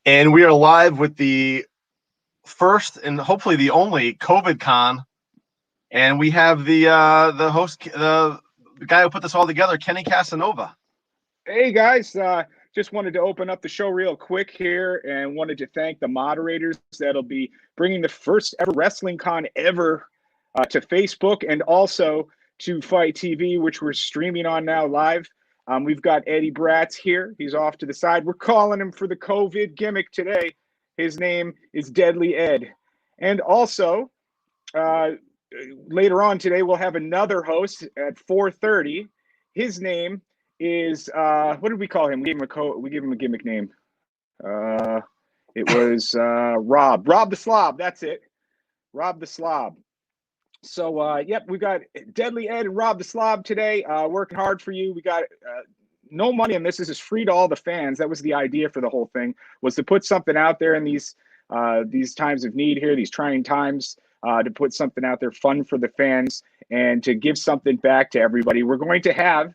And we are live with the first and hopefully the only COVID Con. And we have the host, the guy who put this all together, Kenny Casanova. Hey guys, just wanted to open up the show real quick here and wanted to thank the moderators that'll be bringing the first ever wrestling con ever to Facebook and also to Fight TV, which we're streaming on now live. We've got Eddie Bratz here. He's off to the side. We're calling him for the COVID gimmick today. His name is Deadly Ed. And also, later on today, we'll have another host at 4:30. His name is what did we call him? We gave him a gimmick name. It was Rob the Slob. That's it, Rob the Slob. So yep, we got Deadly Ed and Rob the Slob today, working hard for you. We got no money on this. This is free to all the fans. That was the idea for the whole thing, was to put something out there in these times of need here, these trying times, to put something out there fun for the fans and to give something back to everybody. We're going to have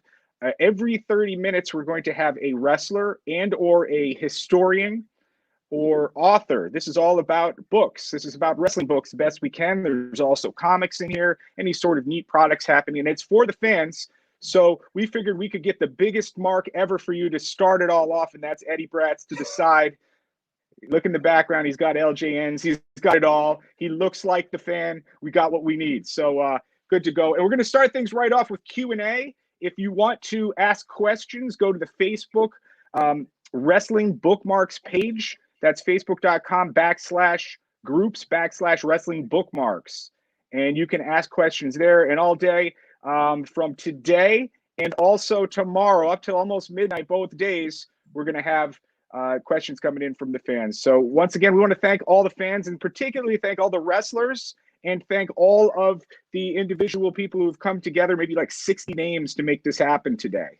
every 30 minutes, we're going to have a wrestler and or a historian or author. This is all about books. This is about wrestling books the best we can. There's also comics in here, any sort of neat products happening, and it's for the fans. So we figured we could get the biggest mark ever for you to start it all off, and that's Eddie Bratz to the side. Look in the background. He's got LJNs. He's got it all. He looks like the fan. We got what we need. So good to go. And we're going to start things right off with Q&A. If you want to ask questions, go to the Facebook Wrestling Bookmarks page. That's facebook.com/groups/wrestling bookmarks. And you can ask questions there. And all day from today and also tomorrow up till almost midnight, both days, we're going to have questions coming in from the fans. So once again, we want to thank all the fans and particularly thank all the wrestlers and thank all of the individual people who've come together, maybe like 60 names to make this happen today.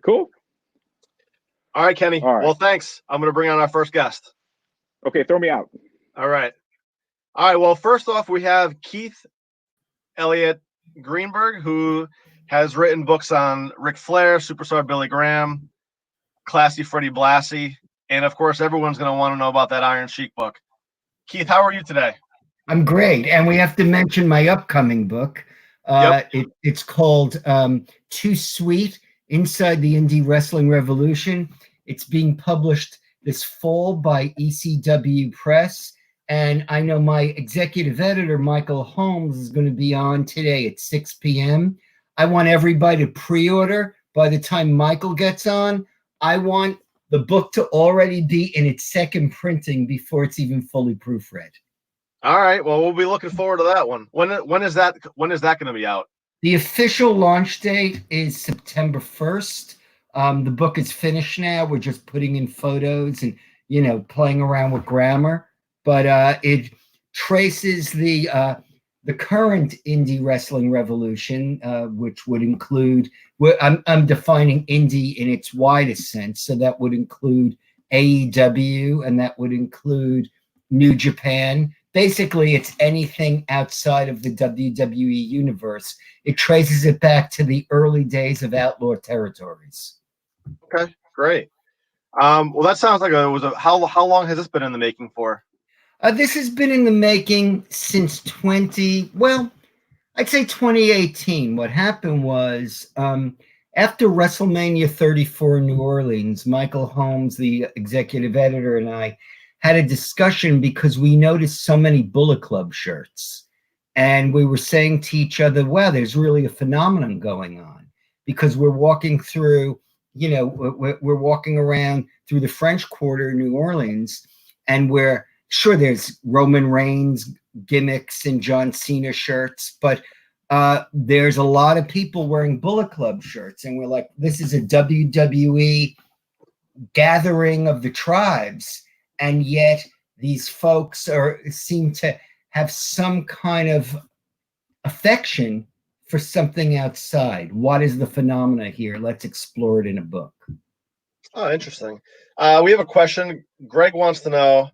Cool? All right, Kenny. All right. Well, thanks. I'm going to bring on our first guest. Okay, throw me out. All right. Well, first off, we have Keith Elliott Greenberg, who has written books on Ric Flair, Superstar Billy Graham, Classy Freddie Blassie, and of course, everyone's going to want to know about that Iron Sheik book. Keith, how are you today? I'm great, and we have to mention my upcoming book. Yep. It's called Too Sweet, Inside the Indie Wrestling Revolution. It's being published this fall by ECW Press, and I know my executive editor, Michael Holmes, is going to be on today at 6 p.m. I want everybody to pre-order. By the time Michael gets on, I want the book to already be in its second printing before it's even fully proofread. All right. Well, we'll be looking forward to that one. When is that going to be out? The official launch date is September 1st. The book is finished now. We're just putting in photos and, playing around with grammar. But it traces the current indie wrestling revolution, which would include, I'm defining indie in its widest sense. So that would include AEW, and that would include New Japan. Basically, it's anything outside of the WWE universe. It traces it back to the early days of Outlaw Territories. Okay, great. Well, that sounds like how long has this been in the making for? This has been in the making since I'd say 2018. What happened was after WrestleMania 34 in New Orleans, Michael Holmes, the executive editor, and I had a discussion because we noticed so many Bullet Club shirts. And we were saying to each other, wow, there's really a phenomenon going on, because we're walking through, we're walking around through the French Quarter in New Orleans, and we're sure there's Roman Reigns gimmicks and John Cena shirts, but there's a lot of people wearing Bullet Club shirts. And we're like, this is a WWE gathering of the tribes. And yet these folks seem to have some kind of affection for something outside. What is the phenomena here? Let's explore it in a book. Oh, interesting. We have a question. Greg wants to know,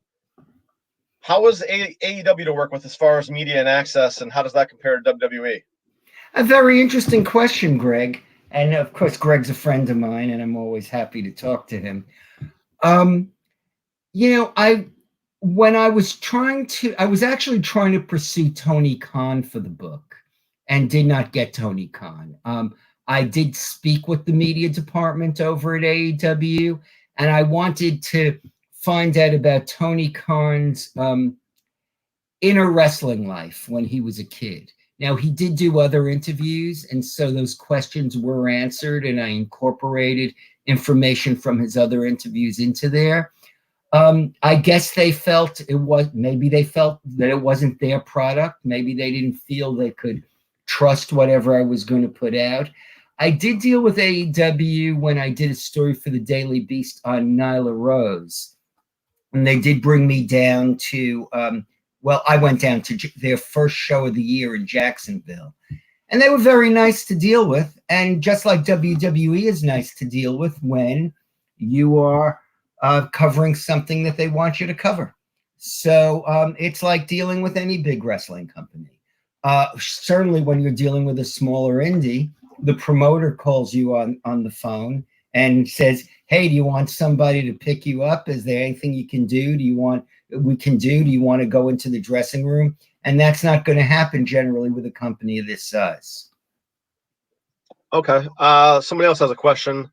how is AEW to work with as far as media and access, and how does that compare to WWE? A very interesting question, Greg. And of course, Greg's a friend of mine, and I'm always happy to talk to him. When I was I was actually trying to pursue Tony Khan for the book and did not get Tony Khan. I did speak with the media department over at AEW, and I wanted to find out about Tony Khan's inner wrestling life when he was a kid. Now, he did do other interviews, and so those questions were answered, and I incorporated information from his other interviews into there. I guess they felt they felt that it wasn't their product. Maybe they didn't feel they could trust whatever I was going to put out. I did deal with AEW when I did a story for the Daily Beast on Nyla Rose. And they did bring me down to, I went down to their first show of the year in Jacksonville. And they were very nice to deal with. And just like WWE is nice to deal with when you are covering something that they want you to cover. So it's like dealing with any big wrestling company. Certainly when you're dealing with a smaller indie, the promoter calls you on the phone and says, hey, do you want somebody to pick you up? Is there anything you can do? Do you want to go into the dressing room? And that's not going to happen generally with a company of this size. Okay. Somebody else has a question.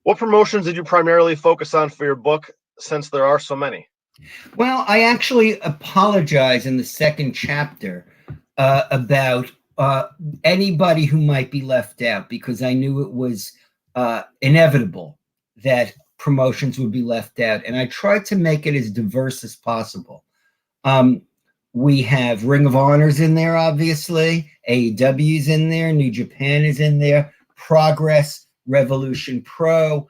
What promotions did you primarily focus on for your book, since there are so many? Well, I actually apologize in the second chapter about anybody who might be left out, because I knew it was inevitable that promotions would be left out. And I tried to make it as diverse as possible. We have Ring of Honor's in there, obviously. AEW's in there. New Japan is in there. Progress, Revolution Pro,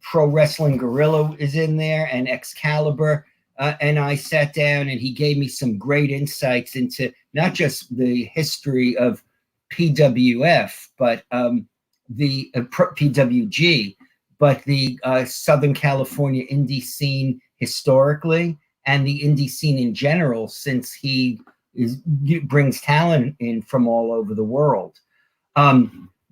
Pro Wrestling Guerrilla is in there, and Excalibur. And I sat down and he gave me some great insights into not just the history of PWF, but the PWG, but the Southern California indie scene historically, and the indie scene in general, since he brings talent in from all over the world.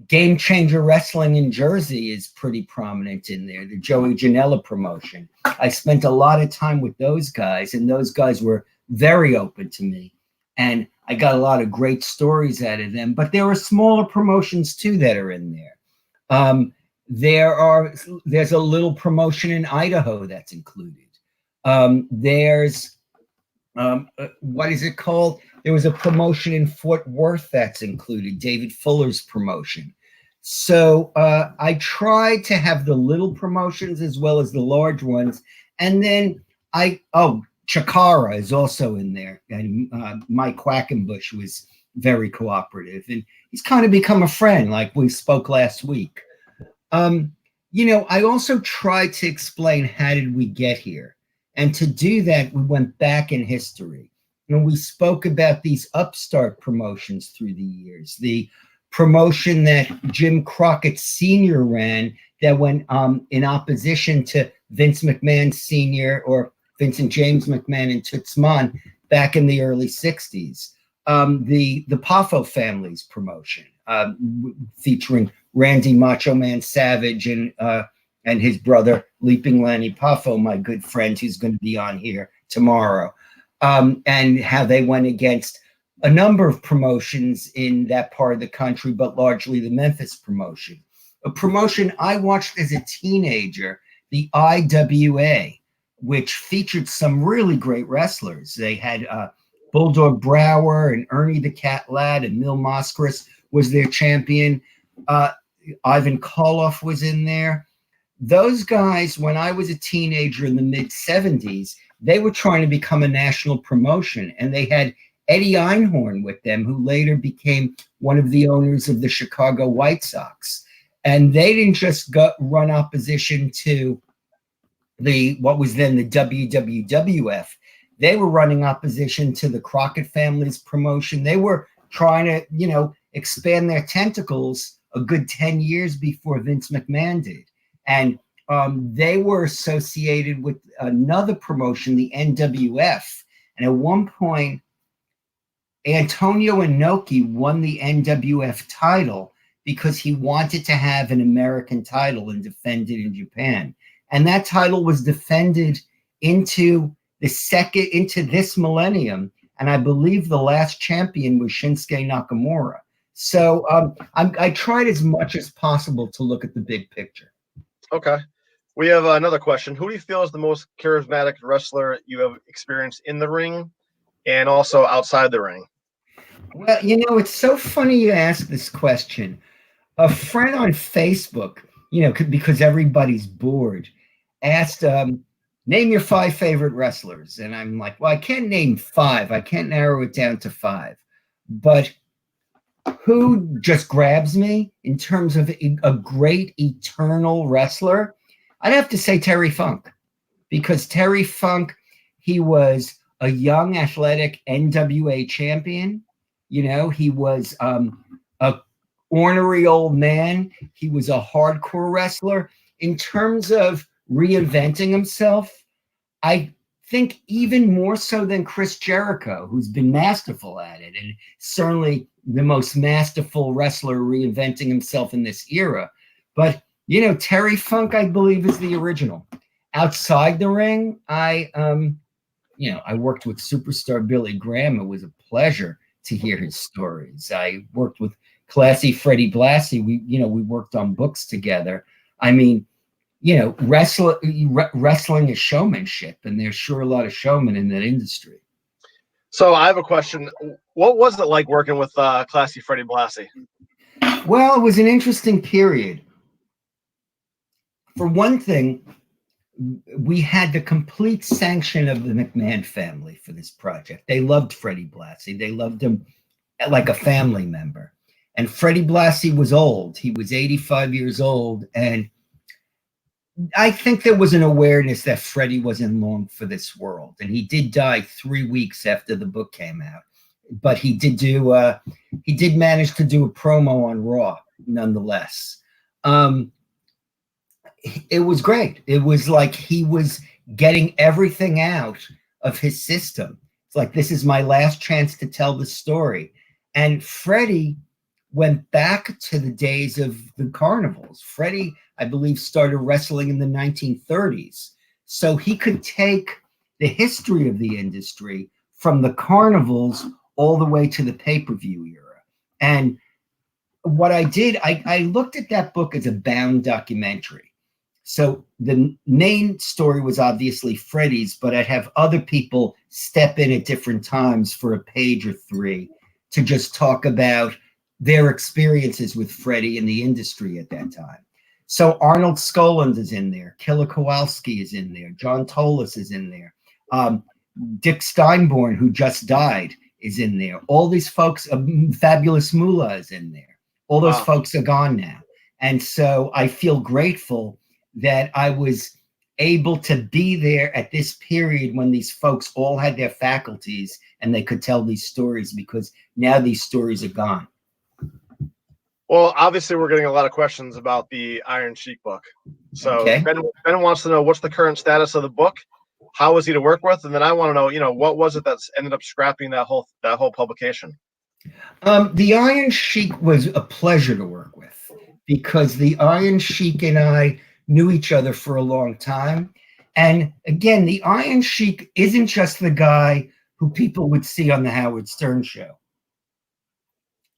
Game Changer Wrestling in Jersey is pretty prominent in there, the Joey Janela promotion. I spent a lot of time with those guys, and those guys were very open to me. And I got a lot of great stories out of them, but there are smaller promotions too that are in there. There's a little promotion in Idaho that's included. There's what is it called? There was a promotion in Fort Worth that's included, David Fuller's promotion. So I tried to have the little promotions as well as the large ones. And then Chikara is also in there. And Mike Quackenbush was very cooperative. And he's kind of become a friend, like we spoke last week. I also tried to explain how did we get here. And to do that, we went back in history. And we spoke about these upstart promotions through the years. The promotion that Jim Crockett Sr. ran that went in opposition to Vince McMahon Sr. or Vincent James McMahon and Toots Mondt back in the early 60s. The Poffo family's promotion featuring Randy Macho Man Savage and his brother Leaping Lanny Poffo, my good friend who's going to be on here tomorrow. And how they went against a number of promotions in that part of the country, but largely the Memphis promotion. A promotion I watched as a teenager, the IWA, which featured some really great wrestlers. They had Bulldog Brower and Ernie the Cat Ladd, and Mil Mascaras was their champion. Ivan Koloff was in there. Those guys, when I was a teenager in the mid-'70s, they were trying to become a national promotion, and they had Eddie Einhorn with them, who later became one of the owners of the Chicago White Sox. And they didn't just run opposition to what was then the WWF. They were running opposition to the Crockett family's promotion. They were trying to, expand their tentacles a good 10 years before Vince McMahon did. And they were associated with another promotion, the NWF. And at one point, Antonio Inoki won the NWF title because he wanted to have an American title and defend it in Japan. And that title was defended into this millennium. And I believe the last champion was Shinsuke Nakamura. So I tried as much as possible to look at the big picture. Okay. We have another question. Who do you feel is the most charismatic wrestler you have experienced in the ring and also outside the ring? Well, it's so funny you ask this question. A friend on Facebook, because everybody's bored, asked, name your 5 favorite wrestlers. And I'm like, well, I can't name 5. I can't narrow it down to 5. But who just grabs me in terms of a great eternal wrestler? I'd have to say Terry Funk, because Terry Funk, he was a young athletic NWA champion. He was a ornery old man. He was a hardcore wrestler. In terms of reinventing himself, I think even more so than Chris Jericho, who's been masterful at it, and certainly the most masterful wrestler reinventing himself in this era. But, Terry Funk, I believe, is the original. Outside the ring, I worked with superstar Billy Graham. It was a pleasure to hear his stories. I worked with classy Freddie Blassie. We worked on books together. I mean, wrestling is showmanship, and there's sure a lot of showmen in that industry. So I have a question. What was it like working with classy Freddie Blassie? Well, it was an interesting period. For one thing, we had the complete sanction of the McMahon family for this project. They loved Freddie Blassie. They loved him like a family member. And Freddie Blassie was old. He was 85 years old. And I think there was an awareness that Freddie wasn't long for this world. And he did die 3 weeks after the book came out. But he did manage to do a promo on Raw, nonetheless. It was great. It was like he was getting everything out of his system. It's like, this is my last chance to tell the story. And Freddie went back to the days of the carnivals. Freddie, I believe, started wrestling in the 1930s. So he could take the history of the industry from the carnivals all the way to the pay-per-view era. And what I did, I looked at that book as a bound documentary. So the main story was obviously Freddie's, but I'd have other people step in at different times for a page or 3 to just talk about their experiences with Freddie in the industry at that time. So Arnold Skoland is in there. Killer Kowalski is in there. John Tolis is in there. Dick Steinborn, who just died, is in there. All these folks, Fabulous Moolah is in there. All those folks are gone now. And so I feel grateful that I was able to be there at this period when these folks all had their faculties and they could tell these stories, because now these stories are gone. Well, obviously, we're getting a lot of questions about the Iron Sheik book. So Okay. Ben wants to know, what's the current status of the book? How was he to work with? And then I want to know, what was it that's ended up scrapping that whole publication? The Iron Sheik was a pleasure to work with, because the Iron Sheik and I knew each other for a long time. And again, the Iron Sheik isn't just the guy who people would see on the Howard Stern show.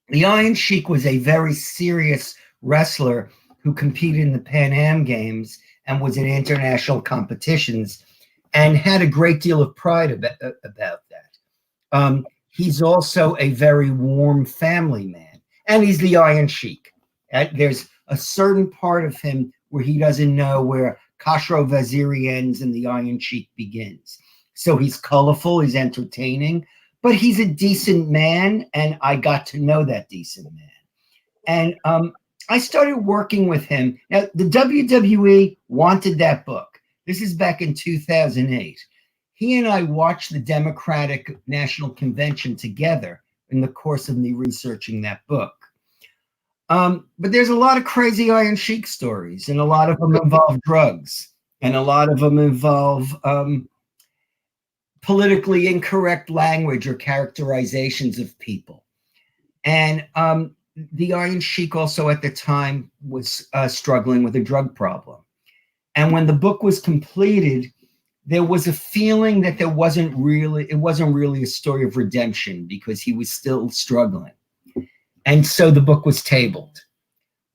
The Iron Sheik was a very serious wrestler who competed in the Pan Am Games and was in international competitions and had a great deal of pride about that. He's also a very warm family man, and he's the Iron Sheik. There's a certain part of him where he doesn't know where Khosrow Vaziri ends and the Iron Sheik begins. So he's colorful, he's entertaining, but he's a decent man, and I got to know that decent man. And I started working with him. Now, the WWE wanted that book. This is back in 2008. He and I watched the Democratic National Convention together in the course of me researching that book. But there's a lot of crazy Iron Sheik stories, and a lot of them involve drugs, and a lot of them involve politically incorrect language or characterizations of people. And the Iron Sheik also at the time was struggling with a drug problem. And when the book was completed, there was a feeling that it wasn't really a story of redemption because he was still struggling. And so the book was tabled.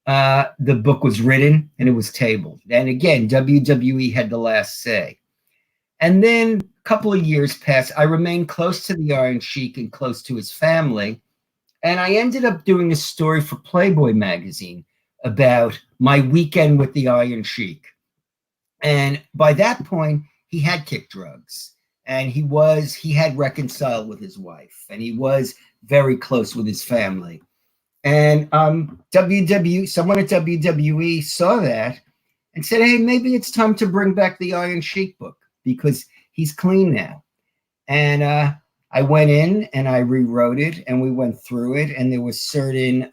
The book was written and it was tabled. And again, WWE had the last say. And then a couple of years passed. I remained close to the Iron Sheik and close to his family. And I ended up doing a story for Playboy magazine about my weekend with the Iron Sheik. And by that point, he had kicked drugs and he had reconciled with his wife and he was very close with his family. And someone at WWE saw that and said, hey, maybe it's time to bring back the Iron Sheik book because he's clean now. And I went in and I rewrote it and we went through it. And there was certain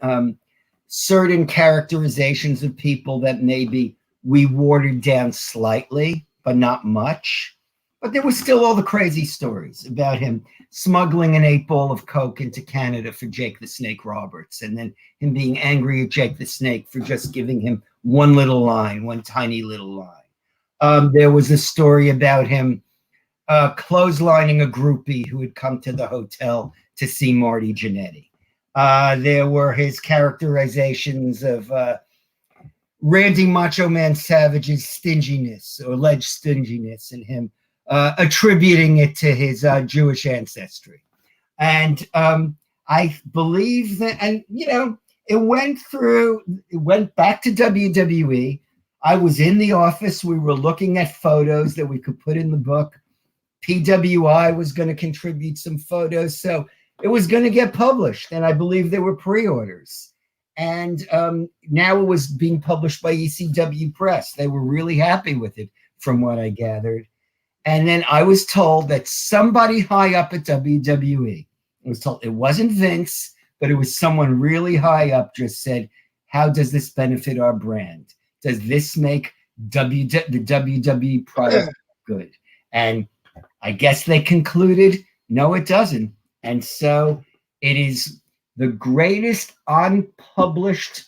characterizations of people that maybe we watered down slightly, but not much. But there was still all the crazy stories about him smuggling an 8-ball of coke into Canada for Jake the Snake Roberts, and then him being angry at Jake the Snake for just giving him one tiny little line. There was a story about him clotheslining a groupie who had come to the hotel to see Marty Jannetty. There were his characterizations of Randy Macho Man Savage's stinginess or alleged stinginess and him attributing it to his Jewish ancestry. And I believe that, and it went back to WWE. I was in the office. We were looking at photos that we could put in the book. PWI was going to contribute some photos. So it was going to get published. And I believe there were pre-orders. And now it was being published by ECW Press. They were really happy with it, from what I gathered. And then I was told that somebody high up at WWE, I was told it wasn't Vince, but it was someone really high up, just said, how does this benefit our brand? Does this make the WWE product good? And I guess they concluded, no, it doesn't. And so it is the greatest unpublished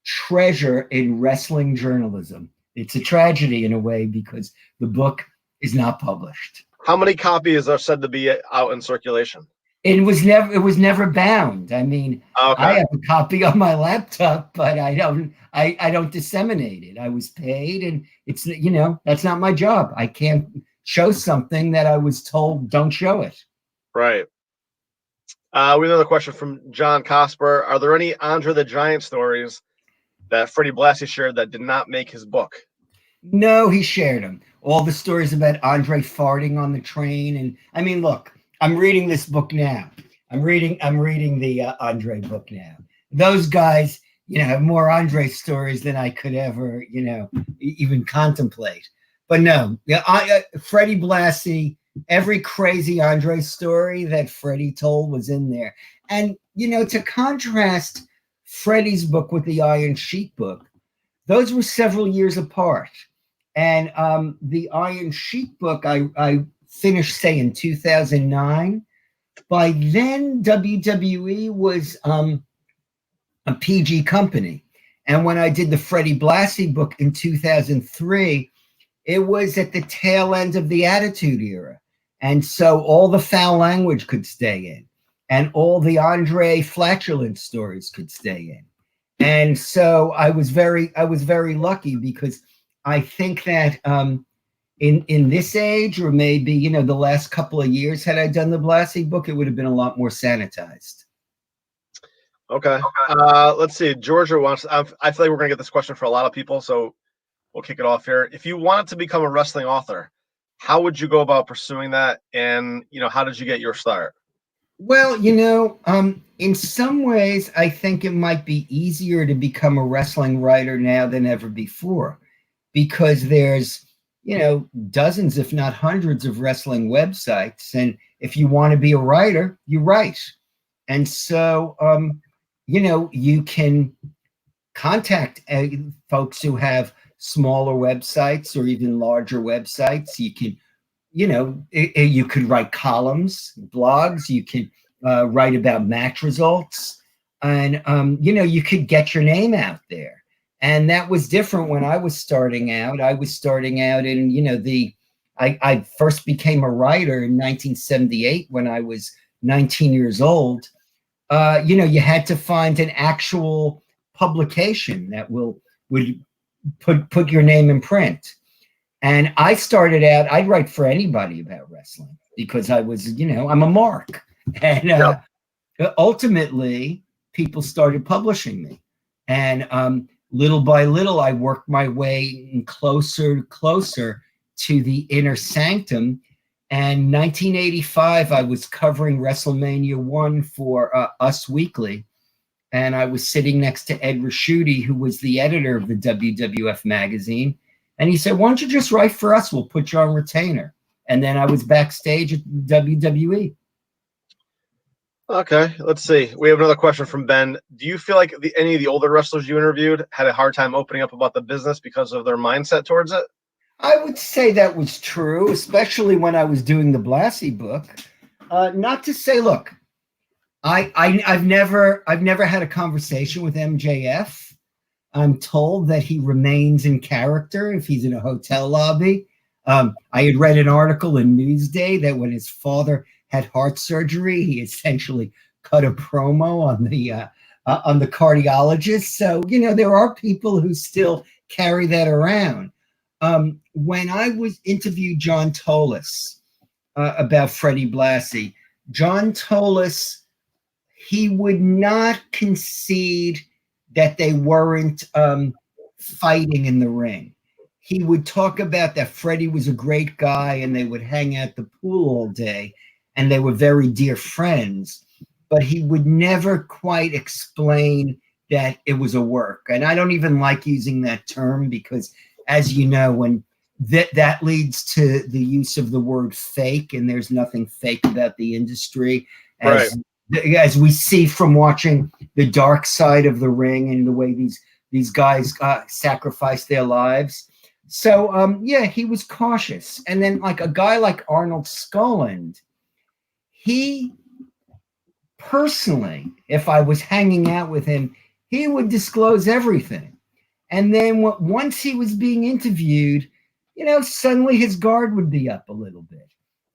treasure in wrestling journalism. It's a tragedy in a way because the book is not published. How many copies are said to be out in circulation? It was never bound. I mean, okay. I have a copy on my laptop, but I don't disseminate it. I was paid, and it's that's not my job. I can't show something that I was told don't show it. Right. We have another question from John Cosper. Are there any Andre the Giant stories that Freddie Blassie shared that did not make his book? No, he shared them. All the stories about Andre farting on the train. And I mean, look, I'm reading this book now. I'm reading the Andre book now. Those guys, have more Andre stories than I could ever, even contemplate. But no, Freddie Blassie, every crazy Andre story that Freddie told was in there. And, to contrast Freddie's book with the Iron Sheik book, those were several years apart. And the Iron Sheik book, I finished, say, in 2009. By then, WWE was a PG company. And when I did the Freddie Blassie book in 2003, it was at the tail end of the Attitude Era. And so all the foul language could stay in. And all the Andre flatulence stories could stay in. And so I was very lucky because I think that in this age, or maybe, the last couple of years, had I done the Blassie book, it would have been a lot more sanitized. Okay. Let's see. Georgia wants, I feel like we're going to get this question for a lot of people, so we'll kick it off here. If you wanted to become a wrestling author, how would you go about pursuing that? And, how did you get your start? Well, in some ways, I think it might be easier to become a wrestling writer now than ever before, because there's, dozens, if not hundreds of wrestling websites. And if you want to be a writer, you write. And so, you can contact folks who have smaller websites or even larger websites. You can, you could write columns, blogs. You could write about match results. And, you could get your name out there. And that was different when I was starting out. I was starting out in, I first became a writer in 1978 when I was 19 years old. You had to find an actual publication that would put your name in print. And I started out, I'd write for anybody about wrestling because I was, I'm a mark. And ultimately, people started publishing me. And little by little, I worked my way closer to the inner sanctum. And 1985, I was covering WrestleMania 1 for Us Weekly. And I was sitting next to Ed Raschuti, who was the editor of the WWF magazine. And he said, why don't you just write for us? We'll put you on retainer. And then I was backstage at WWE. Okay, let's see. We have another question from Ben. Do you feel like any of the older wrestlers you interviewed had a hard time opening up about the business because of their mindset towards it? I would say that was true, especially when I was doing the Blassie book. Not to say, look, I've never had a conversation with MJF. I'm told that he remains in character if he's in a hotel lobby. I had read an article in Newsday that when his father had heart surgery, he essentially cut a promo on the cardiologist. So there are people who still carry that around. When I was interviewed John Tolis about Freddie Blassie, John Tolis, he would not concede that they weren't fighting in the ring. He would talk about that Freddie was a great guy and they would hang out the pool all day and they were very dear friends, but he would never quite explain that it was a work. And I don't even like using that term because, as you know, when that leads to the use of the word fake, and there's nothing fake about the industry. As we see from watching the dark side of the ring and the way these guys sacrifice their lives. So, he was cautious. And then like a guy like Arnold Skolland, he personally, if I was hanging out with him, he would disclose everything. And then once he was being interviewed, suddenly his guard would be up a little bit.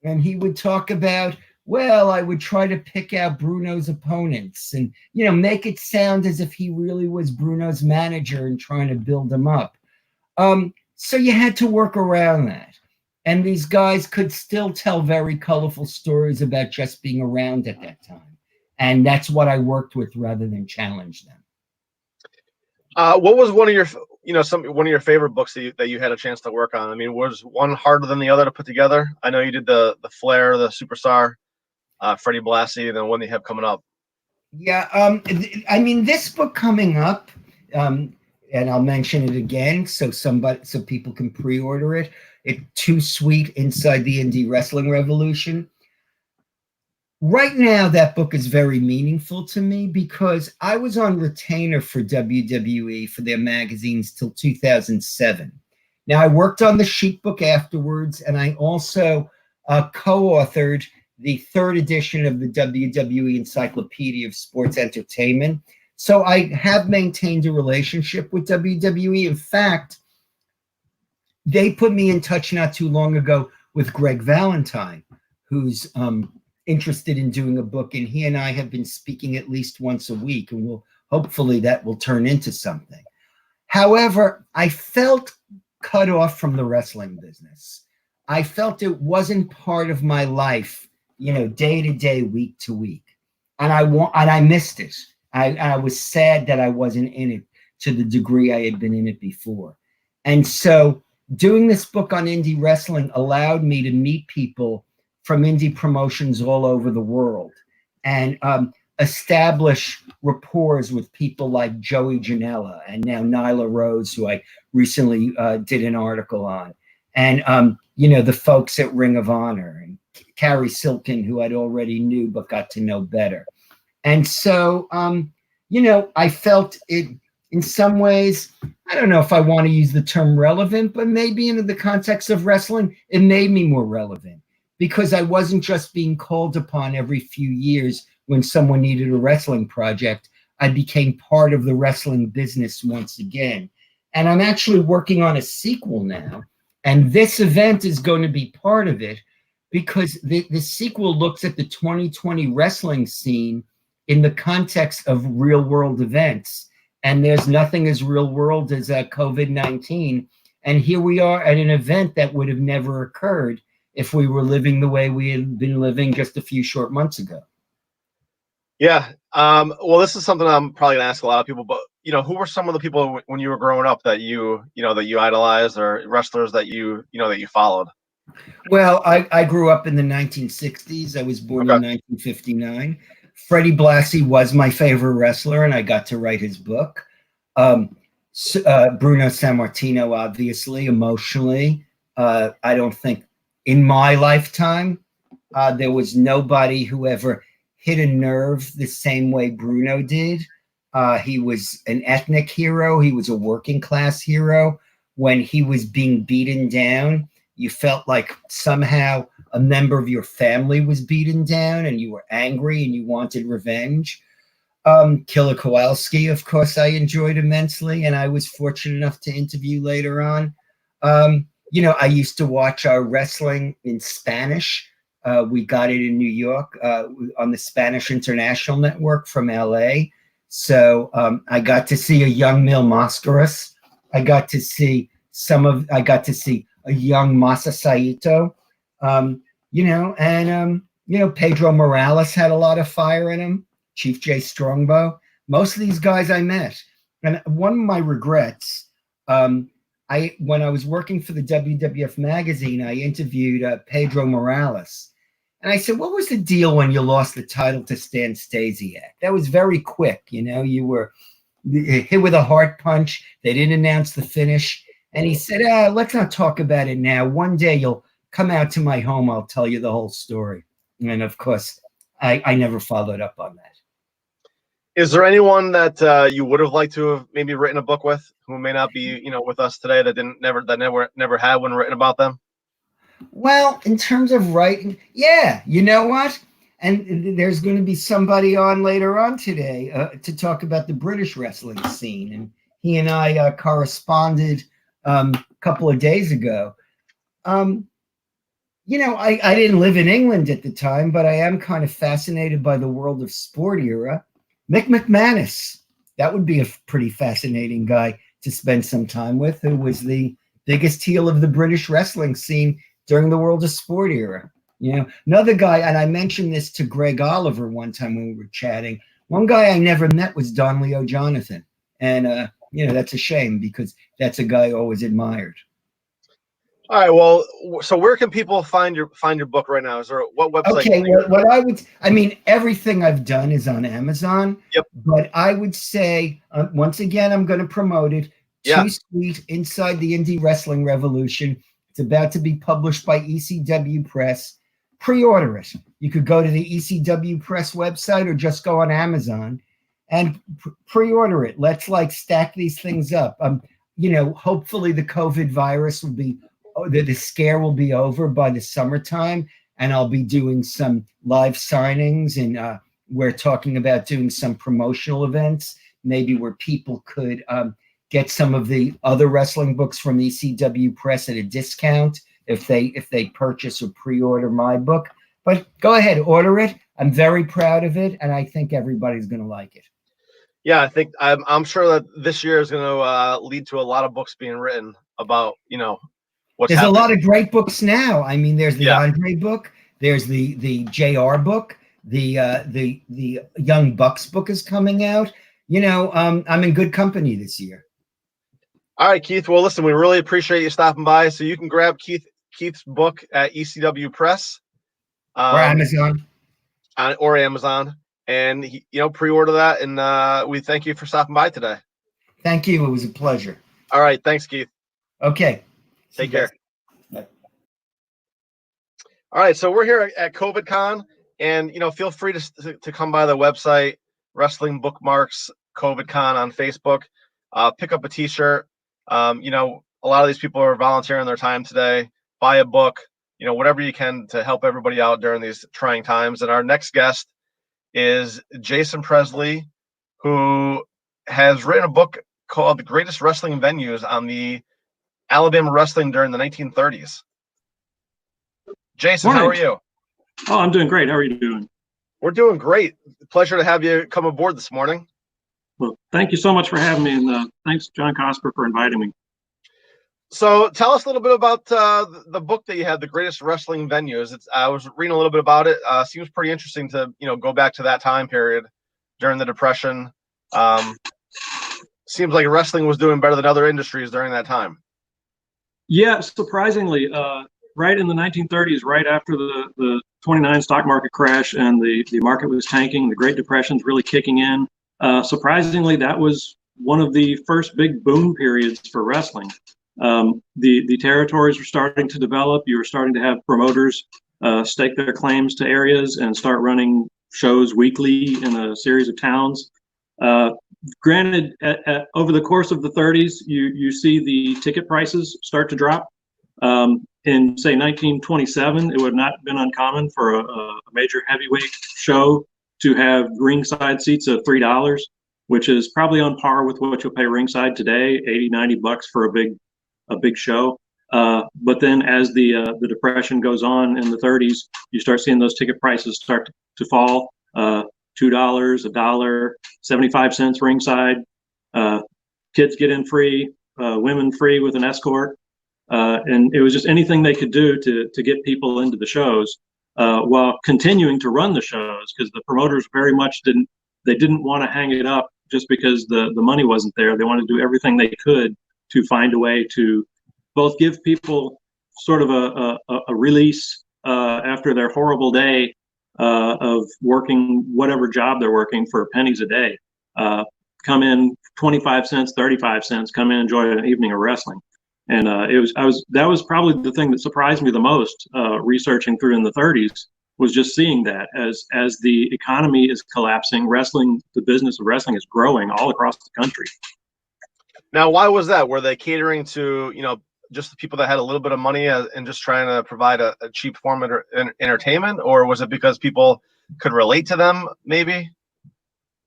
And he would talk about, well, I would try to pick out Bruno's opponents and, make it sound as if he really was Bruno's manager and trying to build him up. So you had to work around that. And these guys could still tell very colorful stories about just being around at that time. And that's what I worked with rather than challenge them. What was one of your, one of your favorite books that you had a chance to work on? I mean, was one harder than the other to put together? I know you did the Flair, the Superstar, Freddie Blassie, and then one they have coming up. Yeah, I mean, this book coming up, and I'll mention it again so people can pre-order it. It's Too Sweet Inside the Indie Wrestling Revolution. Right now, that book is very meaningful to me because I was on retainer for WWE for their magazines till 2007. Now, I worked on the Sheet book afterwards, and I also co-authored the third edition of the WWE Encyclopedia of Sports Entertainment. So I have maintained a relationship with WWE. In fact, they put me in touch not too long ago with Greg Valentine, who's interested in doing a book, and he and I have been speaking at least once a week, and hopefully that will turn into something. However, I felt cut off from the wrestling business. I felt it wasn't part of my life, day to day, week to week, and I missed it. I was sad that I wasn't in it to the degree I had been in it before. And so doing this book on indie wrestling allowed me to meet people from indie promotions all over the world and establish rapport with people like Joey Janela and now Nyla Rose, who I recently did an article on, and the folks at Ring of Honor and Carrie Silkin, who I'd already knew but got to know better. And so, I felt it in some ways, I don't know if I want to use the term relevant, but maybe in the context of wrestling, it made me more relevant because I wasn't just being called upon every few years when someone needed a wrestling project. I became part of the wrestling business once again. And I'm actually working on a sequel now. And this event is going to be part of it because the sequel looks at the 2020 wrestling scene in the context of real world events. And there's nothing as real world as COVID-19. And here we are at an event that would have never occurred if we were living the way we had been living just a few short months ago. Yeah. Well, this is something I'm probably gonna ask a lot of people, but who were some of the people when you were growing up that that you idolized, or wrestlers that that you followed? Well, I grew up in the 1960s. I was born in 1959. Freddie Blassie was my favorite wrestler, and I got to write his book. Bruno Sammartino, obviously, emotionally. I don't think in my lifetime there was nobody who ever hit a nerve the same way Bruno did. He was an ethnic hero. He was a working class hero. When he was being beaten down, you felt like somehow a member of your family was beaten down and you were angry and you wanted revenge. Killer Kowalski, of course, I enjoyed immensely, and I was fortunate enough to interview later on. I used to watch wrestling in Spanish. We got it in New York on the Spanish International Network from LA. So I got to see a young Mil Mascaras. I got to see a young Masa Saito. Pedro Morales had a lot of fire in him. Chief J Strongbow. Most of these guys I met. And one of my regrets, when I was working for the WWF magazine, I interviewed Pedro Morales. And I said, what was the deal when you lost the title to Stan Stasiak? That was very quick. You were hit with a heart punch. They didn't announce the finish. And he said, let's not talk about it now. One day you'll come out to my home. I'll tell you the whole story. And of course, I never followed up on that. Is there anyone that you would have liked to have maybe written a book with, who may not be, with us today, that never had one written about them? Well, in terms of writing, yeah, you know what? And there's going to be somebody on later on today to talk about the British wrestling scene. And he and I corresponded a couple of days ago. I didn't live in England at the time, but I am kind of fascinated by the world of sport era. Mick McManus, that would be a pretty fascinating guy to spend some time with, who was the biggest heel of the British wrestling scene during the world of sport era. Another guy, and I mentioned this to Greg Oliver one time when we were chatting. One guy I never met was Don Leo Jonathan. And, that's a shame because that's a guy I always admired. All right. Well, so where can people find your book right now? Is there what website? Okay. Everything I've done is on Amazon. Yep. But I would say, once again, I'm going to promote it. Yeah. Too Sweet, Inside the Indie Wrestling Revolution. It's about to be published by ECW Press. Pre-order it. You could go to the ECW Press website or just go on Amazon and pre-order it. Let's stack these things up. Hopefully the COVID virus will be, the scare will be over by the summertime, and I'll be doing some live signings, and we're talking about doing some promotional events, maybe where people could get some of the other wrestling books from ECW Press at a discount if they purchase or pre-order my book. But go ahead, order it. I'm very proud of it, and I think everybody's going to like it. Yeah, I think I'm sure that this year is going to lead to a lot of books being written about what's There's happening. a lot of great books now. There's the Andre book, there's the JR book, the Young Bucks book is coming out. I'm in good company this year. All right, Keith. Well, listen, we really appreciate you stopping by. So you can grab Keith's book at ECW Press or Amazon. Or Amazon, and pre-order that. And we thank you for stopping by today. Thank you. It was a pleasure. All right, thanks, Keith. Okay. Take care. Bye. All right, so we're here at COVID Con, and feel free to come by the website, Wrestling Bookmarks COVID Con on Facebook. Pick up a T-shirt. A lot of these people are volunteering their time today. Buy a book, whatever you can to help everybody out during these trying times. And our next guest is Jason Presley, who has written a book called The Greatest Wrestling Venues on the Alabama Wrestling during the 1930s. Jason, how are you? Oh, I'm doing great. How are you doing? We're doing great. Pleasure to have you come aboard this morning. Well, thank you so much for having me, and thanks, John Cosper, for inviting me. So tell us a little bit about the book that you had, The Greatest Wrestling Venues. I was reading a little bit about it. Seems pretty interesting to go back to that time period during the Depression. Seems like wrestling was doing better than other industries during that time. Yeah, surprisingly, right in the 1930s, right after the 29 stock market crash and the market was tanking, the Great Depression's really kicking in. Surprisingly, that was one of the first big boom periods for wrestling. The territories were starting to develop. You were starting to have promoters stake their claims to areas and start running shows weekly in a series of towns. Granted, over the course of the 30s, you see the ticket prices start to drop. In, say, 1927, it would not have been uncommon for a major heavyweight show to have ringside seats of $3, which is probably on par with what you'll pay ringside today, 80, 90 bucks for a big show. But then as the Depression goes on in the 30s, you start seeing those ticket prices start to fall. $2, $1, 75 cents ringside. Kids get in free, women free with an escort. And it was just anything they could do to get people into the shows while continuing to run the shows, because the promoters very much didn't want to hang it up just because the money wasn't there. They wanted to do everything they could to find a way to both give people sort of a release after their horrible day of working whatever job they're working for pennies a day. Come in 25 cents, 35 cents, come in, enjoy an evening of wrestling. And that was probably the thing that surprised me the most researching through in the 30s, was just seeing that as the economy is collapsing, the business of wrestling is growing all across the country. Now, why was that? Were they catering to, just the people that had a little bit of money and just trying to provide a cheap form of entertainment? Or was it because people could relate to them, maybe?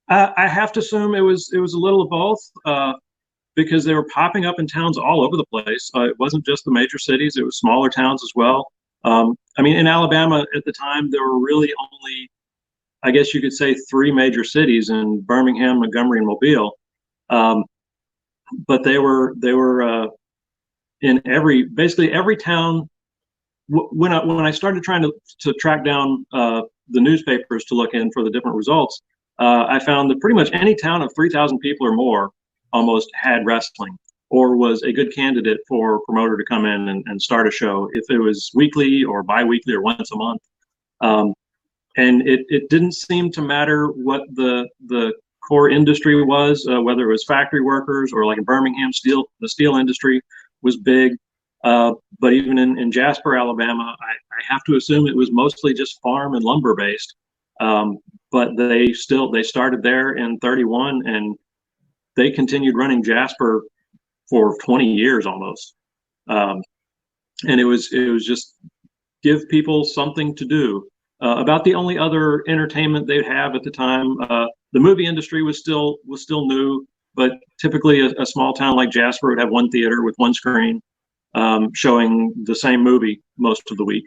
I have to assume it was a little of both, because they were popping up in towns all over the place. It wasn't just the major cities, it was smaller towns as well. I mean, in Alabama at the time, there were really only, I guess you could say, 3 major cities in Birmingham, Montgomery, and Mobile. But they were in basically every town. When I started trying to track down the newspapers to look in for the different results, I found that pretty much any town of 3,000 people or more almost had wrestling, or was a good candidate for a promoter to come in and start a show, if it was weekly or bi-weekly or once a month. And it didn't seem to matter what the core industry was, whether it was factory workers or, like in Birmingham, the steel industry was big. But even in Jasper, Alabama, I have to assume it was mostly just farm and lumber based. But they started there in 31, and they continued running Jasper for 20 years almost. And it was just give people something to do. About the only other entertainment they'd have at the time, the movie industry was still new, but typically a small town like Jasper would have one theater with one screen, showing the same movie most of the week.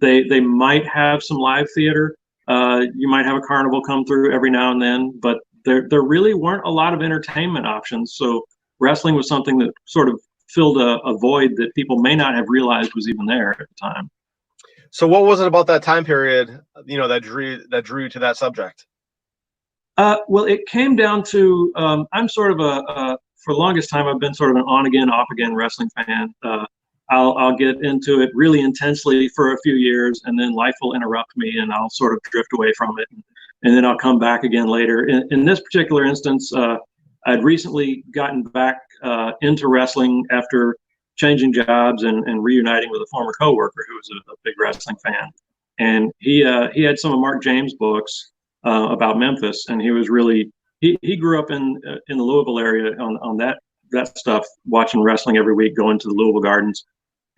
They might have some live theater. You might have a carnival come through every now and then, but there really weren't a lot of entertainment options. So wrestling was something that sort of filled a void that people may not have realized was even there at the time. So what was it about that time period, that drew you to that subject? Well, it came down to, I'm sort of for the longest time, I've been sort of an on again, off again wrestling fan. I'll get into it really intensely for a few years, and then life will interrupt me and I'll sort of drift away from it. And then I'll come back again later. In this particular instance, I'd recently gotten back into wrestling after changing jobs and reuniting with a former coworker who was a big wrestling fan. And he had some of Mark James' books about Memphis, and he was really, he grew up in the Louisville area on that stuff, watching wrestling every week, going to the Louisville Gardens.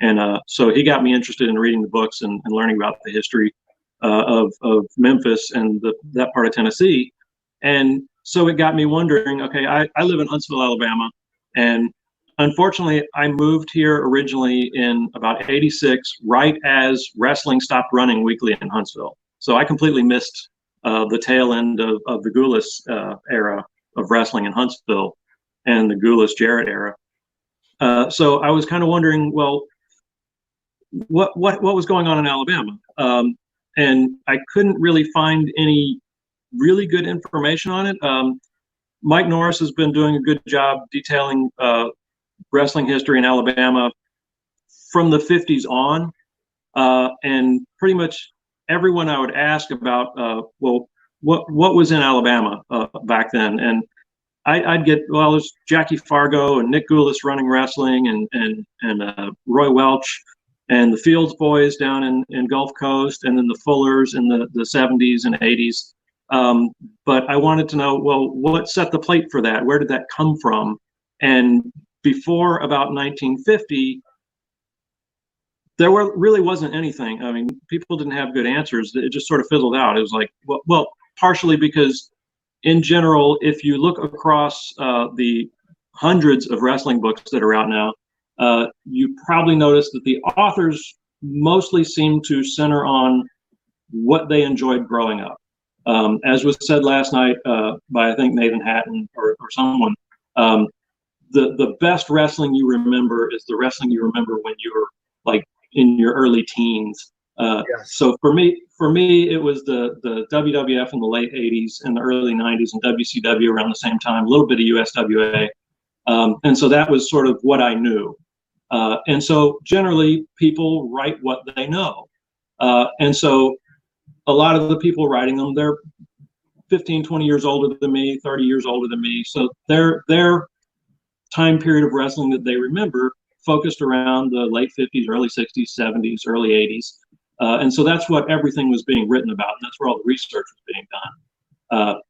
And so he got me interested in reading the books and learning about the history of Memphis and that part of Tennessee. And So it got me wondering, okay, I live in Huntsville, Alabama, and unfortunately, I moved here originally in about '86, right as wrestling stopped running weekly in Huntsville. So I completely missed the tail end of the Goulas era of wrestling in Huntsville and the Goulas Jarrett era. So I was kind of wondering, well, what was going on in Alabama? And I couldn't really find any really good information on it. Mike Norris has been doing a good job detailing wrestling history in Alabama from the 50s on, and pretty much everyone I would ask about, well, what was in Alabama back then, and I'd get, well, there's Jackie Fargo and Nick Goulas running wrestling, and Roy Welch and the Fields boys down in Gulf Coast, and then the Fullers in the 70s and 80s. But I wanted to know, well, what set the plate for that? Where did that come from? And before about 1950, there really wasn't anything. I mean, people didn't have good answers. It just sort of fizzled out. It was like, well, partially because in general, if you look across the hundreds of wrestling books that are out now, you probably notice that the authors mostly seem to center on what they enjoyed growing up. As was said last night by, I think, Nathan Hatton or someone, the best wrestling you remember is the wrestling you remember when you were like in your early teens. Yes. So for me, it was the WWF in the late 80s and the early 90s, and WCW around the same time, a little bit of USWA. And so that was sort of what I knew. And so generally people write what they know. And so a lot of the people writing them, they're 15, 20 years older than me, 30 years older than me. So their time period of wrestling that they remember focused around the late 50s, early 60s, 70s, early 80s. And so that's what everything was being written about, and that's where all the research was being done.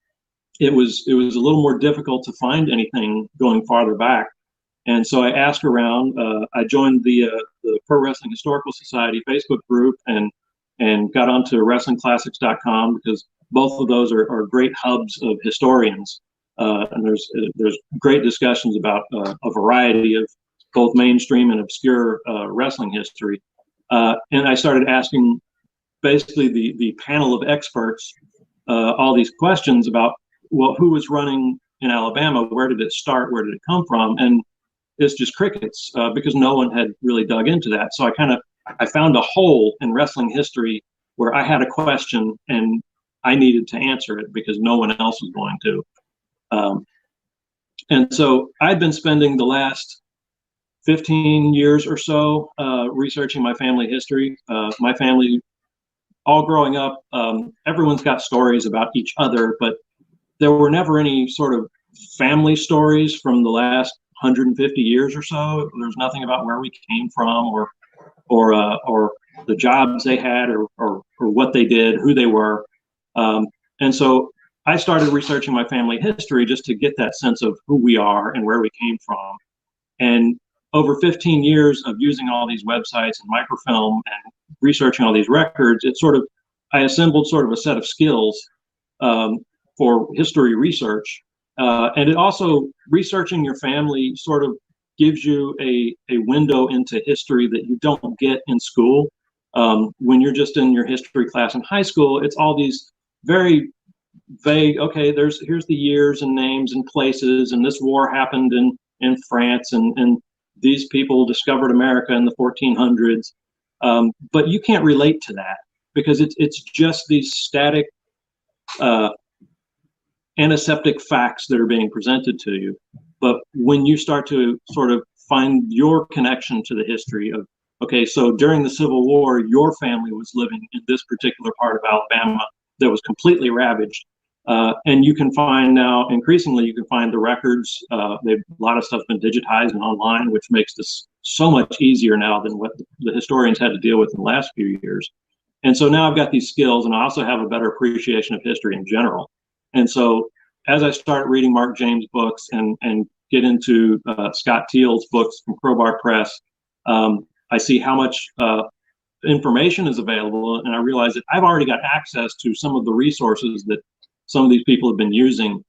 It was a little more difficult to find anything going farther back. And so I asked around. I joined the Pro Wrestling Historical Society Facebook group and got onto WrestlingClassics.com, because both of those are great hubs of historians. And there's great discussions about a variety of both mainstream and obscure wrestling history. And I started asking basically the panel of experts all these questions about, well, who was running in Alabama? Where did it start? Where did it come from? And it's just crickets, because no one had really dug into that. So I found a hole in wrestling history where I had a question and I needed to answer it because no one else was going to. And so I'd been spending the last 15 years or so researching my family history. My family, all growing up, everyone's got stories about each other, but there were never any sort of family stories from the last 150 years or so. There's nothing about where we came from or the jobs they had or what they did, who they were. And so I started researching my family history just to get that sense of who we are and where we came from. And over 15 years of using all these websites and microfilm and researching all these records, I assembled sort of a set of skills for history research. And it also, researching your family sort of gives you a window into history that you don't get in school. When you're just in your history class in high school, it's all these very vague, okay, here's the years and names and places, and this war happened in France, and these people discovered America in the 1400s. But you can't relate to that because it's just these static antiseptic facts that are being presented to you. But when you start to sort of find your connection to the history of, okay, so during the Civil War, your family was living in this particular part of Alabama that was completely ravaged. And you can find now, increasingly, you can find the records. A lot of stuff's been digitized and online, which makes this so much easier now than what the historians had to deal with in the last few years. And so now I've got these skills, and I also have a better appreciation of history in general. And so as I start reading Mark James' books and get into Scott Teal's books from Crowbar Press, I see how much information is available, and I realize that I've already got access to some of the resources that some of these people have been using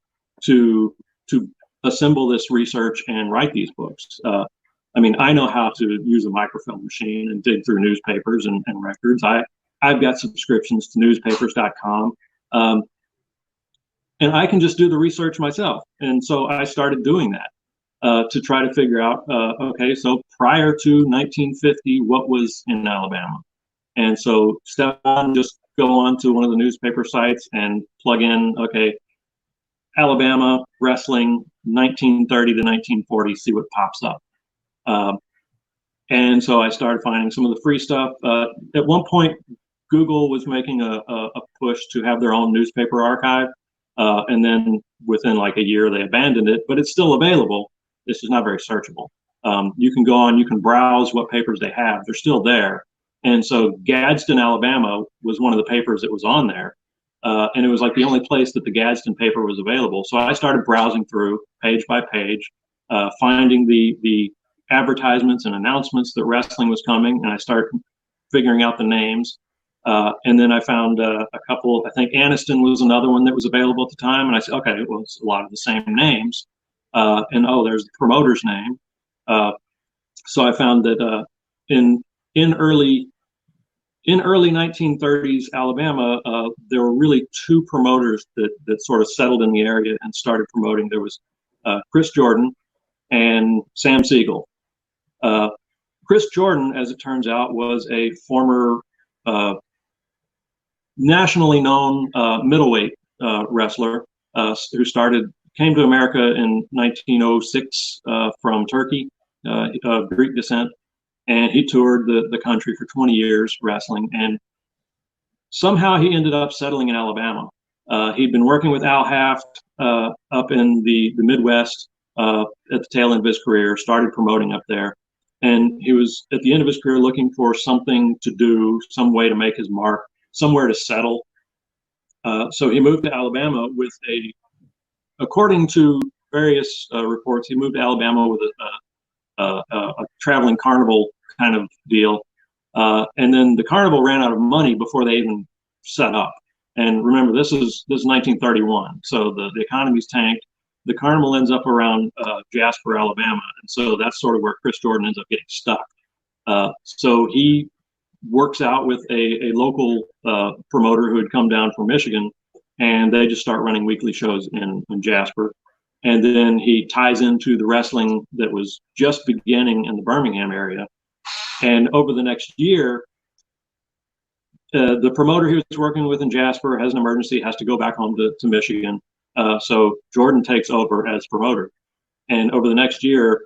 to assemble this research and write these books. I mean, I know how to use a microfilm machine and dig through newspapers and records. I've got subscriptions to newspapers.com. And I can just do the research myself. And so I started doing that to try to figure out, okay, so prior to 1950, what was in Alabama? And so step one, just go on to one of the newspaper sites and plug in, okay, Alabama wrestling 1930 to 1940, see what pops up. And so I started finding some of the free stuff. At one point, Google was making a push to have their own newspaper archive. And then within like a year, they abandoned it, but it's still available. This is not very searchable. You can go on, you can browse what papers they have. They're still there. And so Gadsden, Alabama was one of the papers that was on there. And it was like the only place that the Gadsden paper was available. So I started browsing through page by page, finding the advertisements and announcements that wrestling was coming. And I started figuring out the names. And then I found a couple, I think Anniston was another one that was available at the time. And I said, okay, well, it's a lot of the same names. And oh, there's the promoter's name. So I found that in early 1930s Alabama, there were really two promoters that sort of settled in the area and started promoting. There was Chris Jordan and Sam Siegel. Chris Jordan, as it turns out, was a former nationally known middleweight wrestler who came to America in 1906 from Turkey, of Greek descent, and he toured the country for 20 years wrestling, and somehow he ended up settling in Alabama. He'd been working with Al Haft up in the Midwest at the tail end of his career, started promoting up there, and he was at the end of his career looking for something to do, some way to make his mark, somewhere to settle. So he moved to Alabama with according to various reports, he moved to Alabama with a traveling carnival kind of deal. And then the carnival ran out of money before they even set up. And remember, this is 1931. So the economy's tanked. The carnival ends up around Jasper, Alabama. And so that's sort of where Chris Jordan ends up getting stuck. So he works out with a local promoter who had come down from Michigan, and they just start running weekly shows in Jasper. And then he ties into the wrestling that was just beginning in the Birmingham area. And over the next year, the promoter he was working with in Jasper has an emergency, has to go back home to Michigan. So Jordan takes over as promoter. And over the next year,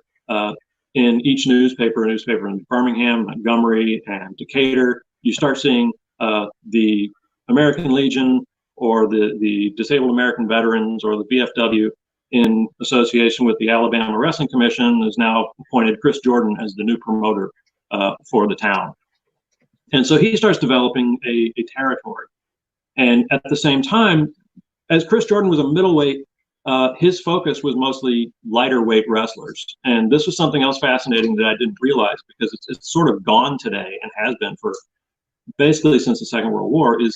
in each newspaper in Birmingham, Montgomery, and Decatur, you start seeing the American Legion or the Disabled American Veterans or the VFW in association with the Alabama Wrestling Commission has now appointed Chris Jordan as the new promoter for the town. And so he starts developing a territory. And at the same time, as Chris Jordan was a middleweight, his focus was mostly lighter weight wrestlers. And this was something else fascinating that I didn't realize, because it's sort of gone today and has been for basically since the Second World War, is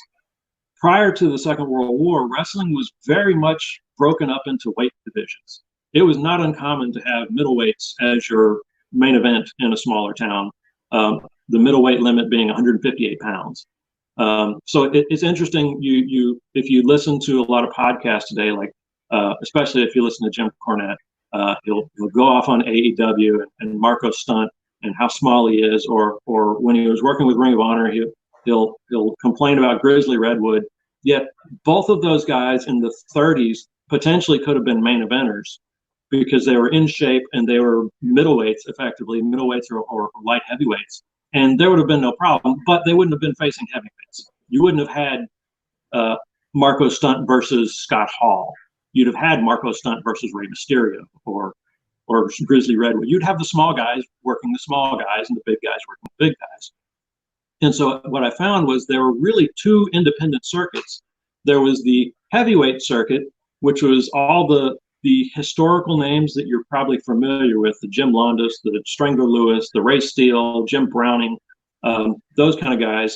prior to the Second World War, wrestling was very much broken up into weight divisions. It was not uncommon to have middleweights as your main event in a smaller town, the middleweight limit being 158 pounds. So it's interesting, if you listen to a lot of podcasts today, like especially if you listen to Jim Cornette, he'll go off on AEW and Marco Stunt and how small he is, or when he was working with Ring of Honor, he'll complain about Grizzly Redwood. Yet both of those guys in the 30s potentially could have been main eventers because they were in shape and they were middleweights, effectively middleweights or light heavyweights, and there would have been no problem. But they wouldn't have been facing heavyweights. You wouldn't have had Marco Stunt versus Scott Hall. You'd have had Marco Stunt versus Rey Mysterio or Grizzly Redwood. You'd have the small guys working the small guys and the big guys working the big guys. And so what I found was there were really two independent circuits. There was the heavyweight circuit, which was all the historical names that you're probably familiar with, the Jim Londos, the Strangler Lewis, the Ray Steele, Jim Browning, those kind of guys.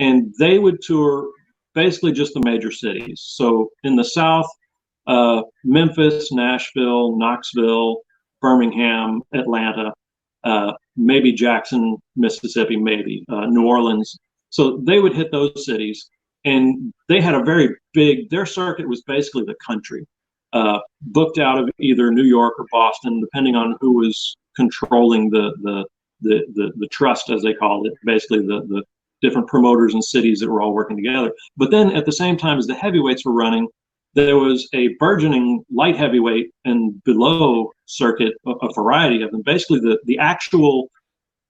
And they would tour basically just the major cities. So in the South, Memphis, Nashville, Knoxville, Birmingham, Atlanta, maybe Jackson, Mississippi, maybe New Orleans. So they would hit those cities, and they had a very big. Their circuit was basically the country, booked out of either New York or Boston, depending on who was controlling the trust, as they called it. Basically, the different promoters and cities that were all working together. But then at the same time as the heavyweights were running, there was a burgeoning light heavyweight and below circuit, a variety of them. Basically, the actual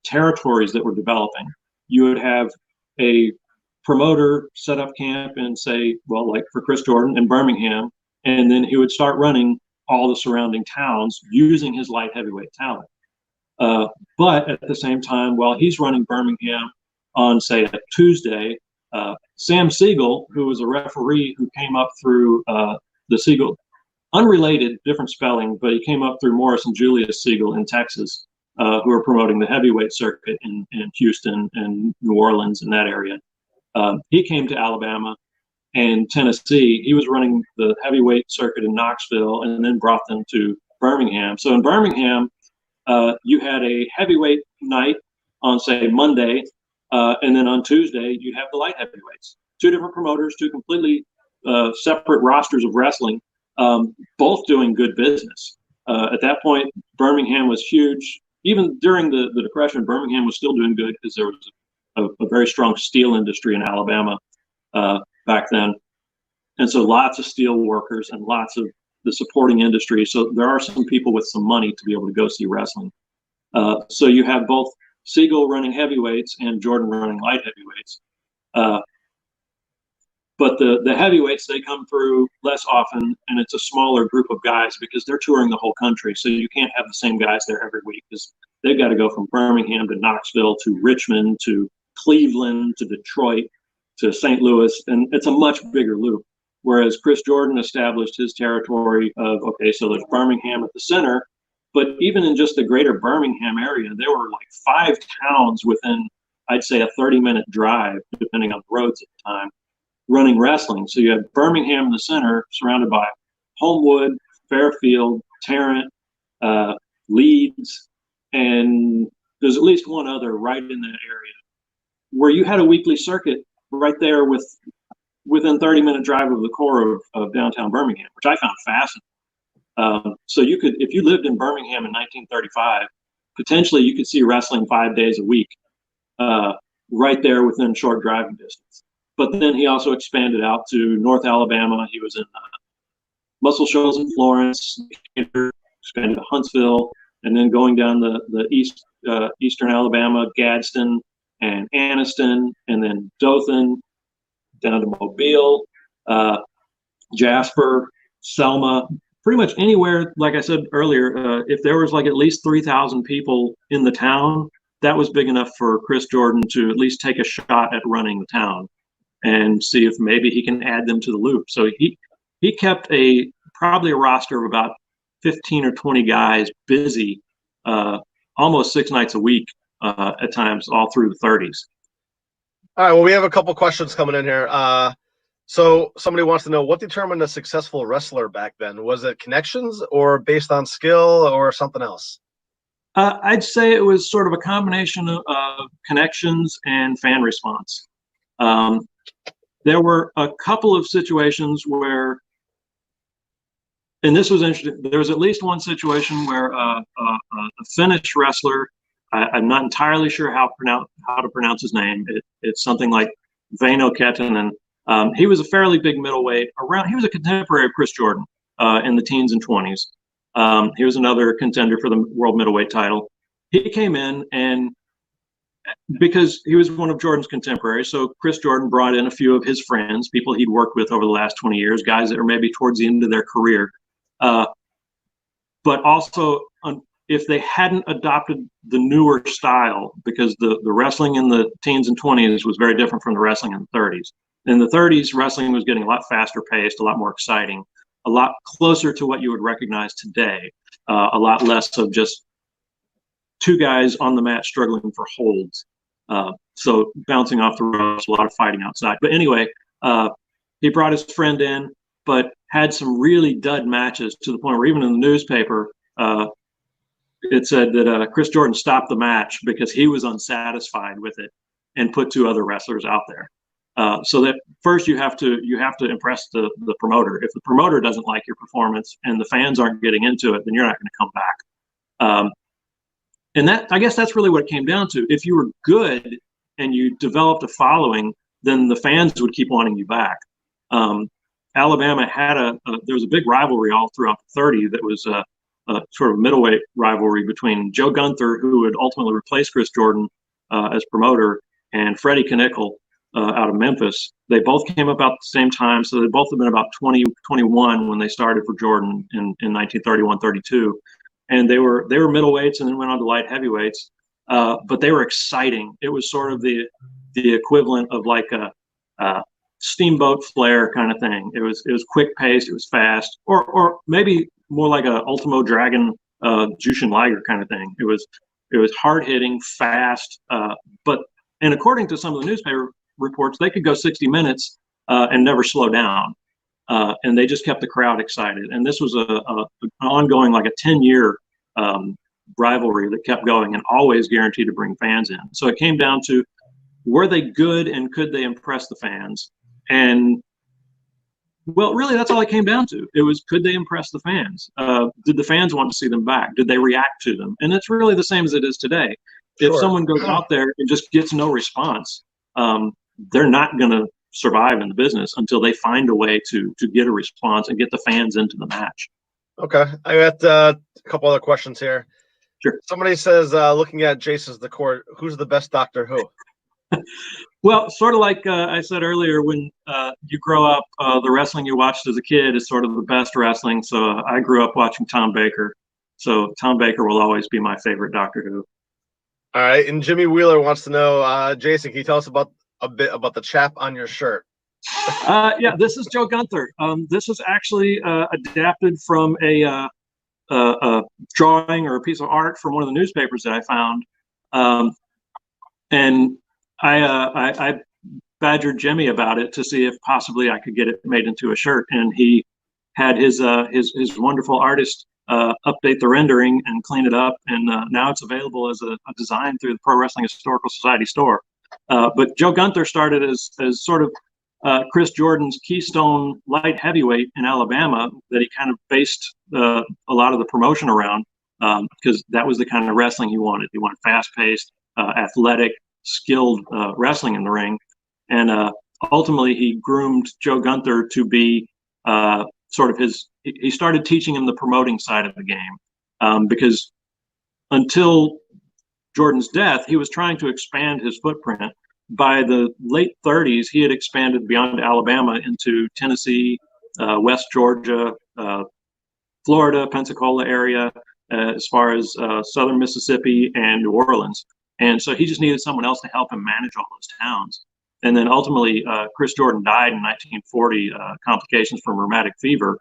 territories that were developing. You would have a promoter set up camp and say, well, like for Chris Jordan in Birmingham, and then he would start running all the surrounding towns using his light heavyweight talent. But at the same time, while he's running Birmingham on, say, a Tuesday, Sam Siegel, who was a referee who came up through the Siegel, unrelated, different spelling, but he came up through Morris and Julius Siegel in Texas, who are promoting the heavyweight circuit in Houston and New Orleans and that area. He came to Alabama and Tennessee. He was running the heavyweight circuit in Knoxville and then brought them to Birmingham. So in Birmingham, you had a heavyweight night on, say, Monday, and then on Tuesday, you'd have the light heavyweights. Two different promoters, two completely separate rosters of wrestling, both doing good business. At that point, Birmingham was huge. Even during the Depression, Birmingham was still doing good because there was a very strong steel industry in Alabama back then. And so lots of steel workers and lots of the supporting industry. So there are some people with some money to be able to go see wrestling. So you have both Siegel running heavyweights and Jordan running light heavyweights. But the heavyweights, they come through less often, and it's a smaller group of guys because they're touring the whole country. So you can't have the same guys there every week because they've got to go from Birmingham to Knoxville to Richmond to Cleveland to Detroit to St. Louis, and it's a much bigger loop. Whereas Chris Jordan established his territory of, okay, so there's Birmingham at the center, but even in just the greater Birmingham area, there were like 5 towns within, I'd say, a 30-minute drive, depending on the roads at the time, running wrestling. So you had Birmingham in the center, surrounded by Homewood, Fairfield, Tarrant, Leeds, and there's at least one other right in that area, where you had a weekly circuit right there within 30-minute drive of the core of downtown Birmingham, which I found fascinating. So you could, if you lived in Birmingham in 1935, potentially you could see wrestling 5 days a week, right there within short driving distance. But then he also expanded out to North Alabama. He was in Muscle Shoals in Florence, expanded to Huntsville, and then going down the eastern Alabama, Gadsden and Anniston, and then Dothan, down to Mobile, Jasper, Selma, pretty much anywhere. Like I said earlier, if there was like at least 3,000 people in the town, that was big enough for Chris Jordan to at least take a shot at running the town and see if maybe he can add them to the loop. So he kept probably a roster of about 15 or 20 guys busy almost 6 nights a week at times, all through the 30s. All right, well, we have a couple questions coming in here. So somebody wants to know, what determined a successful wrestler back then? Was it connections or based on skill or something else? I'd say it was sort of a combination of connections and fan response. There were a couple of situations where, and this was interesting, there was at least one situation where a Finnish wrestler, I'm not entirely sure how to pronounce his name. It's something like Väinö Kettunen. He was a fairly big middleweight. He was a contemporary of Chris Jordan in the teens and 20s. He was another contender for the world middleweight title. He came in, and because he was one of Jordan's contemporaries, so Chris Jordan brought in a few of his friends, people he'd worked with over the last 20 years, guys that were maybe towards the end of their career. But also, if they hadn't adopted the newer style, because the wrestling in the teens and 20s was very different from the wrestling in the 30s. In the 30s, wrestling was getting a lot faster paced, a lot more exciting, a lot closer to what you would recognize today, a lot less of just 2 guys on the mat struggling for holds. So bouncing off the ropes, a lot of fighting outside. But anyway, he brought his friend in, but had some really dud matches to the point where even in the newspaper, it said that Chris Jordan stopped the match because he was unsatisfied with it and put 2 other wrestlers out there. So that first you have to impress the promoter. If the promoter doesn't like your performance and the fans aren't getting into it, then you're not going to come back. And that, I guess that's really what it came down to. If you were good and you developed a following, then the fans would keep wanting you back. Alabama had there was a big rivalry all throughout the 30s that was a sort of middleweight rivalry between Joe Gunther, who would ultimately replace Chris Jordan as promoter, and Freddie Knickel out of Memphis. They both came about at the same time, so they both have been about 20, 21 when they started for Jordan in 1931-32. And they were middleweights and then went on to light heavyweights, but they were exciting. It was sort of the equivalent of like a Steamboat Flair kind of thing. It was quick paced, it was fast, or maybe more like a Ultimo Dragon Jushin Liger kind of thing. It was hard hitting, fast, and according to some of the newspaper reports, they could go 60 minutes and never slow down. And they just kept the crowd excited. And this was an ongoing, like a 10-year rivalry that kept going and always guaranteed to bring fans in. So it came down to, were they good and could they impress the fans? And well, really, that's all it came down to. It was, could they impress the fans? Did the fans want to see them back? Did they react to them? And it's really the same as it is today. If someone goes out there and just gets no response, they're not going to survive in the business until they find a way to get a response and get the fans into the match. Okay. I got a couple other questions here. Sure. Somebody says, looking at Jason's the Court, who's the best Doctor Who? Well, sort of like I said earlier, when you grow up, the wrestling you watched as a kid is sort of the best wrestling. So I grew up watching Tom Baker. So Tom Baker will always be my favorite Doctor Who. All right. And Jimmy Wheeler wants to know, Jason, can you tell us a bit about the chap on your shirt? Yeah, this is Joe Gunther. This is actually adapted from a drawing or a piece of art from one of the newspapers that I found. And I badgered Jimmy about it to see if possibly I could get it made into a shirt, and he had his wonderful artist update the rendering and clean it up, and now it's available as a design through the Pro Wrestling Historical Society store. But Joe Gunther started as sort of Chris Jordan's keystone light heavyweight in Alabama that he kind of based a lot of the promotion around, because that was the kind of wrestling he wanted. He wanted fast-paced, athletic, skilled wrestling in the ring. And ultimately, he groomed Joe Gunther to be sort of he started teaching him the promoting side of the game, because until Jordan's death, he was trying to expand his footprint. By the late 30s, he had expanded beyond Alabama into Tennessee, West Georgia, Florida, Pensacola area, as far as southern Mississippi and New Orleans. And so he just needed someone else to help him manage all those towns. And then ultimately, Chris Jordan died in 1940, complications from rheumatic fever.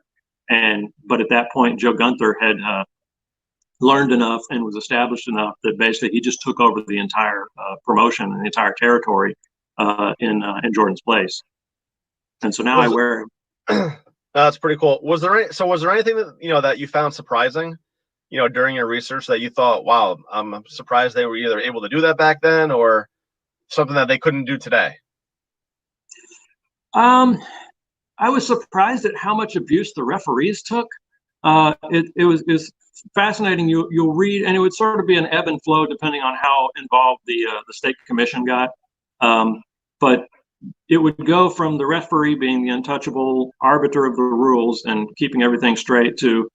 But at that point, Joe Gunther had learned enough and was established enough that basically he just took over the entire promotion and the entire territory in Jordan's place. And so now I wear him. That's pretty cool. Was there anything that that you found surprising, during your research that you thought, wow, I'm surprised they were either able to do that back then or something that they couldn't do today? I was surprised at how much abuse the referees took. It was fascinating. You'll read, and it would sort of be an ebb and flow depending on how involved the state commission got. But it would go from the referee being the untouchable arbiter of the rules and keeping everything straight to,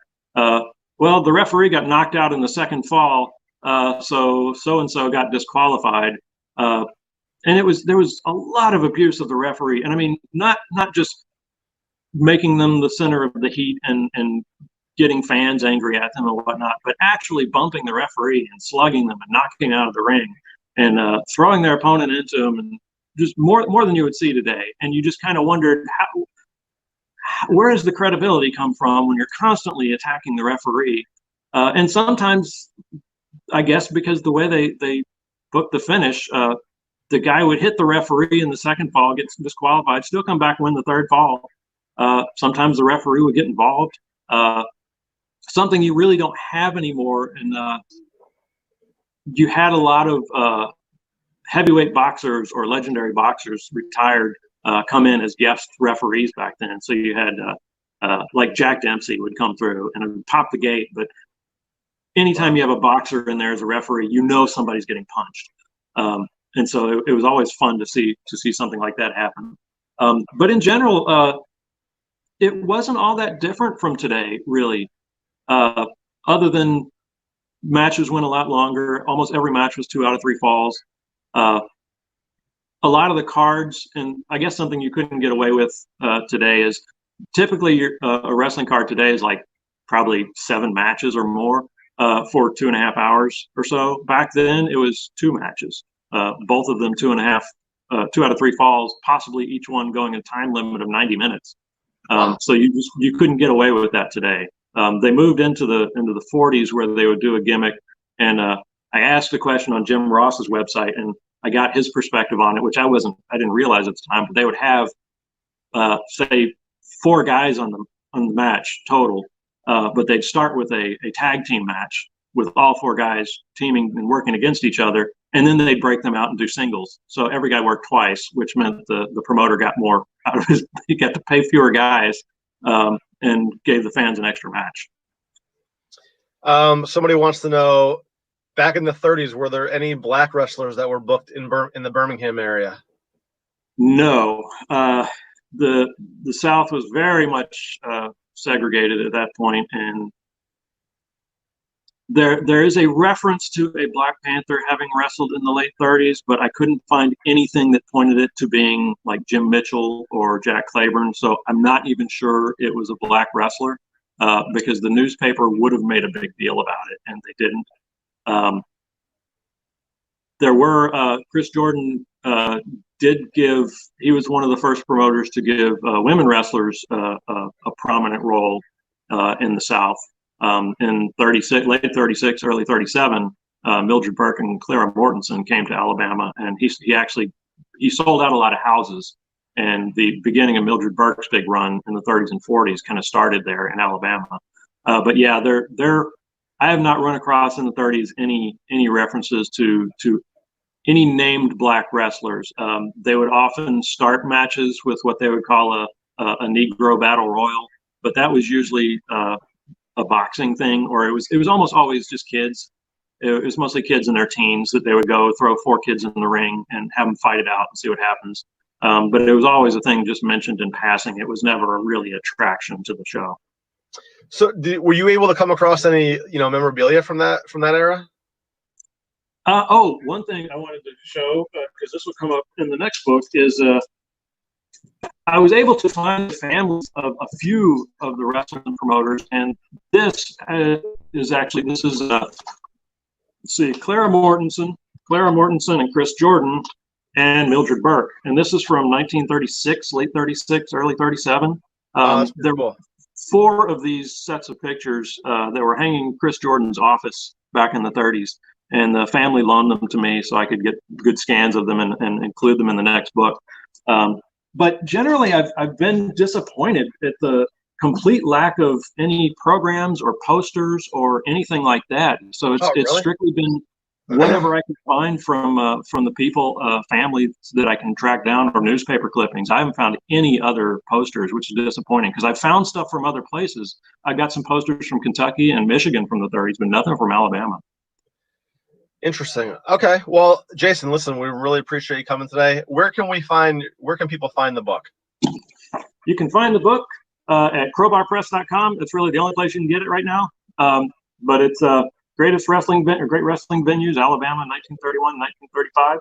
well, the referee got knocked out in the second fall, so and so got disqualified. And there was a lot of abuse of the referee, and I mean, not just making them the center of the heat and getting fans angry at them and whatnot, but actually bumping the referee and slugging them and knocking him out of the ring and throwing their opponent into him, and just more than you would see today. And you just kind of wondered, where does the credibility come from when you're constantly attacking the referee? And sometimes, I guess, because the way they book the finish, the guy would hit the referee in the second fall, gets disqualified, still come back and win the third fall. Sometimes the referee would get involved. Something you really don't have anymore, and you had a lot of heavyweight boxers or legendary boxers retired come in as guest referees back then. So you had like Jack Dempsey would come through and would pop the gate, but anytime you have a boxer in there as a referee, you know somebody's getting punched. And so it was always fun to see something like that happen. But in general, it wasn't all that different from today, really, other than matches went a lot longer. Almost every match was 2 out of 3 falls. A lot of the cards, and I guess something you couldn't get away with today is typically a wrestling card today is like probably 7 matches or more for 2.5 hours or so. Back then, it was 2 matches, both of them 2.5, 2 out of 3 falls, possibly each one going a time limit of 90 minutes. So you couldn't get away with that today. They moved into the 40s where they would do a gimmick, and I asked a question on Jim Ross's website, and I got his perspective on it, which I didn't realize at the time. But they would have say 4 guys on the match total, but they'd start with a tag team match with all 4 guys teaming and working against each other, and then they'd break them out and do singles. So every guy worked twice, which meant the promoter got more out of his. He got to pay fewer guys. And gave the fans an extra match. Somebody wants to know, back in the 30s, were there any black wrestlers that were booked in the Birmingham area? No. The South was very much segregated at that point, and there is a reference to a Black Panther having wrestled in the late 30s, but I couldn't find anything that pointed it to being like Jim Mitchell or Jack Claiborne. So I'm not even sure it was a black wrestler because the newspaper would have made a big deal about it, and they didn't. There were Chris Jordan he was one of the first promoters to give women wrestlers a prominent role in the South. In late 36, early 37, Mildred Burke and Clara Mortensen came to Alabama, and he sold out a lot of houses. And the beginning of Mildred Burke's big run in the 30s and 40s kind of started there in Alabama. But yeah, I have not run across in the 30s any references to any named black wrestlers. They would often start matches with what they would call a Negro Battle Royal, but that was usually a boxing thing, or it was almost always just kids. It was mostly kids in their teens that they would go throw 4 kids in the ring and have them fight it out and see what happens. But it was always a thing just mentioned in passing. It was never really attraction to the show. So were you able to come across any memorabilia from that era? One thing I wanted to show, because this will come up in the next book, is I was able to find the families of a few of the wrestling promoters, and this is let's see, Clara Mortensen and Chris Jordan and Mildred Burke, and this is from 1936, late 36, early 37. There were 4 of these sets of pictures that were hanging in Chris Jordan's office back in the 30s, and the family loaned them to me so I could get good scans of them and include them in the next book. But generally, I've been disappointed at the complete lack of any programs or posters or anything like that. So it's strictly been whatever I can find from the people, families that I can track down, or newspaper clippings. I haven't found any other posters, which is disappointing because I've found stuff from other places. I got some posters from Kentucky and Michigan from the 30s, but nothing from Alabama. Interesting. Okay. Well, Jason, listen, we really appreciate you coming today. Where can people find the book? You can find the book at crowbarpress.com. It's really the only place you can get it right now. But it's great wrestling venues, Alabama, 1931, 1935.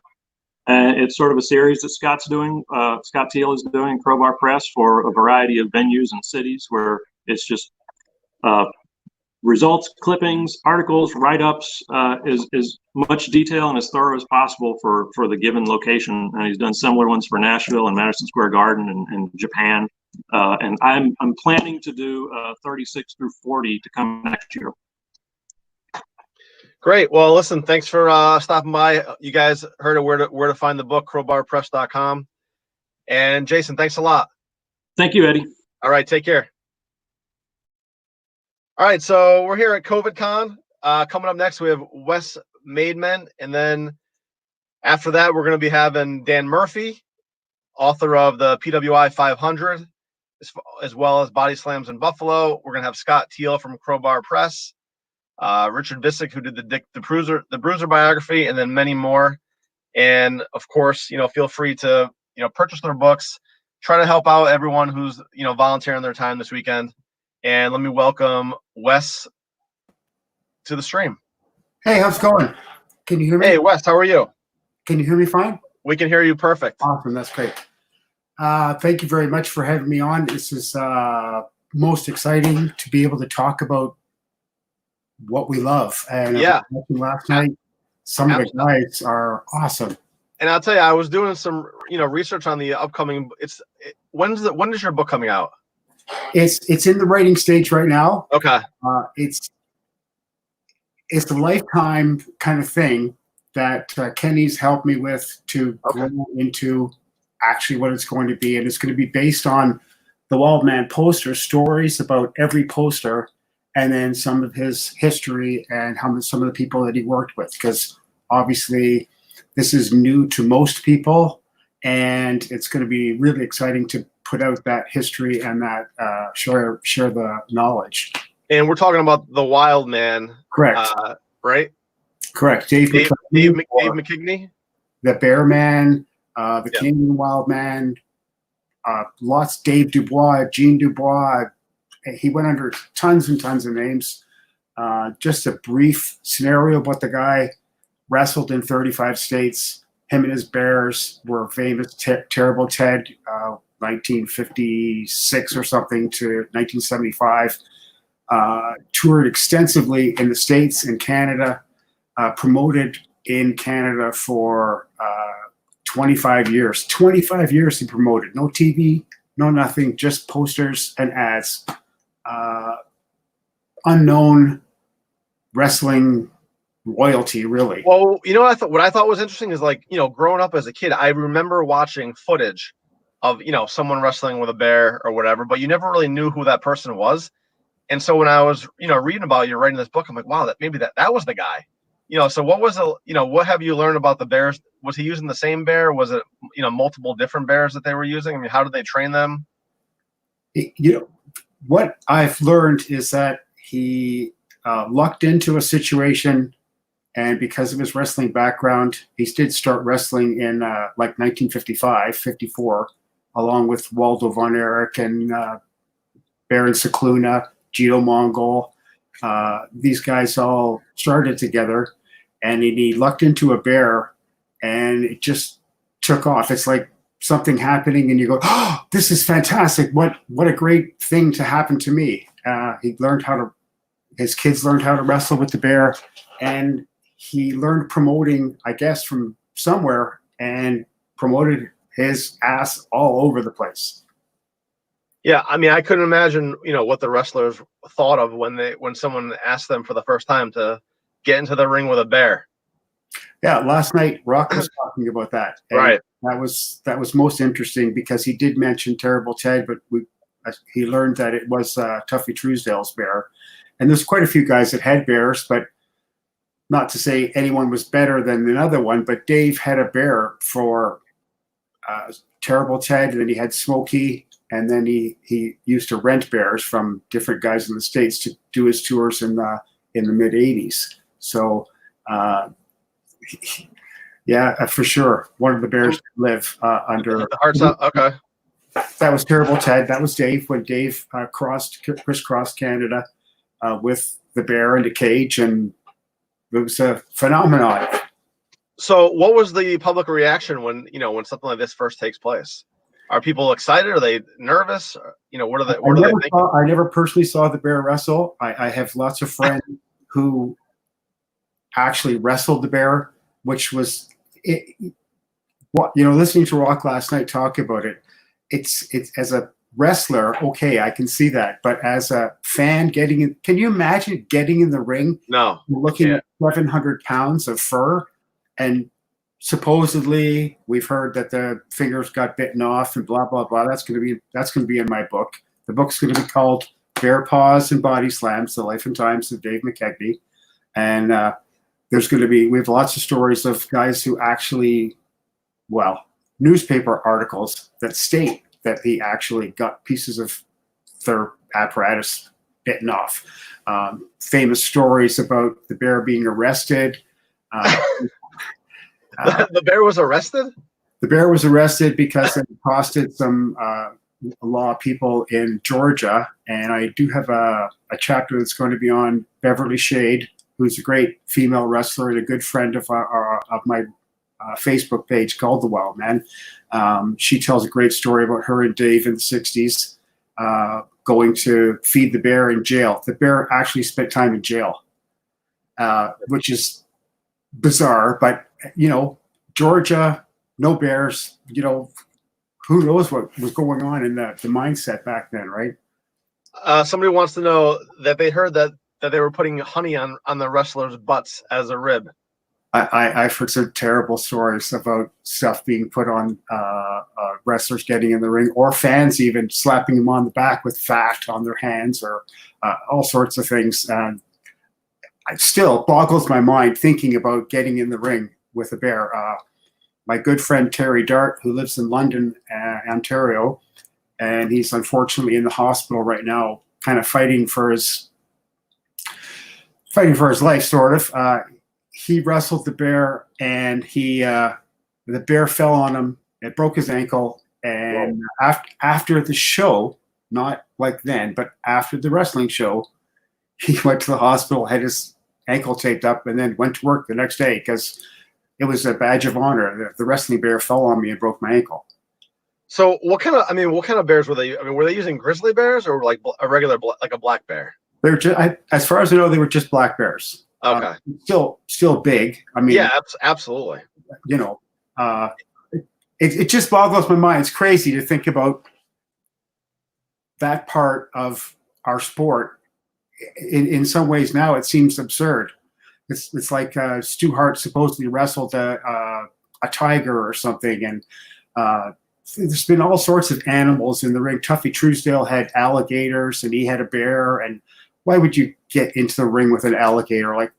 It's sort of a series that Scott Teal is doing, Crowbar Press, for a variety of venues and cities where it's just results, clippings, articles, write-ups, as much detail and as thorough as possible for the given location. And he's done similar ones for Nashville and Madison Square Garden and Japan. And I'm planning to do 36 through 40 to come next year. Great. Well, listen, thanks for stopping by. You guys heard where to find the book, crowbarpress.com. And Jason, thanks a lot. Thank you, Eddie. All right, take care. All right, so we're here at COVIDCon. Coming up next, we have Wes Maidman, and then after that, we're going to be having Dan Murphy, author of the PWI 500, as well as Body Slams in Buffalo. We're going to have Scott Teal from Crowbar Press, Richard Visick, who did the Bruiser biography, and then many more. And of course, feel free to purchase their books. Try to help out everyone who's volunteering their time this weekend. And let me welcome Wes to the stream. Hey, how's it going? Can you hear me? Hey, Wes, how are you? Can you hear me fine? We can hear you perfect. Awesome, that's great. Thank you very much for having me on. This is most exciting to be able to talk about what we love. And yeah, last night, some of the guys are awesome. And I'll tell you, I was doing some research on the upcoming. When is your book coming out? It's in the writing stage right now. Okay. It's a lifetime kind of thing that Kenny's helped me with to grow into actually what it's going to be. And it's going to be based on the Wildman poster, stories about every poster, and then some of his history and some of the people that he worked with. Because obviously this is new to most people, and it's going to be really exciting to put out that history and that share the knowledge. And we're talking about the Wild Man. Correct. Right? Correct. Dave McKigney? The Bear Man, the Canadian Wild Man, Dave Dubois, Gene Dubois. He went under tons and tons of names. Just a brief scenario, but the guy wrestled in 35 states. Him and his Bears were famous. Terrible Ted, 1956 or something to 1975. Toured extensively in the States and Canada, promoted in Canada for 25 years. 25 years he promoted. No TV, no nothing, just posters and ads. Unknown wrestling royalty, really. Well, what I thought was interesting is, growing up as a kid, I remember watching footage of someone wrestling with a bear or whatever, but you never really knew who that person was. And so when I was reading about you writing this book, I'm like, wow, maybe that was the guy. So what was what have you learned about the bears? Was he using the same bear? Was it multiple different bears that they were using? I mean, how did they train them? What I've learned is that he lucked into a situation, and because of his wrestling background, he did start wrestling in 1955, 54, along with Waldo Von Erich and Baron Cicluna, Gito Mongol. These guys all started together, and he lucked into a bear, and it just took off. It's like something happening, and you go, "Oh, this is fantastic! What a great thing to happen to me!" His kids learned how to wrestle with the bear, and he learned promoting, I guess, from somewhere, and promoted his ass all over the place. Yeah, I mean, I couldn't imagine, what the wrestlers thought of when someone asked them for the first time to get into the ring with a bear. Yeah, last night Rock was talking about that. Right. That was most interesting because he did mention Terrible Ted, but he learned that it was Tuffy Truesdale's bear. And there's quite a few guys that had bears, but not to say anyone was better than another one. But Dave had a bear for Terrible Ted, and then he had Smokey. And then he used to rent bears from different guys in the States to do his tours in the mid 80s. So, yeah, for sure. One of the bears live under. The heart's up. Okay. That was Terrible Ted. That was Dave when Dave crisscrossed Canada with the bear in the cage, and it was a phenomenon. So, what was the public reaction when something like this first takes place? Are people excited? Are they nervous? What are they? What are they thinking? I never personally saw the bear wrestle. I have lots of friends who actually wrestled the bear, which was listening to Rock last night talk about it. It's as a wrestler, okay, I can see that, but as a fan getting in, can you imagine getting in the ring? No, looking at 700 pounds of fur, and supposedly we've heard that the fingers got bitten off and blah blah blah. That's going to be in my book. The book's going to be called Bear Paws and Body Slams: The Life and Times of Dave McKechnie. And we have lots of stories of guys who actually, newspaper articles that state that he actually got pieces of their apparatus bitten off. Famous stories about the bear being arrested. The bear was arrested? The bear was arrested because it accosted some law people in Georgia. And I do have a chapter that's going to be on Beverly Shade, who's a great female wrestler and a good friend of my Facebook page called The Wild Man. She tells a great story about her and Dave in the 60s going to feed the bear in jail. The bear actually spent time in jail, which is bizarre. But, Georgia, no bears, who knows what was going on in the mindset back then, right? Somebody wants to know that they heard that they were putting honey on the wrestlers' butts as a rib. I've heard some terrible stories about stuff being put on wrestlers getting in the ring, or fans even slapping them on the back with fat on their hands, or all sorts of things. It still boggles my mind thinking about getting in the ring with a bear. My good friend Terry Dart, who lives in London, Ontario, and he's unfortunately in the hospital right now, kind of fighting for his life, sort of. He wrestled the bear, and the bear fell on him. It broke his ankle, and after the show, not like then, but after the wrestling show, he went to the hospital, had his ankle taped up, and then went to work the next day because it was a badge of honor. The wrestling bear fell on me and broke my ankle. So what kind of bears were they? I mean, were they using grizzly bears or like a regular, like a black bear? They were just, as far as I know, they were just black bears. Okay. Still big. I mean, yeah, absolutely. It just boggles my mind. It's crazy to think about that part of our sport. In some ways now, it seems absurd. It's like Stu Hart supposedly wrestled a tiger or something, and there's been all sorts of animals in the ring. Tuffy Truesdale had alligators, and he had a bear. And why would you get into the ring with an alligator? Like,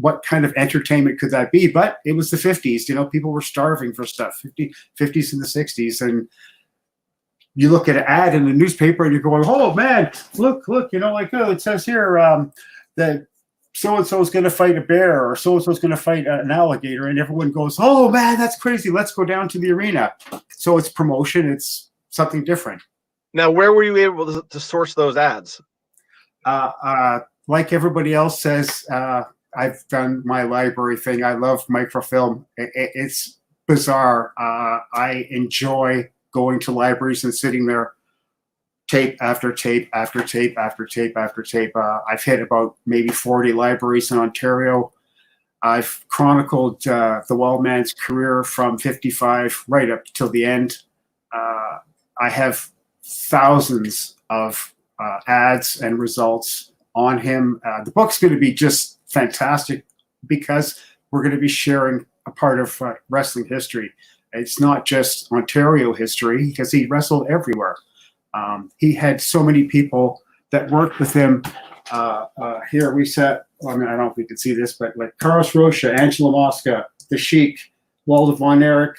what kind of entertainment could that be? But it was the 50s. People were starving for stuff. 50s and the 60s, and you look at an ad in the newspaper, and you're going, "Oh man, look! It says here that so-and-so is going to fight a bear, or so-and-so is going to fight an alligator," and everyone goes, "Oh man, that's crazy. Let's go down to the arena." So it's promotion. It's something different. Now, where were you able to source those ads? Like everybody else says, I've done my library thing. I love microfilm. It's bizarre. I enjoy going to libraries and sitting there, tape after tape after tape after tape after tape. I've hit about maybe 40 libraries in Ontario. I've chronicled the Wild Man's career from 55 right up till the end. I have thousands of ads and results on him. The book's going to be just fantastic because we're going to be sharing a part of wrestling history. It's not just Ontario history, because he wrestled everywhere. He had so many people that worked with him. Here we sat, I don't know if we can see this, but like Carlos Rocha, Angela Mosca, The Sheik, Walter Von Erich,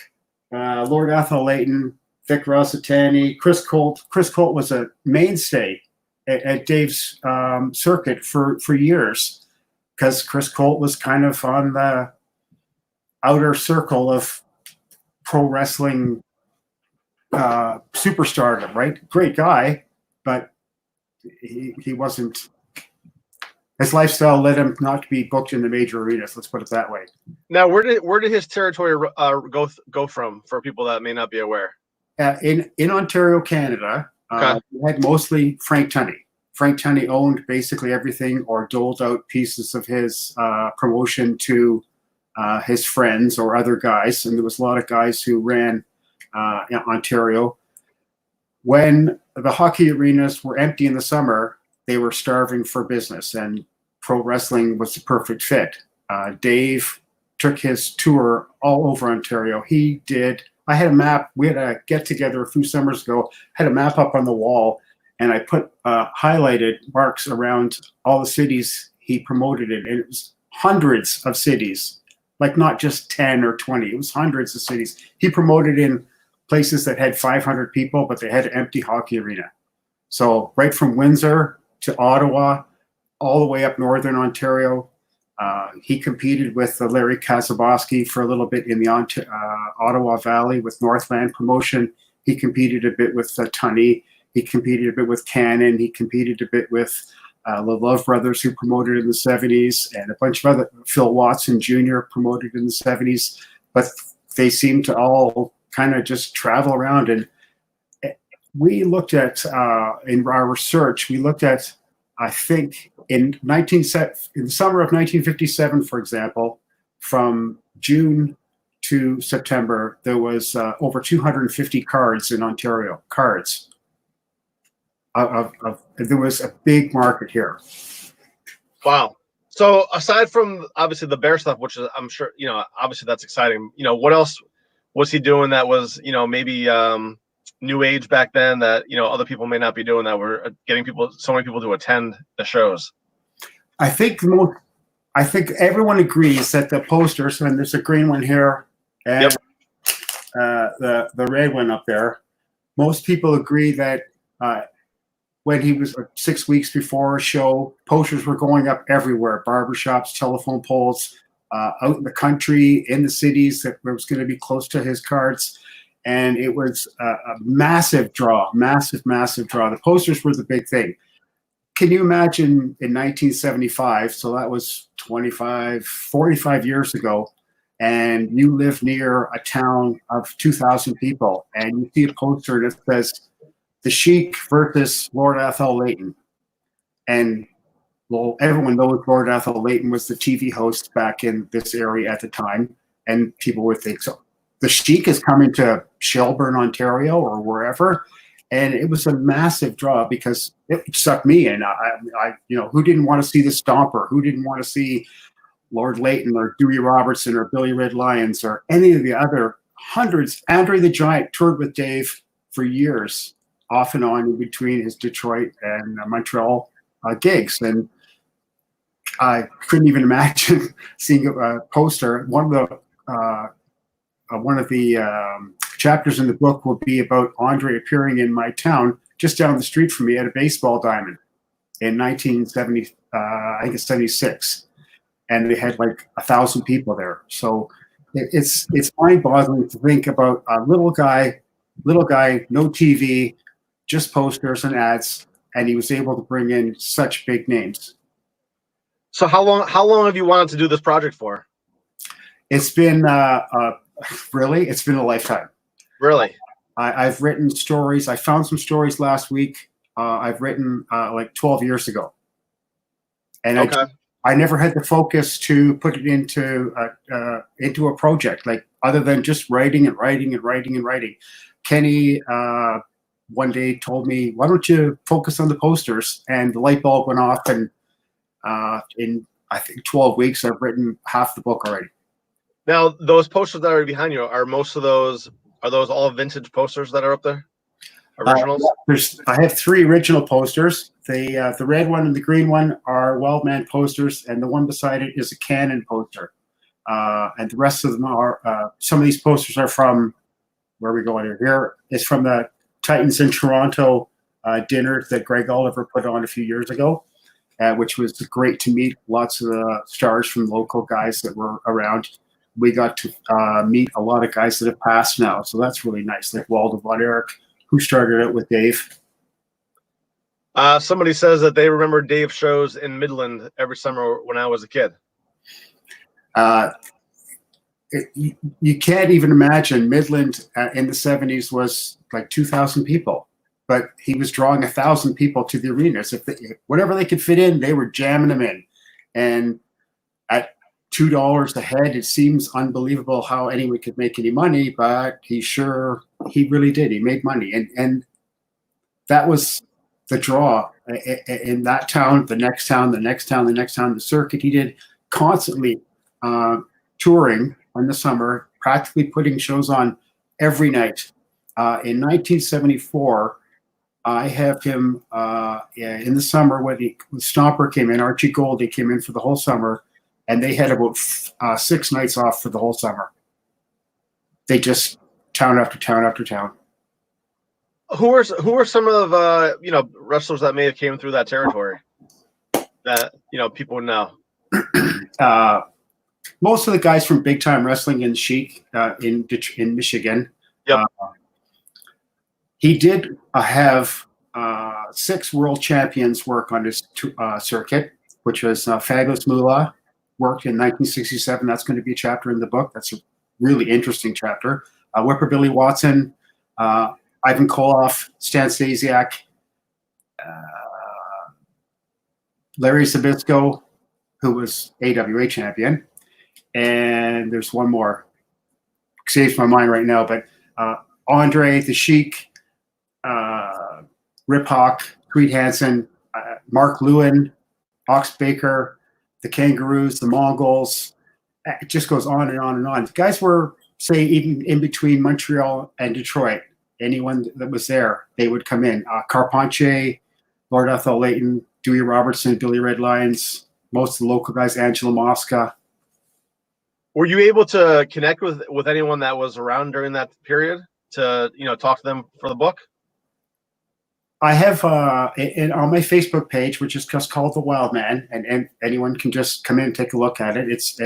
Lord Athol Leighton, Vic Rossitani, Chris Colt. Chris Colt was a mainstay at Dave's circuit for years, because Chris Colt was kind of on the outer circle of pro wrestling superstardom, right? Great guy, but he wasn't. His lifestyle led him not to be booked in the major arenas. Let's put it that way. Now, where did his territory go from, for people that may not be aware? In Ontario, Canada, we had mostly Frank Tunney. Frank Tunney owned basically everything, or doled out pieces of his promotion to his friends or other guys, and there was a lot of guys who ran in Ontario. When the hockey arenas were empty in the summer, they were starving for business, and pro wrestling was the perfect fit. Dave took his tour all over Ontario. I had a map. We had a get together a few summers ago, had a map up on the wall, and I put highlighted marks around all the cities he promoted in. And it was hundreds of cities, like not just 10 or 20. It was hundreds of cities. He promoted in places that had 500 people, but they had an empty hockey arena. So right from Windsor to Ottawa, all the way up northern Ontario. He competed with Larry Kazaboski for a little bit in the Ottawa Valley with Northland Promotion. He competed a bit with Tunney. He competed a bit with Cannon. He competed a bit with the Love Brothers, who promoted in the 70s, and a bunch of other, Phil Watson Jr. promoted in the 70s. But they seem to all kind of just travel around. And we looked at, in our research, we looked at, I think, in the summer of 1957, for example, from June to September, there was over 250 cards in Ontario. Cards. There was a big market here. Wow. So aside from obviously the bear stuff, which is, I'm sure, obviously that's exciting. What else was he doing that was, maybe new age back then that, other people may not be doing, that were getting so many people to attend the shows? I think everyone agrees that the posters, and there's a green one here, and the red one up there. Most people agree that when he was 6 weeks before a show, posters were going up everywhere, barbershops, telephone poles, out in the country, in the cities that was going to be close to his cards. And it was a massive draw, massive draw. The posters were the big thing. Can you imagine in 1975, so that was 45 years ago, and you live near a town of 2,000 people, and you see a poster that says, "The Sheik versus Lord Athol Leighton." And well, everyone knows Lord Athol Leighton was the TV host back in this area at the time, and people would think, so the Sheik is coming to Shelburne, Ontario, or wherever. And it was a massive draw because it sucked me in. I who didn't want to see the Stomper? Who didn't want to see Lord Leighton or Dewey Robertson or Billy Red Lions or any of the other hundreds? Andre the Giant toured with Dave for years, off and on, in between his Detroit and Montreal gigs. And I couldn't even imagine seeing a poster. One of the chapters in the book will be about Andre appearing in my town just down the street from me at a baseball diamond in 1970, I think it's 76. And they had like 1,000 people there. So it's mind-boggling to think about a little guy, no TV, just posters and ads, and he was able to bring in such big names. So how long have you wanted to do this project for? It's been really, it's been a lifetime. Really? I've written stories. I found some stories last week. I've written like 12 years ago. And okay. I never had the focus to put it into a project, like other than just writing. Kenny one day told me, "Why don't you focus on the posters?" And the light bulb went off, and in I think 12 weeks, I've written half the book already. Now, those posters that are behind you, are those all vintage posters that are up there? Originals? I have 3 original posters. The red one and the green one are Wildman posters, and the one beside it is a Cannon poster. And the rest of them are, some of these posters are from, where are we going here? It's from the Titans in Toronto dinner that Greg Oliver put on a few years ago, which was great to meet lots of the stars from local guys that were around. We got to meet a lot of guys that have passed now, so that's really nice, like Waldo Von Erich, who started out with Dave. Somebody says that they remember Dave shows in Midland every summer when I was a kid. You can't even imagine. Midland in the 70s was like 2,000 people, but he was drawing 1,000 people to the arenas. Whatever they could fit in, they were jamming them in. And at $2 a head, it seems unbelievable how anyone could make any money, but he really did. He made money. And that was the draw in that town, the next town, the circuit he did, constantly touring in the summer, practically putting shows on every night. In 1974, I have him in the summer when Stomper came in. Archie Goldie came in for the whole summer, and they had about 6 nights off for the whole summer. They just town after town after town. Who are some of wrestlers that may have came through that territory that people would know? Most of the guys from Big Time Wrestling and Chic in Michigan. Yep. He did have 6 world champions work on his circuit, which was Fabulous Moolah, worked in 1967. That's going to be a chapter in the book. That's a really interesting chapter. Whipper Billy Watson, Ivan Koloff, Stan Stasiak, Larry Zbyszko, who was AWA champion. And there's one more. Saves my mind right now, but Andre, the Sheik, Rip Hawk, Tweed Hansen, Mark Lewin, Ox Baker, the Kangaroos, the Mongols. It just goes on and on and on. The guys were, say, even in between Montreal and Detroit. Anyone that was there, they would come in. Carpentier, Lord Ethel Layton, Dewey Robertson, Billy Red Lions, most of the local guys, Angela Mosca. Were you able to connect with anyone that was around during that period to talk to them for the book? I have on my Facebook page, which is just called The Wild Man, and anyone can just come in and take a look at it. It's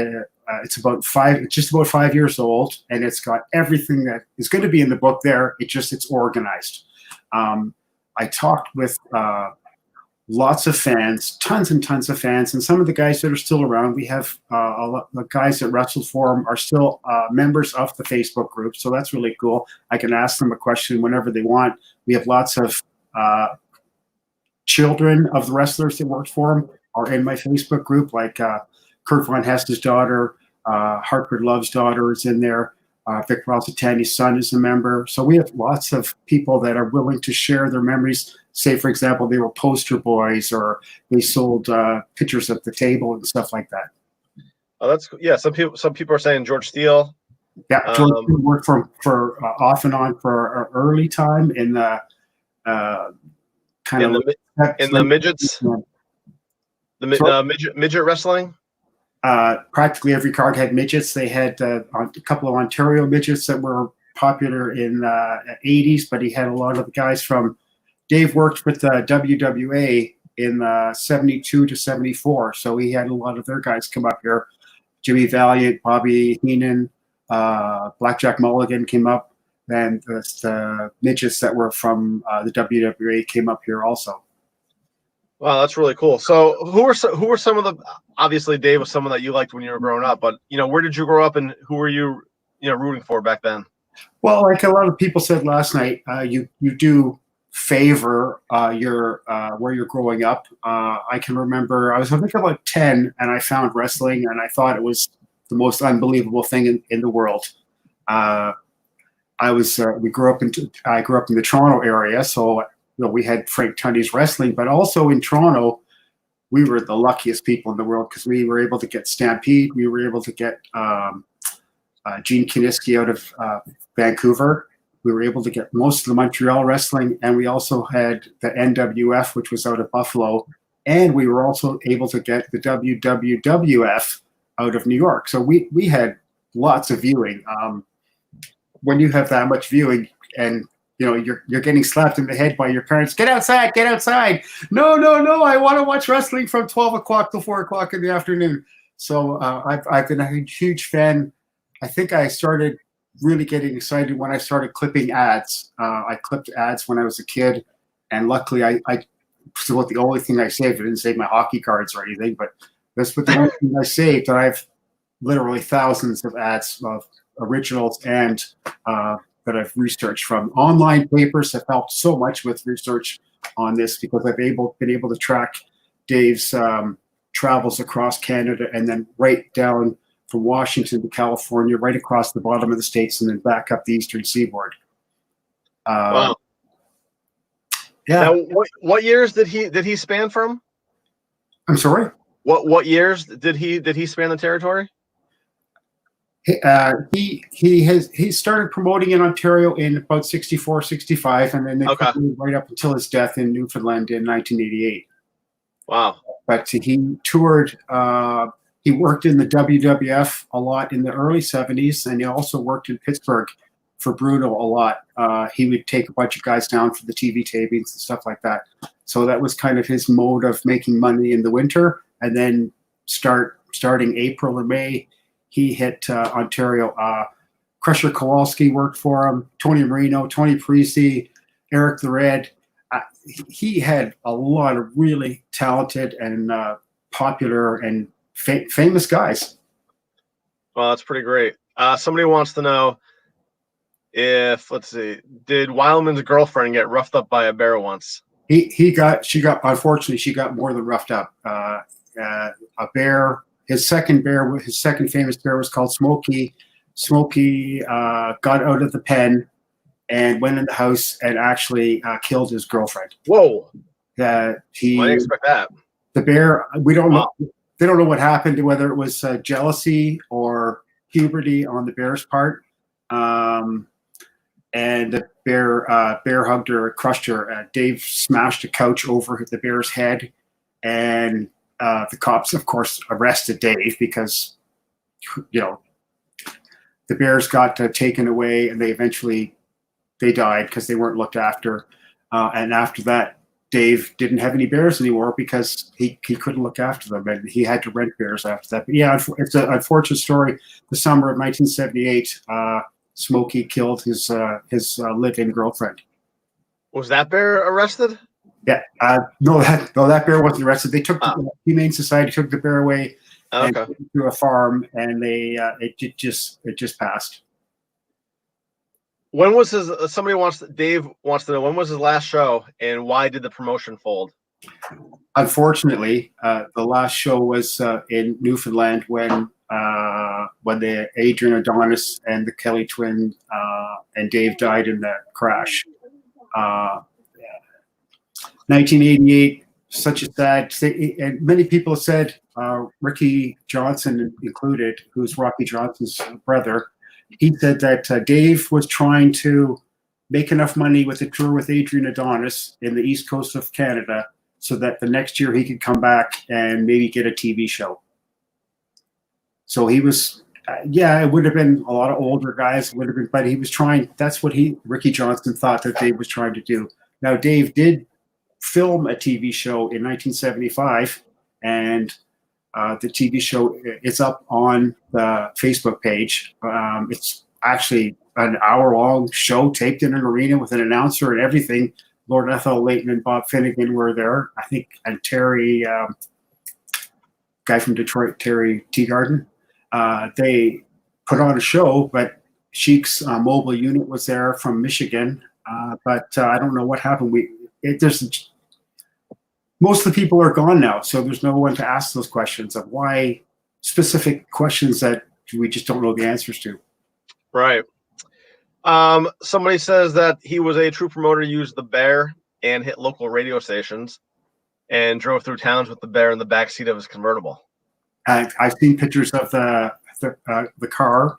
about just about 5 years old, and it's got everything that is going to be in the book there. It's organized. I talked with lots of fans, tons and tons of fans, and some of the guys that are still around. We have a lot the guys that wrestled for them are still members of the Facebook group, so that's really cool. I can ask them a question whenever they want. We have lots of children of the wrestlers that worked for him are in my Facebook group, like Kurt Von Hess's daughter, Hartford Love's daughter is in there. Vic Rosatani's son is a member. So we have lots of people that are willing to share their memories. Say, for example, they were poster boys or they sold pictures at the table and stuff like that. Oh, that's yeah. Some people are saying George Steele. Yeah, George Steele worked for off and on for an early time in the in the midgets, midget wrestling. Practically every card had midgets. They had a couple of Ontario midgets that were popular in the 80s, but he had a lot of the guys from. Dave worked with the WWA in 72 to 74, so he had a lot of their guys come up here. Jimmy Valiant, Bobby Heenan, Blackjack Mulligan came up, and the midgets that were from the WWA came up here also. Wow, that's really cool. So who were some of the, obviously Dave was someone that you liked when you were growing up, but where did you grow up and who were you rooting for back then? Well, like a lot of people said last night, you do favor your where you're growing up. I can remember I think about 10 and I found wrestling and I thought it was the most unbelievable thing in the world. I grew up in the Toronto area, so we had Frank Tunney's wrestling, but also in Toronto, we were the luckiest people in the world because we were able to get Stampede. We were able to get Gene Kiniski out of Vancouver. We were able to get most of the Montreal wrestling, and we also had the NWF, which was out of Buffalo, and we were also able to get the WWWF out of New York. So we had lots of viewing. When you have that much viewing and you're getting slapped in the head by your parents. Get outside, get outside. No. I want to watch wrestling from 12 o'clock to 4 o'clock in the afternoon. So I've been a huge fan. I think I started really getting excited when I started clipping ads. I clipped ads when I was a kid. And luckily I about the only thing I saved. I didn't save my hockey cards or anything, but that's what the only thing I saved. And I have literally thousands of ads of originals and that I've researched from. Online papers have helped so much with research on this because I've been able to track Dave's travels across Canada and then right down from Washington to California, right across the bottom of the states, and then back up the eastern seaboard. Wow. Yeah. Now, what years did he span from? I'm sorry. What years did he span the territory? He started promoting in Ontario in about 64, 65, and then they Okay. continued right up until his death in Newfoundland in 1988. Wow. But he toured. He worked in the WWF a lot in the early 70s, and he also worked in Pittsburgh for Bruno a lot. He would take a bunch of guys down for the TV tapings and stuff like that. So that was kind of his mode of making money in the winter, and then starting April or May, he hit Ontario. Crusher Kowalski worked for him, Tony Marino, Tony Parisi, Eric the Red. He had a lot of really talented and popular and famous guys. Well, that's pretty great. Somebody wants to know if, let's see, did Wildman's girlfriend get roughed up by a bear once? Unfortunately, she got more than roughed up. A bear. His second famous bear was called Smokey. Smokey got out of the pen and went in the house and actually killed his girlfriend. Whoa! I He didn't expect that. the bear. We don't Wow. know. They don't know what happened, whether it was jealousy or puberty on the bear's part. And the bear hugged her, crushed her. Dave smashed a couch over the bear's head, and the cops, of course, arrested Dave because, the bears got taken away, and they died because they weren't looked after. And after that, Dave didn't have any bears anymore because he couldn't look after them, and he had to rent bears after that. But yeah, it's an unfortunate story. The summer of 1978, Smokey killed his live-in girlfriend. Was that bear arrested? Yeah, no, that bear wasn't arrested. They took the Humane Society took the bear away and Okay. took it to a farm, and it just passed. When was his? Dave wants to know, when was his last show, and why did the promotion fold? Unfortunately, the last show was in Newfoundland when the Adrian Adonis and the Kelly twin and Dave died in that crash. 1988, such a sad, and many people said, Ricky Johnson included, who's Rocky Johnson's brother, he said that Dave was trying to make enough money with a tour with Adrian Adonis in the east coast of Canada so that the next year he could come back and maybe get a TV show. So he was, it would have been a lot of older guys, but he was trying, that's what Ricky Johnson thought that Dave was trying to do. Now, Dave did film a TV show in 1975, and the TV show is up on the Facebook page. It's actually an hour-long show taped in an arena with an announcer and everything. Lord Ethel Layton and Bob Finnegan were there, I think, and Terry, guy from Detroit, Terry Teagarden. They put on a show, but Sheik's mobile unit was there from Michigan, but I don't know what happened. Most of the people are gone now, so there's no one to ask those questions of why, specific questions that we just don't know the answers to. Right. Somebody says that he was a true promoter, used the bear and hit local radio stations and drove through towns with the bear in the backseat of his convertible. I've seen pictures of the car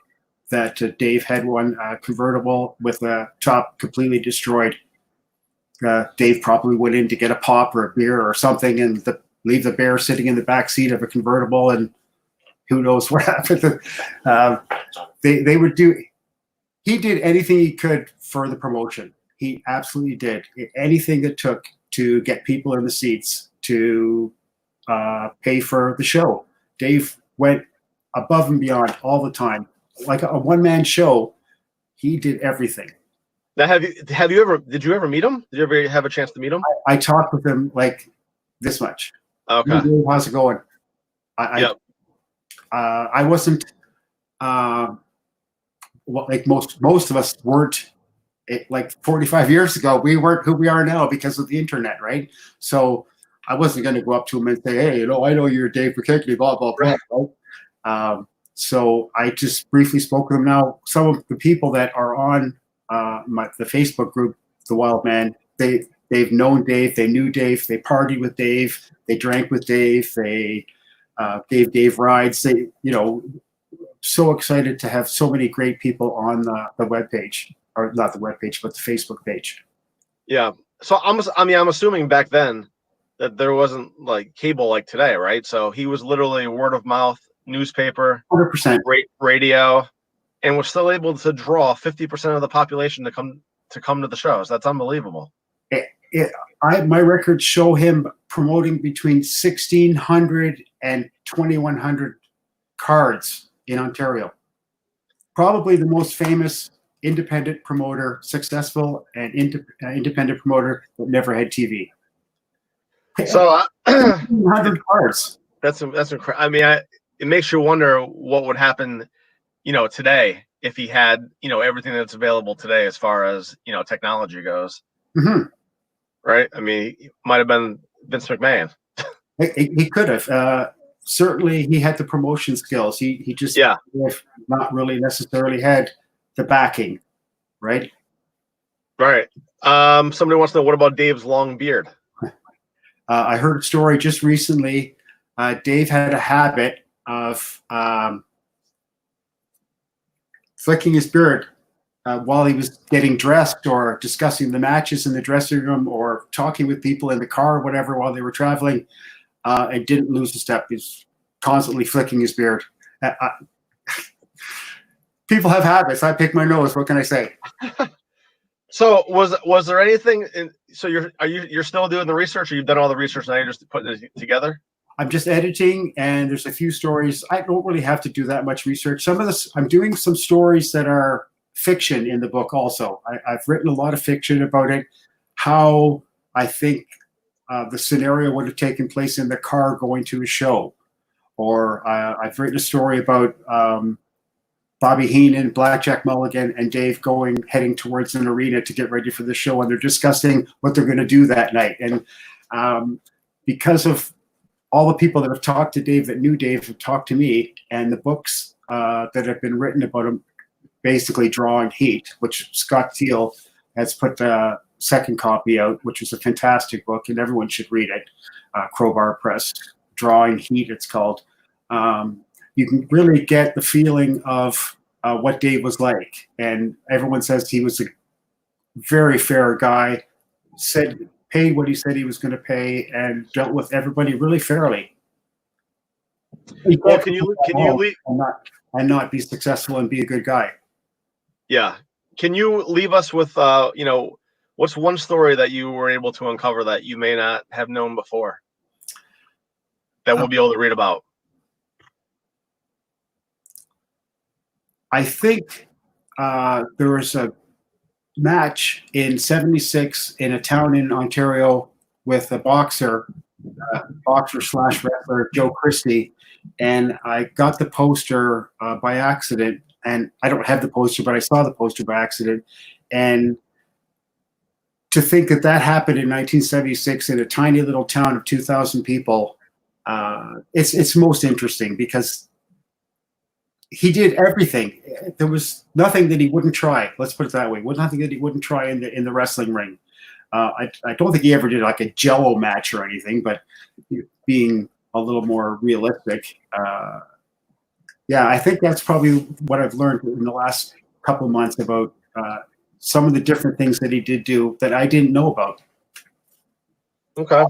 that Dave had, one convertible with the top completely destroyed. Dave probably went in to get a pop or a beer or something and leave the bear sitting in the back seat of a convertible, and who knows what happened. They would do. He did anything he could for the promotion. He absolutely did anything it took to get people in the seats to pay for the show. Dave went above and beyond all the time, like a one-man show. He did everything. Now, did you ever meet him? Did you ever have a chance to meet him? I talked with him like this much. Okay. Hey, Dave, how's it going? Yep. I wasn't like most of us weren't. Like 45 years ago, we weren't who we are now because of the internet, right? So I wasn't going to go up to him and say, "Hey, I know you're Dave McKechnie, blah blah blah." Right? So I just briefly spoke with him. Now, some of the people that are on the Facebook group, The Wild Man, they've known Dave, they knew Dave, they partied with Dave, they drank with Dave, they gave Dave rides. so excited to have so many great people on the webpage, or not the webpage, but the Facebook page. Yeah. So I'm assuming back then that there wasn't like cable like today, right? So he was literally word of mouth, newspaper, 100%. radio, and was still able to draw 50% of the population to come to the shows. That's unbelievable. My records show him promoting between 1,600 and 2,100 cards in Ontario. Probably the most famous independent promoter, successful and independent promoter that never had TV. So 100 cards. That's incredible. I mean, it makes you wonder what would happen, today if he had, everything that's available today as far as technology goes. Mm-hmm. Right? I mean, he might have been Vince McMahon. He could have. Certainly, he had the promotion skills. He just not really necessarily had the backing, right? Right. Somebody wants to know, what about Dave's long beard? I heard a story just recently. Dave had a habit of flicking his beard while he was getting dressed or discussing the matches in the dressing room or talking with people in the car or whatever while they were traveling, and didn't lose a step. He's constantly flicking his beard. People have habits. I pick my nose. What can I say? So was there anything? So you're still doing the research, or you've done all the research now? You're just putting it together. I'm just editing, and there's a few stories. I don't really have to do that much research. Some of this, I'm doing some stories that are fiction in the book also. I've written a lot of fiction about it, how I think the scenario would have taken place in the car going to a show. Or I've written a story about Bobby Heenan, Blackjack Mulligan, and Dave heading towards an arena to get ready for the show, and they're discussing what they're going to do that night. And because of all the people that have talked to Dave, that knew Dave, have talked to me, and the books that have been written about him, basically Drawing Heat, which Scott Thiel has put the second copy out, which is a fantastic book, and everyone should read it. Crowbar Press, Drawing Heat, it's called. You can really get the feeling of what Dave was like, and everyone says he was a very fair guy, paid what he said he was going to pay, and dealt with everybody really fairly. Well, can you leave and not be successful and be a good guy? Yeah. Can you leave us with what's one story that you were able to uncover that you may not have known before that we'll be able to read about? I think there was a match in '76 in a town in Ontario with a boxer slash wrestler, Joe Christie, and I got the poster by accident. And I don't have the poster, but I saw the poster by accident. And to think that happened in 1976 in a tiny little town of 2,000 people, it's most interesting because he did everything. There was nothing that he wouldn't try. Let's put it that way. Nothing that he wouldn't try in the wrestling ring. I don't think he ever did like a Jello match or anything, but being a little more realistic. Yeah, I think that's probably what I've learned in the last couple of months about some of the different things that he did do that I didn't know about. Okay.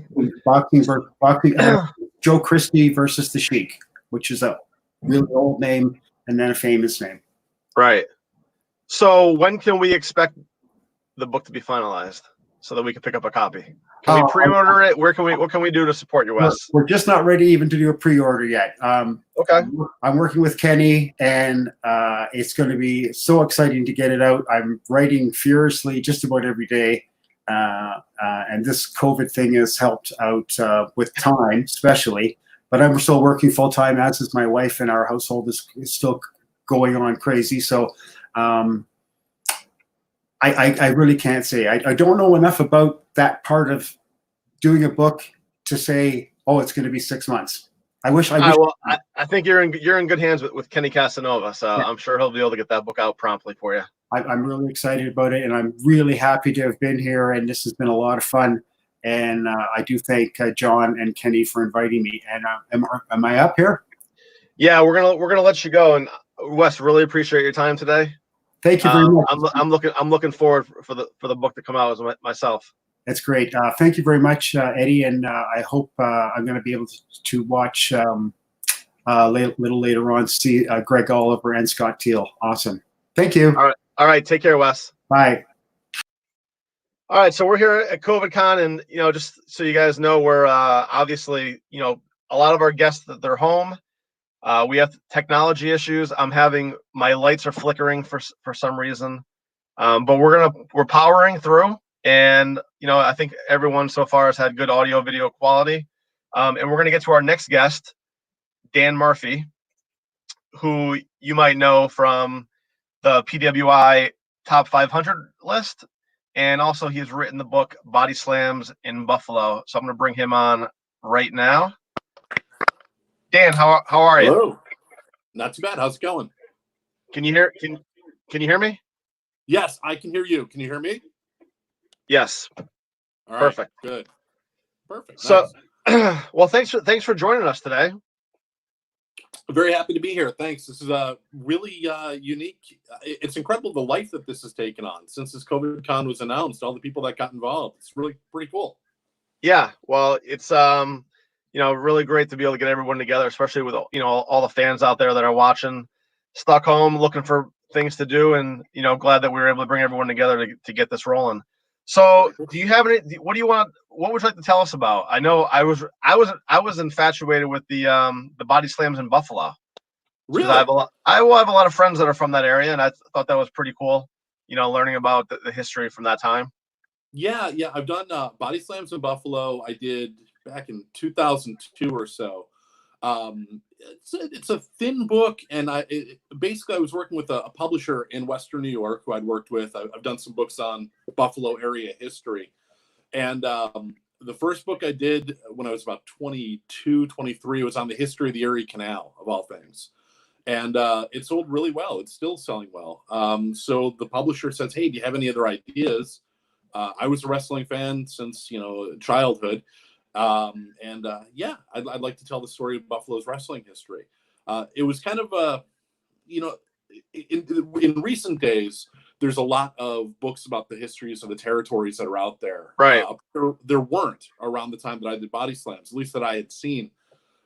Boxing, Joe Christie versus the Sheik, which is a really old name and then a famous name. Right. So when can we expect the book to be finalized so that we can pick up a copy? Can we pre-order it? What can we do to support you, Wes? We're just not ready even to do a pre-order yet. Okay. I'm working with Kenny, and it's going to be so exciting to get it out. I'm writing furiously just about every day, and this COVID thing has helped out with time, especially. But I'm still working full time, as is my wife, and our household is still going on crazy. So I really can't say. I don't know enough about that part of doing a book to say, oh, it's going to be 6 months. I wish. I think you're in good hands with Kenny Casanova, so yeah. I'm sure he'll be able to get that book out promptly for you. I'm really excited about it, and I'm really happy to have been here, and this has been a lot of fun. And I do thank John and Kenny for inviting me. And am I up here? Yeah, we're gonna let you go, and Wes, really appreciate your time today. Thank you very much. I'm looking forward for the book to come out as myself. That's great. Thank you very much, Eddie, and I hope I'm going to be able to watch a little later on, see Greg Oliver and Scott Teal. Awesome. Thank you. All right. Take care, Wes. Bye. All right, so we're here at COVIDCon, and just so you guys know, we're obviously a lot of our guests that they're home. We have technology issues. My lights are flickering for some reason, but we're powering through, and I think everyone so far has had good audio video quality, and we're gonna get to our next guest, Dan Murphy, who you might know from the PWI Top 500 list. And also, he's written the book Body Slams in Buffalo. So I'm going to bring him on right now. Dan, how are you? Hello. Not too bad. How's it going? Can you hear me? Yes, I can hear you. Can you hear me? Yes. All right. Perfect. Good. Perfect. So, nice. Well, thanks for joining us today. I'm very happy to be here. Thanks. This is really unique. It's incredible the life that this has taken on since this COVID-Con was announced. All the people that got involved. It's really pretty cool. Yeah. Well, it's really great to be able to get everyone together, especially with all the fans out there that are watching, stuck home, looking for things to do, and glad that we were able to bring everyone together to get this rolling. So, do you have any? What would you like to tell us about? I know I was infatuated with the Body Slams in Buffalo. Really? I have a lot of friends that are from that area, and I thought that was pretty cool. Learning about the history from that time. Yeah. I've done Body Slams in Buffalo. I did back in 2002 or so. It's a thin book, and basically I was working with a publisher in Western New York who I'd worked with. I've done some books on Buffalo area history, and the first book I did when I was about 22, 23 was on the history of the Erie Canal, of all things, and it sold really well. It's still selling well. So the publisher says, "Hey, do you have any other ideas?" I was a wrestling fan since childhood. I'd like to tell the story of Buffalo's wrestling history. It was kind of in recent days, there's a lot of books about the histories of the territories that are out there. Right. There weren't around the time that I did Body Slams, at least that I had seen.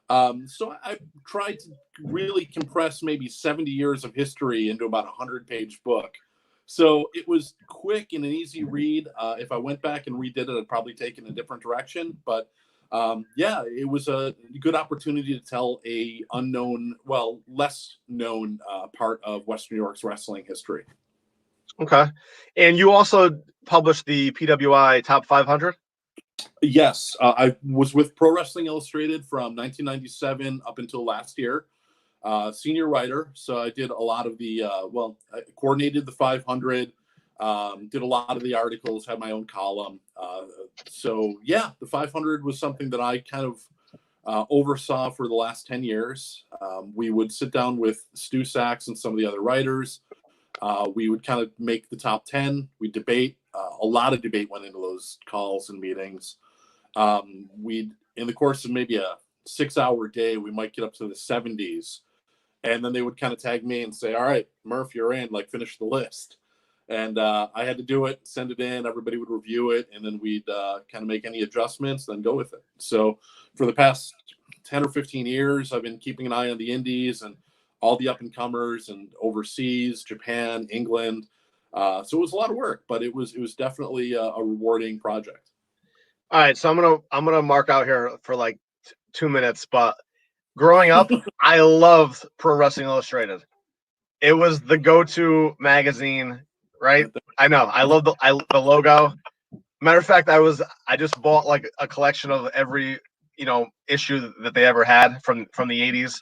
So I tried to really compress maybe 70 years of history into about a 100-page book. So it was quick and an easy read. If I went back and redid it, I'd probably take it in a different direction. But it was a good opportunity to tell a less known part of Western New York's wrestling history. Okay. And you also published the PWI Top 500? Yes. I was with Pro Wrestling Illustrated from 1997 up until last year. Senior writer. So I did a lot of the, I coordinated the 500, did a lot of the articles, had my own column. The 500 was something that I kind of oversaw for the last 10 years. We would sit down with Stu Sachs and some of the other writers. We would kind of make the top 10. We debate. A lot of debate went into those calls and meetings. In the course of maybe a 6-hour day, we might get up to the 70s. And then they would kind of tag me and say, "All right, Murph, you're in, finish the list." And I had to do it, send it in, everybody would review it, and then we'd kind of make any adjustments, then go with it. So for the past 10 or 15 years, I've been keeping an eye on the indies and all the up-and-comers and overseas, Japan, England. So it was a lot of work, but it was definitely a rewarding project. All right, so I'm gonna mark out here for 2 minutes, but growing up, I loved Pro Wrestling Illustrated. It was the go-to magazine, right? I know. I love the logo. Matter of fact, I just bought a collection of every issue that they ever had from the 80s.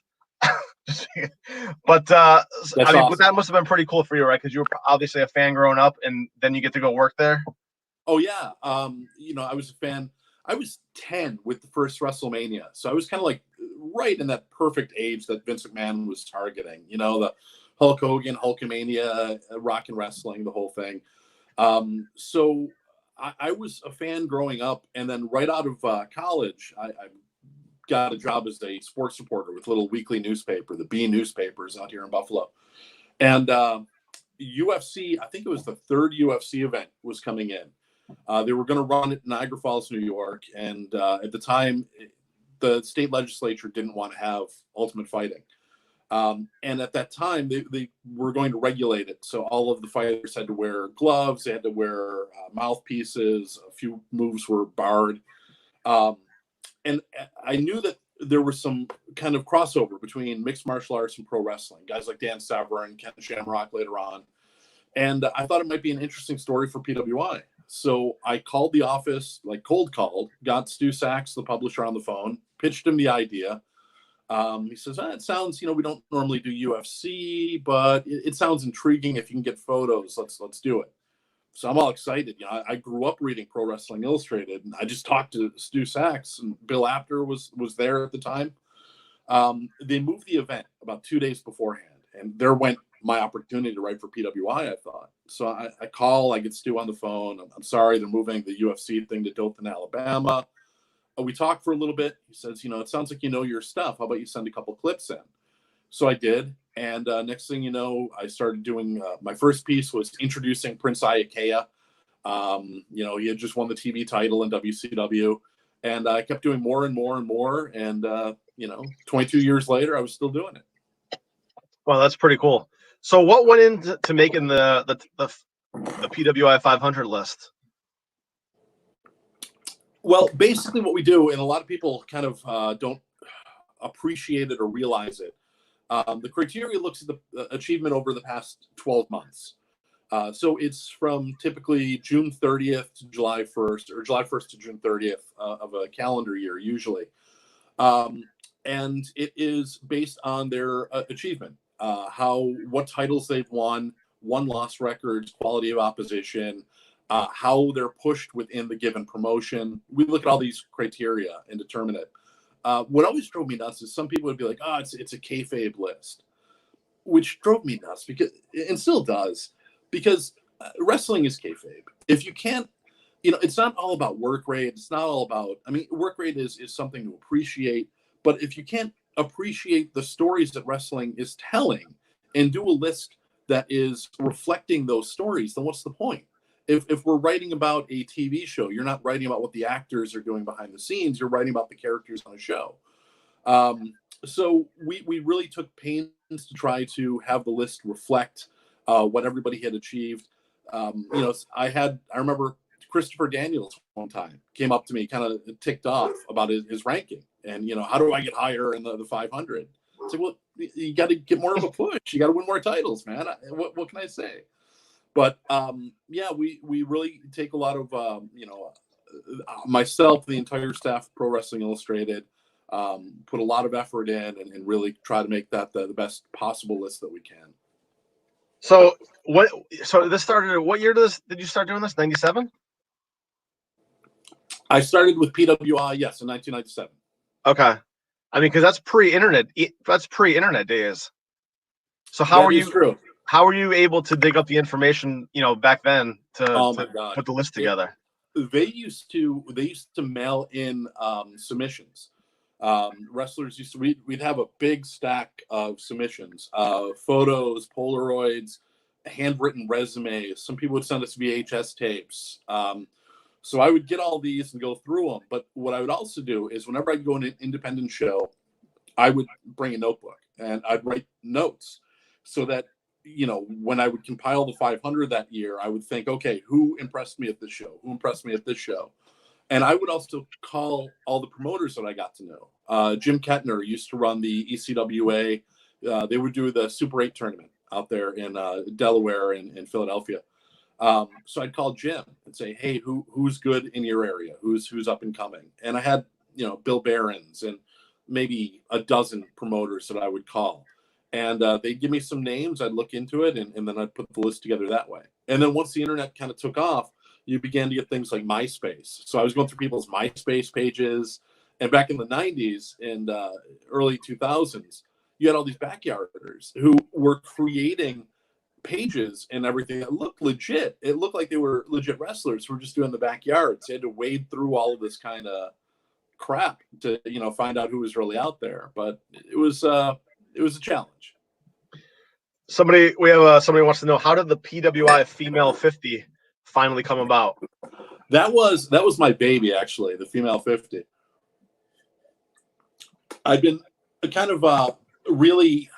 But Awesome. but that must have been pretty cool for you, right? Because you were obviously a fan growing up, and then you get to go work there. Oh yeah. I was a fan. I was 10 with the first WrestleMania. So I was kind of right in that perfect age that Vince McMahon was targeting, the Hulk Hogan, Hulkamania, rock and wrestling, the whole thing. So I was a fan growing up. And then right out of college, I got a job as a sports reporter with a little weekly newspaper, the B newspapers out here in Buffalo. And UFC, I think it was the third UFC event was coming in. They were going to run it in Niagara Falls, New York. And at the time, the state legislature didn't want to have Ultimate Fighting. And at that time, they were going to regulate it. So all of the fighters had to wear gloves. They had to wear mouthpieces. A few moves were barred. And I knew that there was some kind of crossover between mixed martial arts and pro wrestling. Guys like Dan Severn, Ken Shamrock later on. And I thought it might be an interesting story for PWI. So I called the office, like cold called, got Stu Sachs, the publisher, on the phone, pitched him the idea. He says, it sounds, we don't normally do UFC, but it sounds intriguing. If you can get photos, let's do it. So I'm all excited. I grew up reading Pro Wrestling Illustrated, and I just talked to Stu Sachs, and Bill Apter was there at the time. They moved the event about 2 days beforehand, and there went my opportunity to write for PWI, I thought. So I get Stu on the phone. I'm sorry, they're moving the UFC thing to Dothan, Alabama. We talked for a little bit. He says, it sounds like you know your stuff. How about you send a couple clips in? So I did. And next thing you know, I started doing my first piece was introducing Prince Iakea. He had just won the TV title in WCW. And I kept doing more and more and more. And, 22 years later, I was still doing it. Well, that's pretty cool. So what went into making the PWI 500 list? Well, basically what we do, and a lot of people kind of don't appreciate it or realize it, the criteria looks at the achievement over the past 12 months. So it's from typically June 30th to July 1st, or July 1st to June 30th of a calendar year, usually. And it is based on their achievement, what titles they've won, won-loss records, quality of opposition, how they're pushed within the given promotion. We look at all these criteria and determine it. What always drove me nuts is some people would be like, it's a kayfabe list, which drove me nuts because, and still does, because wrestling is kayfabe. If you can't, it's not all about work rate. It's not all about, work rate is something to appreciate, but if you can't appreciate the stories that wrestling is telling and do a list that is reflecting those stories, then what's the point? If we're writing about a TV show, you're not writing about what the actors are doing behind the scenes. You're writing about the characters on a show. So we really took pains to try to have the list reflect what everybody had achieved. I remember Christopher Daniels one time came up to me, kind of ticked off about his ranking, and how do I get higher in the 500? It's like, well, you got to get more of a push. You got to win more titles, man. What can I say? But we really take a lot of myself, the entire staff of Pro Wrestling Illustrated, put a lot of effort in and really try to make that the best possible list that we can. So this started. What year did you start doing this? 97. I started with PWI, yes, in 1997. Okay, because that's pre-internet. That's pre-internet days. So how are you? True. How were you able to dig up the information, back then to put the list together? They used to mail in submissions. Wrestlers we'd have a big stack of submissions, photos, Polaroids, handwritten resumes. Some people would send us VHS tapes. So I would get all these and go through them. But what I would also do is whenever I'd go on an independent show, I would bring a notebook and I'd write notes so that, when I would compile the 500 that year, I would think, okay, who impressed me at this show? Who impressed me at this show? And I would also call all the promoters that I got to know. Jim Kettner used to run the ECWA. They would do the Super 8 tournament out there in Delaware and Philadelphia. So I'd call Jim and say, hey, who's good in your area? Who's up and coming? And I had, Bill Behrens and maybe a dozen promoters that I would call. And they'd give me some names. I'd look into it, and then I'd put the list together that way. And then once the internet kind of took off, you began to get things like MySpace. So I was going through people's MySpace pages. And back in the 90s and early 2000s, you had all these backyarders who were creating pages and everything that looked legit. It looked like they were legit wrestlers who were just doing the backyards. They had to wade through all of this kind of crap to find out who was really out there. But it was a challenge. Somebody wants to know, how did the PWI Female 50 finally come about? That was my baby, actually, the Female 50. I've been kind of really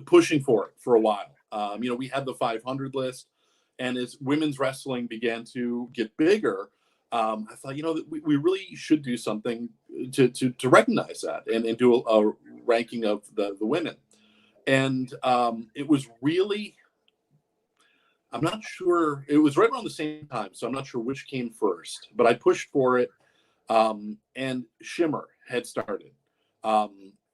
pushing for it for a while. We had the 500 list, and as women's wrestling began to get bigger, I thought, that we really should do something to recognize that and do a ranking of the women. And it was really, I'm not sure, it was right around the same time, so I'm not sure which came first, but I pushed for it, and Shimmer had started.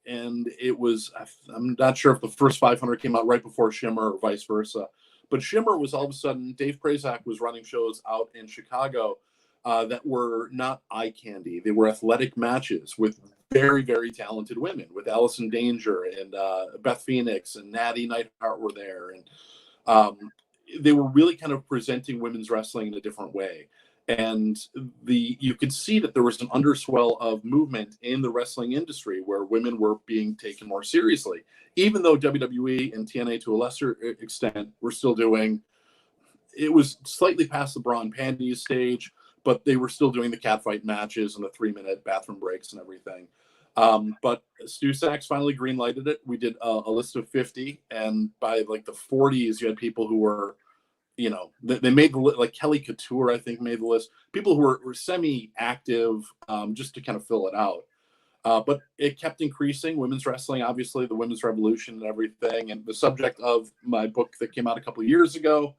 And it was, I'm not sure if the first 500 came out right before Shimmer or vice versa, but Shimmer was all of a sudden, Dave Prazak was running shows out in Chicago that were not eye candy. They were athletic matches with very, very talented women, with Allison Danger and Beth Phoenix and Natty Neidhart were there. And they were really kind of presenting women's wrestling in a different way. And you could see that there was an underswell of movement in the wrestling industry where women were being taken more seriously, even though WWE and TNA to a lesser extent were still doing, it was slightly past the bra and panties stage, but they were still doing the catfight matches and the 3-minute bathroom breaks and everything. But Stu Sachs finally greenlighted it. We did a list of 50, and by like the 40s, you had people who were, they made the list, like Kelly Couture, I think, made the list. People who were semi-active, just to kind of fill it out. But it kept increasing. Women's wrestling, obviously, the women's revolution and everything. And the subject of my book that came out a couple of years ago,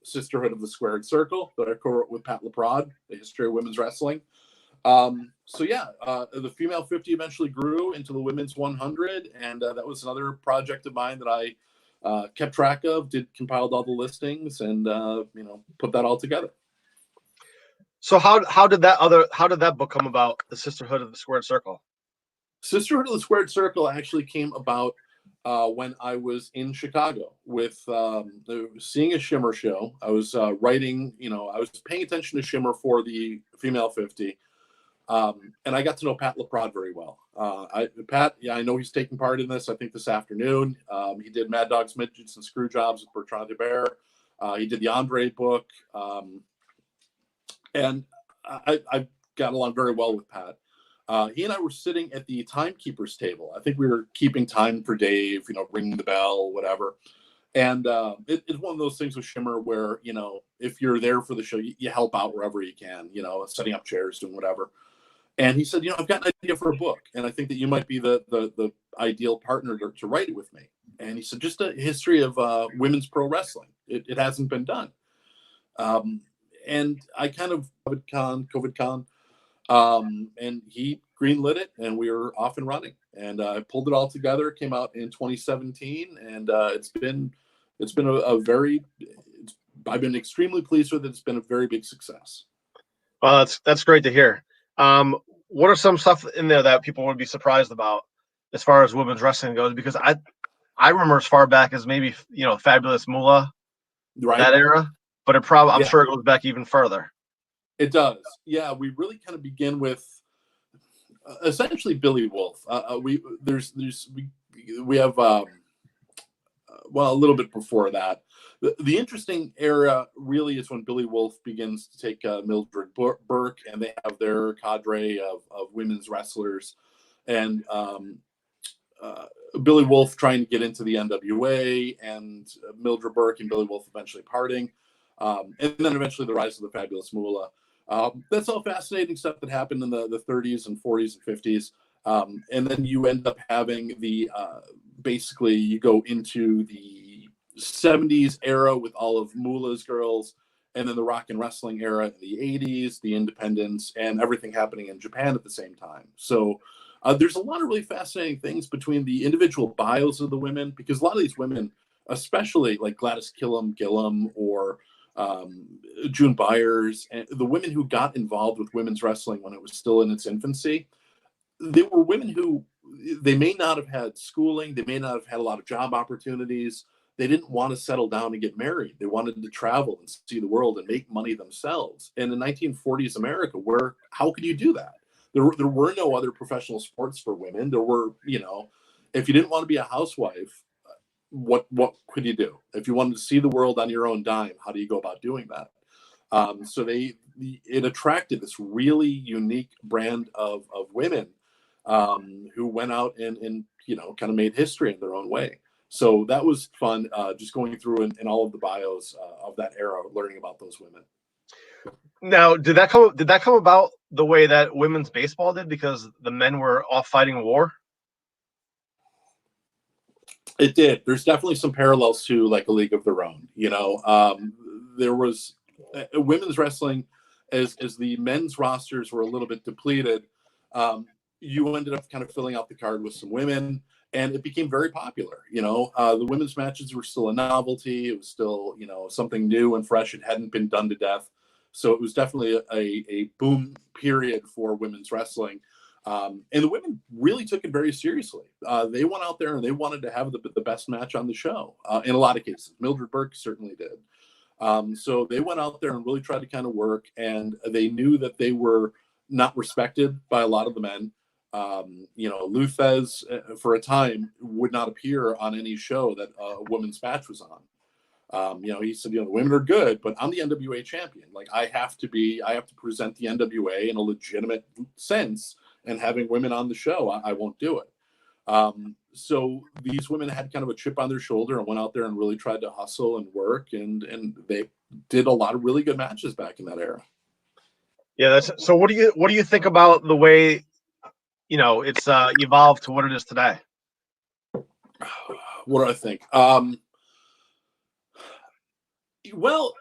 Sisterhood of the Squared Circle, that I co-wrote with Pat LaPrade, The History of Women's Wrestling. The Female 50 eventually grew into the Women's 100, and that was another project of mine that I kept track of, compiled all the listings, and put that all together. So how did that book come about, The Sisterhood of the Squared Circle? Sisterhood of the Squared Circle actually came about when I was in Chicago with seeing a Shimmer show. I was writing, I was paying attention to Shimmer for the Female 50. And I got to know Pat LaPrade very well. Pat, I know he's taking part in this, I think this afternoon. He did Mad Dogs, Midgets, and Screw Jobs with Bertrand de Bear. He did the Andre book. And I got along very well with Pat. He and I were sitting at the timekeeper's table. I think we were keeping time for Dave, ringing the bell, whatever. And it's one of those things with Shimmer where, if you're there for the show, you help out wherever you can, setting up chairs, doing whatever. And he said, I've got an idea for a book, and I think that you might be the ideal partner to write it with me. And he said, just a history of women's pro wrestling. It hasn't been done. And I kind of COVID con, and he greenlit it, and we were off and running. And I pulled it all together. It came out in 2017, and it's been I've been extremely pleased with it. It's been a very big success. Well, that's great to hear. What are some stuff in there that people would be surprised about as far as women's wrestling goes? Because I remember as far back as maybe Fabulous Moolah, right, that era, but I'm sure it goes back even further. It does. Yeah, we really kind of begin with essentially Billy Wolf. We have a little bit before that. The interesting era really is when Billy Wolf begins to take Mildred Burke, and they have their cadre of women's wrestlers, and Billy Wolf trying to get into the NWA, and Mildred Burke and Billy Wolf eventually parting, and then eventually the rise of the Fabulous Moolah. That's all fascinating stuff that happened in the 30s and 40s and 50s. And then you end up having basically you go into the 70s era with all of Moolah's girls, and then the rock and wrestling era in the 80s, the independents, and everything happening in Japan at the same time. So there's a lot of really fascinating things between the individual bios of the women, because a lot of these women, especially like Gladys Gillum or June Byers, and the women who got involved with women's wrestling when it was still in its infancy, they were women who they may not have had schooling, they may not have had a lot of job opportunities. They didn't want to settle down and get married. They wanted to travel and see the world and make money themselves. And in 1940s America, how could you do that? There were no other professional sports for women. There were, you know, if you didn't want to be a housewife, what could you do? If you wanted to see the world on your own dime, how do you go about doing that? So it attracted this really unique brand of women who went out and you know, kind of made history in their own way. So that was fun, just going through in all of the bios of that era, learning about those women. Now, did that come about the way that women's baseball did, because the men were off fighting war? It did. There's definitely some parallels to like a League of Their Own. You know, there was women's wrestling as the men's rosters were a little bit depleted. You ended up kind of filling out the card with some women, and it became very popular. You know, the women's matches were still a novelty. It was still, you know, something new and fresh. It hadn't been done to death. So it was definitely a boom period for women's wrestling. And the women really took it very seriously. They went out there and they wanted to have the best match on the show. In a lot of cases, Mildred Burke certainly did. So they went out there and really tried to kind of work, and they knew that they were not respected by a lot of the men. You know, Luthez for a time would not appear on any show that a women's match was on. You know, he said, you know, the women are good, but I'm the NWA champion. Like I have to present the NWA in a legitimate sense, and having women on the show, I won't do it. So these women had kind of a chip on their shoulder and went out there and really tried to hustle and work, and they did a lot of really good matches back in that era. Yeah, so. What do you think about the way, you know, it's evolved to what it is today? What do I think? Well,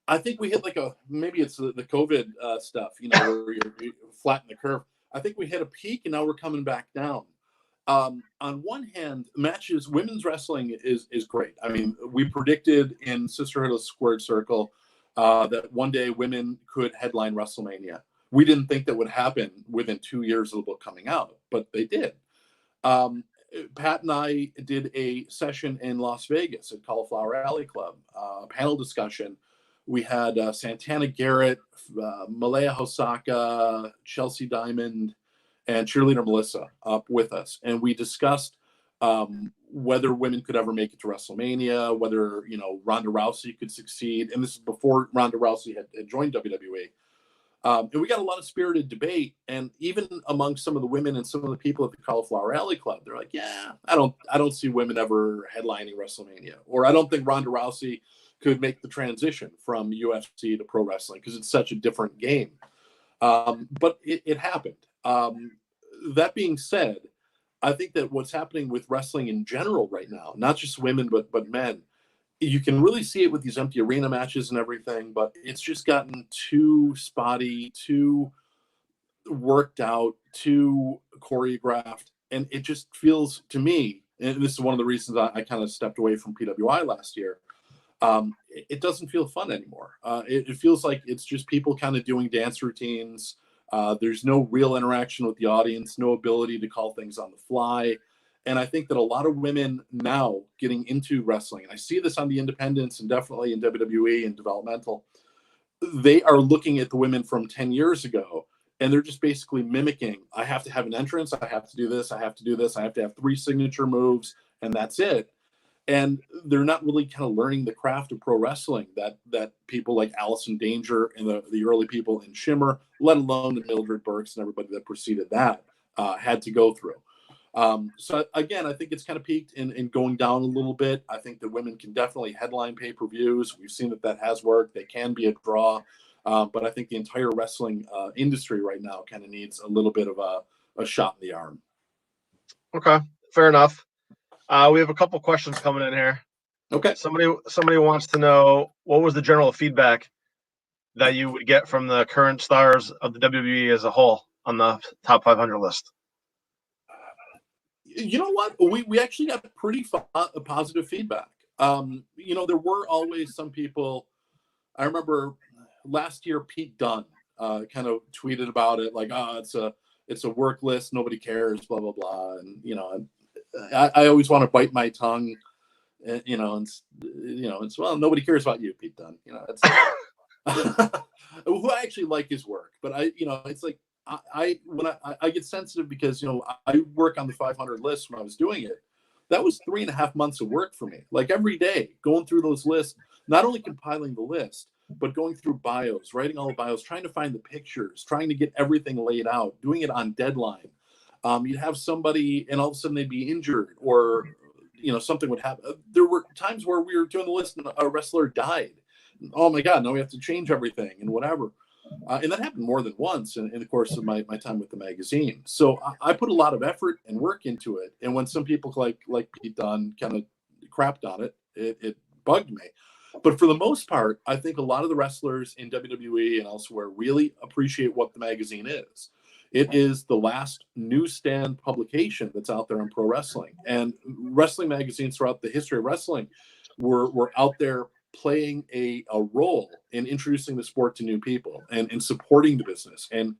I think we hit like maybe it's the COVID stuff, you know, where you're flatten the curve. I think we hit a peak and now we're coming back down. On one hand, matches, women's wrestling is great. I mean, we predicted in Sisterhood of Squared Circle that one day women could headline WrestleMania. We didn't think that would happen within 2 years of the book coming out, but they did. Pat and I did a session in Las Vegas at Cauliflower Alley Club, panel discussion. We had Santana Garrett, Malaya Hosaka, Chelsea Diamond, and cheerleader Melissa up with us. And we discussed whether women could ever make it to WrestleMania, whether, you know, Ronda Rousey could succeed. And this is before Ronda Rousey had joined WWE. And we got a lot of spirited debate, and even among some of the women and some of the people at the Cauliflower Alley Club, they're like, "Yeah, I don't see women ever headlining WrestleMania, or I don't think Ronda Rousey could make the transition from UFC to pro wrestling because it's such a different game." But it happened. That being said, I think that what's happening with wrestling in general right now, not just women but men, you can really see it with these empty arena matches and everything, but it's just gotten too spotty, too worked out, too choreographed. And it just feels to me, and this is one of the reasons I kind of stepped away from PWI last year, it doesn't feel fun anymore. It feels like it's just people kind of doing dance routines. There's no real interaction with the audience, no ability to call things on the fly. And I think that a lot of women now getting into wrestling, and I see this on the independents and definitely in WWE and developmental, they are looking at the women from 10 years ago, and they're just basically mimicking. I have to have an entrance. I have to do this. I have to do this. I have to have 3 signature moves, and that's it. And they're not really kind of learning the craft of pro wrestling that people like Allison Danger and the early people in Shimmer, let alone the Mildred Burks and everybody that preceded that, had to go through. So again, I think it's kind of peaked in going down a little bit. I think that women can definitely headline pay-per-views. We've seen that has worked. They can be a draw. But I think the entire wrestling industry right now kind of needs a little bit of a shot in the arm. Okay, fair enough. We have a couple questions coming in here. Okay. Somebody wants to know, what was the general feedback that you would get from the current stars of the WWE as a whole on the top 500 list? You know what? We actually got pretty positive feedback. You know, there were always some people. I remember last year, Pete Dunne kind of tweeted about it, like, "Oh, it's a work list. Nobody cares, blah blah blah." And you know, I always want to bite my tongue, you know, and it's, well, nobody cares about you, Pete Dunne. You know, it's who I actually like his work, but it's like, I get sensitive because, you know, I work on the 500 list when I was doing it. That was 3.5 months of work for me. Like every day going through those lists, not only compiling the list, but going through bios, writing all the bios, trying to find the pictures, trying to get everything laid out, doing it on deadline. You'd have somebody and all of a sudden they'd be injured, or, you know, something would happen. There were times where we were doing the list and a wrestler died. Oh my God, now we have to change everything and whatever. And that happened more than once in the course of my time with the magazine. So I put a lot of effort and work into it. And when some people like Pete Dunne kind of crapped on it, it bugged me. But for the most part, I think a lot of the wrestlers in WWE and elsewhere really appreciate what the magazine is. It is the last newsstand publication that's out there in pro wrestling. And wrestling magazines throughout the history of wrestling were out there playing a role in introducing the sport to new people and supporting the business and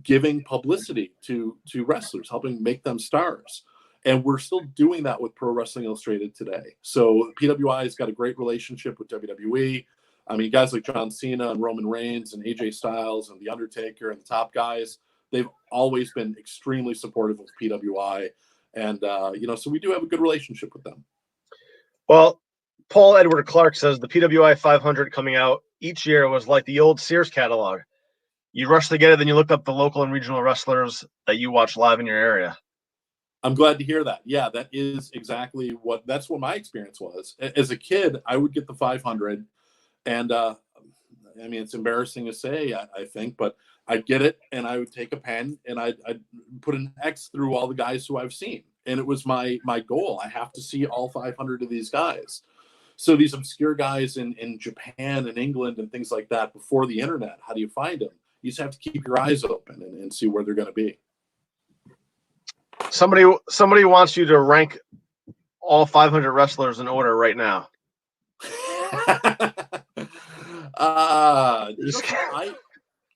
giving publicity to wrestlers, helping make them stars. And we're still doing that with Pro Wrestling Illustrated today. So PWI has got a great relationship with WWE. I mean, guys like John Cena and Roman Reigns and AJ Styles and The Undertaker and the top guys, they've always been extremely supportive of PWI. And, you know, so we do have a good relationship with them. Well, Paul Edward Clark says the PWI 500 coming out each year was like the old Sears catalog. You rush to get it, then you look up the local and regional wrestlers that you watch live in your area. I'm glad to hear that. Yeah, that is exactly that's what my experience was. As a kid, I would get the 500, and I mean, it's embarrassing to say, I think, but I'd get it, and I would take a pen, and I'd put an X through all the guys who I've seen, and it was my goal. I have to see all 500 of these guys. So these obscure guys in Japan and England and things like that before the internet, how do you find them? You just have to keep your eyes open and see where they're going to be. Somebody wants you to rank all 500 wrestlers in order right now.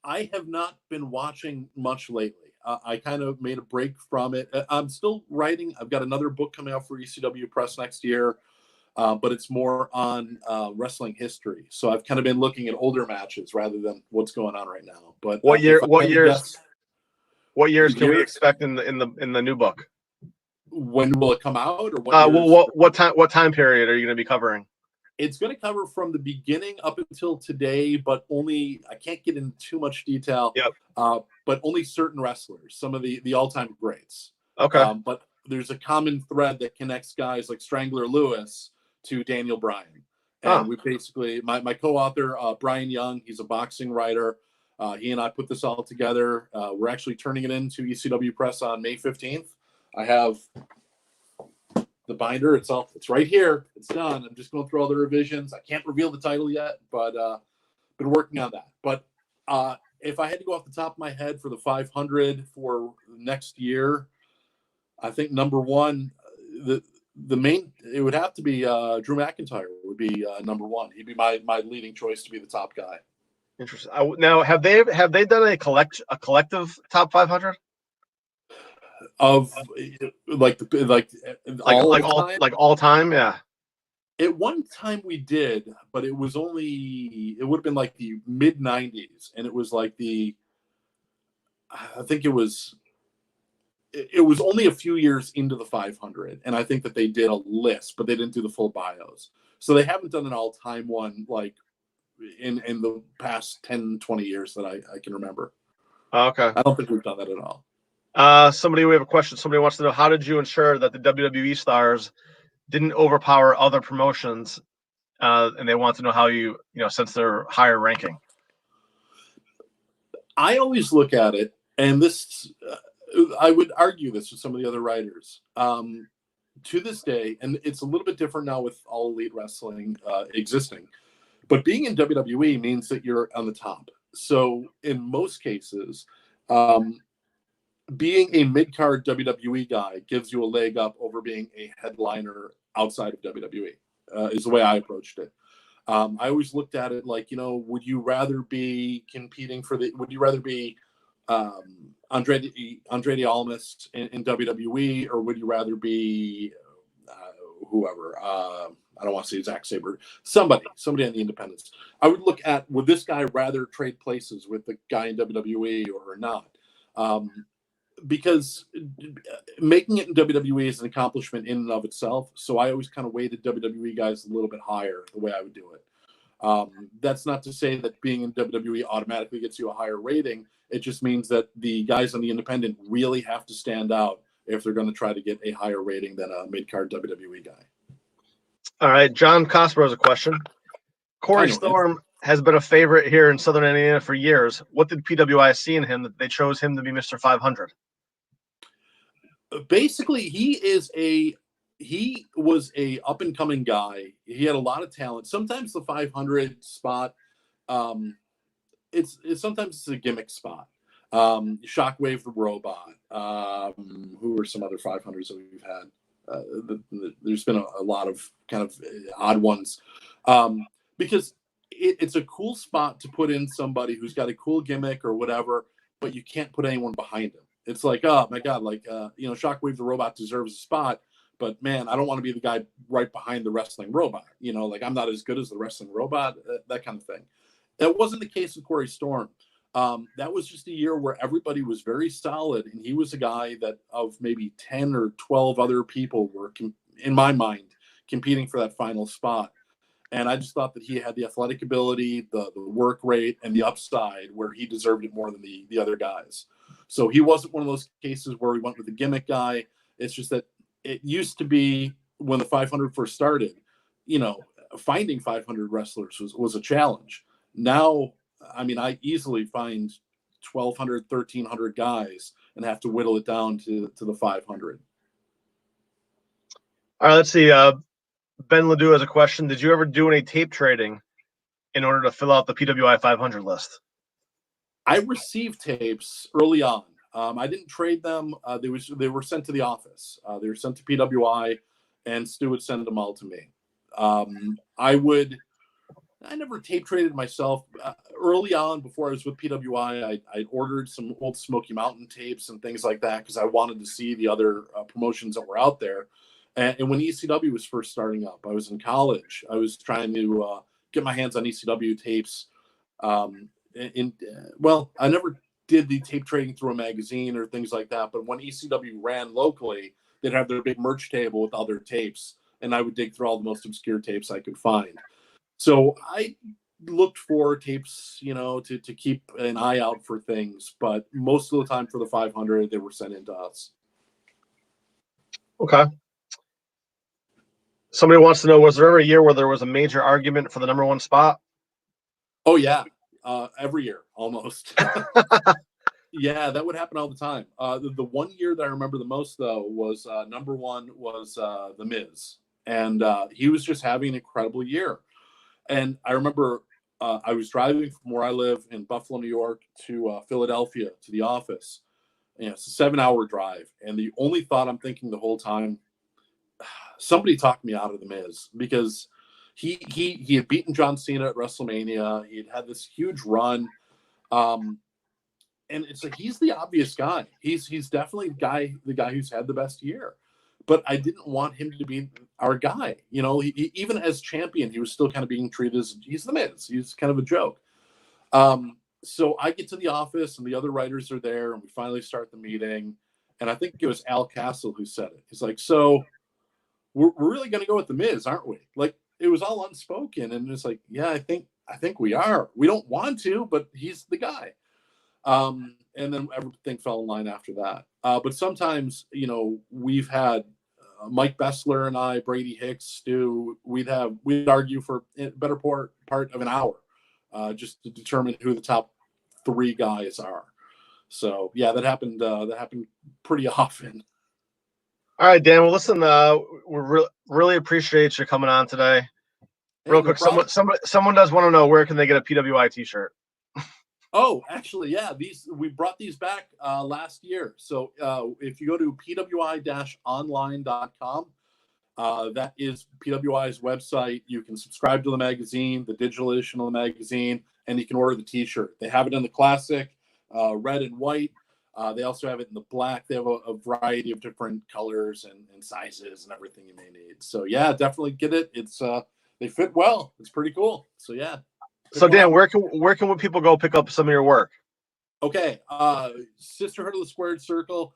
I have not been watching much lately. I kind of made a break from it. I'm still writing. I've got another book coming out for ECW Press next year, but it's more on wrestling history. So I've kind of been looking at older matches rather than what's going on right now. But what years can we expect in the new book? When will it come out, or what time period are you going to be covering? It's going to cover from the beginning up until today, but only, I can't get into too much detail. Yep. But only certain wrestlers, some of the all-time greats. Okay. But there's a common thread that connects guys like Strangler Lewis to Daniel Bryan. And we basically, my co-author, Brian Young, he's a boxing writer. He and I put this all together. We're actually turning it into ECW Press on May 15th. I have the binder. It's right here. It's done. I'm just going through all the revisions. I can't reveal the title yet, but been working on that. But if I had to go off the top of my head for the 500 for next year, I think number one, the main, it would have to be Drew McIntyre would be number one. He'd be my leading choice to be the top guy. Interesting. Now, have they done a collective top 500 of all time? Yeah. At one time we did, but it was only, it would have been like the mid 90s, and it was like I think it was only a few years into the 500, and I think that they did a list, but they didn't do the full bios. So they haven't done an all-time one like in the past 10, 20 years that I can remember. Okay. I don't think we've done that at all. We have a question. Somebody wants to know, how did you ensure that the WWE stars didn't overpower other promotions? And they want to know how you since they're higher ranking. I always look at it, and this, I would argue this with some of the other writers. To this day, and it's a little bit different now with All Elite Wrestling existing, but being in WWE means that you're on the top. So in most cases, being a mid-card WWE guy gives you a leg up over being a headliner outside of WWE, is the way I approached it. I always looked at it like, would you rather be competing would you rather be Andrade Almas in WWE, or would you rather be whoever? I don't want to say Zack Sabre, somebody on the independents. I would look at, would this guy rather trade places with the guy in WWE or not? Because making it in WWE is an accomplishment in and of itself. So I always kind of weighted WWE guys a little bit higher the way I would do it. That's not to say that being in WWE automatically gets you a higher rating. It just means that the guys on the independent really have to stand out if they're going to try to get a higher rating than a mid-card WWE guy. All right, John Cosper has a question. Corey Storm has been a favorite here in Southern Indiana for years. What did PWI see in him that they chose him to be Mr. 500? Basically, he was a up and coming guy. He had a lot of talent. Sometimes the 500 spot, it's sometimes a gimmick spot. Shockwave the Robot. Who are some other 500s that we've had? There's been a lot of kind of odd ones, because it's a cool spot to put in somebody who's got a cool gimmick or whatever, but you can't put anyone behind him. It's like, oh my God, like, Shockwave the Robot deserves a spot, but man, I don't want to be the guy right behind the wrestling robot. Like I'm not as good as the wrestling robot, that kind of thing. That wasn't the case with Corey Storm. That was just a year where everybody was very solid, and he was a guy that of maybe 10 or 12 other people were, in my mind, competing for that final spot. And I just thought that he had the athletic ability, the work rate, and the upside where he deserved it more than the other guys. So he wasn't one of those cases where we went with the gimmick guy. It's just that it used to be when the 500 first started, finding 500 wrestlers was a challenge. Now, I mean, I easily find 1,200, 1,300 guys and have to whittle it down to the 500. All right, let's see. Ben Ledoux has a question. Did you ever do any tape trading in order to fill out the PWI 500 list? I received tapes early on. I didn't trade them. They were sent to the office. They were sent to PWI, and Stu would send them all to me. I never tape traded myself. Early on, before I was with PWI, I ordered some old Smoky Mountain tapes and things like that because I wanted to see the other promotions that were out there. And when ECW was first starting up, I was in college. I was trying to get my hands on ECW tapes. I never did the tape trading through a magazine or things like that. But when ECW ran locally, they'd have their big merch table with other tapes, and I would dig through all the most obscure tapes I could find. So I looked for tapes, to keep an eye out for things. But most of the time for the 500, they were sent in to us. Okay. Somebody wants to know, was there ever a year where there was a major argument for the number one spot? Oh, yeah. Every year, almost. Yeah, that would happen all the time. The one year that I remember the most, though, was number one was The Miz. And he was just having an incredible year. And I remember I was driving from where I live in Buffalo, New York, to Philadelphia to the office. It's a 7-hour drive. And the only thought I'm thinking the whole time, somebody talked me out of The Miz, because he had beaten John Cena at WrestleMania. He had this huge run. And it's like, he's the obvious guy. He's definitely the guy who's had the best year. But I didn't want him to be our guy. He, even as champion, he was still kind of being treated as, he's the Miz. He's kind of a joke. So I get to the office, and the other writers are there, and we finally start the meeting. And I think it was Al Castle who said it. He's like, so we're really going to go with the Miz, aren't we? Like, it was all unspoken. And it's like, yeah, I think we are. We don't want to, but he's the guy. And then everything fell in line after that. But sometimes, we've had Mike Bessler and I, Brady Hicks, Stu, we'd argue for a better part of an hour, just to determine who the top 3 guys are. So yeah, that happened pretty often. All right, Dan. Well, listen, we really appreciate you coming on today. Real quick, someone does want to know, where can they get a PWI t-shirt? Oh, actually, yeah. We brought these back last year. So if you go to pwi-online.com, that is PWI's website. You can subscribe to the magazine, the digital edition of the magazine, and you can order the t-shirt. They have it in the classic, red and white. They also have it in the black. They have a variety of different colors and sizes and everything you may need. So yeah, definitely get it. It's they fit well. It's pretty cool. So yeah. So Dan, where can people go pick up some of your work? Okay, Sisterhood of the Squared Circle.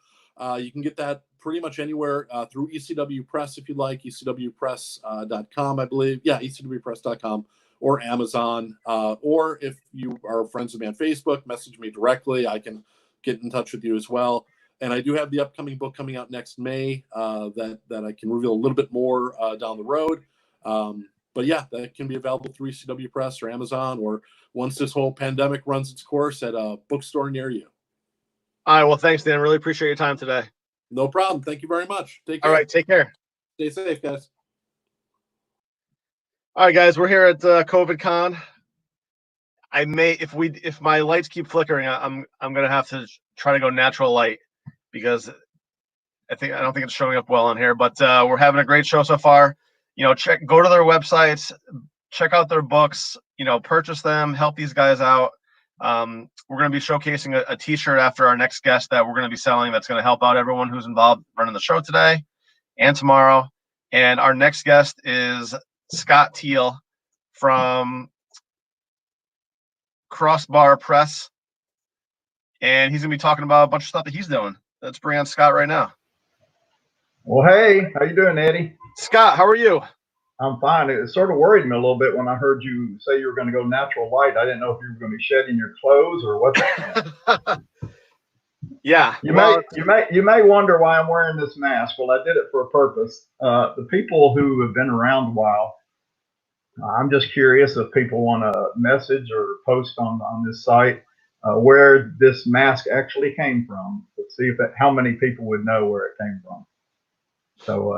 You can get that pretty much anywhere through ECW Press if you like, ecwpress.com, I believe. Yeah, ecwpress.com or Amazon. Or if you are friends with me on Facebook, message me directly. I can get in touch with you as well. And I do have the upcoming book coming out next May that I can reveal a little bit more down the road. But yeah, that can be available through ECW Press or Amazon, or once this whole pandemic runs its course, at a bookstore near you. All right. Well, thanks, Dan. Really appreciate your time today. No problem. Thank you very much. Take care. All right. Take care. Stay safe, guys. All right, guys. We're here at COVID Con. I may, if my lights keep flickering, I'm gonna have to try to go natural light because I don't think it's showing up well on here. But we're having a great show so far. You know, go to their websites, check out their books. You know, purchase them, help these guys out. We're going to be showcasing a T-shirt after our next guest that we're going to be selling. That's going to help out everyone who's involved running the show today and tomorrow. And our next guest is Scott Teal from Crossbar Press, and he's going to be talking about a bunch of stuff that he's doing. Let's bring on Scott right now. Well, hey, how you doing, Eddie? Scott, how are you? I'm fine. It sort of worried me a little bit when I heard you say you were going to go natural light. I didn't know if you were going to be shedding your clothes or what. Yeah. You may wonder why I'm wearing this mask. Well, I did it for a purpose. The people who have been around a while, I'm just curious if people want to message or post on this site where this mask actually came from. Let's see how many people would know where it came from. So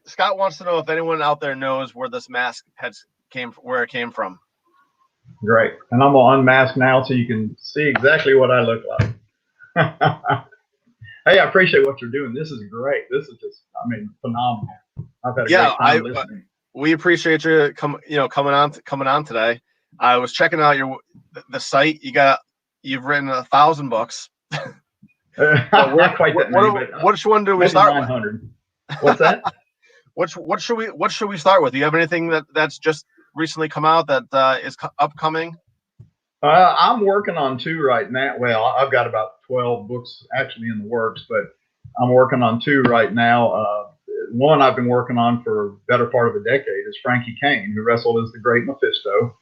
Scott wants to know if anyone out there knows where this mask where it came from. Great. And I'm gonna unmask now so you can see exactly what I look like. Hey, I appreciate what you're doing. This is great. This is just, phenomenal. I've had a great time listening. We appreciate you coming on today. I was checking out the site. You've written 1,000 books. Not quite that many, but which one do we start 900. With? What's that? What should we start with? Do you have anything that's just recently come out that is upcoming? I'm working on 2 right now. Well, I've got about 12 books actually in the works, but I'm working on 2 right now. One I've been working on for a better part of a decade is Frankie Kane, who wrestled as the Great Mephisto.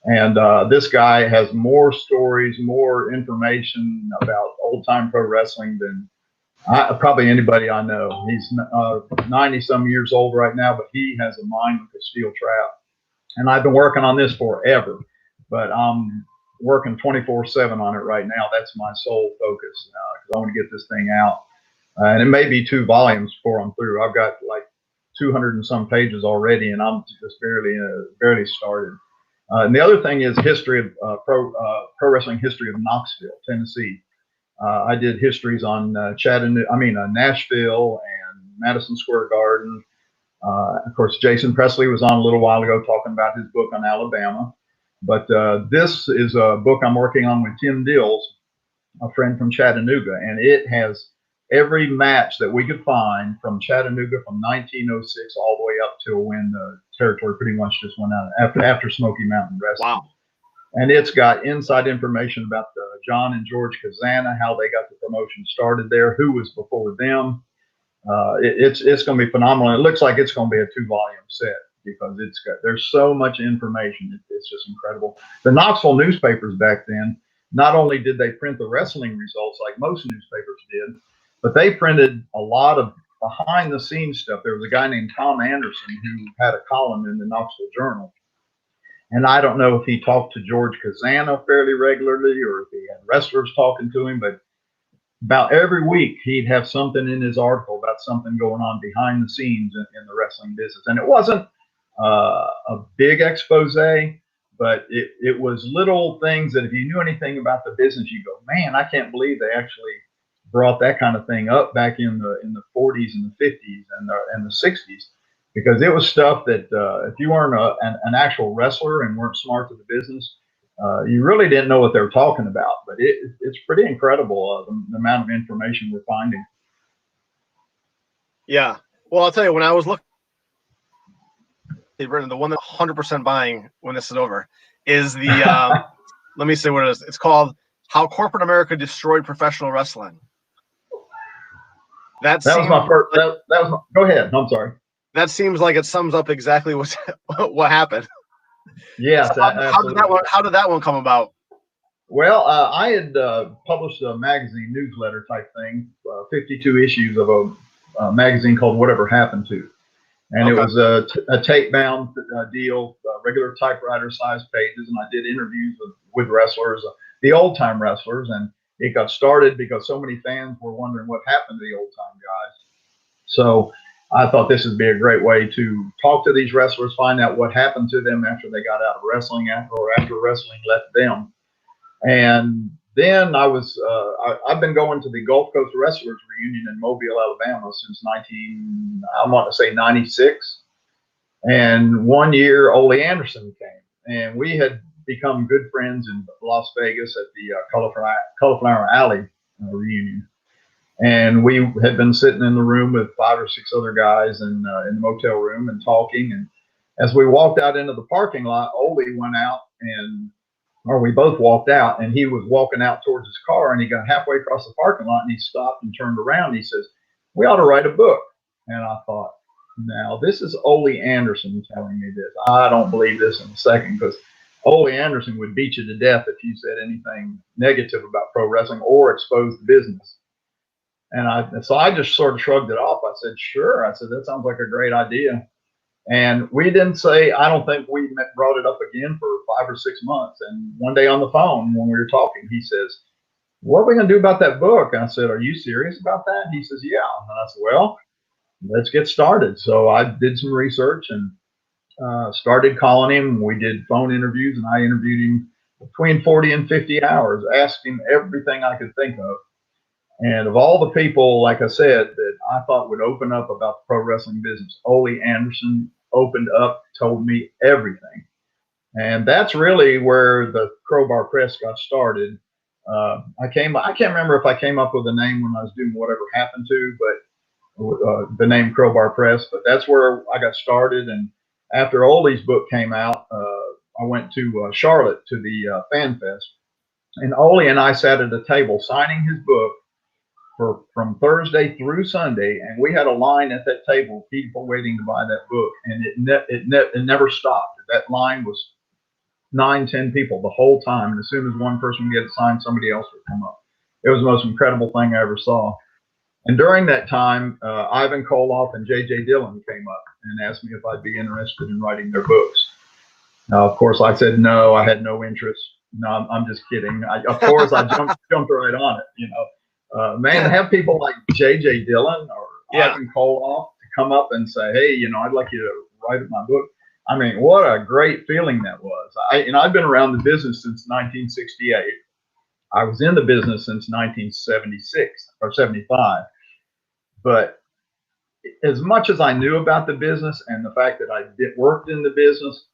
And this guy has more stories, more information about old-time pro wrestling than probably anybody I know. He's 90-some years old right now, but he has a mind like a steel trap. And I've been working on this forever, but I'm working 24/7 on it right now. That's my sole focus because I want to get this thing out. And it may be 2 volumes before I'm through. I've got like 200 and some pages already, and I'm just barely started. And the other thing is history of pro wrestling history of Knoxville, Tennessee. I did histories on Nashville and Madison Square Garden. Of course, Jason Presley was on a little while ago talking about his book on Alabama. But this is a book I'm working on with Tim Dills, a friend from Chattanooga, and it has every match that we could find from Chattanooga from 1906 all the way up till when the territory pretty much just went out after Smoky Mountain Wrestling. Wow. And it's got inside information about John and George Kazana, how they got the promotion started there, who was before them. It's going to be phenomenal. It looks like it's going to be a 2-volume set because there's so much information. It's just incredible. The Knoxville newspapers back then, not only did they print the wrestling results like most newspapers did, but they printed a lot of behind the scenes stuff. There was a guy named Tom Anderson who had a column in the Knoxville Journal. And I don't know if he talked to George Kazana fairly regularly or if he had wrestlers talking to him, but about every week he'd have something in his article about something going on behind the scenes in the wrestling business. And it wasn't a big expose, but it was little things that if you knew anything about the business, you go, man, I can't believe they actually brought that kind of thing up back in the 40s and the 50s and the 60s, because it was stuff that if you weren't an actual wrestler and weren't smart to the business, you really didn't know what they were talking about. But it's pretty incredible the amount of information we're finding. Yeah. Well, I'll tell you, when I was looking, the one that 100% buying when this is over is the let me say what it is. It's called How Corporate America Destroyed Professional Wrestling. That was my first. That was go ahead. I'm sorry. That seems like it sums up exactly what happened. Yes. So how did that one come about? Well, I had published a magazine newsletter type thing, 52 issues of a magazine called Whatever Happened To. And It was a tape-bound deal, regular typewriter size pages, and I did interviews with wrestlers, the old-time wrestlers, and it got started because so many fans were wondering what happened to the old-time guys. So I thought this would be a great way to talk to these wrestlers, find out what happened to them after they got out of wrestling, after wrestling left them. And then I've been going to the Gulf Coast Wrestlers Reunion in Mobile, Alabama since 96. And one year, Ole Anderson came, and we had become good friends in Las Vegas at the Cauliflower Alley reunion. And we had been sitting in the room with 5 or 6 other guys in the motel room and talking. And as we walked out into the parking lot, Ole went out or we both walked out, and he was walking out towards his car, and he got halfway across the parking lot, and he stopped and turned around. And he says, "We ought to write a book." And I thought, now this is Ole Anderson telling me this. I don't believe this in a second, because Ole Anderson would beat you to death if you said anything negative about pro wrestling or exposed the business. And so I just sort of shrugged it off. I said, "Sure." I said, "That sounds like a great idea." And we didn't say, I don't think we brought it up again for 5 or 6 months. And one day on the phone, when we were talking, he says, "What are we going to do about that book?" And I said, "Are you serious about that?" And he says, "Yeah." And I said, "Well, let's get started." So I did some research and started calling him. We did phone interviews, and I interviewed him between 40 and 50 hours, asked him everything I could think of. And of all the people, like I said, that I thought would open up about the pro wrestling business, Ole Anderson opened up, told me everything. And that's really where the Crowbar Press got started. I can't remember if I came up with a name when I was doing Whatever Happened To, but the name Crowbar Press, but that's where I got started. And after Ole's book came out, I went to Charlotte to the Fan Fest, and Ole and I sat at a table signing his book from Thursday through Sunday, and we had a line at that table, people waiting to buy that book, and it never stopped. That line was 9-10 people the whole time, and as soon as one person would get it signed, somebody else would come up. It was the most incredible thing I ever saw. And during that time, Ivan Koloff and J.J. Dillon came up and asked me if I'd be interested in writing their books. Now, of course, I said no. I had no interest. No, I'm just kidding. Of course, I jumped right on it, Man, to have people like J.J. Dillon or Ivan Koloff to come up and say, "Hey, I'd like you to write my book." I mean, what a great feeling that was. I've been around the business since 1968. I was in the business since 1976 or 75. But as much as I knew about the business and the fact that I worked in the business,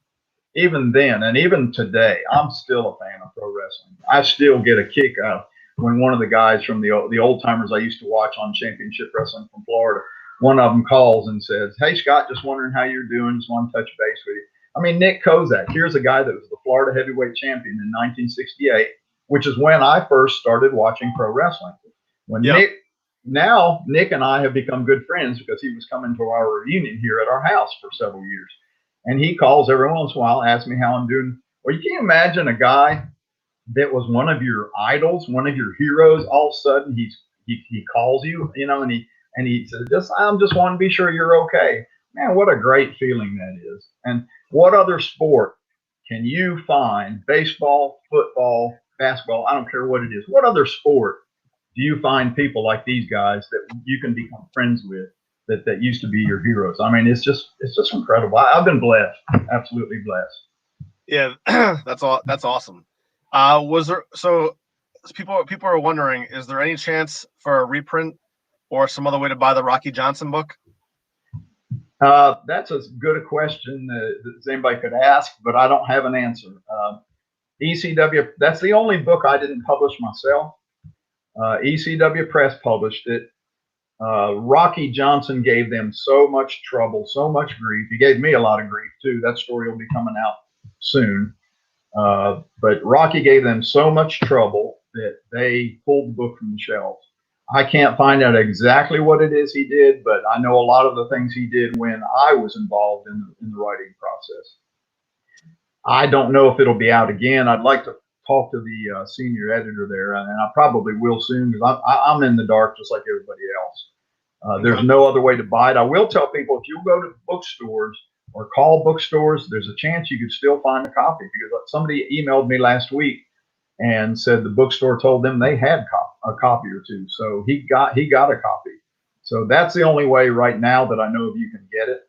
even then and even today, I'm still a fan of pro wrestling. I still get a kick out when one of the guys from the old timers I used to watch on Championship Wrestling from Florida, one of them calls and says, "Hey, Scott, just wondering how you're doing. Just want to touch base with you." I mean, Nick Kozak, here's a guy that was the Florida heavyweight champion in 1968, which is when I first started watching pro wrestling. Nick and I have become good friends because he was coming to our reunion here at our house for several years. And he calls every once in a while, asks me how I'm doing. Well, you can't imagine a guy that was one of your idols, one of your heroes. All of a sudden, he calls you, and he says, "I'm just wanting to be sure you're okay." Man, what a great feeling that is. And what other sport can you find? Baseball, football, basketball, I don't care what it is. What other sport do you find people like these guys that you can become friends with that used to be your heroes? I mean, it's just incredible. I've been blessed, absolutely blessed. Yeah, that's awesome. People are wondering, is there any chance for a reprint or some other way to buy the Rocky Johnson book? That's as good a question as anybody could ask, but I don't have an answer. ECW. That's the only book I didn't publish myself. ECW Press published it. Rocky Johnson gave them so much trouble, so much grief. He gave me a lot of grief too. That story will be coming out soon. But Rocky gave them so much trouble that they pulled the book from the shelves. I can't find out exactly what it is he did, but I know a lot of the things he did when I was involved in the writing process. I don't know if it'll be out again. I'd like to talk to the senior editor there, and I probably will soon, because I'm in the dark just like everybody else. There's no other way to buy it. I will tell people, if you go to bookstores or call bookstores, there's a chance you could still find a copy, because somebody emailed me last week and said the bookstore told them they had a copy or two. So he got a copy. So that's the only way right now that I know of you can get it.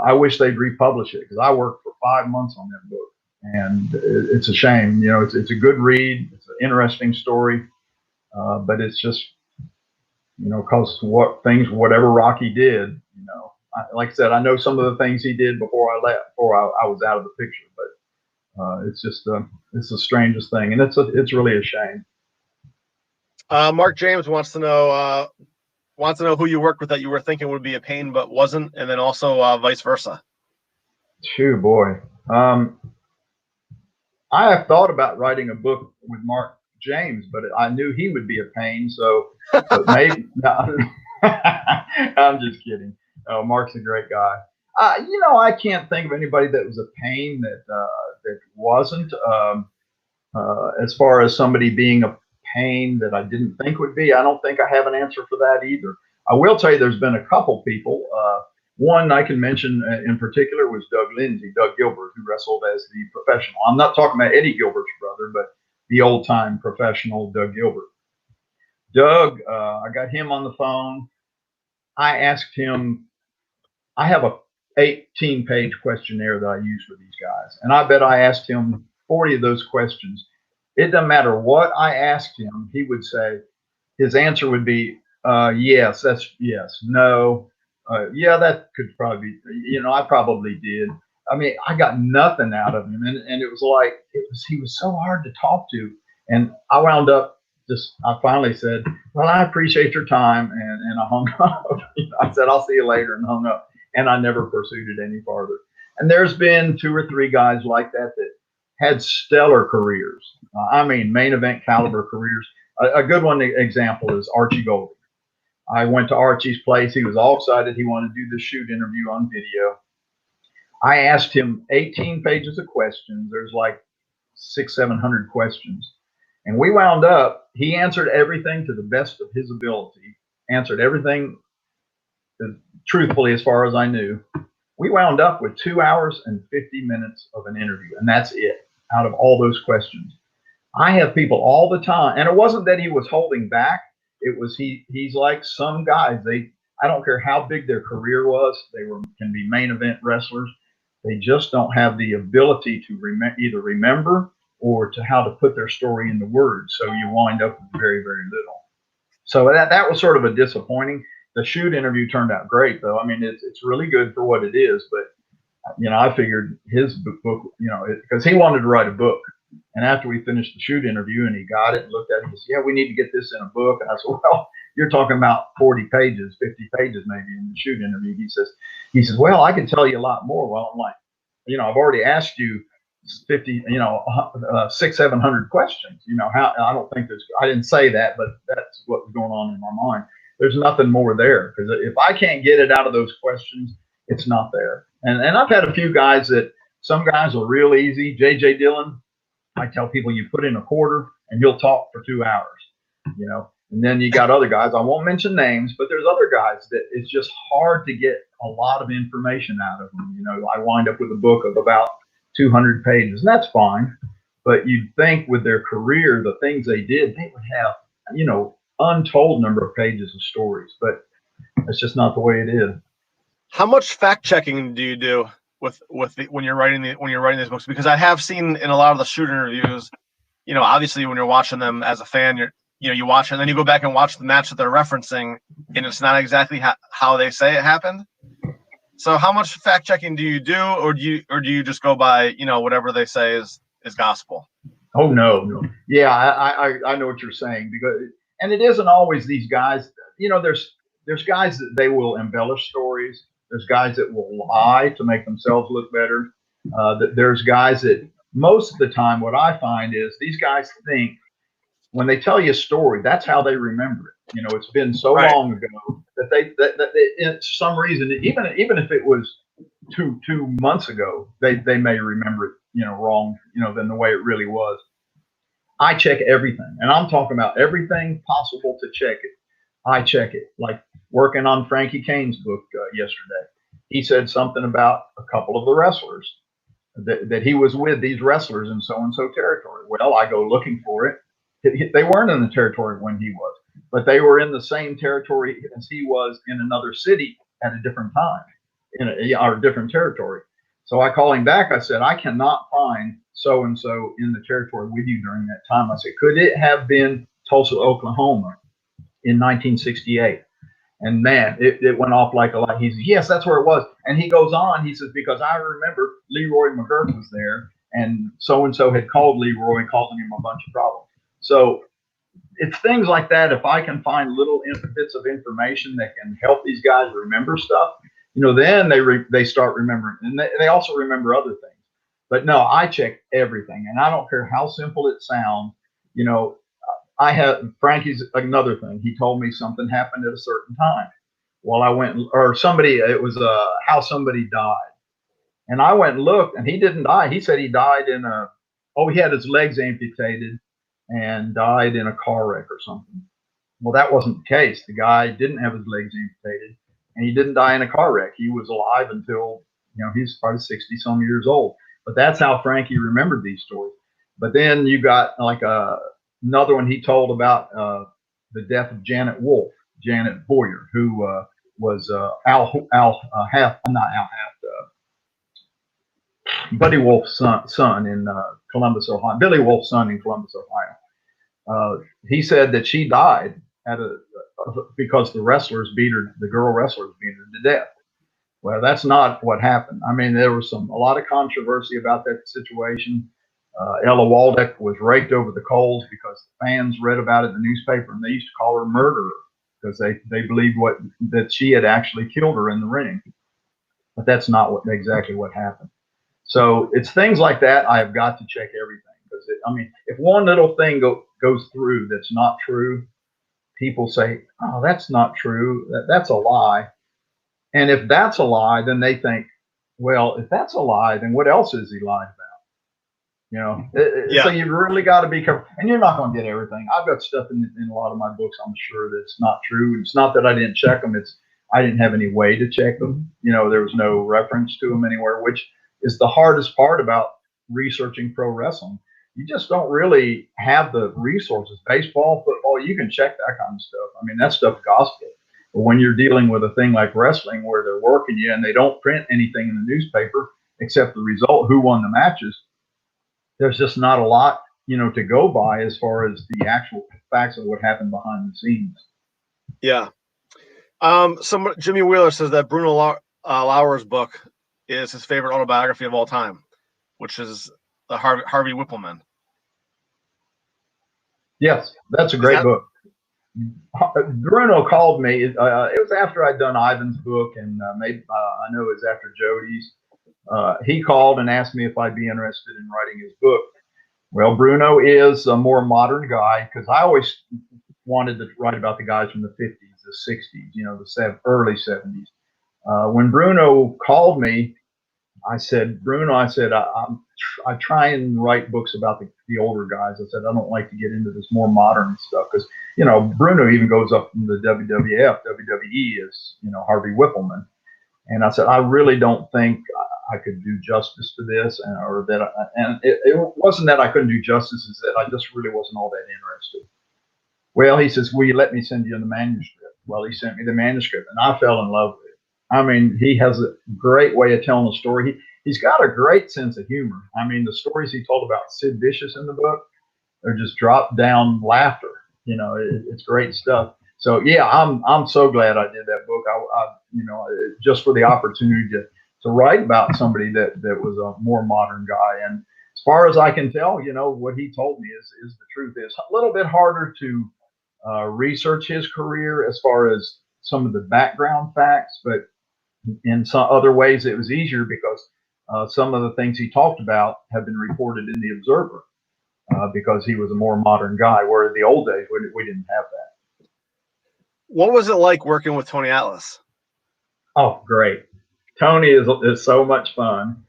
I wish they'd republish it, because I worked for 5 months on that book, and it's a shame. You know, it's a good read. It's an interesting story, but it's just, you know, because whatever Rocky did, you know, like I said, I know some of the things he did before I left, before I was out of the picture, but it's just it's the strangest thing, and it's really a shame. Mark James wants to know who you worked with that you were thinking would be a pain but wasn't, and then also vice versa. Phew, boy. I have thought about writing a book with Mark James, but I knew he would be a pain, so but maybe. No, I'm just kidding. Mark's a great guy. You know, I can't think of anybody that was a pain that wasn't. As far as somebody being a pain that I didn't think would be, I don't think I have an answer for that either. I will tell you, there's been a couple people. One I can mention in particular was Doug Gilbert, who wrestled as the professional. I'm not talking about Eddie Gilbert's brother, but the old-time professional Doug Gilbert. Doug, I got him on the phone. I asked him, I have a 18-page questionnaire that I use for these guys, and I bet I asked him 40 of those questions. It doesn't matter what I asked him, he would say, his answer would be, yes, that's yes, no, yeah, that could probably be, you know, I probably did. I mean, I got nothing out of him, and it was like, he was so hard to talk to, and I wound up I finally said, well, I appreciate your time, and I hung up. I said, I'll see you later, and hung up, and I never pursued it any farther. And there's been 2 or 3 guys like that had stellar careers. I mean, main event caliber careers. A good one example is Archie Goldie. I went to Archie's place. He was all excited. He wanted to do the shoot interview on video. I asked him 18 pages of questions. There's like 600-700 questions. And we wound up, he answered everything to the best of his ability, answered everything truthfully as far as I knew. We wound up with 2 hours and 50 minutes of an interview, and that's it out of all those questions. I have people all the time, and it wasn't that he was holding back. It was he's like some guys. I don't care how big their career was. Can be main event wrestlers. They just don't have the ability to either remember or to how to put their story into words. So you wind up with very, very little. So that was sort of a disappointing. The shoot interview turned out great, though. I mean, it's really good for what it is. But you know, I figured his book, you know, because he wanted to write a book. And after we finished the shoot interview and he got it and looked at it, he said, yeah, we need to get this in a book. And I said, well, you're talking about 40 pages, 50 pages maybe in the shoot interview. He says, well, I can tell you a lot more. Well, I'm like, you know, I've already asked you 600-700 questions. You know, I don't think I didn't say that, but that's what was going on in my mind. There's nothing more there, because if I can't get it out of those questions, it's not there. And I've had a few guys some guys are real easy. J.J. Dillon, I tell people, you put in a quarter and you'll talk for 2 hours, you know. And then you got other guys, I won't mention names, but there's other guys that it's just hard to get a lot of information out of them. You know, I wind up with a book of about 200 pages, and that's fine. But you'd think with their career, the things they did, they would have, you know, untold number of pages of stories, but that's just not the way it is. How much fact checking do you do when you're writing these books? Because I have seen in a lot of the shoot interviews, you know, obviously when you're watching them as a fan, you watch and then you go back and watch the match that they're referencing, and it's not exactly how they say it happened. So how much fact checking do you do, or do you just go by, you know, whatever they say is is gospel. Oh no. Yeah, I know what you're saying, because, and it isn't always these guys. You know, there's guys that they will embellish stories. There's guys that will lie to make themselves look better. There's guys that most of the time, what I find is these guys think when they tell you a story, that's how they remember it. You know, it's been so Right. long ago that they in some reason, even if it was two months ago, they may remember it, you know, wrong, you know, than the way it really was. I check everything, and I'm talking about everything possible to check it. I check it. Like working on Frankie Kane's book yesterday, he said something about a couple of the wrestlers that he was with these wrestlers in so and so territory. Well, I go looking for it. They weren't in the territory when he was, but they were in the same territory as he was in another city at a different time, in a different territory. So I call him back. I said, I cannot find so and so in the territory with you during that time. I said, could it have been Tulsa, Oklahoma in 1968? And man, it went off like a light. He says, yes, that's where it was. And he goes on, he says, because I remember Leroy McGurk was there, and so had called Leroy, causing him a bunch of problems. So it's things like that. If I can find little bits of information that can help these guys remember stuff, you know, then they start remembering, and they also remember other things. But no, I check everything, and I don't care how simple it sounds. You know, I have Frankie's another thing. He told me something happened at a certain time. Well, I went, or somebody, it was how somebody died. And I went and looked, and he didn't die. He said he died he had his legs amputated and died in a car wreck or something. Well, that wasn't the case. The guy didn't have his legs amputated, and he didn't die in a car wreck. He was alive until, you know, he's probably 60 some years old. But that's how Frankie remembered these stories. But then you got like another one he told about the death of Janet Boyer, who was Buddy Wolf's son in Columbus, Ohio. Billy Wolf's son in Columbus, Ohio. He said that she died because the girl wrestlers beat her to death. Well, that's not what happened. I mean, there was a lot of controversy about that situation. Ella Waldeck was raked over the coals because fans read about it in the newspaper, and they used to call her murderer because they believed that she had actually killed her in the ring. But that's not exactly what happened. So it's things like that. I have got to check everything, because if one little thing goes through that's not true, people say, "Oh, that's not true. That's a lie." And if that's a lie, then they think, well, if that's a lie, then what else is he lying about? You know, So you really got to be careful, and you're not going to get everything. I've got stuff in a lot of my books, I'm sure, that's not true. It's not that I didn't check them. I didn't have any way to check them. You know, there was no reference to them anywhere, which is the hardest part about researching pro wrestling. You just don't really have the resources. Baseball, football, you can check that kind of stuff. I mean, that stuff's gospel. But when you're dealing with a thing like wrestling, where they're working you and they don't print anything in the newspaper except the result, who won the matches, there's just not a lot, you know, to go by as far as the actual facts of what happened behind the scenes. Yeah. Jimmy Wheeler says that Bruno Lauer's book is his favorite autobiography of all time, which is the Harvey Whippleman. Yes, that's a great book. Bruno called me. It was after I'd done Ivan's book, and maybe I know it was after Jody's. He called and asked me if I'd be interested in writing his book. Well, Bruno is a more modern guy, because I always wanted to write about the guys from the 50s, the 60s, you know, the early 70s. When Bruno called me, I said, Bruno, I try and write books about the older guys. I said, I don't like to get into this more modern stuff, because, you know, Bruno even goes up in the WWF. WWE is, you know, Harvey Whippleman. And I said, I really don't think I could do justice to this, and it wasn't that I couldn't do justice, it's that I just really wasn't all that interested. Well, he says, will you let me send you the manuscript? Well, he sent me the manuscript, and I fell in love with it. I mean, he has a great way of telling a story. He's got a great sense of humor. I mean, the stories he told about Sid Vicious in the book, they're just drop down laughter. You know, it's great stuff. So yeah, I'm so glad I did that book. I you know, just for the opportunity to write about somebody that was a more modern guy, and far as I can tell, what he told me is the truth. It's a little bit harder to research his career as far as some of the background facts, but in some other ways it was easier because some of the things he talked about have been reported in the Observer because he was a more modern guy, where in the old days we didn't have that. What was it like working with Tony Atlas? Oh, great. Tony is so much fun.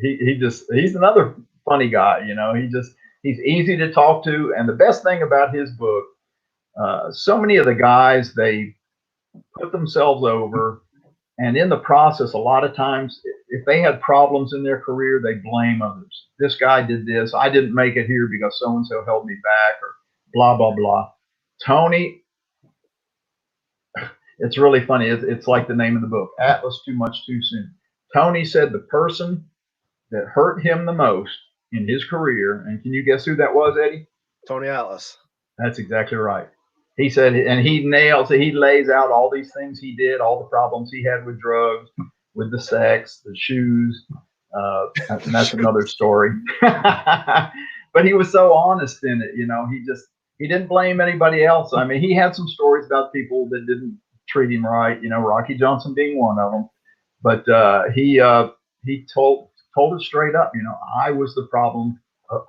He's another funny guy. He's easy to talk to. And the best thing about his book, so many of the guys, they put themselves over. And in the process, a lot of times, if they had problems in their career, they blame others. This guy did this. I didn't make it here because so-and-so held me back, or blah, blah, blah. Tony, it's really funny. It's like the name of the book, Atlas Too Much Too Soon. Tony said the person that hurt him the most in his career, and can you guess who that was, Eddie? Tony Atlas. That's exactly right. He said, and he lays out all these things he did, all the problems he had with drugs, with the sex, the shoes. And that's another story. But he was so honest in it. He didn't blame anybody else. I mean, he had some stories about people that didn't treat him right. Rocky Johnson being one of them. But he told it straight up. I was the problem.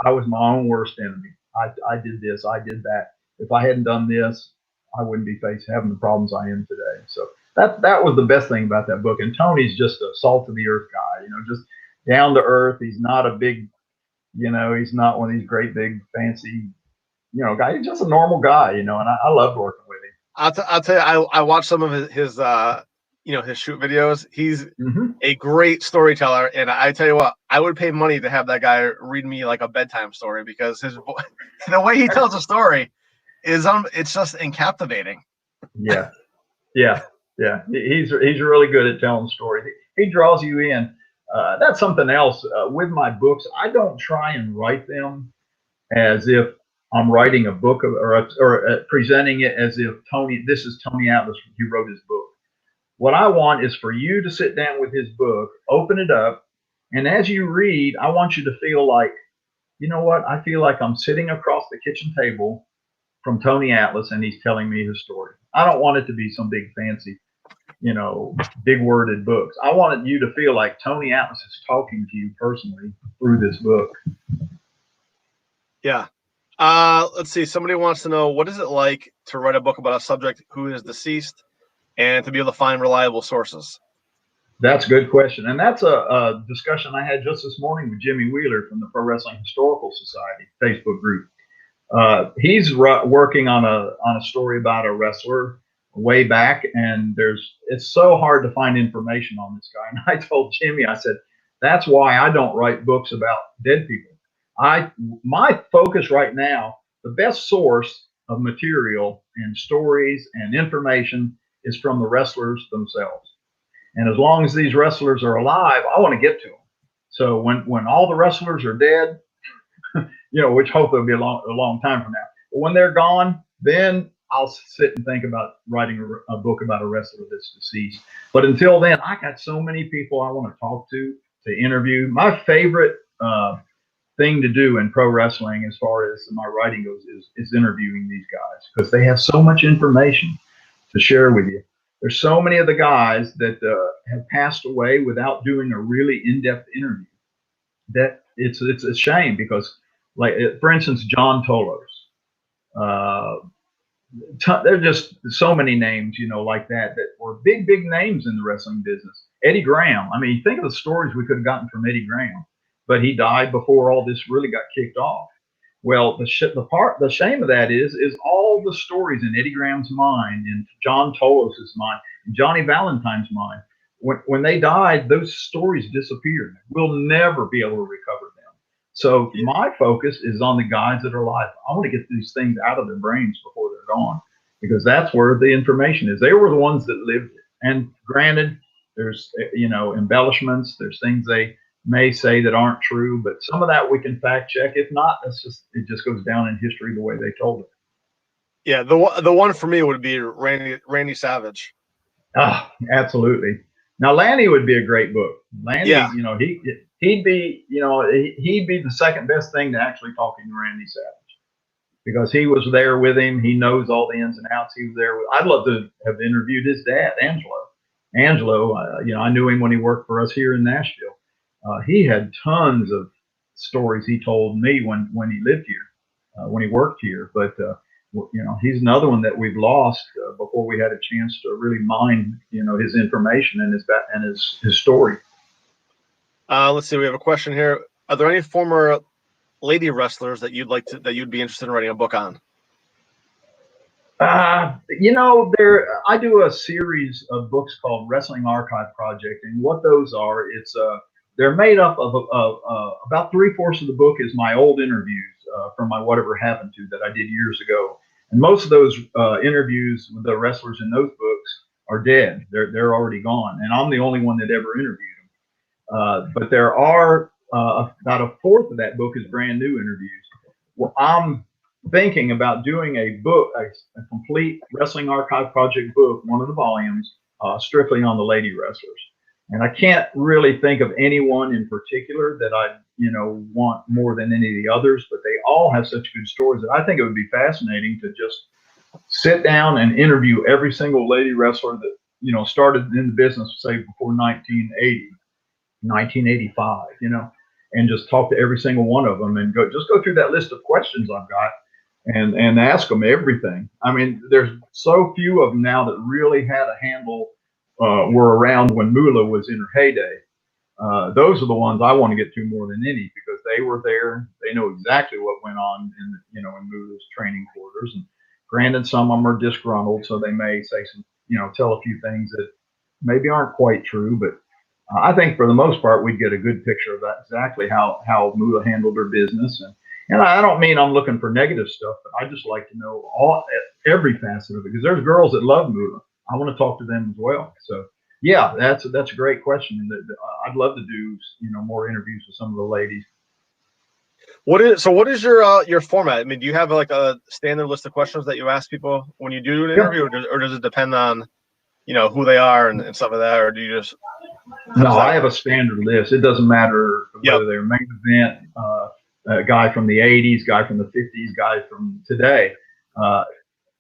I was my own worst enemy. I did this. I did that. If I hadn't done this, I wouldn't be having the problems I am today. So that was the best thing about that book. And Tony's just a salt of the earth guy. Just down to earth. He's not a big, he's not one of these great big fancy, guy. He's just a normal guy. And I loved working with him. I'll tell you, I watched some of his his shoot videos. He's a great storyteller, and I tell you what, I would pay money to have that guy read me like a bedtime story, because the way he tells a story is it's just captivating. Yeah. He's really good at telling stories. He draws you in. That's something else with my books. I don't try and write them as if I'm writing a book or presenting it as if this is Tony Atlas. He wrote his book. What I want is for you to sit down with his book, open it up, and as you read, I want you to feel like, you know what? I feel like I'm sitting across the kitchen table from Tony Atlas, and he's telling me his story. I don't want it to be some big fancy, big worded books. I wanted you to feel like Tony Atlas is talking to you personally through this book. Yeah. Let's see. Somebody wants to know, what is it like to write a book about a subject who is deceased, and to be able to find reliable sources? That's a good question. And that's a discussion I had just this morning with Jimmy Wheeler from the Pro Wrestling Historical Society Facebook group. He's working on a story about a wrestler way back, and it's so hard to find information on this guy. And I told Jimmy, I said, that's why I don't write books about dead people. My focus right now, the best source of material and stories and information is from the wrestlers themselves. And as long as these wrestlers are alive, I want to get to them. So when all the wrestlers are dead, which hopefully will be a long time from now, but when they're gone, then I'll sit and think about writing a book about a wrestler that's deceased. But until then, I got so many people I want to talk to interview. My favorite thing to do in pro wrestling, as far as my writing goes, is interviewing these guys, because they have so much information to share with you. There's so many of the guys that have passed away without doing a really in-depth interview that it's a shame, because, like, for instance, John Tolos, there are just so many names, like that were big names in the wrestling business. Eddie Graham. I mean, think of the stories we could have gotten from Eddie Graham, but he died before all this really got kicked off. Well, the shame of that is all the stories in Eddie Graham's mind, in John Tolos's mind, in Johnny Valentine's mind. When they died, those stories disappeared. We'll never be able to recover them. So my focus is on the guys that are alive. I want to get these things out of their brains before they're gone, because that's where the information is. They were the ones that lived it. And granted, there's embellishments. There's things they may say that aren't true, but some of that we can fact check. If not, it just goes down in history the way they told it. Yeah, the one for me would be Randy Savage. Ah, absolutely. Now Lanny would be a great book. Lanny, Yeah. he'd be, he'd be the second best thing to actually talking to Randy Savage, because he was there with him. He knows all the ins and outs. He was there. I'd love to have interviewed his dad, Angelo. Angelo, I knew him when he worked for us here in Nashville. He had tons of stories he told me when he lived here, when he worked here. But he's another one that we've lost before we had a chance to really mine, his information and his story. Let's see. We have a question here. Are there any former lady wrestlers that you'd be interested in writing a book on? I do a series of books called Wrestling Archive Project, and what those are, they're made up of about 3/4 of the book is my old interviews from my Whatever Happened To that I did years ago, and most of those interviews with the wrestlers in those books are dead. They're already gone, and I'm the only one that ever interviewed them. But there are about 1/4 of that book is brand new interviews. Well, I'm thinking about doing a book, a complete Wrestling Archive Project book, one of the volumes, strictly on the lady wrestlers. And I can't really think of anyone in particular that I, want more than any of the others, but they all have such good stories that I think it would be fascinating to just sit down and interview every single lady wrestler that, started in the business, say, before 1980, 1985, and just talk to every single one of them and go through that list of questions I've got and ask them everything. I mean, there's so few of them now that really had a handle, were around when Moolah was in her heyday. Those are the ones I want to get to more than any, because they were there. They know exactly what went on in Moolah's training quarters. And granted, some of them are disgruntled, so they may say some, tell a few things that maybe aren't quite true, but I think for the most part, we'd get a good picture of that, exactly how Moolah handled her business. And I don't mean I'm looking for negative stuff, but I just like to know every facet of it, because there's girls that love Moolah. I want to talk to them as well. So yeah, that's a great question. I'd love to do, more interviews with some of the ladies. What is your format? I mean, do you have like a standard list of questions that you ask people when you do an interview, or does it depend on, who they are and stuff like that, or do you just? No, I have a standard list. It doesn't matter whether they're main event, a guy from the 80s, guy from the 50s, guy from today.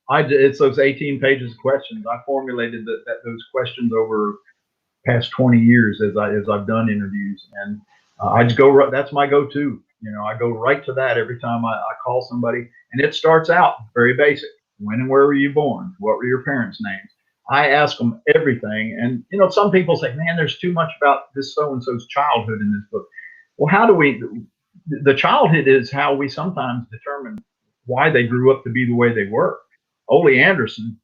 It's those 18 pages of questions. I formulated those questions over past 20 years as I've done interviews, and I just go. That's my go-to. I go right to that every time I call somebody, and it starts out very basic. When and where were you born? What were your parents' names? I ask them everything, and some people say, "Man, there's too much about this so-and-so's childhood in this book." Well, how do we? The childhood is how we sometimes determine why they grew up to be the way they were. Ole Anderson,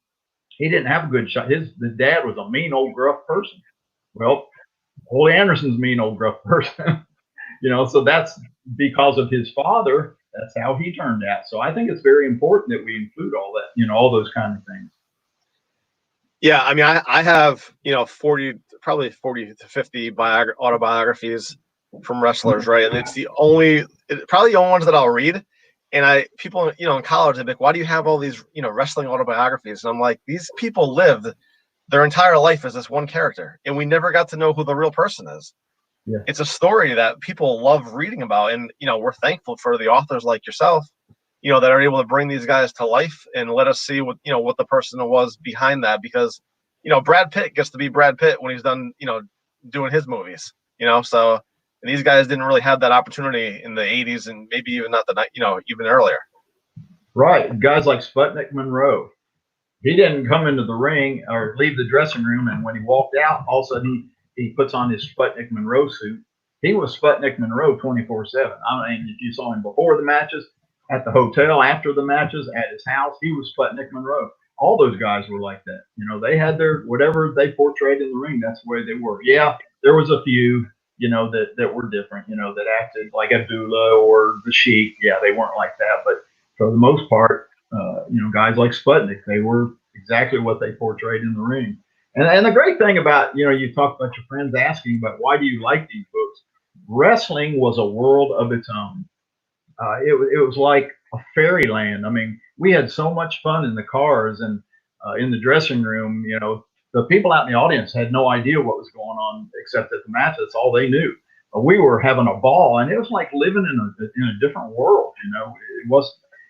he didn't have a good shot. The dad was a mean old gruff person. Well, Ole Anderson's a mean old gruff person. So that's because of his father. That's how he turned out. So I think it's very important that we include all that, all those kind of things. Yeah, I mean, I have, 40 to 50 autobiographies from wrestlers, right? And it's probably the only ones that I'll read. And people, in college, they're like, why do you have all these, wrestling autobiographies? And I'm like, these people lived their entire life as this one character, and we never got to know who the real person is. Yeah. It's a story that people love reading about. And, we're thankful for the authors like yourself, that are able to bring these guys to life and let us see what the person was behind that. Because, Brad Pitt gets to be Brad Pitt when he's done, doing his movies, so. And these guys didn't really have that opportunity in the 80s, and maybe even not even earlier. Right. Guys like Sputnik Monroe. He didn't come into the ring or leave the dressing room, and when he walked out, all of a sudden he puts on his Sputnik Monroe suit. He was Sputnik Monroe 24/7. I mean, if you saw him before the matches, at the hotel, after the matches, at his house, he was Sputnik Monroe. All those guys were like that. They had their whatever they portrayed in the ring. That's the way they were. Yeah, there was a few. That were different, that acted like Abdullah or the Sheik. Yeah, they weren't like that. But for the most part, guys like Sputnik, they were exactly what they portrayed in the ring. And the great thing about, you talked about your friends asking about why do you like these books? Wrestling was a world of its own. It was like a fairyland. I mean, we had so much fun in the cars and in the dressing room, the people out in the audience had no idea what was going on except at the match. That's all they knew. we were having a ball, and it was like living in a different world. It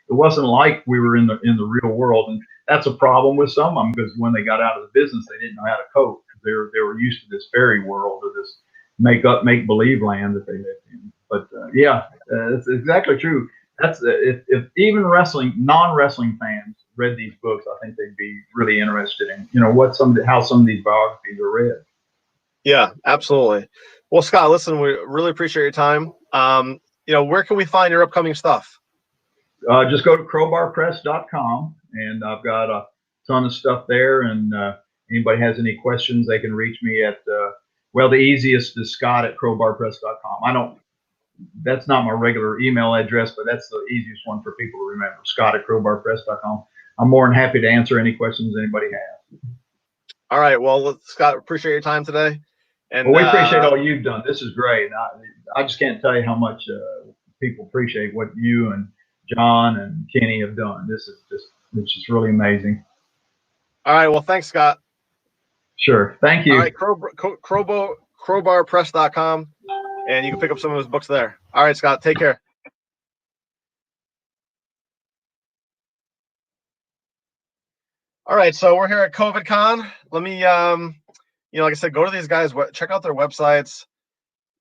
wasn't like we were in the real world, and that's a problem with some of them, because when they got out of the business, they didn't know how to cope. They were used to this fairy world, or this make believe land that they lived in. But it's exactly true. That's if even non wrestling fans read these books, I think they'd be really interested in how some of these biographies are read. Yeah, absolutely. Well, Scott, listen, we really appreciate your time. Where can we find your upcoming stuff? Just go to crowbarpress.com, and I've got a ton of stuff there. And anybody has any questions, they can reach me at the easiest is Scott@crowbarpress.com. That's not my regular email address, but that's the easiest one for people to remember, Scott@crowbarpress.com. I'm more than happy to answer any questions anybody has. All right. Well, Scott, appreciate your time today. And we appreciate all you've done. This is great. I just can't tell you how much people appreciate what you and John and Kenny have done. It's just really amazing. All right. Well, thanks, Scott. Sure. Thank you. All right. Crowbarpress.com, and you can pick up some of his books there. All right, Scott. Take care. All right. So we're here at COVIDCon. Let me, like I said, go to these guys, check out their websites,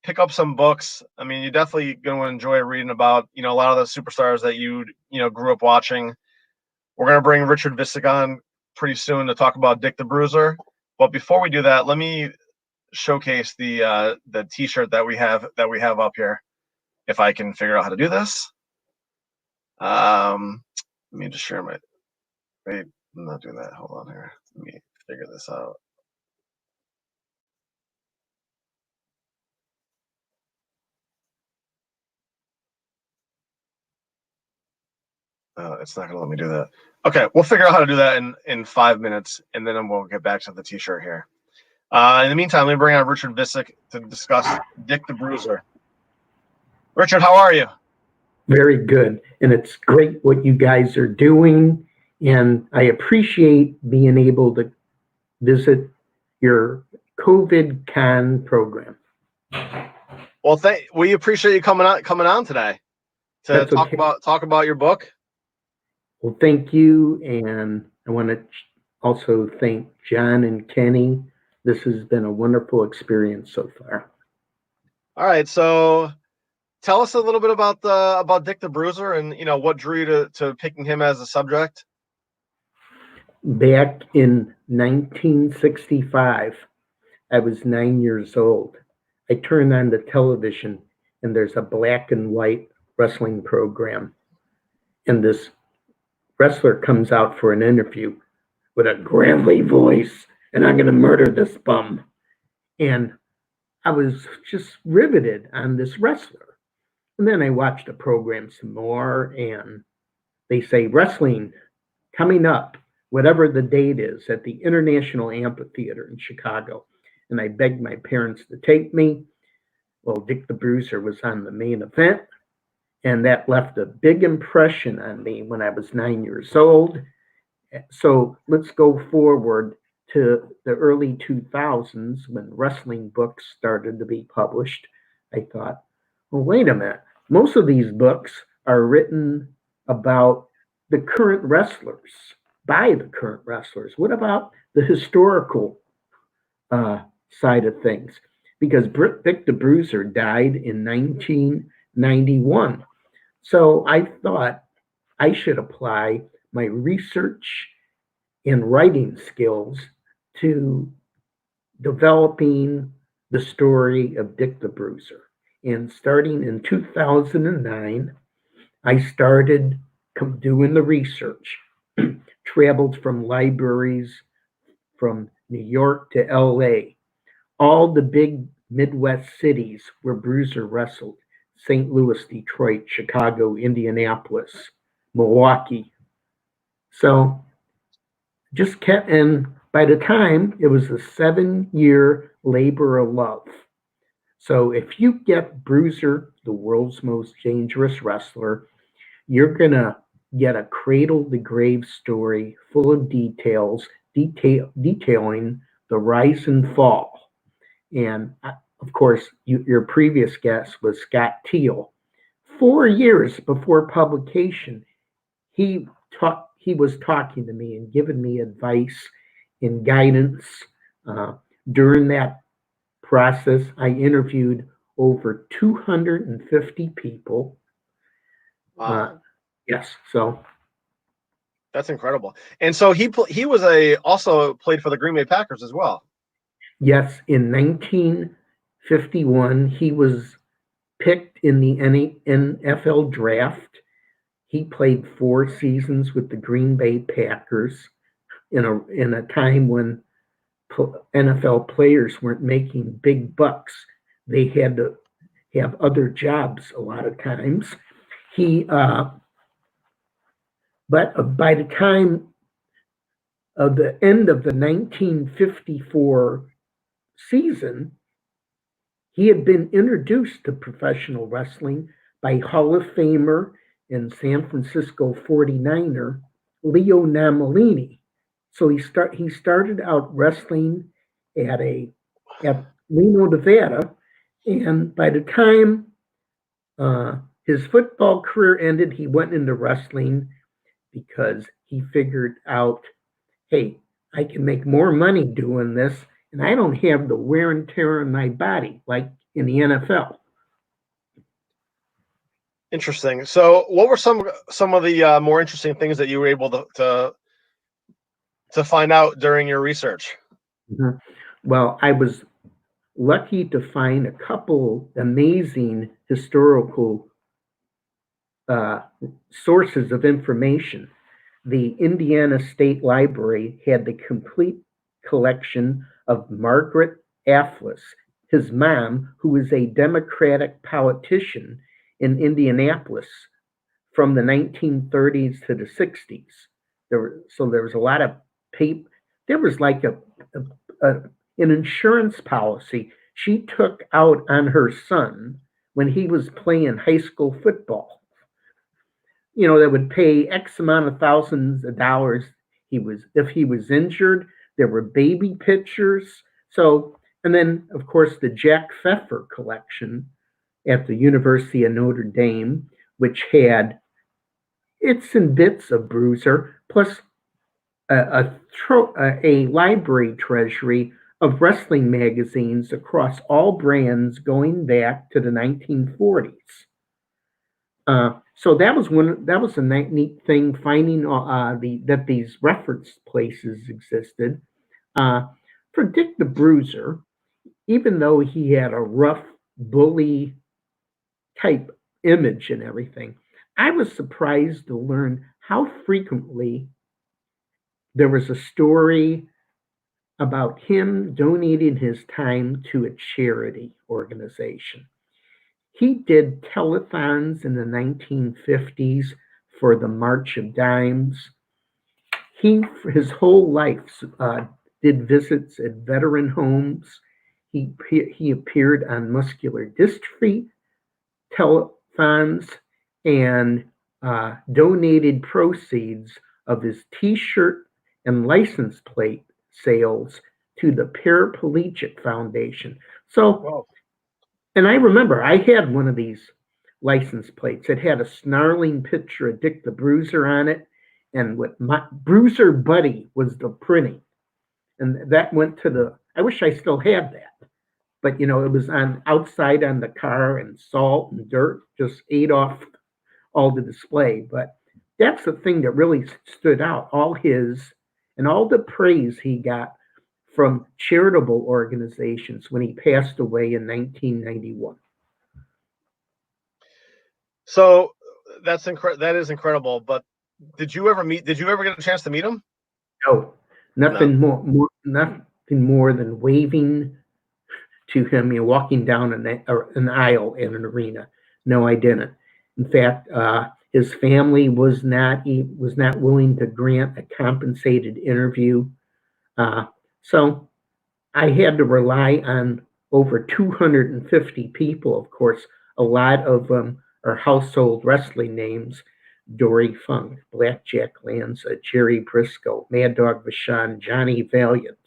pick up some books. I mean, you're definitely going to enjoy reading about, a lot of the superstars that you grew up watching. We're going to bring Richard Visick on pretty soon to talk about Dick the Bruiser. But before we do that, let me showcase the T-shirt that we have up here. If I can figure out how to do this. Let me just share my. Wait, I'm not doing that. Hold on here. Let me figure this out. It's not going to let me do that. Okay, we'll figure out how to do that in 5 minutes, and then we'll get back to the T-shirt here. In the meantime, let me bring on Richard Visick to discuss Dick the Bruiser. Richard, how are you? Very good, and it's great what you guys are doing, and I appreciate being able to visit your COVIDCon program. Well, we appreciate you coming on today to talk about your book. Well, thank you, and I want to also thank John and Kenny. This has been a wonderful experience so far. All right, so tell us a little bit about Dick the Bruiser, and what drew you to picking him as a subject. Back in 1965, I was 9 years old. I turned on the television, and there's a black and white wrestling program, and this wrestler comes out for an interview with a gravelly voice, and I'm going to murder this bum. And I was just riveted on this wrestler. And then I watched the program some more, and they say wrestling coming up, whatever the date is, at the International Amphitheater in Chicago. And I begged my parents to take me. Well, Dick the Bruiser was on the main event, and that left a big impression on me when I was 9 years old. So let's go forward to the early 2000s when wrestling books started to be published. I thought, well, wait a minute. Most of these books are written about the current wrestlers, by the current wrestlers. What about the historical side of things? Because Dick the Bruiser died in 1991. So I thought I should apply my research and writing skills to developing the story of Dick the Bruiser. And starting in 2009, I started doing the research, traveled from libraries from New York to LA, all the big Midwest cities where Bruiser wrestled: St. Louis, Detroit, Chicago, Indianapolis, Milwaukee. So just kept, and by the time it was a 7-year labor of love. So if you get Bruiser, the world's most dangerous wrestler, you're going to get a cradle to grave story full of details, detailing the rise and fall. And of course, your previous guest was Scott Teal. 4 years before publication, he was talking to me and giving me advice and guidance. During that process, I interviewed over 250 people. Wow. Yes, so That's incredible. And so he was also played for the Green Bay Packers as well. yes, in 1951, he was picked in the NFL draft. He played 4 seasons with the Green Bay Packers in a time when NFL players weren't making big bucks. They had to have other jobs a lot of times. But by the time of the end of the 1954 season, he had been introduced to professional wrestling by Hall of Famer and San Francisco 49er Leo Namolini. So he started out wrestling at Reno, Nevada, and by the time his football career ended, he went into wrestling because he figured out, hey, I can make more money doing this, and I don't have the wear and tear on my body like in the NFL. Interesting. So, what were some of the more interesting things that you were able to find out during your research? Mm-hmm. Well, I was lucky to find a couple amazing historical sources of information. The Indiana State Library had the complete collection of Margaret Afflis, his mom, who was a Democratic politician in Indianapolis from the 1930s to the 60s. There was a lot of paper. There was like an insurance policy she took out on her son when he was playing high school football. That would pay X amount of thousands of dollars. If he was injured, there were baby pictures. So, and then of course the Jack Pfeffer collection at the University of Notre Dame, which had bits and bits of Bruiser, plus a library treasury of wrestling magazines across all brands going back to the 1940s. So that was a neat thing, finding that these reference places existed. For Dick the Bruiser, even though he had a rough bully type image and everything, I was surprised to learn how frequently there was a story about him donating his time to a charity organization. He did telethons in the 1950s for the March of Dimes. His whole life did visits at veteran homes. He appeared on muscular dystrophy telethons and donated proceeds of his T-shirt and license plate sales to the Paraplegic Foundation. So, Whoa. and I remember I had one of these license plates. It had a snarling picture of Dick the Bruiser on it, and with my Bruiser Buddy was the printing, and that went to the. I wish I still had that, but it was outside on the car, and salt and dirt just ate off all the display. But that's the thing that really stood out. All the praise he got from charitable organizations when he passed away in 1991. So that is incredible. But did you ever get a chance to meet him? No, nothing more than waving to him, walking down an aisle in an arena. No, I didn't. In fact, his family was not willing to grant a compensated interview. So I had to rely on over 250 people. Of course, a lot of them are household wrestling names: Dory Funk, Blackjack Lanza, Jerry Briscoe, Mad Dog Vachon, Johnny Valiant.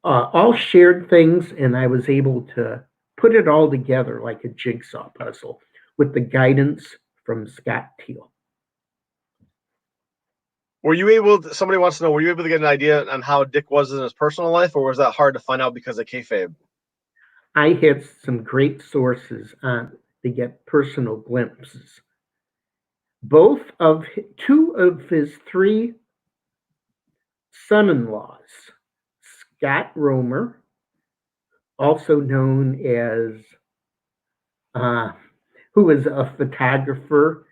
all shared things, and I was able to put it all together like a jigsaw puzzle with the guidance from Scott Teal. Were you able to, somebody wants to know, were you able to get an idea on how Dick was in his personal life, or was that hard to find out because of kayfabe? I had some great sources on to get personal glimpses. Two of his three son-in-laws, Scott Romer, also known as, who was a photographer,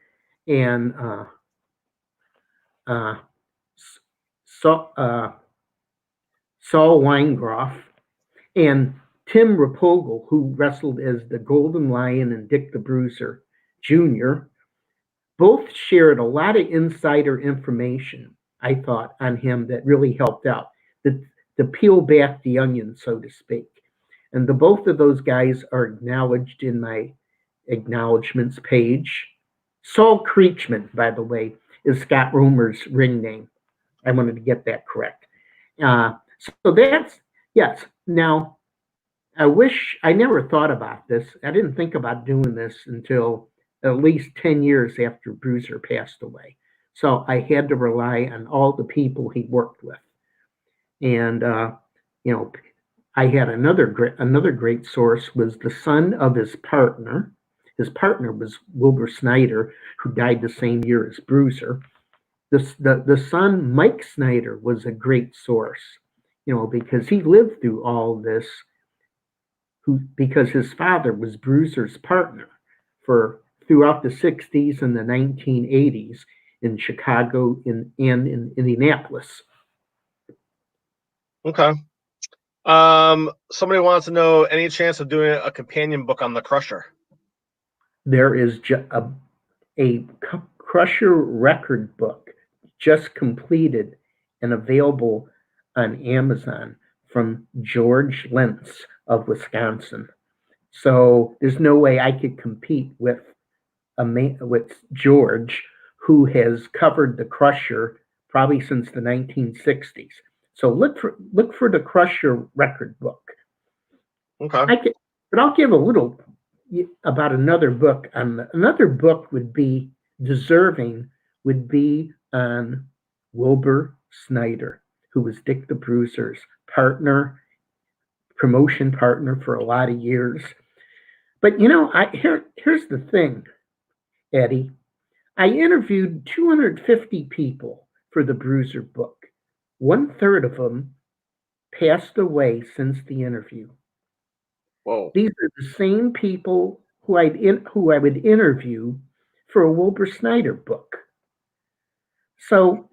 and Saul Weingroff, and Tim Rapogel, who wrestled as the Golden Lion and Dick the Bruiser Jr., both shared a lot of insider information, I thought, on him that really helped out, to peel back the onion, so to speak. And both of those guys are acknowledged in my acknowledgments page. Saul Creechman, by the way, is Scott Romer's ring name. I wanted to get that correct. So that's, yes. Now, I wish I never thought about this. I didn't think about doing this until at least 10 years after Bruiser passed away. So I had to rely on all the people he worked with. And, I had another great source was the son of his partner. His partner was Wilbur Snyder, who died the same year as Bruiser. The son, Mike Snyder, was a great source, because he lived through all this, because his father was Bruiser's partner throughout the 60s and the 1980s in Chicago and in Indianapolis. Okay. Somebody wants to know, any chance of doing a companion book on the Crusher? There is a Crusher record book just completed and available on Amazon from George Lentz of Wisconsin. So there's no way I could compete with George, who has covered the Crusher probably since the 1960s. So look for the Crusher record book. Okay. But I'll give a little about another book. Another book would be deserving would be on Wilbur Snyder, who was Dick the Bruiser's promotion partner for a lot of years. But here's the thing, Eddie. I interviewed 250 people for the Bruiser book. 1/3 of them passed away since the interview. Whoa. These are the same people who I would interview for a Wilbur Snyder book. So,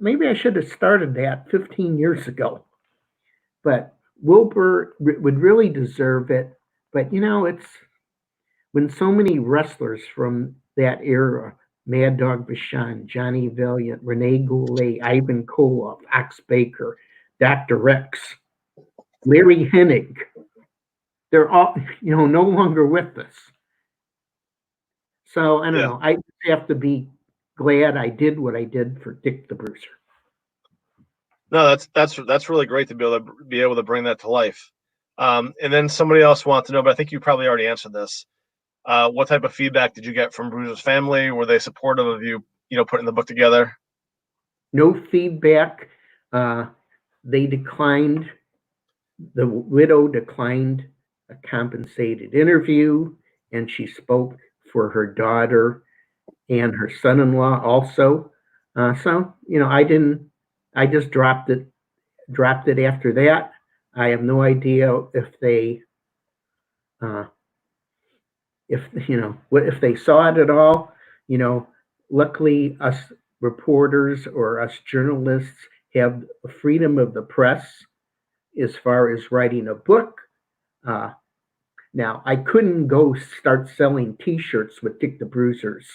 maybe I should have started that 15 years ago. But Wilbur would really deserve it. But, it's when so many wrestlers from that era, Mad Dog Vachon, Johnny Valiant, Rene Goulet, Ivan Koloff, Ox Baker, Dr. Rex, Larry Hennig, they're all, no longer with us. So I don't know. I have to be glad I did what I did for Dick the Bruiser. No, that's really great to be able to bring that to life. And then somebody else wants to know, but I think you probably already answered this. What type of feedback did you get from Bruiser's family? Were they supportive of you, putting the book together? No feedback. They declined. The widow declined a compensated interview, and she spoke for her daughter and her son-in-law also. So I just dropped it after that. I have no idea if they if they saw it at all. Luckily us reporters or us journalists have freedom of the press as far as writing a book. Now, I couldn't go start selling T-shirts with Dick the Bruiser's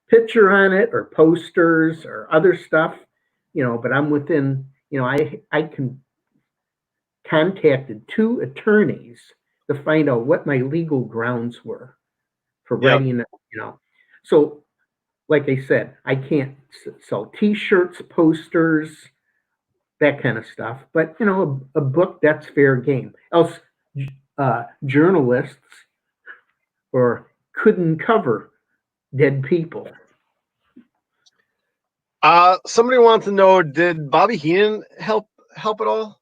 picture on it or posters or other stuff, but I'm within, I contacted 2 attorneys to find out what my legal grounds were for writing it, So, like I said, I can't sell T-shirts, posters, that kind of stuff. But a book, that's fair game. Else, journalists couldn't cover dead people. Somebody wants to know: did Bobby Heenan help at all?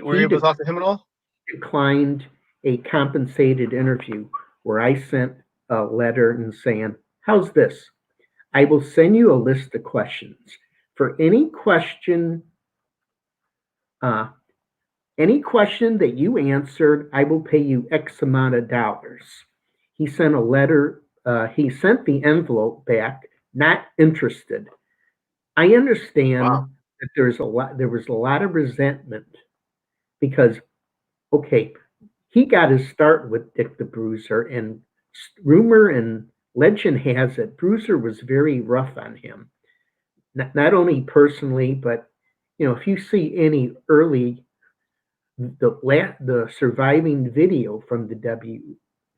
Were you able to talk to him at all? Declined a compensated interview where I sent a letter and saying, "How's this? I will send you a list of questions. For any question that you answered, I will pay you X amount of dollars." He sent a letter. He sent the envelope back, not interested. I understand that there was a lot of resentment because, okay, he got his start with Dick the Bruiser, and rumor and legend has it Bruiser was very rough on him. Not only personally, but if you see any early the surviving video from the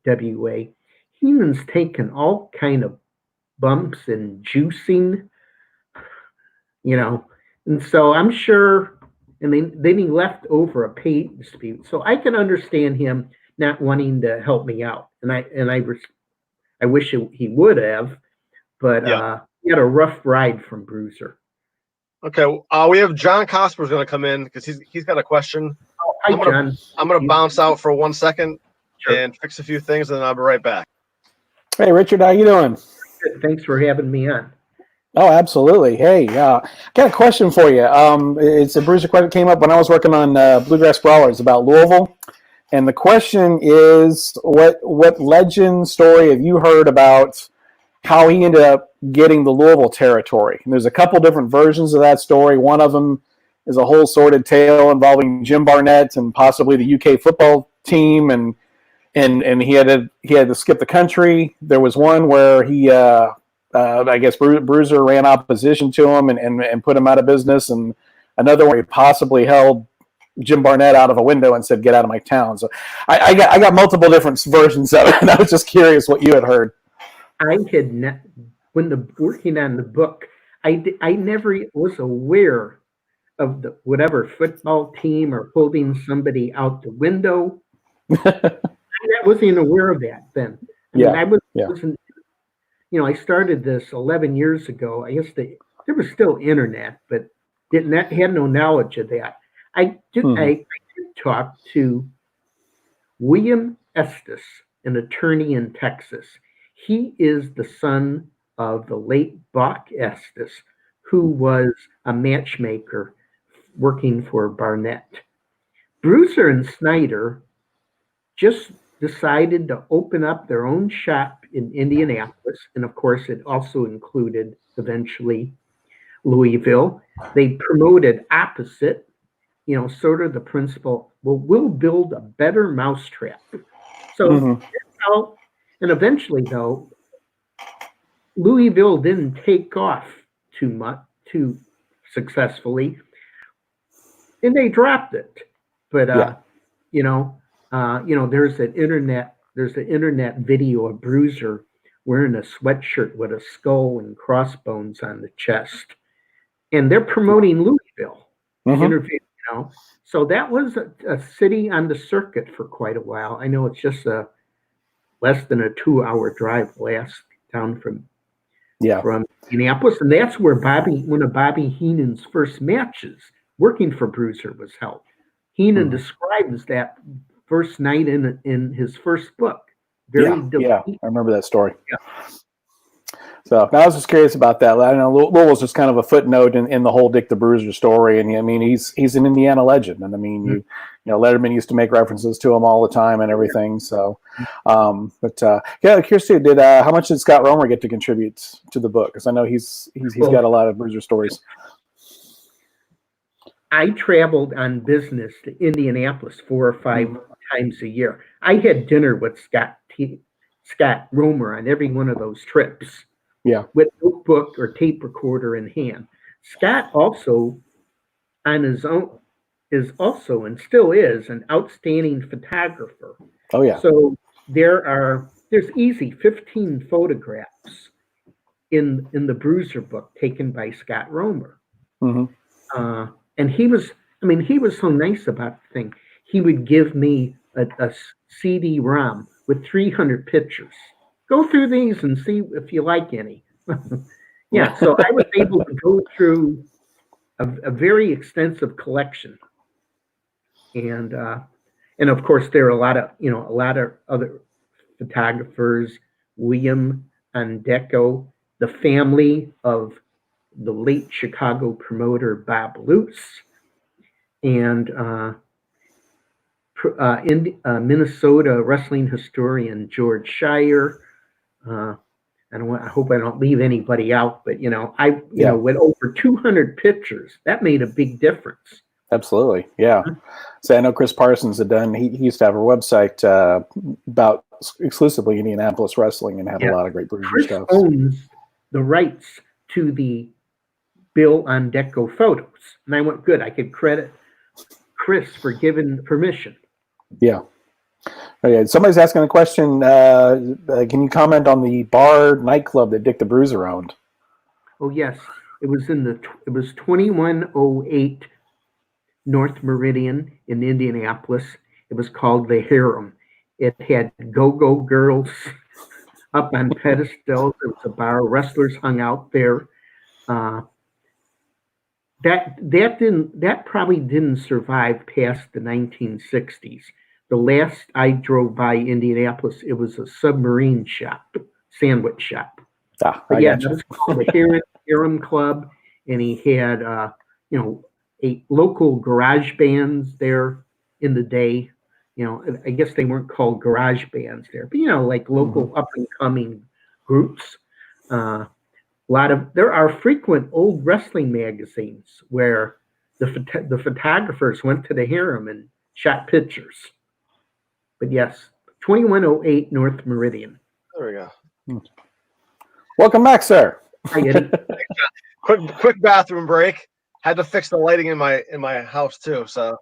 WWA, Heenan's taken all kind of bumps and juicing, and so I'm sure. And then he left over a pay dispute, so I can understand him not wanting to help me out, and I wish he would have, but he had a rough ride from Bruiser. Okay, we have John Cosper's going to come in because he's got a question. Oh, hi, John. I'm going to bounce out for 1 second and fix a few things, and then I'll be right back. Hey, Richard, how you doing? Good. Thanks for having me on. Oh, absolutely. Hey, I got a question for you. It's a Bruiser question that came up when I was working on Bluegrass Brawlers about Louisville. And the question is, what legend story have you heard about how he ended up getting the Louisville territory? And there's a couple different versions of that story. One of them is a whole sordid tale involving Jim Barnett and possibly the UK football team, and he had to skip the country. There was one where he I guess Bruiser ran opposition to him and put him out of business, and another where he possibly held Jim Barnett out of a window and said, "Get out of my town." So I got multiple different versions of it, and I was just curious what you had heard. I had working on the book, I never was aware of the whatever football team or holding somebody out the window. I wasn't even aware of that then. I wasn't. I started this 11 years ago. I guess there was still internet, but had no knowledge of that. I did talk to William Estes, an attorney in Texas. He is the son of the late Buck Estes, who was a matchmaker working for Barnett. Bruiser and Snyder just decided to open up their own shop in Indianapolis, and of course it also included eventually Louisville. They promoted opposite, sort of the principle, well, we'll build a better mousetrap. So that's how, and eventually though, Louisville didn't take off too successfully, and they dropped it. But there's an internet video of Bruiser wearing a sweatshirt with a skull and crossbones on the chest, and they're promoting Louisville. Interview, so that was a city on the circuit for quite a while. I know it's just less than a 2-hour drive down from Indianapolis, and that's where one of Bobby Heenan's first matches working for Bruiser was held. Heenan describes that first night in his first book. I remember that story. Yeah. So I was just curious about that. I know Louisville's just kind of a footnote in the whole Dick the Bruiser story, and I mean he's an Indiana legend, and I mean Letterman used to make references to him all the time and everything. So, curious too. How much did Scott Romer get to contribute to the book? Because I know he's got a lot of Bruiser stories. I traveled on business to Indianapolis 4 or 5 times a year. I had dinner with Scott Romer on every one of those trips. Yeah, with notebook or tape recorder in hand. Scott also, on his own, is also and still is an outstanding photographer. Oh yeah. So there's easy 15 photographs in the Bruiser book taken by Scott Romer. And he was, I mean, he was so nice about the thing. He would give me a CD-ROM with 300 pictures. Go through these and see if you like any. Yeah, so I was able to go through a very extensive collection, and of course there are a lot of other photographers, William Andecco, the family of the late Chicago promoter Bob Lutz, and Minnesota wrestling historian George Shire. I hope I don't leave anybody out, but with over 200 pictures, that made a big difference. Absolutely, yeah. So I know Chris Parsons had done. He used to have a website about exclusively Indianapolis wrestling and had a lot of great Bruiser Chris stuff. owns the rights to the Bill Andecco photos, and I went, good. I could credit Chris for giving permission. Yeah. Okay, somebody's asking a question. Can you comment on the bar nightclub that Dick the Bruiser owned? Oh yes, it was 2108 North Meridian in Indianapolis. It was called the Harem. It had go-go girls up on pedestals. It was a bar. Wrestlers hung out there. That probably didn't survive past the 1960s. The last I drove by Indianapolis, it was a submarine shop, sandwich shop. But yeah, it was called the Harem Club, and he had a local garage bands there in the day. I guess they weren't called garage bands there, but like local up and coming groups. There are frequent old wrestling magazines where the photographers went to the Harem and shot pictures. But yes, 2108 North Meridian. There we go. Welcome back, sir. Hi, Eddie. quick bathroom break. Had to fix the lighting in my house too, so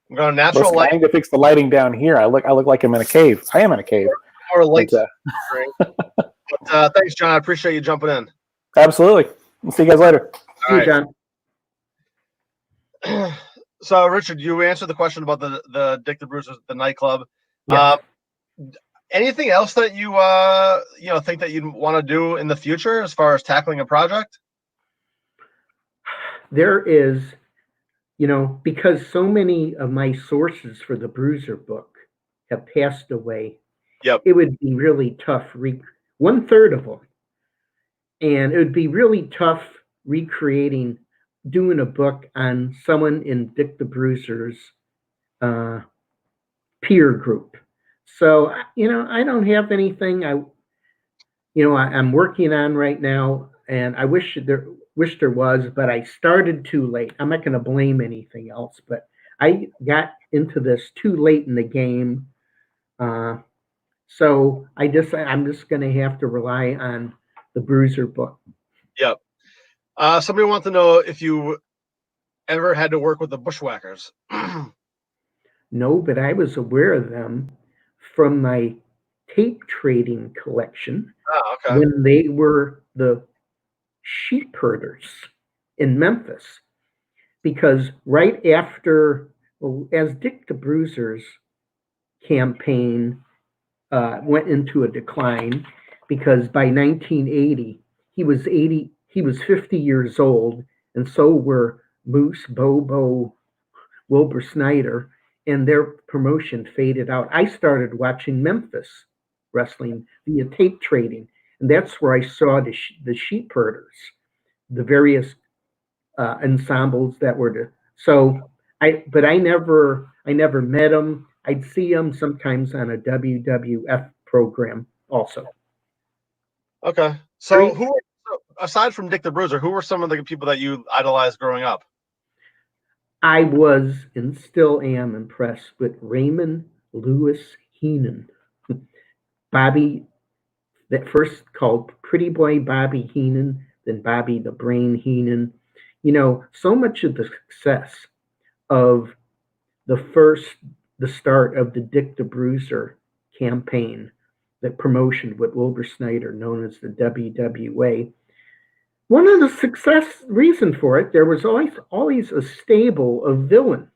I'm going natural light. I need to fix the lighting down here. I look like I'm in a cave. I am in a cave. More lights. But thanks, John. I appreciate you jumping in. Absolutely. We'll see you guys later. See you, John. So, Richard, you answered the question about the Dick the Bruiser, the nightclub. Yes. Anything else that you think that you'd want to do in the future as far as tackling a project? There is, because so many of my sources for the Bruiser book have passed away. Yep. It would be really tough. 1/3 of them. And it would be really tough doing a book on someone in Dick the Bruiser's peer group. So, I don't have anything I'm working on right now, and I wish there was, but I started too late. I'm not going to blame anything else, but I got into this too late in the game. So I'm just going to have to rely on the Bruiser book. Yep. Somebody wants to know if you ever had to work with the Bushwhackers. No, but I was aware of them from my tape trading collection. Oh, okay. When they were the sheep herders in Memphis. Because right after, as Dick the Bruiser's campaign went into a decline, because by 1980 he was 50 years old, and so were Moose, Bobo, Wilbur Snyder, and their promotion faded out. I started watching Memphis wrestling via tape trading, and that's where I saw the sheep herders, the various ensembles that were I never met them. I'd see them sometimes on a WWF program also. Okay. So aside from Dick the Bruiser, who were some of the people that you idolized growing up? I was and still am impressed with Raymond Lewis Heenan. Bobby, that first called Pretty Boy Bobby Heenan, then Bobby the Brain Heenan. So much of the success of the start of the Dick the Bruiser campaign, the promotion with Wilbur Snyder, known as the WWA, One of the success reason for it, there was always a stable of villains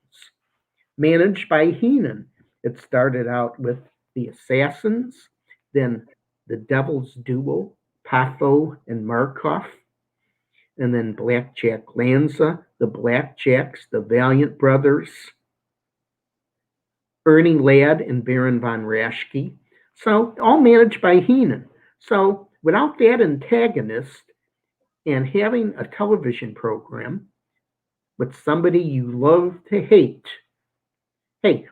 managed by Heenan. It started out with the Assassins, then the Devil's Duo, Patho and Markov, and then Blackjack Lanza, the Blackjacks, the Valiant Brothers, Ernie Ladd and Baron von Raschke. So all managed by Heenan. So without that antagonist and having a television program with somebody you love to hate, hey,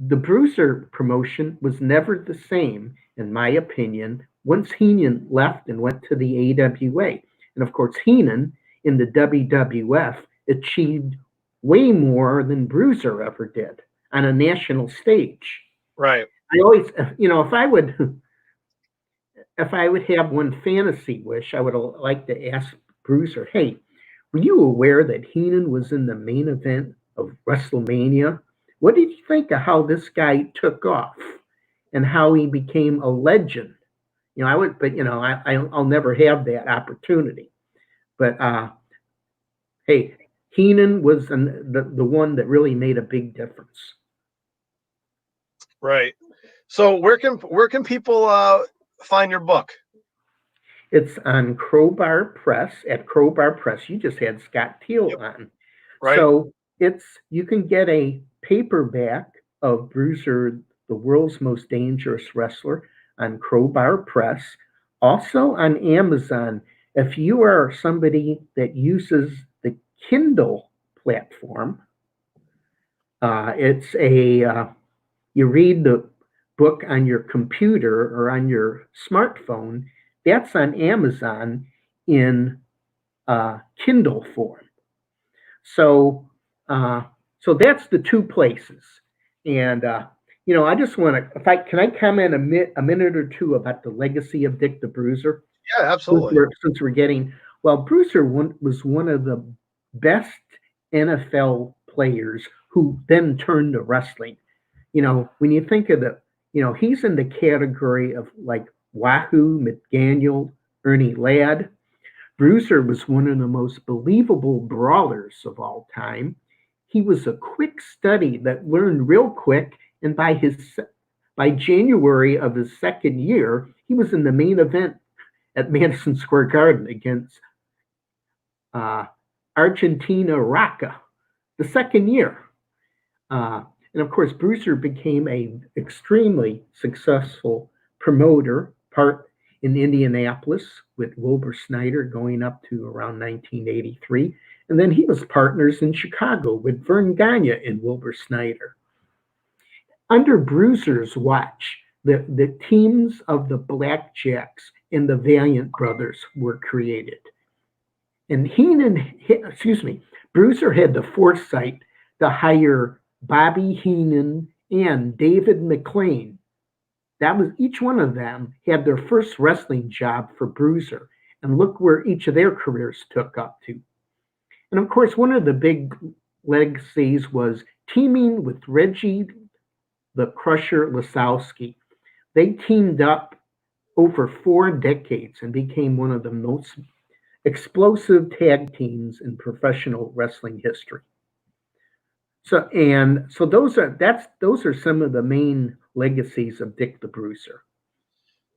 the Bruiser promotion was never the same, in my opinion, once Heenan left and went to the AWA. And of course, Heenan in the WWF achieved way more than Bruiser ever did on a national stage. Right. I always, if I would have one fantasy wish, I would like to ask Bruiser, hey, were you aware that Heenan was in the main event of WrestleMania? What did you think of how this guy took off and how he became a legend? I would, but I'll never have that opportunity. But hey, Heenan was the one that really made a big difference. Right. So where can people find your book? It's on Crowbar Press at Crowbar Press. You just had Scott Teal on. Right. So you can get a paperback of Bruiser, the world's most dangerous wrestler, on Crowbar Press. Also on Amazon. If you are somebody that uses the Kindle platform, it's you read the book on your computer or on your smartphone. That's on Amazon in Kindle form. So that's the two places. And I just want to, can I comment a minute or two about the legacy of Dick the Bruiser? Yeah, absolutely. Since we're getting, Bruiser was one of the best NFL players who then turned to wrestling. When you think of he's in the category of like Wahoo, McDaniel, Ernie Ladd. Bruiser was one of the most believable brawlers of all time. He was a quick study that learned real quick, and by January of his second year, he was in the main event at Madison Square Garden against Argentina Rocca, the second year. And of course, Bruiser became an extremely successful promoter, part in Indianapolis with Wilbur Snyder going up to around 1983. And then he was partners in Chicago with Vern Gagne and Wilbur Snyder. Under Bruiser's watch, the teams of the Blackjacks and the Valiant Brothers were created. And Bruiser had the foresight to hire Bobby Heenan and David McLean. That was, each one of them had their first wrestling job for Bruiser, and look where each of their careers took up to. And of course, one of the big legacies was teaming with Reggie the Crusher Lasowski. They teamed up over 4 decades and became one of the most explosive tag teams in professional wrestling history. So those are some of the main legacies of Dick the Bruiser.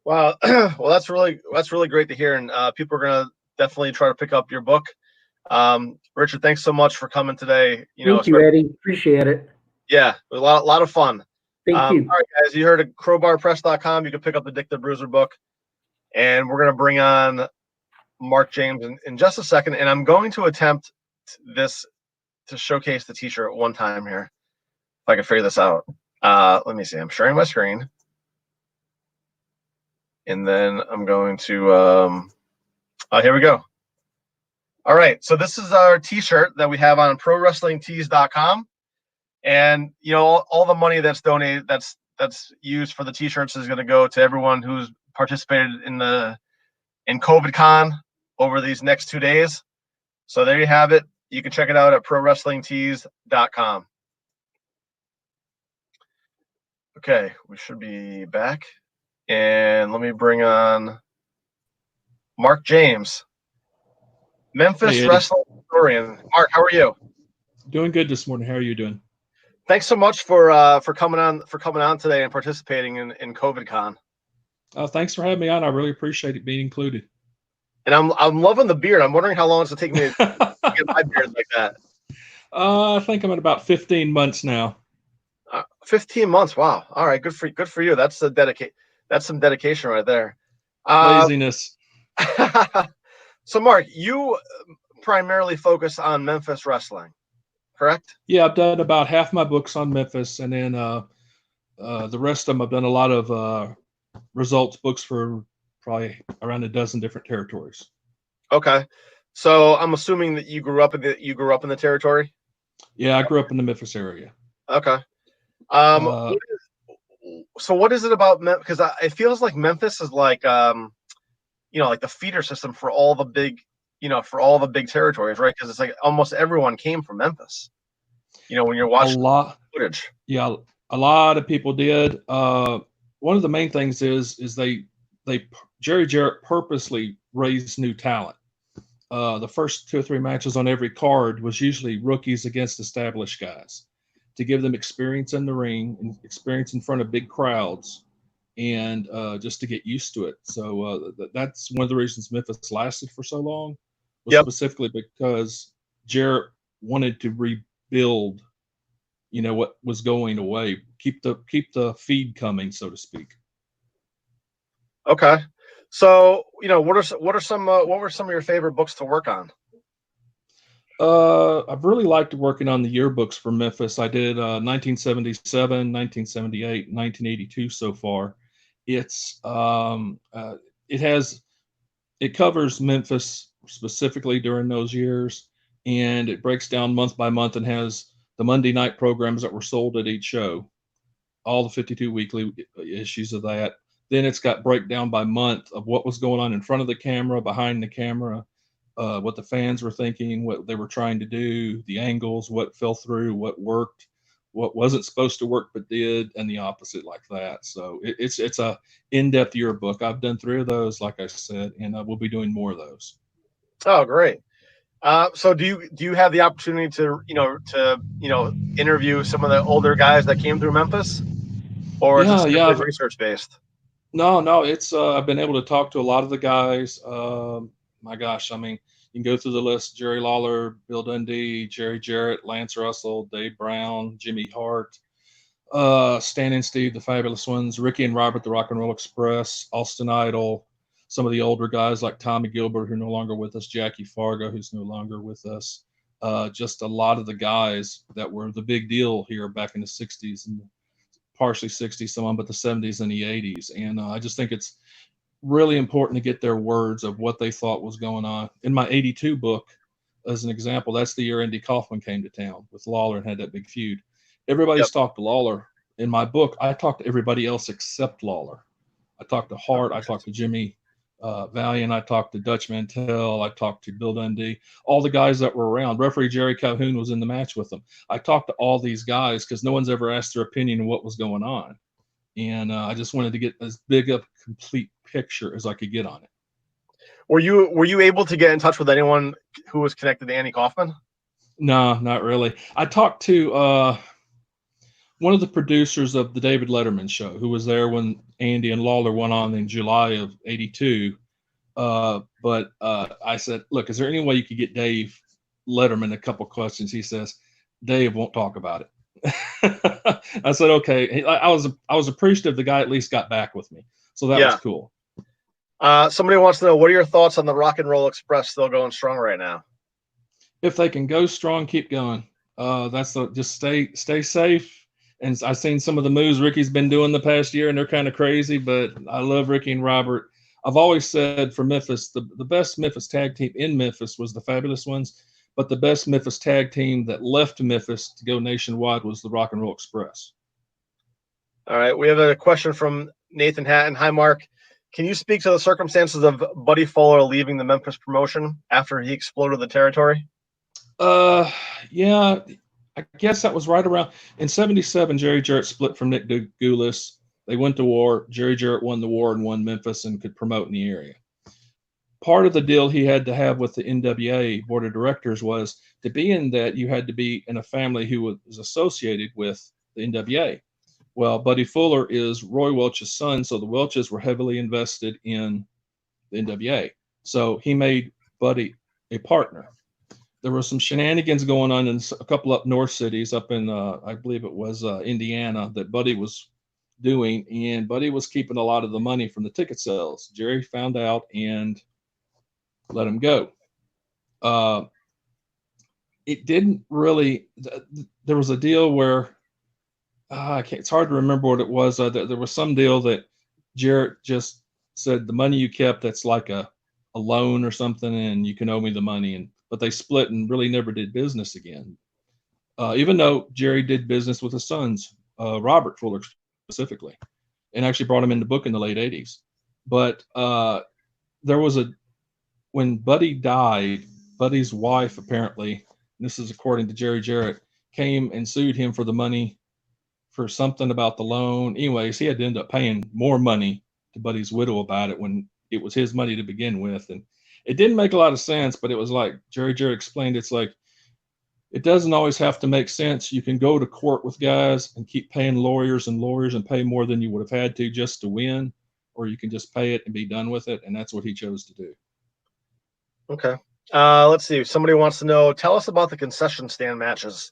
Wow. Well, that's really great to hear, and people are gonna definitely try to pick up your book. Richard, thanks so much for coming today. Thank you, Eddie. Appreciate it. Yeah, it was a lot of fun. Thank you. All right, guys, you heard at crowbarpress.com. You can pick up the Dick the Bruiser book, and we're gonna bring on Mark James in just a second, and I'm going to attempt this to showcase the t-shirt one time here, if I can figure this out. Let me see. I'm sharing my screen, and then I'm going to here we go. All right, so this is our t-shirt that we have on prowrestlingtees.com, and all the money that's donated, that's used for the t-shirts, is going to go to everyone who's participated in COVIDCon over these next 2 days. So there you have it. You can check it out at prowrestlingtees.com. Okay, we should be back. And let me bring on Mark James. Memphis Hey, Eddie. wrestling historian. Mark, how are you? Doing good this morning. How are you doing? Thanks so much for coming on today and participating in COVIDCon. Thanks for having me on. I really appreciate it being included. And I'm loving the beard. I'm wondering how long it's going to take me to get my beard like that. I think I'm at about 15 months now. 15 months. Wow. All right. Good for you. That's some dedication right there. Laziness. So, Mark, you primarily focus on Memphis wrestling, correct? Yeah, I've done about half my books on Memphis, and then the rest of them I've done a lot of results books for probably around a dozen different territories. Okay. So I'm assuming that you grew up in the territory. Yeah, I grew up in the Memphis area. Okay. So what is it about Memphis? Because it feels like Memphis is like like the feeder system for all the big territories, right? Because it's like almost everyone came from Memphis. When you're watching footage. Yeah, a lot of people did. One of the main things is Jerry Jarrett purposely raised new talent. The first 2 or 3 matches on every card was usually rookies against established guys to give them experience in the ring and experience in front of big crowds, and just to get used to it. So that's one of the reasons Memphis lasted for so long, was specifically because Jarrett wanted to rebuild, what was going away, keep the feed coming, so to speak. Okay. So, what were some of your favorite books to work on? I've really liked working on the yearbooks for Memphis. I did 1977, 1978, 1982 so far. It covers Memphis specifically during those years, and it breaks down month by month and has the Monday night programs that were sold at each show, all the 52 weekly issues of that. Then it's got breakdown by month of what was going on in front of the camera, behind the camera, what the fans were thinking, what they were trying to do, the angles, what fell through, what worked, what wasn't supposed to work but did, and the opposite like that. So it's a in-depth yearbook. I've done 3 of those, like I said, and we'll be doing more of those. Oh, great. So do you have the opportunity to interview some of the older guys that came through Memphis, or is it strictly research based? No, it's I've been able to talk to a lot of the guys. My gosh, I mean, you can go through the list: Jerry Lawler, Bill Dundee, Jerry Jarrett, Lance Russell, Dave Brown, Jimmy Hart, Stan and Steve, the Fabulous Ones, Ricky and Robert, the Rock and Roll Express, Austin Idol, some of the older guys like Tommy Gilbert, who are no longer with us, Jackie Fargo, who's no longer with us. Just a lot of the guys that were the big deal here back in the 60s and partially 60s, some of them, but the 70s and the 80s. And I just think it's really important to get their words of what they thought was going on. In my 82 book, as an example, that's the year Andy Kaufman came to town with Lawler and had that big feud. Everybody's talked to Lawler. In my book, I talked to everybody else except Lawler. I talked to Hart. I talked to Jimmy Valiant. I talked to Dutch Mantell. I talked to Bill Dundee. All the guys that were around. Referee Jerry Calhoun was in the match with them. I talked to all these guys because no one's ever asked their opinion of what was going on. And I just wanted to get as big a complete picture as I could get on it. Were you able to get in touch with anyone who was connected to Andy Kaufman? No, not really. I talked to one of the producers of the David Letterman show, who was there when Andy and Lawler went on in July of '82. But I said, look, is there any way you could get Dave Letterman a couple questions? He says, Dave won't talk about it. I said, okay. I was appreciative the guy at least got back with me. So that was cool. Somebody wants to know, what are your thoughts on the Rock and Roll Express still going strong right now? If they can go strong, keep going. Just stay safe. And I've seen some of the moves Ricky's been doing the past year, and they're kind of crazy, but I love Ricky and Robert. I've always said for Memphis, the best Memphis tag team in Memphis was the Fabulous Ones, but the best Memphis tag team that left Memphis to go nationwide was the Rock and Roll Express. All right. We have a question from Nathan Hatton. Hi, Mark. Can you speak to the circumstances of Buddy Fuller leaving the Memphis promotion after he exploded the territory? Yeah. I guess that was right around in '77. Jerry Jarrett split from Nick Goulas. They went to war. Jerry Jarrett won the war and won Memphis and could promote in the area. part of the deal he had to have with the NWA board of directors was to be in that you had to be in a family who was associated with the NWA. Well, Buddy Fuller is Roy Welch's son, so the Welches were heavily invested in the NWA. So he made Buddy a partner. There were some shenanigans going on in a couple up north cities, up in I believe it was Indiana, that Buddy was doing, and Buddy was keeping a lot of the money from the ticket sales. Jerry found out and let him go. It didn't really. There was a deal where it's hard to remember what it was. There was some deal that Jarrett just said, the money you kept, that's like a loan or something, and you can owe me the money. But they split and really never did business again. Even though Jerry did business with his sons, Robert Fuller specifically, and actually brought him in the book in the late 80s. But there was when Buddy died, Buddy's wife apparently, and this is according to Jerry Jarrett, came and sued him for the money for something about the loan. Anyways, he had to end up paying more money to Buddy's widow about it when it was his money to begin with. And it didn't make a lot of sense, but it was like Jerry Jarrett explained, it's like, it doesn't always have to make sense. You can go to court with guys and keep paying lawyers and pay more than you would have had to just to win, or you can just pay it and be done with it. And that's what he chose to do. Okay. Let's see. Somebody wants to know, tell us about the concession stand matches.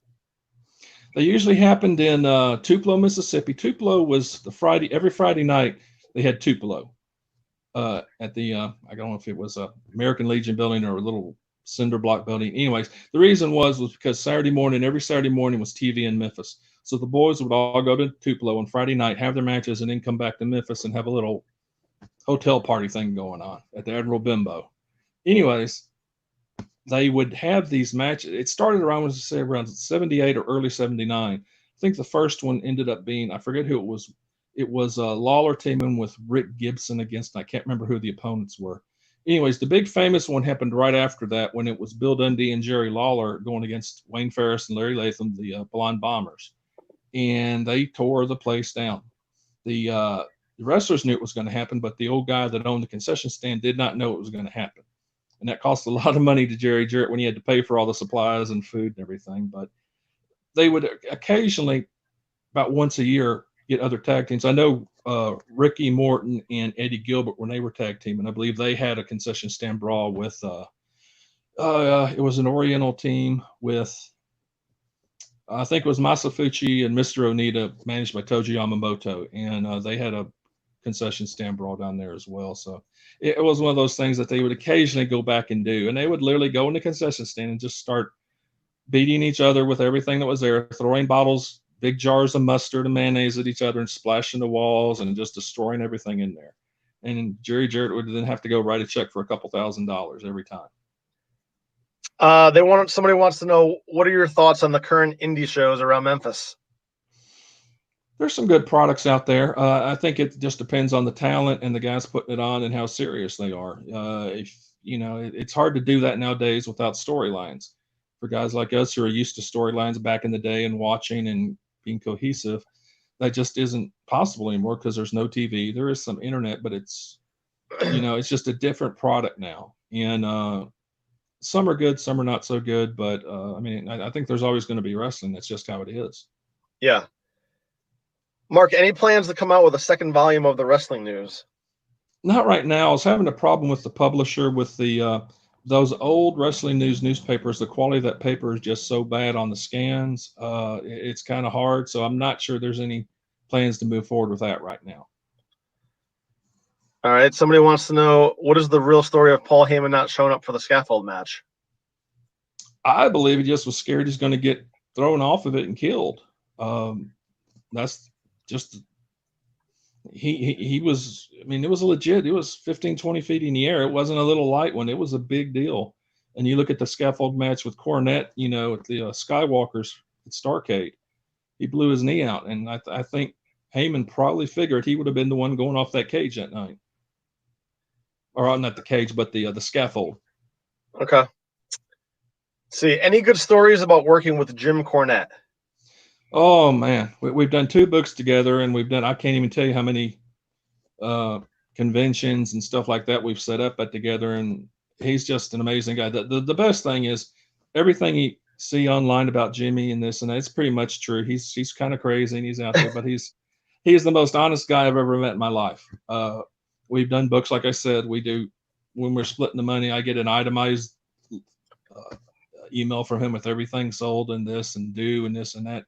They usually happened in Tupelo, Mississippi. Tupelo was every Friday night they had Tupelo at the, I don't know if it was a American Legion building or a little cinder block building. Anyways, the reason was because every Saturday morning was TV in Memphis. So the boys would all go to Tupelo on Friday night, have their matches, and then come back to Memphis and have a little hotel party thing going on at the Admiral Bimbo. Anyways, they would have these matches. It started around 78 or early 79. I think the first one ended up being, I forget who it was. It was Lawler teaming with Rick Gibson against, I can't remember who the opponents were. Anyways, the big famous one happened right after that when it was Bill Dundee and Jerry Lawler going against Wayne Ferris and Larry Latham, the Blonde Bombers. And they tore the place down. The wrestlers knew it was going to happen, but the old guy that owned the concession stand did not know it was going to happen. And that cost a lot of money to Jerry Jarrett when he had to pay for all the supplies and food and everything. But they would occasionally, about once a year, get other tag teams. I know Ricky Morton and Eddie Gilbert, when they were tag team, and I believe they had a concession stand brawl with, it was an Oriental team with, I think it was Masafuchi and Mr. Onita, managed by Toji Yamamoto. And they had a concession stand brawl down there as well. So it was one of those things that they would occasionally go back and do. And they would literally go in the concession stand and just start beating each other with everything that was there, throwing bottles, big jars of mustard and mayonnaise at each other and splashing the walls and just destroying everything in there. And Jerry Jarrett would then have to go write a check for a couple $1,000s every time. Somebody wants to know, what are your thoughts on the current indie shows around Memphis? There's some good products out there. I think it just depends on the talent and the guys putting it on and how serious they are. It's hard to do that nowadays without storylines. For guys like us who are used to storylines back in the day and watching and being cohesive, that just isn't possible anymore because there's no TV. There is some internet, but it's just a different product now. And some are good, some are not so good. But I think there's always going to be wrestling. That's just how it is. Yeah. Mark, any plans to come out with a second volume of the wrestling news? Not right now. I was having a problem with the publisher with the those old wrestling news newspapers. The quality of that paper is just so bad on the scans. It's kind of hard. So I'm not sure there's any plans to move forward with that right now. All right. Somebody wants to know, what is the real story of Paul Heyman not showing up for the scaffold match? I believe he just was scared he's going to get thrown off of it and killed. That's just, he was, it was legit. It was 15, 20 feet in the air. It wasn't a little light one. It was a big deal. And you look at the scaffold match with Cornette, at the Skywalkers at Starrcade, he blew his knee out. And I think Heyman probably figured he would have been the one going off that cage that night. Or not the cage, but the scaffold. Okay. Let's see, any good stories about working with Jim Cornette? Oh man, we've done 2 books together, and I can't even tell you how many conventions and stuff like that we've set up together, and he's just an amazing guy. The best thing is everything you see online about Jimmy and this and that, it's pretty much true. He's kind of crazy and he's out there, but he's the most honest guy I've ever met in my life. We've done books, like I said, we do when we're splitting the money. I get an itemized email from him with everything sold and this and due and this and that,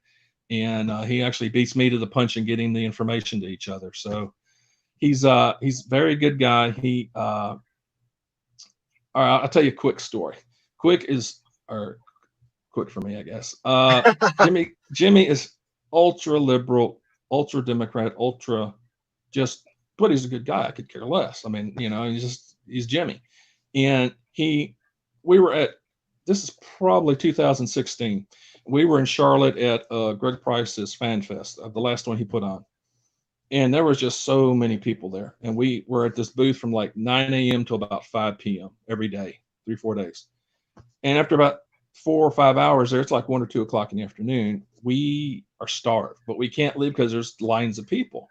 and he actually beats me to the punch in getting the information to each other. So he's a very good guy. All right, I'll tell you a quick story. Quick for me, I guess. Jimmy is ultra liberal, ultra Democrat, ultra just, but he's a good guy. I could care less. I mean, he's Jimmy. And we were at, this is probably 2016. We were in Charlotte at Greg Price's Fan Fest, the last one he put on. And there was just so many people there. And we were at this booth from like 9 a.m. till about 5 p.m. every day, 3-4 days. And after about 4 or 5 hours there, it's like 1 or 2 o'clock in the afternoon. We are starved, but we can't leave because there's lines of people.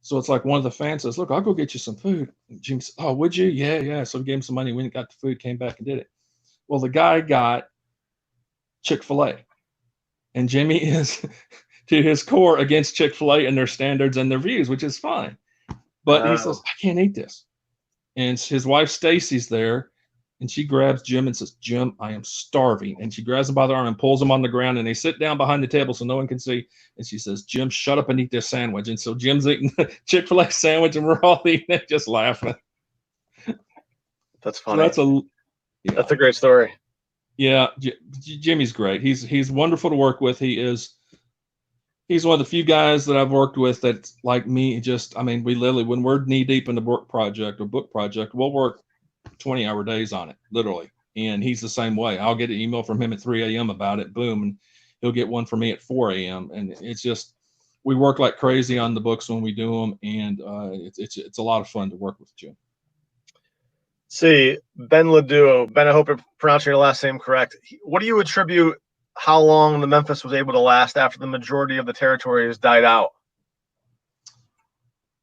So it's like one of the fans says, "Look, I'll go get you some food." And Jimmy said, "Oh, would you?" Yeah. So we gave him some money. We went and got the food, came back and did it. Well, the guy got Chick-fil-A. And Jimmy is to his core against Chick-fil-A and their standards and their views, which is fine. But he says, "I can't eat this." And his wife Stacy's there, and she grabs Jim and says, "Jim, I am starving." And she grabs him by the arm and pulls him on the ground, and they sit down behind the table so no one can see. And she says, "Jim, shut up and eat this sandwich." And so Jim's eating the Chick-fil-A sandwich, and we're all eating it, just laughing. That's funny. So that's a great story. Yeah, Jimmy's great. He's wonderful to work with. He's one of the few guys that I've worked with that's like me. We literally, when we're knee deep in the book project, we'll work 20-hour days on it, literally. And he's the same way. I'll get an email from him at 3 a.m. about it, boom, and he'll get one from me at 4 a.m. And it's just, we work like crazy on the books when we do them, and it's a lot of fun to work with Jim. See, Ben Leduo. Ben, I hope I'm pronouncing your last name correct. What do you attribute how long the Memphis was able to last after the majority of the territories died out?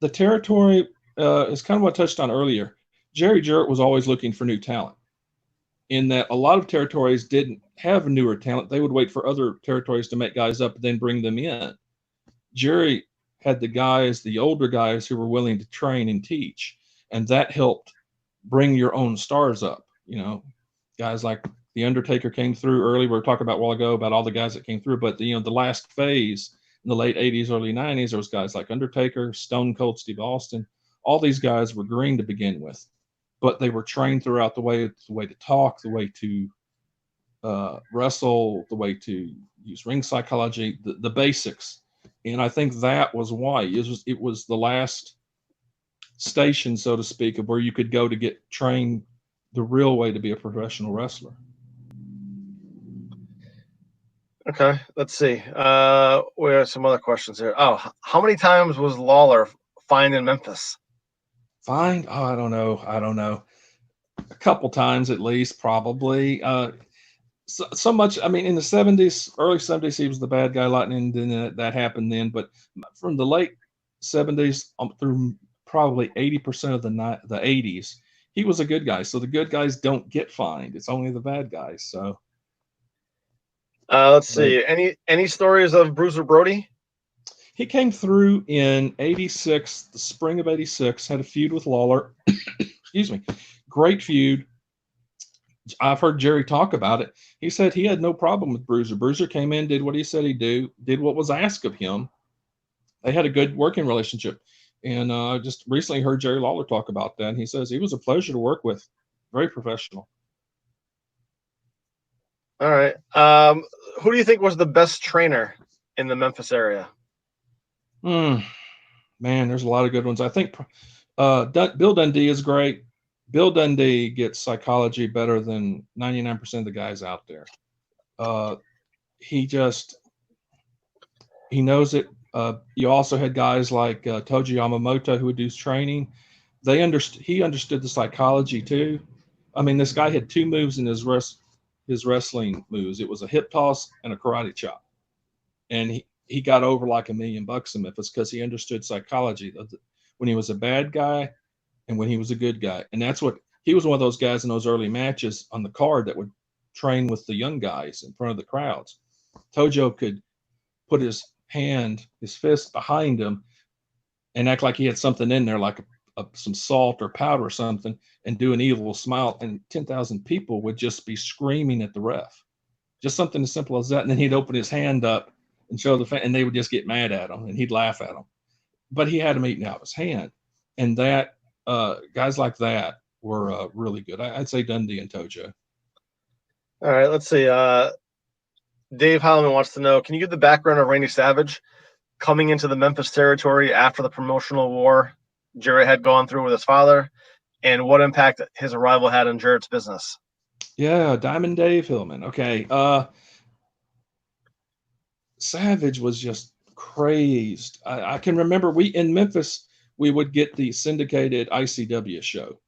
The territory is kind of what I touched on earlier. Jerry Jarrett was always looking for new talent, in that a lot of territories didn't have newer talent. They would wait for other territories to make guys up and then bring them in. Jerry had the older guys who were willing to train and teach, and that helped bring your own stars up. Guys like The Undertaker came through early. We were talking about a while ago about all the guys that came through, but the last phase in the late 80s, early 90s, there was guys like Undertaker, Stone Cold Steve Austin. All these guys were green to begin with, but they were trained throughout the way to talk, the way to wrestle, the way to use ring psychology, the basics. And I think that was why it was the last station, so to speak, of where you could go to get trained the real way to be a professional wrestler. Okay, let's see. We have some other questions here. Oh, how many times was Lawler fined in Memphis? Fined? Oh, I don't know. A couple times at least, probably. So much. I mean, in the 70s, early 70s, he was the bad guy. Lightning, then that happened then. But from the late 70s through probably 80% of the 80s, he was a good guy. So the good guys don't get fined. It's only the bad guys. So let's see. Any stories of Bruiser Brody? He came through in 86, the spring of 86, had a feud with Lawler. Excuse me. Great feud. I've heard Jerry talk about it. He said he had no problem with Bruiser. Bruiser came in, did what he said he'd do, did what was asked of him. They had a good working relationship. And I just recently heard Jerry Lawler talk about that. And he says he was a pleasure to work with. Very professional. All right. Who do you think was the best trainer in the Memphis area? Man, there's a lot of good ones. I think Bill Dundee is great. Bill Dundee gets psychology better than 99% of the guys out there. He knows it. You also had guys like Toji Yamamoto who would do training. He understood the psychology too. I mean, this guy had two moves in his wrestling moves. It was a hip toss and a karate chop. And he got over like $1 million in Memphis because he understood psychology. When he was a bad guy, and when he was a good guy. And that's what he was, one of those guys in those early matches on the card that would train with the young guys in front of the crowds. Tojo could put his fist behind him and act like he had something in there, like some salt or powder or something, and do an evil smile, and 10,000 people would just be screaming at the ref. Just something as simple as that. And then he'd open his hand up and show and they would just get mad at him, and he'd laugh at them. But he had them eating out of his hand. And that guys like that were really good. I'd say Dundee and Tojo. All right, let's see. Dave Holloman wants to know, can you give the background of Randy Savage coming into the Memphis territory after the promotional war Jarrett had gone through with his father, and what impact his arrival had on Jarrett's business? Yeah, Diamond Dave Hillman. Okay. Savage was just crazed. I can remember in Memphis, we would get the syndicated ICW show,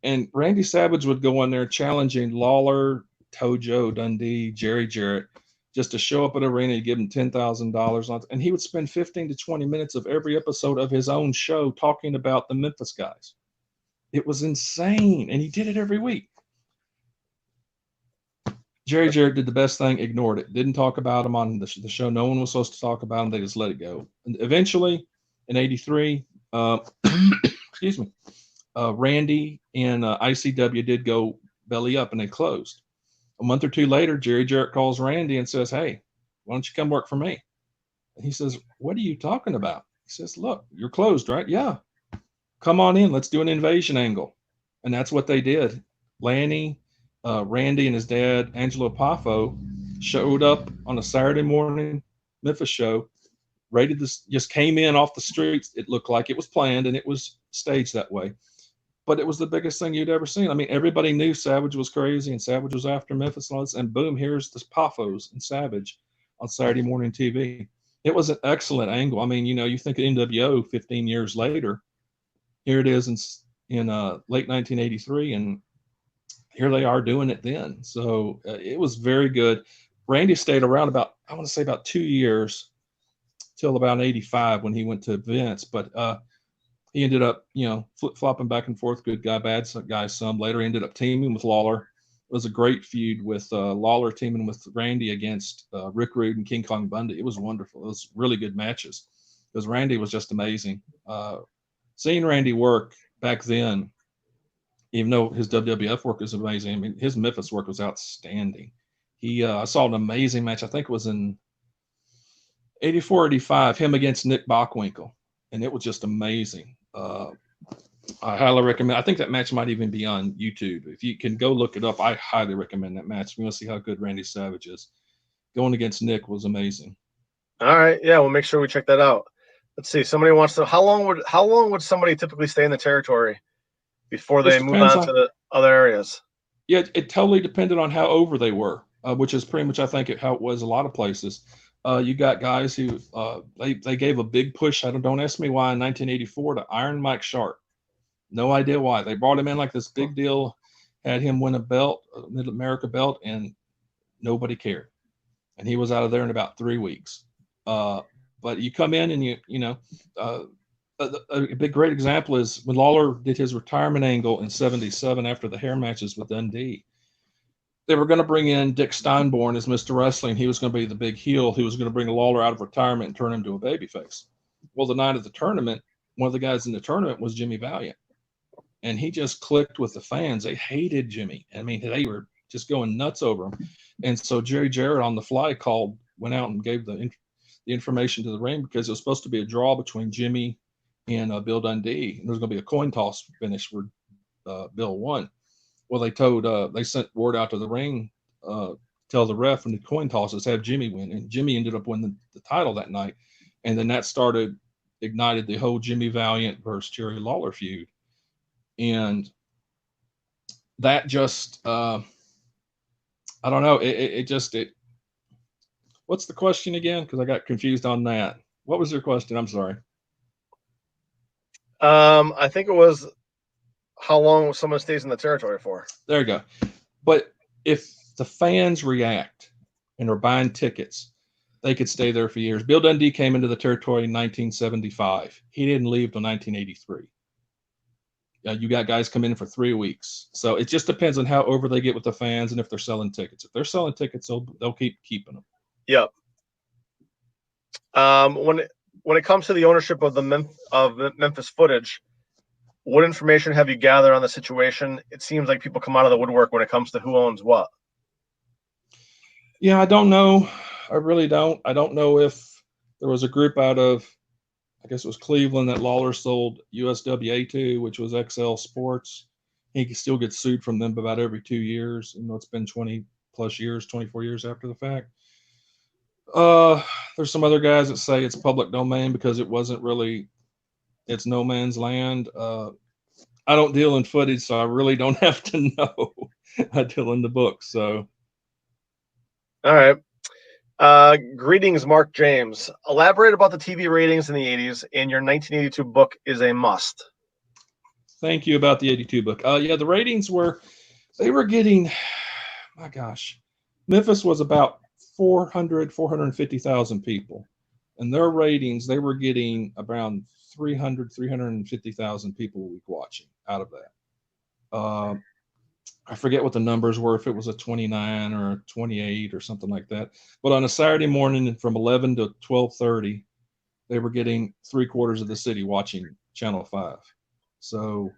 and Randy Savage would go on there challenging Lawler, Tojo, Dundee, Jerry Jarrett, just to show up at an arena and give him $10,000. And he would spend 15 to 20 minutes of every episode of his own show talking about the Memphis guys. It was insane. And he did it every week. Jerry Jarrett did the best thing, ignored it. Didn't talk about him on the show. No one was supposed to talk about him. They just let it go. And eventually, in 83, excuse me, Randy and ICW did go belly up, and they closed. A month or two later, Jerry Jarrett calls Randy and says, hey, why don't you come work for me? And he says, what are you talking about? He says, look, you're closed, right? Yeah. Come on in. Let's do an invasion angle. And that's what they did. Lanny, Randy, and his dad, Angelo Poffo, showed up on a Saturday morning Memphis show, rated this, just came in off the streets. It looked like it was planned, and it was staged that way. But it was the biggest thing you'd ever seen. I mean, everybody knew Savage was crazy and Savage was after Memphis and all this, and boom, here's this Poffos and Savage on Saturday morning TV. It was an excellent angle. I mean, you think of NWO 15 years later. Here it is in late 1983, and here they are doing it then. So it was very good. Randy stayed around about 2 years till about 85 when he went to Vince, but he ended up, flip-flopping back and forth, good guy, bad guy some. Later, he ended up teaming with Lawler. It was a great feud with Lawler teaming with Randy against Rick Rude and King Kong Bundy. It was wonderful. It was really good matches because Randy was just amazing. Seeing Randy work back then, even though his WWF work is amazing, I mean, his Memphis work was outstanding. I saw an amazing match. I think it was in 84, 85, him against Nick Bockwinkel, and it was just amazing. I highly recommend. I think that match might even be on YouTube. If you can go look it up, I highly recommend that match. We want to see how good Randy Savage is. Going against Nick was amazing. All right, yeah, we'll make sure we check that out. Let's see. Somebody wants to. How long would somebody typically stay in the territory before they move on to the other areas? Yeah, it totally depended on how over they were, which is pretty much, I think, how it was a lot of places. You got guys who they gave a big push. Don't ask me why, in 1984 to Iron Mike Sharp. No idea why. They brought him in like this big deal, had him win a belt, a Mid-America belt, and nobody cared. And he was out of there in about 3 weeks. But you come in and a big great example is when Lawler did his retirement angle in 77 after the hair matches with Dundee. They were going to bring in Dick Steinborn as Mr. Wrestling. He was going to be the big heel who was going to bring Lawler out of retirement and turn him to a babyface. Well, the night of the tournament, one of the guys in the tournament was Jimmy Valiant. And he just clicked with the fans. They hated Jimmy. I mean, they were just going nuts over him. And so Jerry Jarrett on the fly went out and gave the information to the ring because it was supposed to be a draw between Jimmy and Bill Dundee. And there was going to be a coin toss finish where Bill won. Well, they sent word out to the ring, tell the ref and the coin tosses have Jimmy win. And Jimmy ended up winning the title that night. And then that ignited the whole Jimmy Valiant versus Jerry Lawler feud. And that just, I don't know. What's the question again? Because I got confused on that. What was your question? I'm sorry. I think it was how long someone stays in the territory for. There you go. But if the fans react and are buying tickets, they could stay there for years. Bill Dundee came into the territory in 1975. He didn't leave till 1983. You got guys come in for 3 weeks. So it just depends on how over they get with the fans and if they're selling tickets. If they're selling tickets, they'll keep keeping them. Yep. When it comes to the ownership of the Memphis Footage, what information have you gathered on the situation? It seems like people come out of the woodwork when it comes to who owns what. Yeah, I don't know. I really don't. I don't know if there was a group out of, I guess it was Cleveland, that Lawler sold USWA to, which was XL Sports. He still gets sued from them about every 2 years. It's been 20 plus years, 24 years after the fact. There's some other guys that say it's public domain because it wasn't really, it's no man's land. I don't deal in footage, so I really don't have to know. I deal in the books, so. All right. Greetings, Mark James. Elaborate about the TV ratings in the 80s, and your 1982 book is a must. Thank you about the 82 book. Yeah, the ratings were getting, my gosh, Memphis was about 450,000 people. And their ratings, they were getting around 350,000 people a week watching out of that. I forget what the numbers were, if it was a 29 or a 28 or something like that. But on a Saturday morning from 11 to 12:30, they were getting 3/4 of the city watching Channel 5. So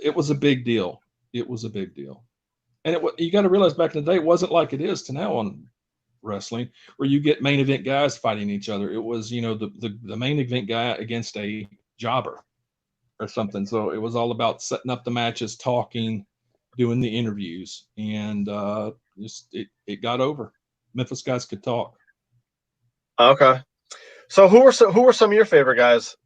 it was a big deal. It was a big deal. And you got to realize back in the day, it wasn't like it is to now on wrestling, where you get main event guys fighting each other. It was, the main event guy against a jobber or something. So it was all about setting up the matches, talking, doing the interviews, and it got over. Memphis guys could talk. Okay. So who were some of your favorite guys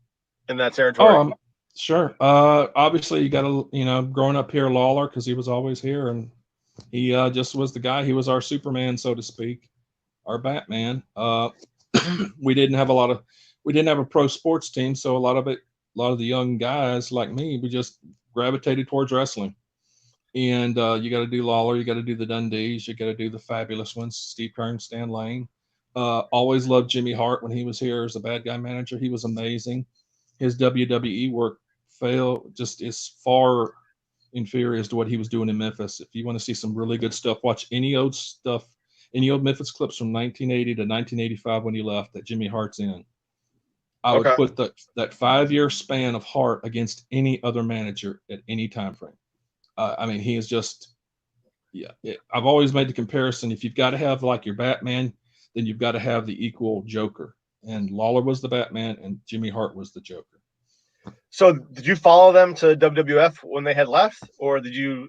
in that territory? Oh, sure. Obviously, you got to, growing up here, Lawler, because he was always here, and he just was the guy. He was our Superman, so to speak, our Batman. We didn't have a pro sports team, so a lot of the young guys like me, we just gravitated towards wrestling. And you got to do Lawler, you got to do the Dundees, you got to do the fabulous ones, Steve Kern, Stan Lane. Always loved Jimmy Hart when he was here as the bad guy manager. He was amazing. His WWE work just is far inferior as to what he was doing in Memphis. If you want to see some really good stuff, watch any old Memphis clips from 1980 to 1985 when he left that Jimmy Hart's in. I would put that 5-year span of Hart against any other manager at any time frame. He is just, I've always made the comparison. If you've got to have like your Batman, then you've got to have the equal Joker. And Lawler was the Batman and Jimmy Hart was the Joker. So did you follow them to WWF when they had left, or did you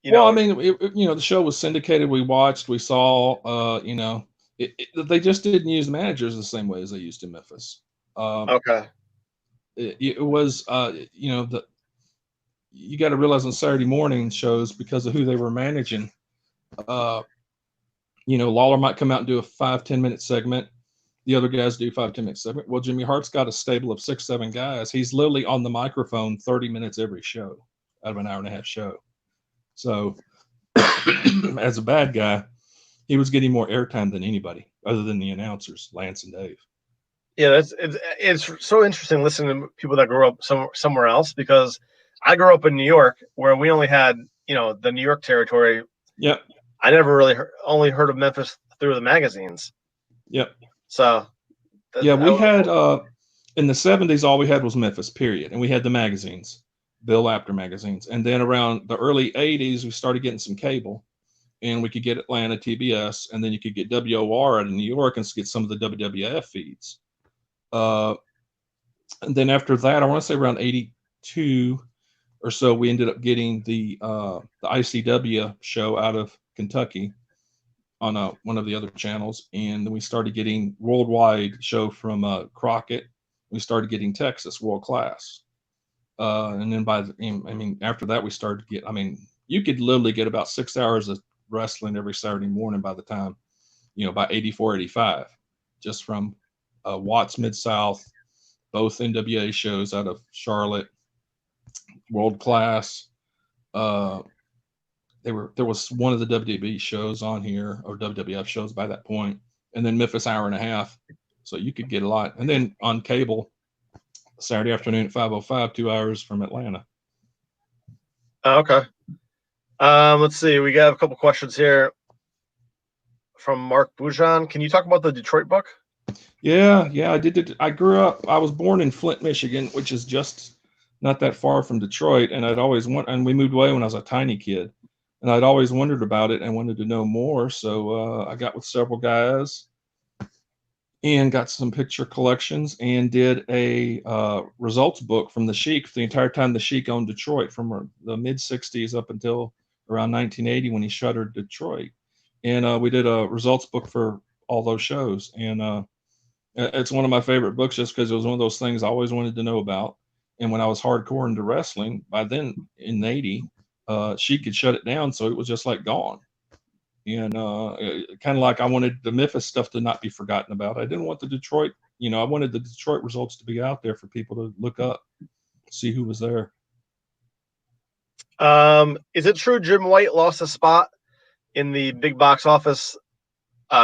the show was syndicated. We watched, we saw, they just didn't use managers the same way as they used in Memphis. Okay. It was, you got to realize on Saturday morning shows, because of who they were managing, Lawler might come out and do a 5-10 minute segment. The other guys do 5-10 minute segment. Well, Jimmy Hart's got a stable of 6-7 guys. He's literally on the microphone 30 minutes every show out of an hour-and-a-half show. So as a bad guy, he was getting more airtime than anybody other than the announcers, Lance and Dave. Yeah, it's so interesting listening to people that grew up somewhere else, because I grew up in New York, where we only had, the New York territory. Yep. I never really only heard of Memphis through the magazines. Yep. So. We had in the 70s, all we had was Memphis, period. And we had the magazines, Bill Apter magazines. And then around the early 80s, we started getting some cable, and we could get Atlanta TBS, and then you could get WOR out of New York and get some of the WWF feeds. And then after that, I want to say around 82 or so, we ended up getting the ICW show out of Kentucky on one of the other channels, and then we started getting worldwide show from Crockett. We started getting Texas World Class, and then after that we started to get. You could literally get about 6 hours of wrestling every Saturday morning by the time, by 84, 85, just from Watts Mid-South, both NWA shows out of Charlotte, World Class. There was one of the WWE shows on here, or WWF shows by that point, and then Memphis hour and a half. So you could get a lot. And then on cable, Saturday afternoon at 5:05, 2 hours from Atlanta. Okay. Let's see. We got a couple questions here from Mark Bujan. Can you talk about the Detroit book? Yeah, I did. I grew up. I was born in Flint, Michigan, which is just not that far from Detroit, and and we moved away when I was a tiny kid, and I'd always wondered about it and wanted to know more. So I got with several guys and got some picture collections and did a results book from the Sheik the entire time the Sheik owned Detroit from the mid 60s up until around 1980 when he shuttered Detroit. And we did a results book for all those shows. And it's one of my favorite books just because it was one of those things I always wanted to know about. And when I was hardcore into wrestling, by then in 80, Sheik had shut it down. So it was just like gone. And kind of like I wanted the Memphis stuff to not be forgotten about. I didn't want the Detroit, I wanted the Detroit results to be out there for people to look up, see who was there. Is it true Jim White lost a spot in the big box office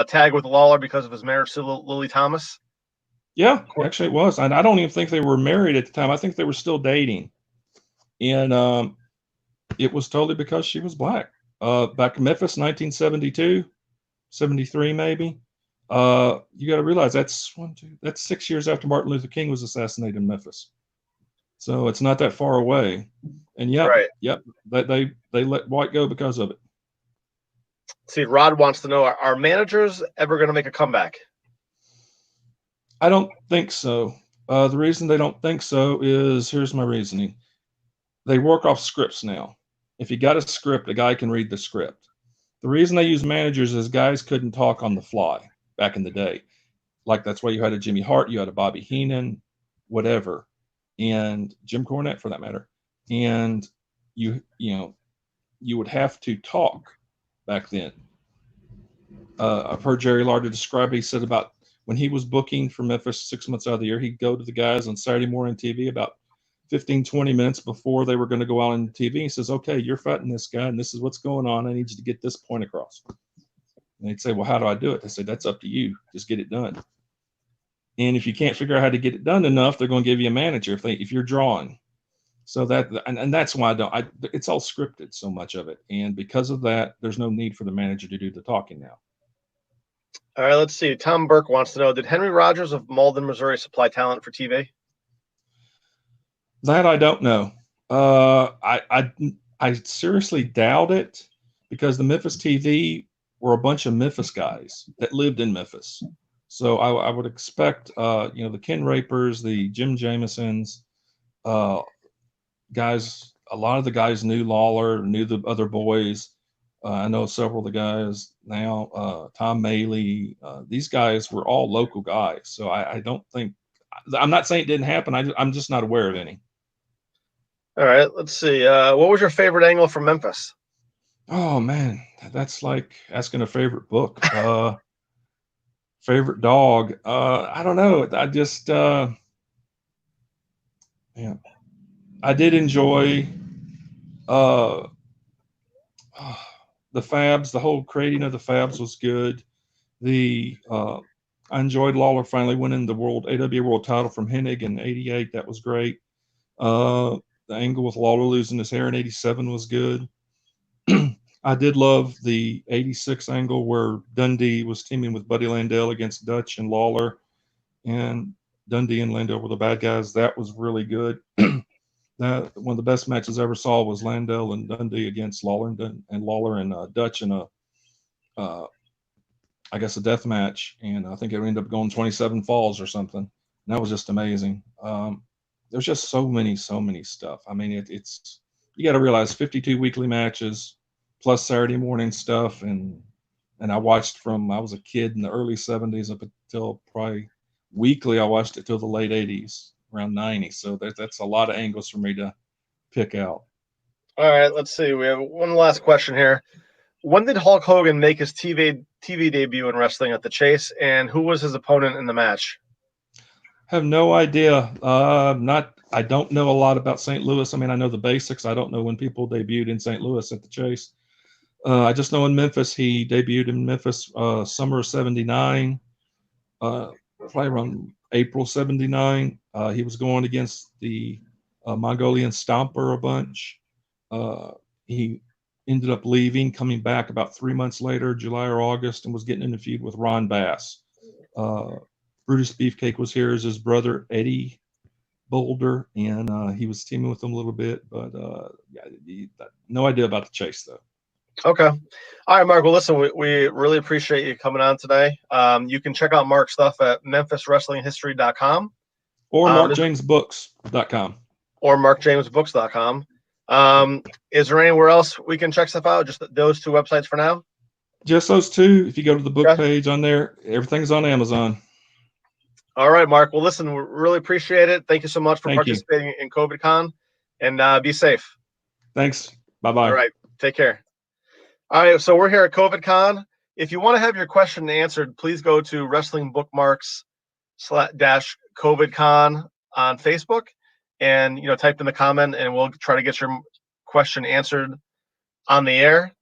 tag with Lawler because of his marriage to Lily Thomas? Yeah, actually it was. And I don't even think they were married at the time. I think they were still dating. And it was totally because she was black. Back in Memphis, 1972, 73 maybe. You got to realize that's 6 years after Martin Luther King was assassinated in Memphis. So it's not that far away. And they let White go because of it. See, Rod wants to know, are managers ever going to make a comeback? I don't think so. The reason they don't think so is, here's my reasoning. They work off scripts now. If you got a script, a guy can read the script. The reason they use managers is guys couldn't talk on the fly back in the day. Like that's why you had a Jimmy Hart, you had a Bobby Heenan, whatever, and Jim Cornette for that matter. And you would have to talk back then. I've heard Jerry Lauder describe it. He said about when he was booking for Memphis 6 months out of the year, he'd go to the guys on Saturday morning TV about 15, 20 minutes before they were going to go out on TV. He says, okay, you're fighting this guy and this is what's going on. I need you to get this point across. And they'd say, well, how do I do it? They say, that's up to you. Just get it done. And if you can't figure out how to get it done enough, they're going to give you a manager if you're drawing. So that's why it's all scripted, so much of it. And because of that, there's no need for the manager to do the talking now. All right, let's see. Tom Burke wants to know, did Henry Rogers of Malden, Missouri supply talent for TV? That I don't know. I seriously doubt it because the Memphis TV were a bunch of Memphis guys that lived in Memphis. So I would expect, the Ken Rapers, the Jim Jamesons, guys, a lot of the guys knew Lawler, knew the other boys. I know several of the guys now, Tom Maley. These guys were all local guys. So I don't think, I'm not saying it didn't happen. I'm just not aware of any. All right, let's see. What was your favorite angle from Memphis? Oh man, that's like asking a favorite book. Favorite dog. I don't know. I just I did enjoy the Fabs. The whole creating of the Fabs was good. I enjoyed Lawler finally winning the AWA World title from Hennig in '88. That was great. The angle with Lawler losing his hair in '87 was good. I did love the '86 angle where Dundee was teaming with Buddy Landell against Dutch and Lawler, and Dundee and Landell were the bad guys. That was really good. That one of the best matches I ever saw was Landell and Dundee against Lawler and Lawler and Dutch in I guess a death match, and I think it ended up going 27 falls or something. And that was just amazing. There's just so many stuff. I mean, it's you got to realize 52 weekly matches plus Saturday morning stuff, and I watched from I was a kid in the early 70s up until probably weekly. I watched it till the late 80s, around 90. So that's a lot of angles for me to pick out. All right, let's see. We have one last question here. When did Hulk Hogan make his TV debut in wrestling at the Chase, and who was his opponent in the match? Have no idea. I don't know a lot about St. Louis. I mean, I know the basics. I don't know when people debuted in St. Louis at the Chase. I just know in Memphis, he debuted in Memphis summer of '79, probably around April '79. He was going against the Mongolian Stomper a bunch. He ended up leaving, coming back about 3 months later, July or August, and was getting in a feud with Ron Bass. Brutus Beefcake was here as his brother, Eddie Boulder, and he was teaming with him a little bit, but no idea about the chase, though. Okay. All right, Mark. Well, listen, we really appreciate you coming on today. You can check out Mark's stuff at memphiswrestlinghistory.com. Or markjamesbooks.com. Or markjamesbooks.com. Is there anywhere else we can check stuff out? Just those two websites for now? Just those two. If you go to the book page on there, everything's on Amazon. All right, Mark. Well, listen, we really appreciate it. Thank you so much for participating in COVID-Con, and be safe. Thanks. Bye-bye. All right. Take care. All right. So we're here at COVID-Con. If you want to have your question answered, please go to Wrestling Bookmarks /COVID-Con on Facebook and, type in the comment, and we'll try to get your question answered on the air.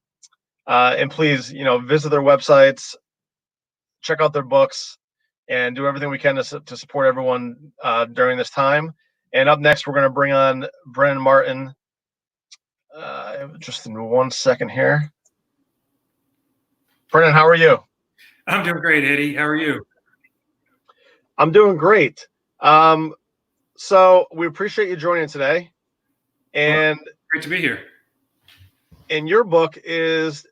And please, visit their websites, check out their books, and do everything we can to support everyone during this time. And up next, we're going to bring on Brennan Martin. Just in 1 second here. Brennan, how are you? I'm doing great, Eddie. How are you? I'm doing great. So we appreciate you joining today. And great to be here. And your book is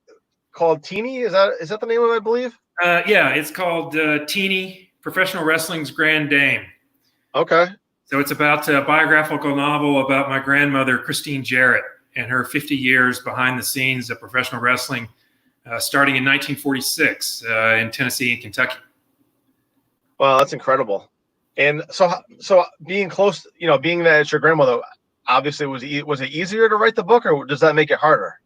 called Teeny. Is that the name of it, I believe? Yeah, it's called Teeny, Professional Wrestling's Grand Dame. Okay. So it's about a biographical novel about my grandmother, Christine Jarrett, and her 50 years behind the scenes of professional wrestling, starting in 1946 in Tennessee and Kentucky. Wow, that's incredible. And so being close, being that it's your grandmother, obviously was it easier to write the book, or does that make it harder?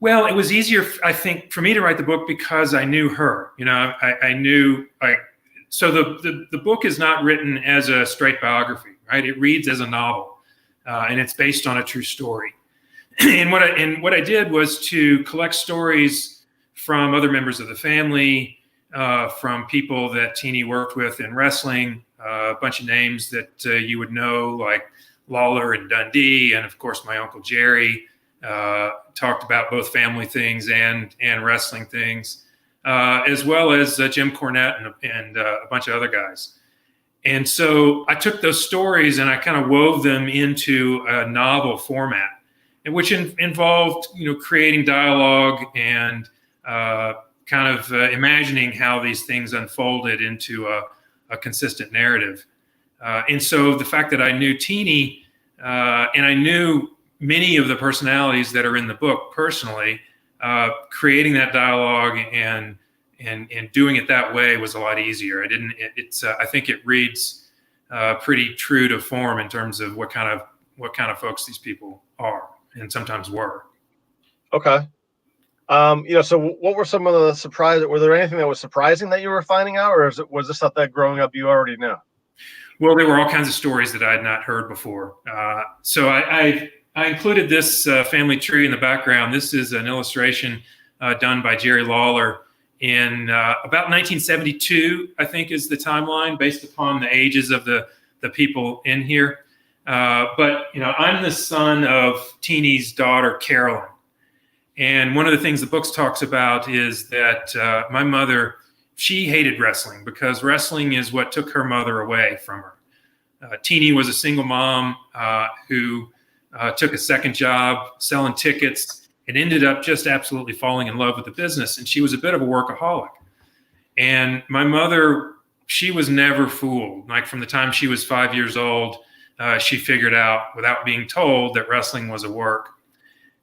Well, it was easier, I think, for me to write the book because I knew her. I knew, so the book is not written as a straight biography, right? It reads as a novel, and it's based on a true story. And what I did was to collect stories from other members of the family, from people that Teeny worked with in wrestling, a bunch of names that you would know, like Lawler and Dundee, and of course my Uncle Jerry. Talked about both family things and wrestling things, as well as Jim Cornette and a bunch of other guys. And so I took those stories and I kind of wove them into a novel format, which involved creating dialogue and kind of imagining how these things unfolded into a consistent narrative. And so the fact that I knew Teeny and I knew many of the personalities that are in the book personally, creating that dialogue and doing it that way was a lot easier. I think it reads pretty true to form in terms of what kind of folks these people are and sometimes were. Okay. So what were some of the surprises? Were there anything that was surprising that you were finding out, or was this stuff that growing up you already knew? Well, there were all kinds of stories that I had not heard before. So I included this family tree in the background. This is an illustration done by Jerry Lawler in about 1972, I think is the timeline based upon the ages of the people in here. But I'm the son of Teeny's daughter, Carolyn. And one of the things the book talks about is that my mother, she hated wrestling because wrestling is what took her mother away from her. Teeny was a single mom who took a second job selling tickets and ended up just absolutely falling in love with the business. And she was a bit of a workaholic. And my mother, she was never fooled. Like from the time she was 5 years old, she figured out without being told that wrestling was a work.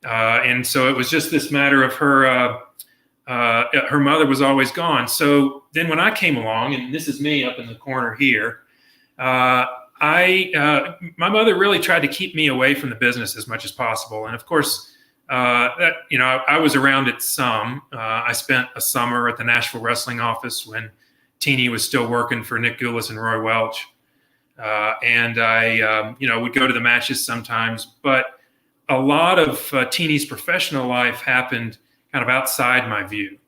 And so it was just this matter of her mother was always gone. So then when I came along, and this is me up in the corner here, my mother really tried to keep me away from the business as much as possible. And of course, I was around it some. I spent a summer at the Nashville Wrestling office when Teeny was still working for Nick Goulas and Roy Welch. And I, would go to the matches sometimes, but a lot of Teeny's professional life happened kind of outside my view.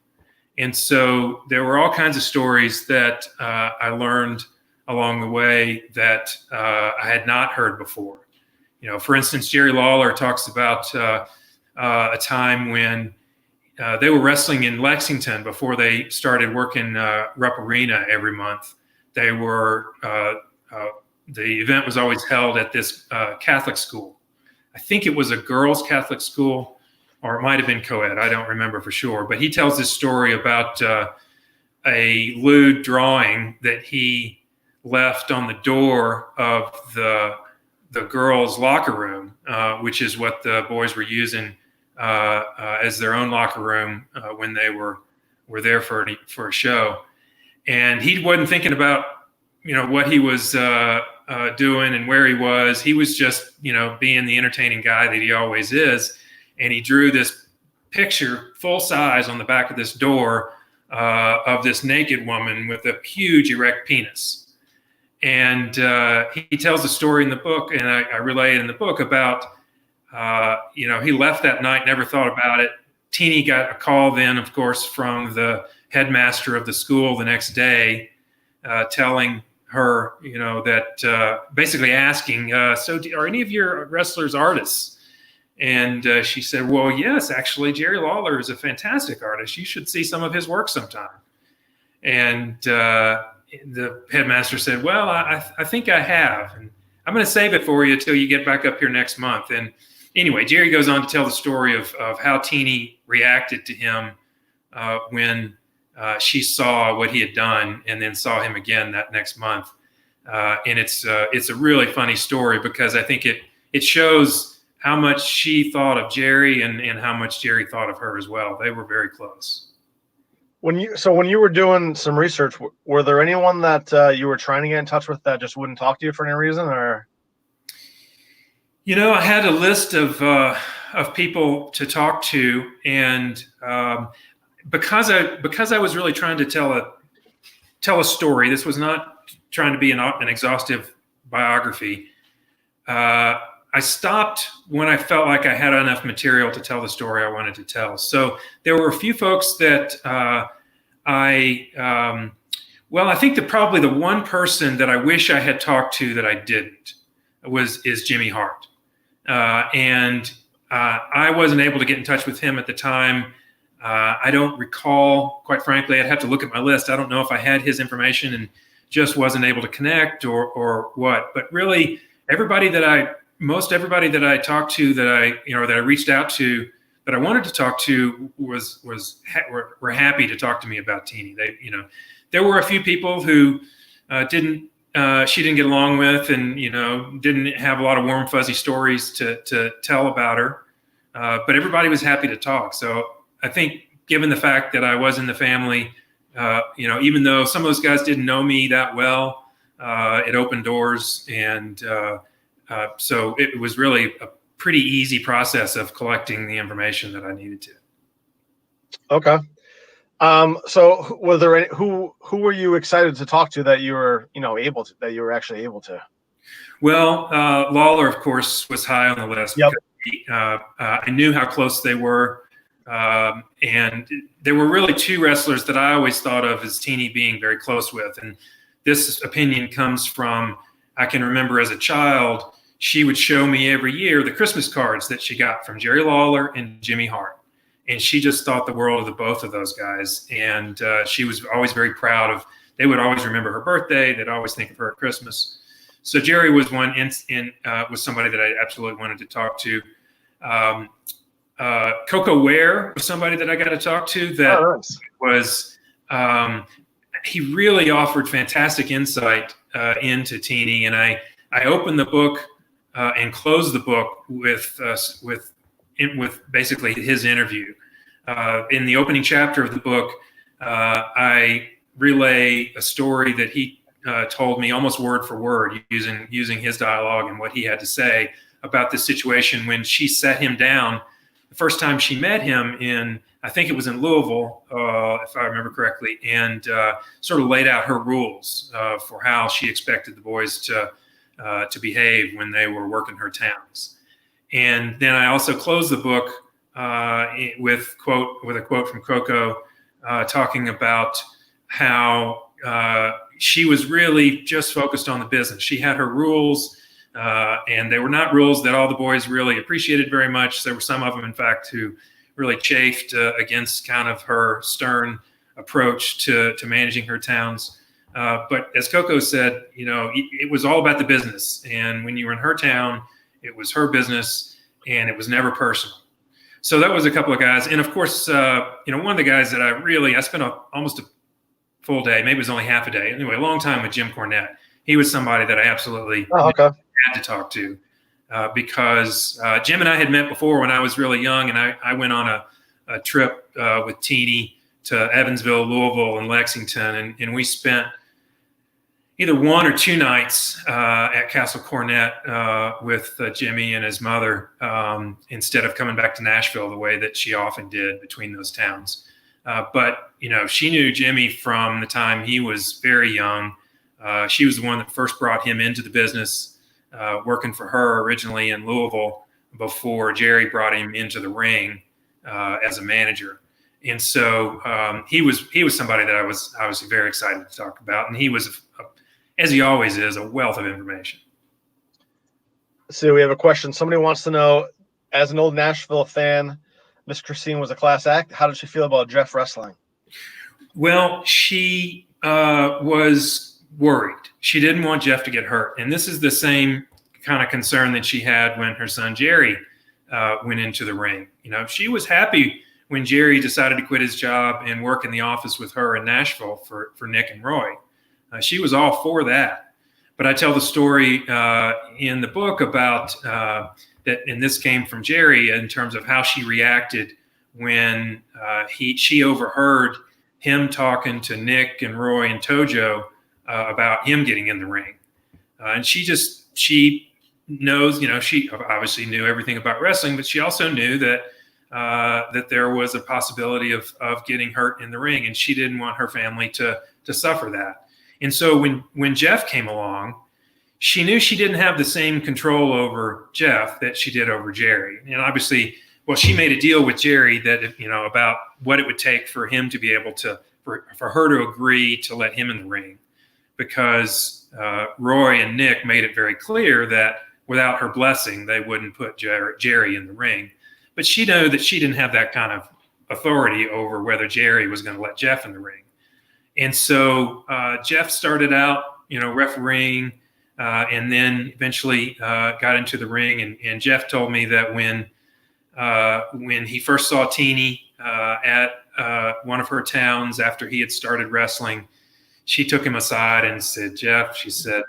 And so there were all kinds of stories that I learned along the way that I had not heard before. for instance, Jerry Lawler talks about a time when they were wrestling in Lexington before they started working Rupp Arena every month. They were the event was always held at this Catholic school. I think it was a girls' Catholic school, or it might have been co-ed. I don't remember for sure. But he tells this story about a lewd drawing that he left on the door of the girls' locker room, which is what the boys were using as their own locker room when they were there for a show. And he wasn't thinking about what he was doing and where he was. He was just being the entertaining guy that he always is. And he drew this picture full size on the back of this door of this naked woman with a huge erect penis. And he tells a story in the book, and I relay it in the book about he left that night, never thought about it. Teenie got a call then, of course, from the headmaster of the school the next day, telling her, that basically asking, so are any of your wrestlers artists? And she said, well, yes, actually, Jerry Lawler is a fantastic artist. You should see some of his work sometime. And the headmaster said, well, I think I have. And I'm going to save it for you till you get back up here next month. And anyway, Jerry goes on to tell the story of how Teenie reacted to him when she saw what he had done and then saw him again that next month. And it's a really funny story because I think it shows how much she thought of Jerry and how much Jerry thought of her as well. They were very close. When you were doing some research, were there anyone that you were trying to get in touch with that just wouldn't talk to you for any reason, or? I had a list of people to talk to, and because I was really trying to tell a story. This was not trying to be an exhaustive biography. I stopped when I felt like I had enough material to tell the story I wanted to tell. So there were a few folks that I think that probably the one person that I wish I had talked to that I didn't is Jimmy Hart. And I wasn't able to get in touch with him at the time. I don't recall, quite frankly. I'd have to look at my list. I don't know if I had his information and just wasn't able to connect or what. But really, most everybody that I talked to, that I reached out to, that I wanted to talk to, were happy to talk to me about Teenie. There were a few people who she didn't get along with, and didn't have a lot of warm fuzzy stories to tell about her. But everybody was happy to talk. So I think, given the fact that I was in the family, even though some of those guys didn't know me that well, it opened doors, and so it was really a pretty easy process of collecting the information that I needed to. Okay. So were there any, who were you excited to talk to that you were, actually able to? Well, Lawler, of course, was high on the list. Yep. I knew how close they were. And there were really two wrestlers that I always thought of as Teenie being very close with. And this opinion comes from, I can remember as a child, she would show me every year the Christmas cards that she got from Jerry Lawler and Jimmy Hart. And she just thought the world of the both of those guys. And she was always very proud of, they would always remember her birthday. They'd always think of her at Christmas. So Jerry was one was somebody that I absolutely wanted to talk to. Coco Ware was somebody that I got to talk to that was, he really offered fantastic insight into Teenie. And I opened the book and closed the book with basically his interview. In the opening chapter of the book, I relay a story that he told me almost word for word, using his dialogue and what he had to say about this situation when she sat him down the first time she met him I think it was in Louisville, if I remember correctly, and sort of laid out her rules for how she expected the boys to behave when they were working her towns. And then I also closed the book with a quote from Coco talking about how she was really just focused on the business. She had her rules. And they were not rules that all the boys really appreciated very much. There were some of them, in fact, who really chafed against kind of her stern approach to managing her towns. But as Coco said, it was all about the business. And when you were in her town, it was her business and it was never personal. So that was a couple of guys. And of course, one of the guys that I spent almost a full day, maybe it was only half a day. Anyway, a long time with Jim Cornette. He was somebody that I absolutely had to talk to because Jim and I had met before when I was really young. And I went on a trip with Teeny to Evansville, Louisville, and Lexington. And we spent either one or two nights at Castle Cornette with Jimmy and his mother instead of coming back to Nashville the way that she often did between those towns. But she knew Jimmy from the time he was very young. She was the one that first brought him into the business, working for her originally in Louisville before Jerry brought him into the ring as a manager. And so he was somebody that I was very excited to talk about, and he was as he always is, a wealth of information. So we have a question. Somebody wants to know, as an old Nashville fan, Miss Christine was a class act. How did she feel about Jeff wrestling? Well, she was worried. She didn't want Jeff to get hurt. And this is the same kind of concern that she had when her son Jerry went into the ring. She was happy when Jerry decided to quit his job and work in the office with her in Nashville for Nick and Roy. She was all for that. But I tell the story in the book about that, and this came from Jerry in terms of how she reacted when she overheard him talking to Nick and Roy and Tojo about him getting in the ring. And she knows, she obviously knew everything about wrestling, but she also knew that that there was a possibility of getting hurt in the ring, and she didn't want her family to suffer that. And so when Jeff came along, she knew she didn't have the same control over Jeff that she did over Jerry. And obviously, she made a deal with Jerry that, about what it would take for him to be able to, for her to agree to let him in the ring, because Roy and Nick made it very clear that without her blessing, they wouldn't put Jerry in the ring. But she knew that she didn't have that kind of authority over whether Jerry was going to let Jeff in the ring. And so Jeff started out, refereeing, and then eventually got into the ring. And Jeff told me that when he first saw Teeny at one of her towns after he had started wrestling, she took him aside and said, "Jeff," she said,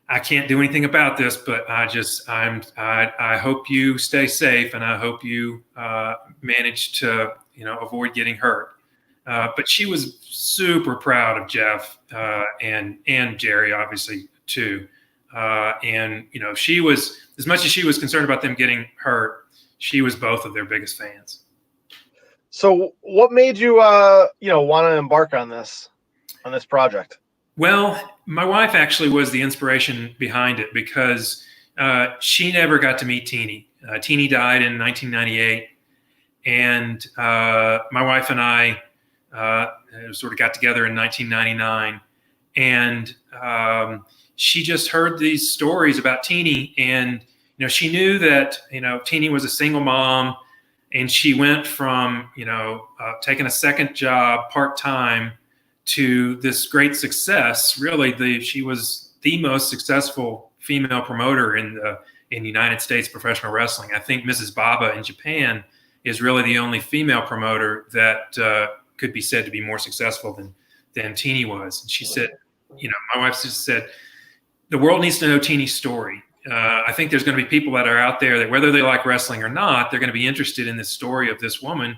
"I can't do anything about this, but I hope you stay safe, and I hope you manage to, avoid getting hurt." But she was super proud of Jeff and Jerry, obviously, too. And, she was, as much as she was concerned about them getting hurt, she was both of their biggest fans. So what made you, want to embark on this project? Well, my wife actually was the inspiration behind it because she never got to meet Teeny. Teeny died in 1998. And my wife and I sort of got together in 1999, and she just heard these stories about Teeny, and she knew that Teeny was a single mom, and she went from taking a second job part-time to this great success. Really, she was the most successful female promoter in the United States professional wrestling. I think Mrs. Baba in Japan is really the only female promoter that could be said to be more successful than Teeny was. And she said, my wife just said, the world needs to know Teeny's story. I think there's going to be people that are out there that, whether they like wrestling or not, they're going to be interested in this story of this woman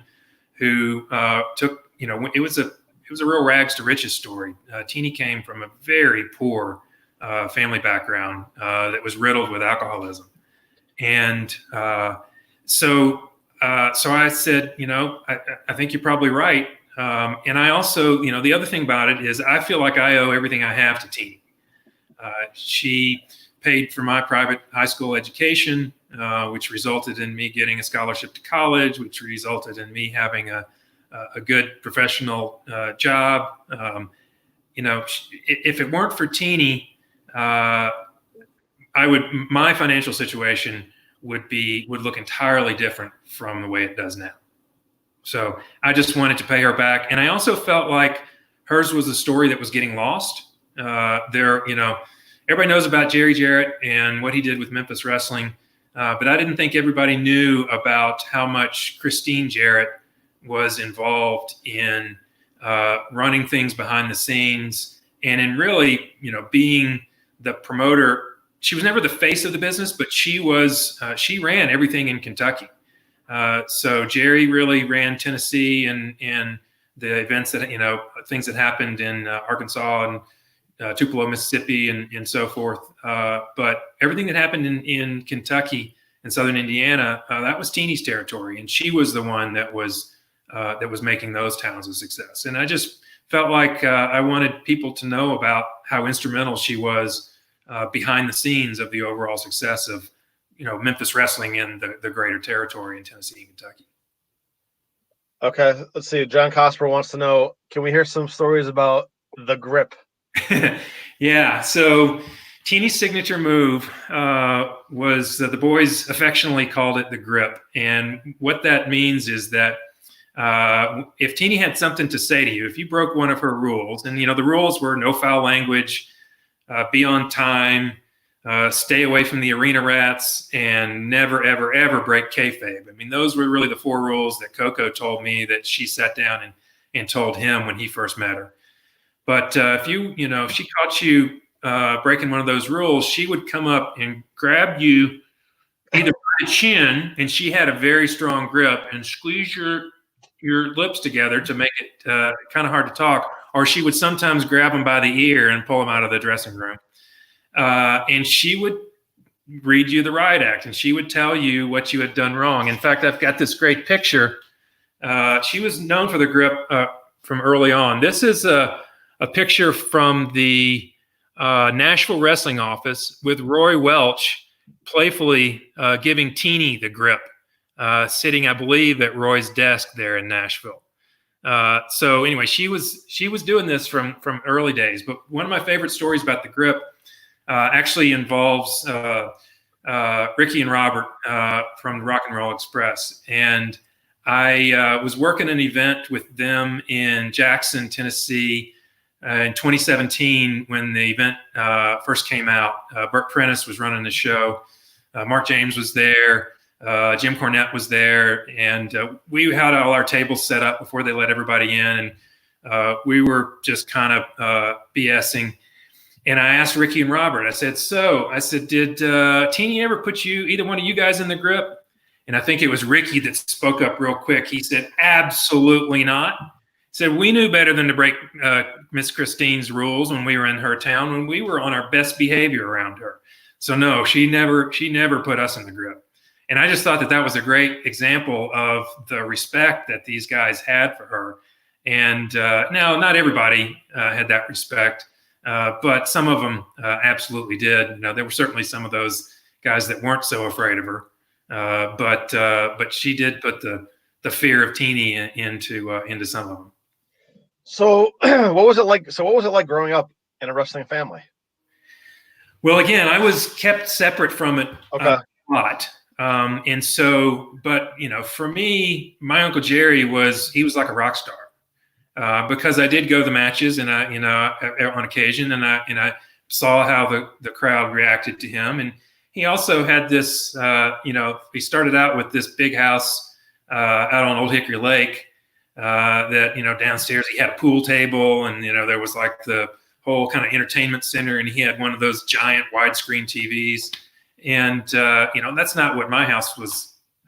who took, it was a real rags to riches story. Teeny came from a very poor family background that was riddled with alcoholism. And so I said, I think you're probably right. And I also, the other thing about it is I feel like I owe everything I have to Teeny. She paid for my private high school education, which resulted in me getting a scholarship to college, which resulted in me having a good professional job. If it weren't for Teeny, my financial situation would look entirely different from the way it does now. So I just wanted to pay her back. And I also felt like hers was a story that was getting lost. Everybody knows about Jerry Jarrett and what he did with Memphis Wrestling. But I didn't think everybody knew about how much Christine Jarrett was involved in running things behind the scenes and in really, being the promoter. She was never the face of the business, but she ran everything in Kentucky. So Jerry really ran Tennessee and the events that, things that happened in Arkansas and Tupelo, Mississippi, and so forth. But everything that happened in Kentucky and Southern Indiana, that was Teeny's territory. And she was the one that was making those towns a success. And I just felt like I wanted people to know about how instrumental she was behind the scenes of the overall success of, Memphis Wrestling in the greater territory in Tennessee and Kentucky. Okay, let's see. John Cosper wants to know, can we hear some stories about the grip? Yeah, so Teeny's signature move was the boys affectionately called it the grip. And what that means is that if Teeny had something to say to you, if you broke one of her rules, and the rules were no foul language, be on time, stay away from the arena rats, and never, ever, ever break kayfabe. I mean, those were really the 4 rules that Coco told me that she sat down and told him when he first met her. But if she caught you breaking one of those rules, she would come up and grab you either by the chin, and she had a very strong grip, and squeeze your lips together to make it kind of hard to talk, or she would sometimes grab them by the ear and pull them out of the dressing room. And she would read you the riot act, and she would tell you what you had done wrong. In fact, I've got this great picture. She was known for the grip from early on. This is a picture from the Nashville wrestling office with Roy Welch playfully giving Teeny the grip, sitting, I believe, at Roy's desk there in Nashville. So anyway, she was doing this from early days. But one of my favorite stories about the grip actually involves Ricky and Robert from the Rock and Roll Express. And I was working an event with them in Jackson, Tennessee in 2017 when the event first came out. Burt Prentice was running the show. Mark James was there. Jim Cornette was there. And we had all our tables set up before they let everybody in. And we were just kind of BSing. And I asked Ricky and Robert, I said, did Teeny ever put either one of you guys in the grip? And I think it was Ricky that spoke up real quick. He said, absolutely not. He said, we knew better than to break Miss Christine's rules when we were in her town, when we were on our best behavior around her. So no, she never put us in the grip. And I just thought that was a great example of the respect that these guys had for her. And now, not everybody had that respect. But some of them absolutely did. There were certainly some of those guys that weren't so afraid of her. But she did put the fear of Teeny into some of them. So what was it like? So what was it like growing up in a wrestling family? Well, again, I was kept separate from it a lot. And so, but for me, my Uncle Jerry was like a rock star. Because I did go to the matches and on occasion, and I saw how the crowd reacted to him. And he also had this, he started out with this big house out on Old Hickory Lake that, downstairs he had a pool table, and, there was like the whole kind of entertainment center, and he had one of those giant widescreen TVs. And, that's not what my household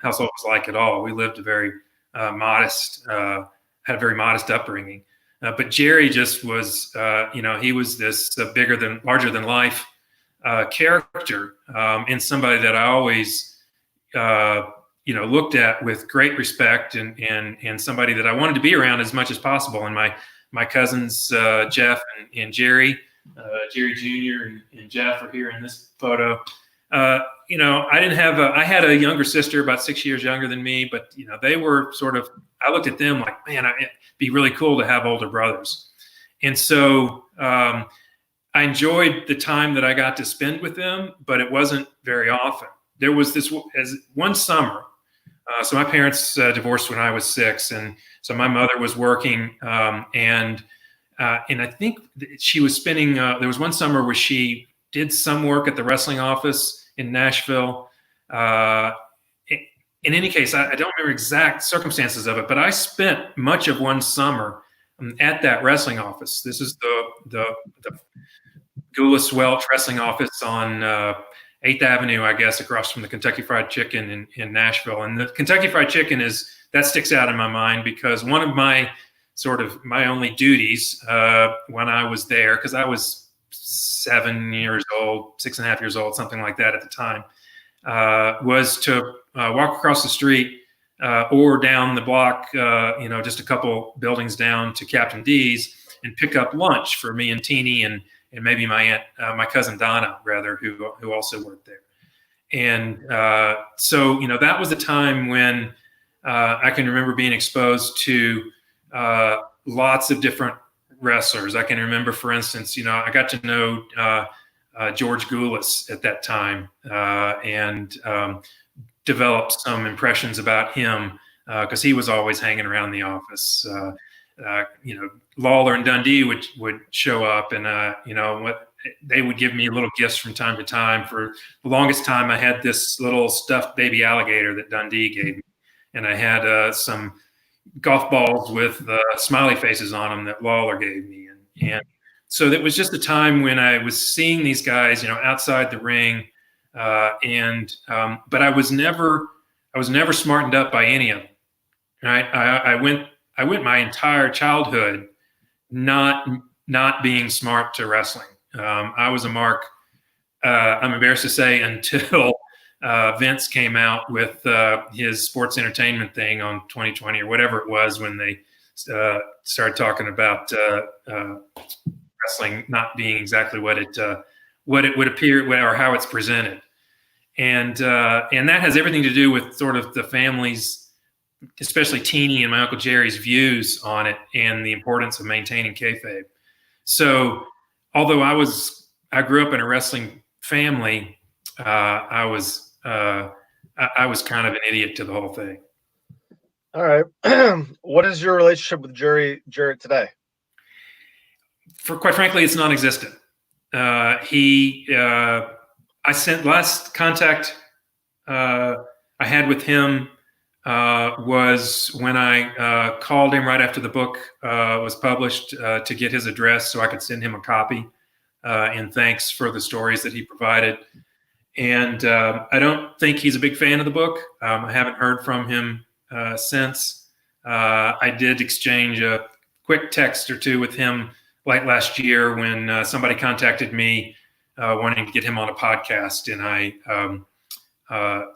was like at all. We lived a very had a very modest upbringing. But Jerry just was, he was this larger than life character, and somebody that I always, looked at with great respect, and somebody that I wanted to be around as much as possible. And my cousins, Jeff and Jerry, Jerry Jr. and Jeff are here in this photo. I had a younger sister about 6 years younger than me, but they were I looked at them like, man, it'd be really cool to have older brothers. And so I I enjoyed the time that I got to spend with them, but it wasn't very often. There was this as one summer. So my parents divorced when I was 6, and so my mother was working, and I think she was spending. There was one summer where she did some work at the wrestling office in Nashville. In any case, I don't remember exact circumstances of it, but I spent much of one summer at that wrestling office. This is the Goulas Welch Wrestling Office on 8th Avenue, I guess, across from the Kentucky Fried Chicken in Nashville. And the Kentucky Fried Chicken that sticks out in my mind because one of my only duties when I was there, because I was 7 years old, 6.5 years old, something like that at the time, was to walk across the street or down the block, just a couple buildings down to Captain D's and pick up lunch for me and Teeny and maybe my cousin Donna, rather, who also worked there. And so, that was a time when I can remember being exposed to lots of different wrestlers. I can remember, for instance, I got to know George Goulas at that time and developed some impressions about him because he was always hanging around the office. Lawler and Dundee would show up, and they would give me little gifts from time to time. For the longest time, I had this little stuffed baby alligator that Dundee gave me, and I had some golf balls with smiley faces on them that Lawler gave me, and so it was just a time when I was seeing these guys, outside the ring, but I was never smartened up by any of them. Right? I went my entire childhood not being smart to wrestling. I was a mark. I'm embarrassed to say until Vince came out with his sports entertainment thing on 2020 or whatever it was when they started talking about wrestling not being exactly what it would appear or how it's presented, and that has everything to do with sort of the family's, especially Teeny and my Uncle Jerry's, views on it and the importance of maintaining kayfabe. So, although I grew up in a wrestling family, I was kind of an idiot to the whole thing. All right. What is your relationship with Jarrett today? Quite frankly, it's non-existent. I sent last contact I had with him was when I called him right after the book was published to get his address so I could send him a copy in thanks for the stories that he provided. And I don't think he's a big fan of the book. I haven't heard from him since. I did exchange a quick text or two with him late last year when somebody contacted me wanting to get him on a podcast, and I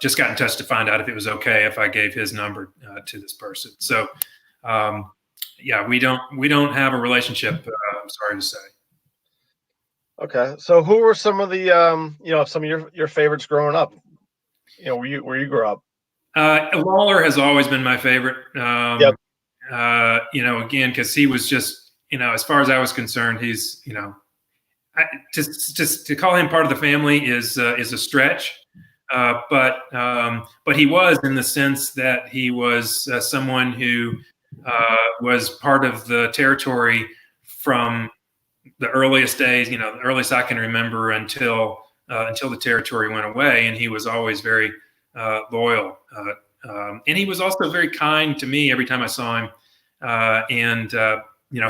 just got in touch to find out if it was okay if I gave his number to this person. So, yeah, we don't have a relationship. I'm sorry to say. Okay, so who were some of the some of your favorites growing up? Where you grew up? Lawler has always been my favorite. Yep. Again, because he was just, as far as I was concerned, he's, just to call him part of the family is a stretch. But he was, in the sense that he was someone who was part of the territory from the earliest days, the earliest I can remember until the territory went away. And he was always very loyal. And he was also very kind to me every time I saw him.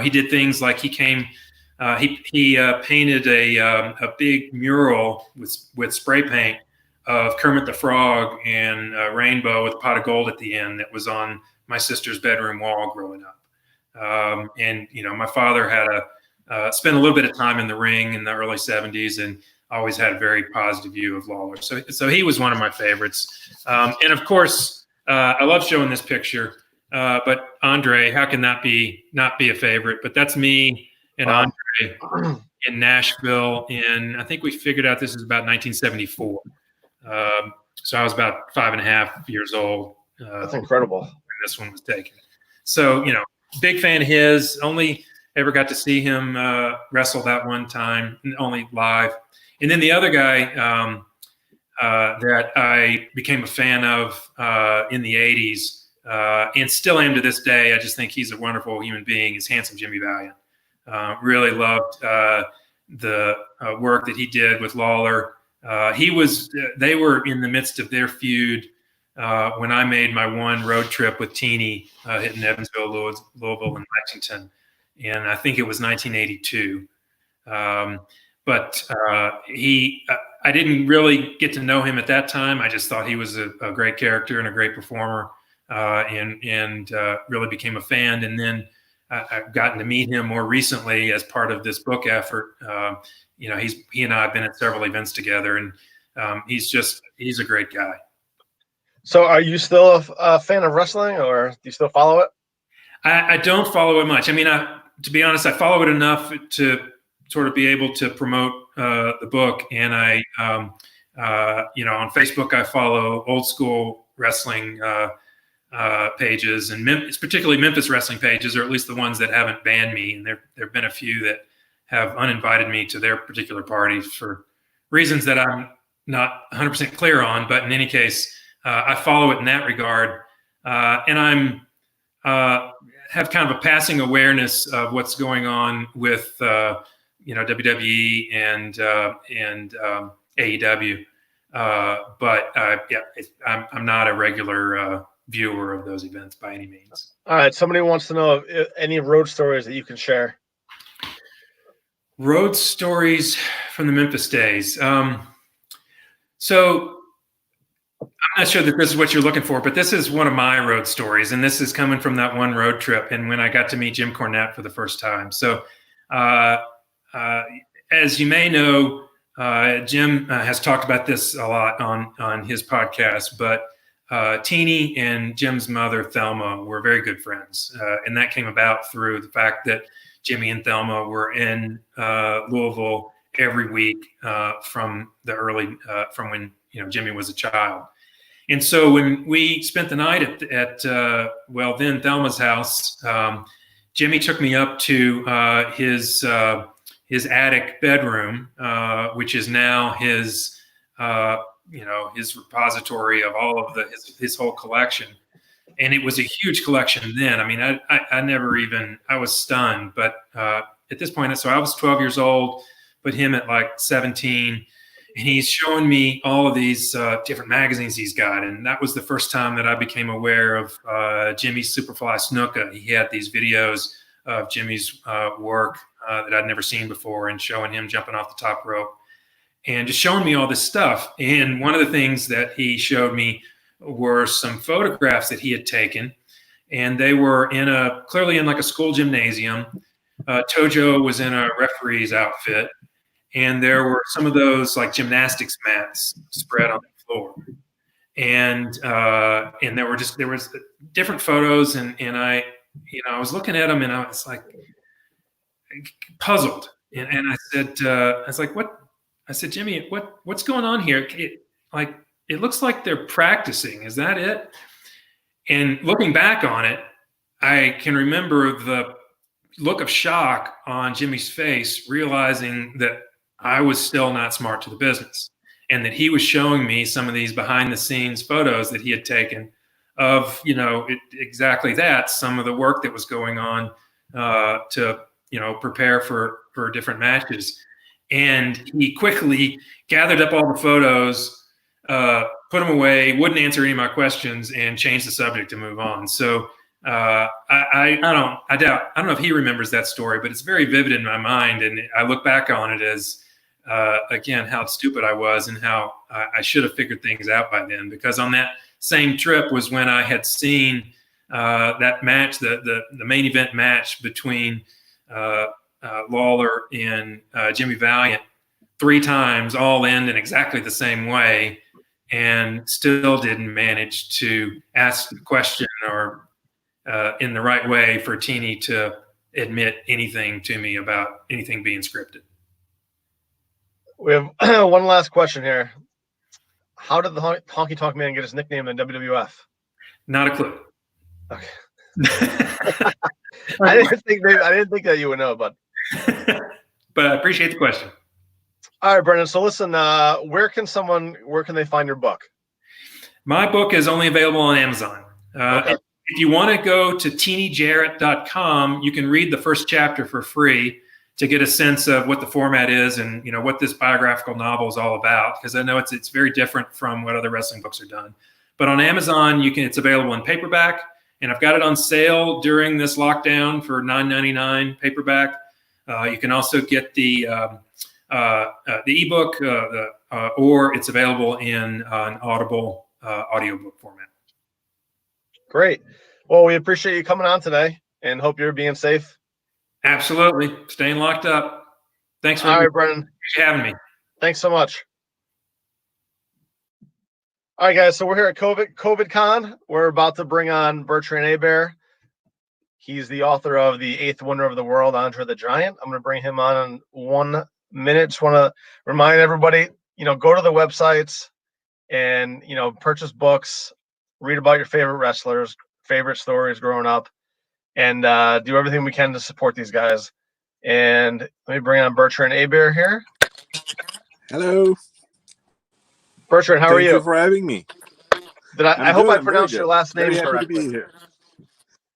He did things like he painted a big mural with spray paint of Kermit the Frog and a rainbow with a pot of gold at the end that was on my sister's bedroom wall growing up. My father had spent a little bit of time in the ring in the early 70s and always had a very positive view of Lawler. So he was one of my favorites. And of course, I love showing this picture. But Andre, how can that not be a favorite? But that's me and Andre in Nashville. I think we figured out this is about 1974. So I was about 5.5 years old. That's incredible. When this one was taken. So, big fan of his. Only ever got to see him wrestle that one time, only live. And then the other guy that I became a fan of in the 80s, and still am to this day, I just think he's a wonderful human being, is Handsome Jimmy Valiant. Really loved the work that he did with Lawler. They were in the midst of their feud when I made my one road trip with Teeny, hitting Evansville, Louisville, and Lexington. And I think it was 1982. But I didn't really get to know him at that time. I just thought he was a great character and a great performer, and really became a fan. And then I've gotten to meet him more recently as part of this book effort. He and I have been at several events together, and he's a great guy. So are you still a fan of wrestling, or do you still follow it? I don't follow it much. I mean, to be honest, I follow it enough to sort of be able to promote the book. And I, on Facebook, I follow old school wrestling pages, and it's particularly Memphis wrestling pages, or at least the ones that haven't banned me. And there've been a few that have uninvited me to their particular parties for reasons that I'm not 100% clear on. But in any case, I follow it in that regard, and I'm have kind of a passing awareness of what's going on with WWE and AEW, but I'm not a regular viewer of those events by any means. All right, somebody wants to know if any road stories that you can share. Road stories from the Memphis days. So I'm not sure that this is what you're looking for, but this is one of my road stories, and this is coming from that one road trip and when I got to meet Jim Cornette for the first time. So as you may know, Jim has talked about this a lot on his podcast, but Teeny and Jim's mother, Thelma, were very good friends. And that came about through the fact that Jimmy and Thelma were in Louisville every week from when Jimmy was a child. And so when we spent the night at then Thelma's house, Jimmy took me up to his attic bedroom, which is now his repository of all of his whole collection. And it was a huge collection then. I mean, I was stunned, but at this point, so I was 12 years old, but him at like 17, and he's showing me all of these different magazines he's got. And that was the first time that I became aware of Jimmy's Superfly Snuka. He had these videos of Jimmy's work that I'd never seen before, and showing him jumping off the top rope and just showing me all this stuff. And one of the things that he showed me were some photographs that he had taken, and they were clearly in like a school gymnasium. Tojo was in a referee's outfit, and there were some of those like gymnastics mats spread on the floor. And there was different photos, and I was looking at them, and I was like puzzled. And I said, what? I said, Jimmy, what's going on here? It looks like they're practicing. Is that it? And looking back on it, I can remember the look of shock on Jimmy's face, realizing that I was still not smart to the business, and that he was showing me some of these behind the scenes photos that he had taken of, exactly that, some of the work that was going on to prepare for different matches. And he quickly gathered up all the photos, put them away, wouldn't answer any of my questions, and changed the subject to move on. So I don't know if he remembers that story, but it's very vivid in my mind. And I look back on it as, again, how stupid I was, and how I should have figured things out by then. Because on that same trip was when I had seen that match, the main event match between Lawler and Jimmy Valiant 3 times, all end in exactly the same way, and still didn't manage to ask the question or in the right way for Teeny to admit anything to me about anything being scripted. We have one last question here. How did the Honky Tonk Man get his nickname in WWF? Not a clue. Okay. I didn't think that you would know, but I appreciate the question. All right, Brendan. So listen, where can they find your book? My book is only available on Amazon. Okay. If you want to go to teenyjarrett.com, you can read the first chapter for free to get a sense of what the format is and what this biographical novel is all about. Because I know it's very different from what other wrestling books are done. But on Amazon, it's available in paperback, and I've got it on sale during this lockdown for $9.99 paperback. You can also get the ebook, or it's available in an Audible audiobook format. Great. Well, we appreciate you coming on today, and hope you're being safe. Absolutely, staying locked up. Thanks for All right, Brendan. having me. Thanks so much. All right, guys. So we're here at COVID Con. We're about to bring on Bertrand Hebert. He's the author of The Eighth Wonder of the World, Andre the Giant. I'm going to bring him on in 1 minute. Just want to remind everybody, go to the websites and, purchase books, read about your favorite wrestlers, favorite stories growing up, and do everything we can to support these guys. And let me bring on Bertrand Hebert here. Hello. Bertrand, how are you? Thank you for having me. I hope I pronounced your last name Very happy correctly. to be here.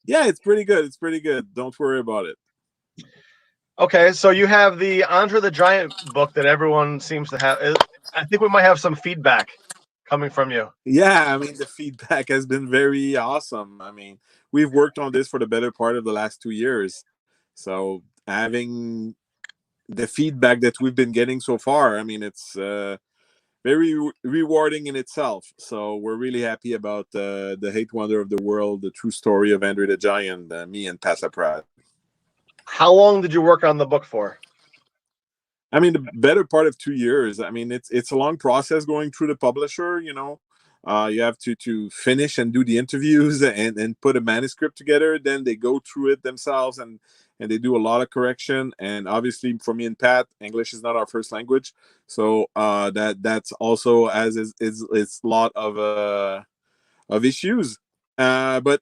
Yeah, it's pretty good. It's pretty good. Don't worry about it. Okay, so you have the Andre the Giant book that everyone seems to have. I think we might have some feedback coming from you. Yeah, I mean, the feedback has been very awesome. I mean, we've worked on this for the better part of the last 2 years. So having the feedback that we've been getting so far, I mean, it's very rewarding in itself. So we're really happy about the Eighth Wonder of the World, the true story of Andre the Giant, me and Pat LaPrade. How long did you work on the book for? I mean, the better part of 2 years. I mean, it's a long process going through the publisher. You have to finish and do the interviews and put a manuscript together. Then they go through it themselves and they do a lot of correction. And obviously, for me and Pat, English is not our first language, so that's also it's a lot of issues. But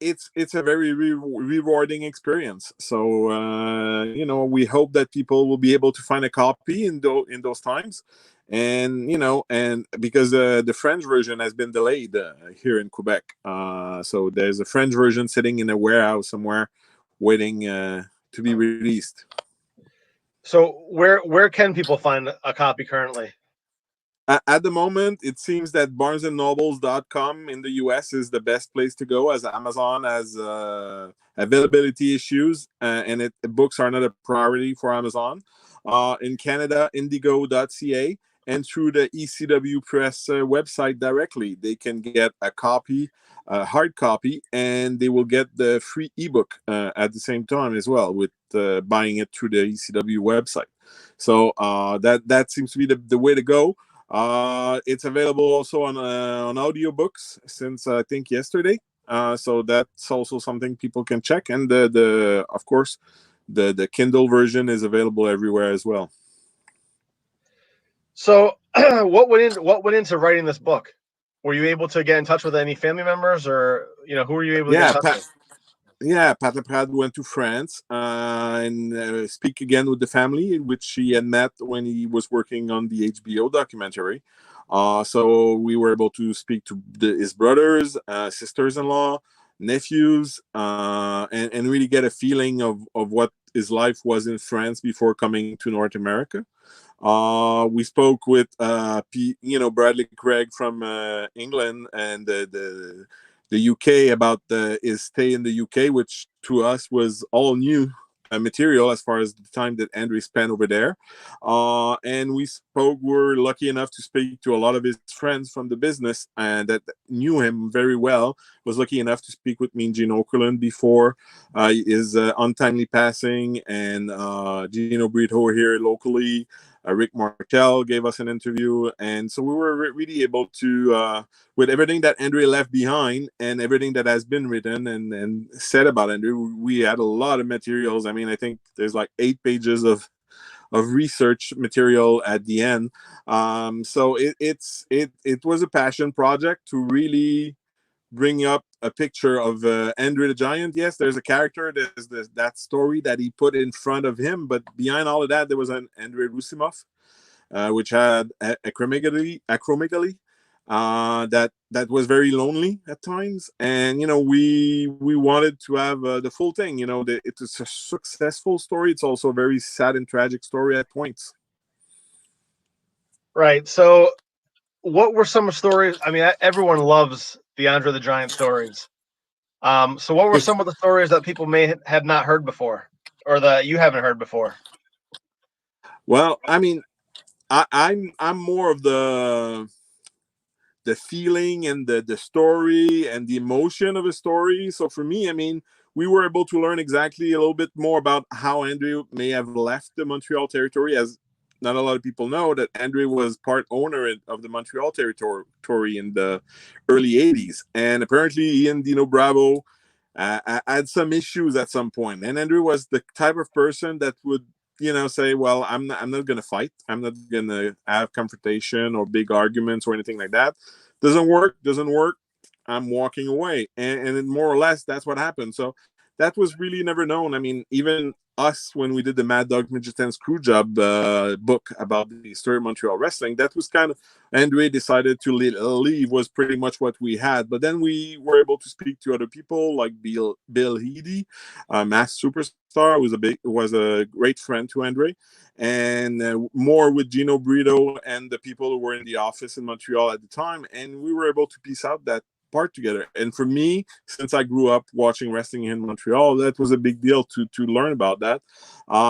it's a very rewarding experience. So we hope that people will be able to find a copy in those times, and and because the French version has been delayed here in Quebec, so there's a French version sitting in a warehouse somewhere waiting to be released. So where can people find a copy currently? At the moment, it seems that barnesandnobles.com in the US is the best place to go, as Amazon has availability issues, and books are not a priority for Amazon. In Canada, indigo.ca, and through the ECW Press website directly, they can get a copy, a hard copy, and they will get the free ebook at the same time as well with buying it through the ECW website. So that seems to be the way to go. It's available also on audiobooks since I think yesterday. So that's also something people can check. And of course, the Kindle version is available everywhere as well. So what went into writing this book? Were you able to get in touch with any family members, or who were you able to get in touch with? Yeah, Pat LaPrade went to France and speak again with the family, which he had met when he was working on the HBO documentary. So we were able to speak to his brothers, sisters-in-law, nephews, and really get a feeling of what his life was in France before coming to North America. We spoke with Bradley Craig from England and the UK about his stay in the UK, which to us was all new material as far as the time that Andre spent over there. And we're lucky enough to speak to a lot of his friends from the business and that knew him very well. Was lucky enough to speak with Mean Gene Okerlund before his untimely passing, and Gino Brito here locally. Rick Martel gave us an interview, and so we were really able to, with everything that Andre left behind and everything that has been written and said about Andre, we had a lot of materials. I mean, I think there's like 8 pages of research material at the end. So it was a passion project to really bring up a picture of Andre the Giant. Yes, there's a character. There's that story that he put in front of him, but behind all of that, there was an Andrei Roussimoff, which had acromegaly, that was very lonely at times. And we wanted to have the full thing. It's a successful story. It's also a very sad and tragic story at points. Right. So, what were some stories? I mean, everyone loves the Andre the Giant stories. So, what were some of the stories that people may have not heard before, or that you haven't heard before? Well, I mean, I'm more of the feeling and the story and the emotion of a story. So for me, I mean, we were able to learn exactly a little bit more about how Andre may have left the Montreal territory, as not a lot of people know that Andre was part owner of the Montreal territory in the early 80s. And apparently he and Dino Bravo had some issues at some point. And Andre was the type of person that would say, well, I'm not going to fight. I'm not going to have confrontation or big arguments or anything like that. Doesn't work. I'm walking away. And more or less, that's what happened. So that was really never known. I mean, even us, when we did the Mad Dog Midget and Screwjob book about the history of Montreal wrestling, that was kind of, Andre decided to leave was pretty much what we had. But then we were able to speak to other people like Bill Heady, Mass Superstar, was a great friend to Andre, and more with Gino Brito and the people who were in the office in Montreal at the time. And we were able to piece out that part together. And for me, since I grew up watching wrestling in Montreal, that was a big deal to learn about that,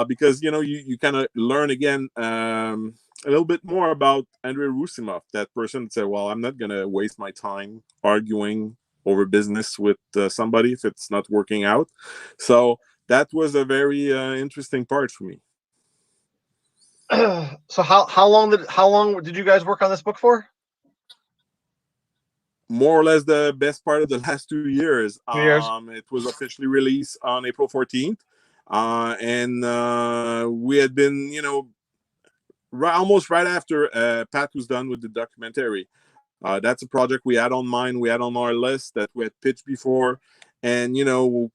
because you kind of learn again a little bit more about Andrei Roussimoff, that person that said, well, I'm not going to waste my time arguing over business with somebody if it's not working out. So that was a very interesting part for me. So how long did you guys work on this book for? More or less the best part of the last 2 years. 2 years. It was officially released on April 14th. And we had been, almost right after Pat was done with the documentary. That's a project we had on mind. We had on our list that we had pitched before. And,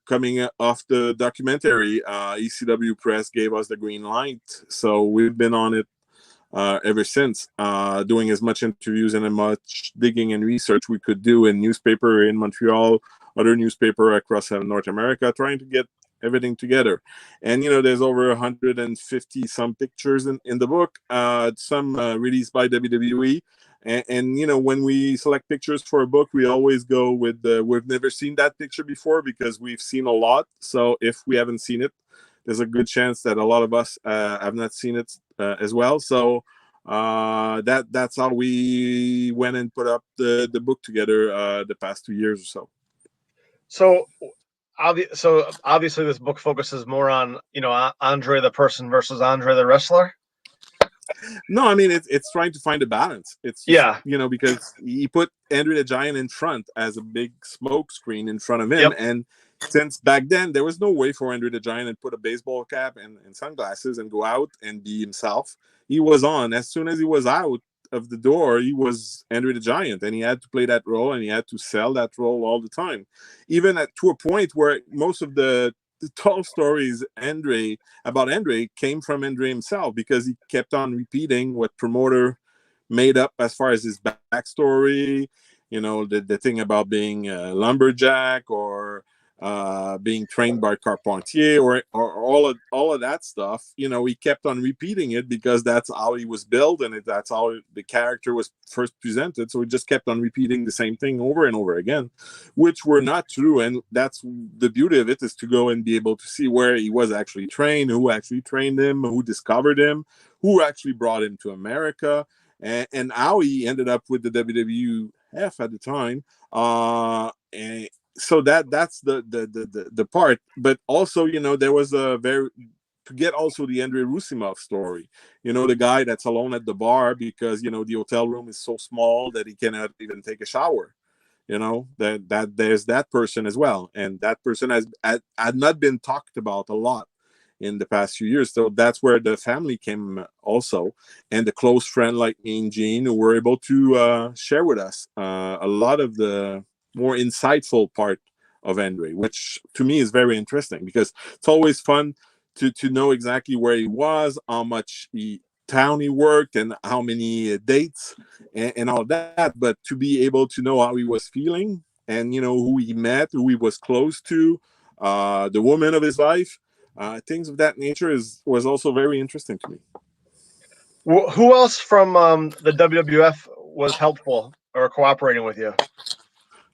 coming off the documentary, ECW Press gave us the green light. So we've been on it ever since, doing as much interviews and as much digging and research we could do in newspaper in Montreal, other newspaper across North America, trying to get everything together. And there's over 150 some pictures in the book, some released by WWE. And when we select pictures for a book, we always go with we've never seen that picture before, because we've seen a lot. So if we haven't seen it, there's a good chance that a lot of us have not seen it as well. So that's how we went and put up the book together the past 2 years or so. So obviously this book focuses more on Andre the person versus Andre the wrestler. No, I mean it's trying to find a balance. It's just, because he put Andre the Giant in front as a big smoke screen in front of him. Yep. And since back then there was no way for Andre the Giant to put a baseball cap and sunglasses and go out and be himself. He was on. As soon as he was out of the door, he was Andre the Giant, and he had to play that role, and he had to sell that role all the time. Even to a point where most of the tall stories about Andre came from Andre himself, because he kept on repeating what promoter made up as far as his backstory, the thing about being a lumberjack or being trained by Carpentier or all of that stuff. He kept on repeating it because that's how he was built, and that's how the character was first presented. So he just kept on repeating the same thing over and over again, which were not true. And that's the beauty of it, is to go and be able to see where he was actually trained, who actually trained him, who discovered him, who actually brought him to America, and how he ended up with the WWF at the time. And so that's the part. But also, there was to get also the Andrei Roussimoff story, the guy that's alone at the bar because the hotel room is so small that he cannot even take a shower. That there's that person as well, and that person had not been talked about a lot in the past few years. So that's where the family came also, and the close friend like me and Gene, who were able to share with us a lot of the more insightful part of Andre, which to me is very interesting because it's always fun to know exactly where he was, how much town he worked, and how many dates and all that. But to be able to know how he was feeling, and who he met, who he was close to, the woman of his life, things of that nature was also very interesting to me. Who else from the WWF was helpful or cooperating with you?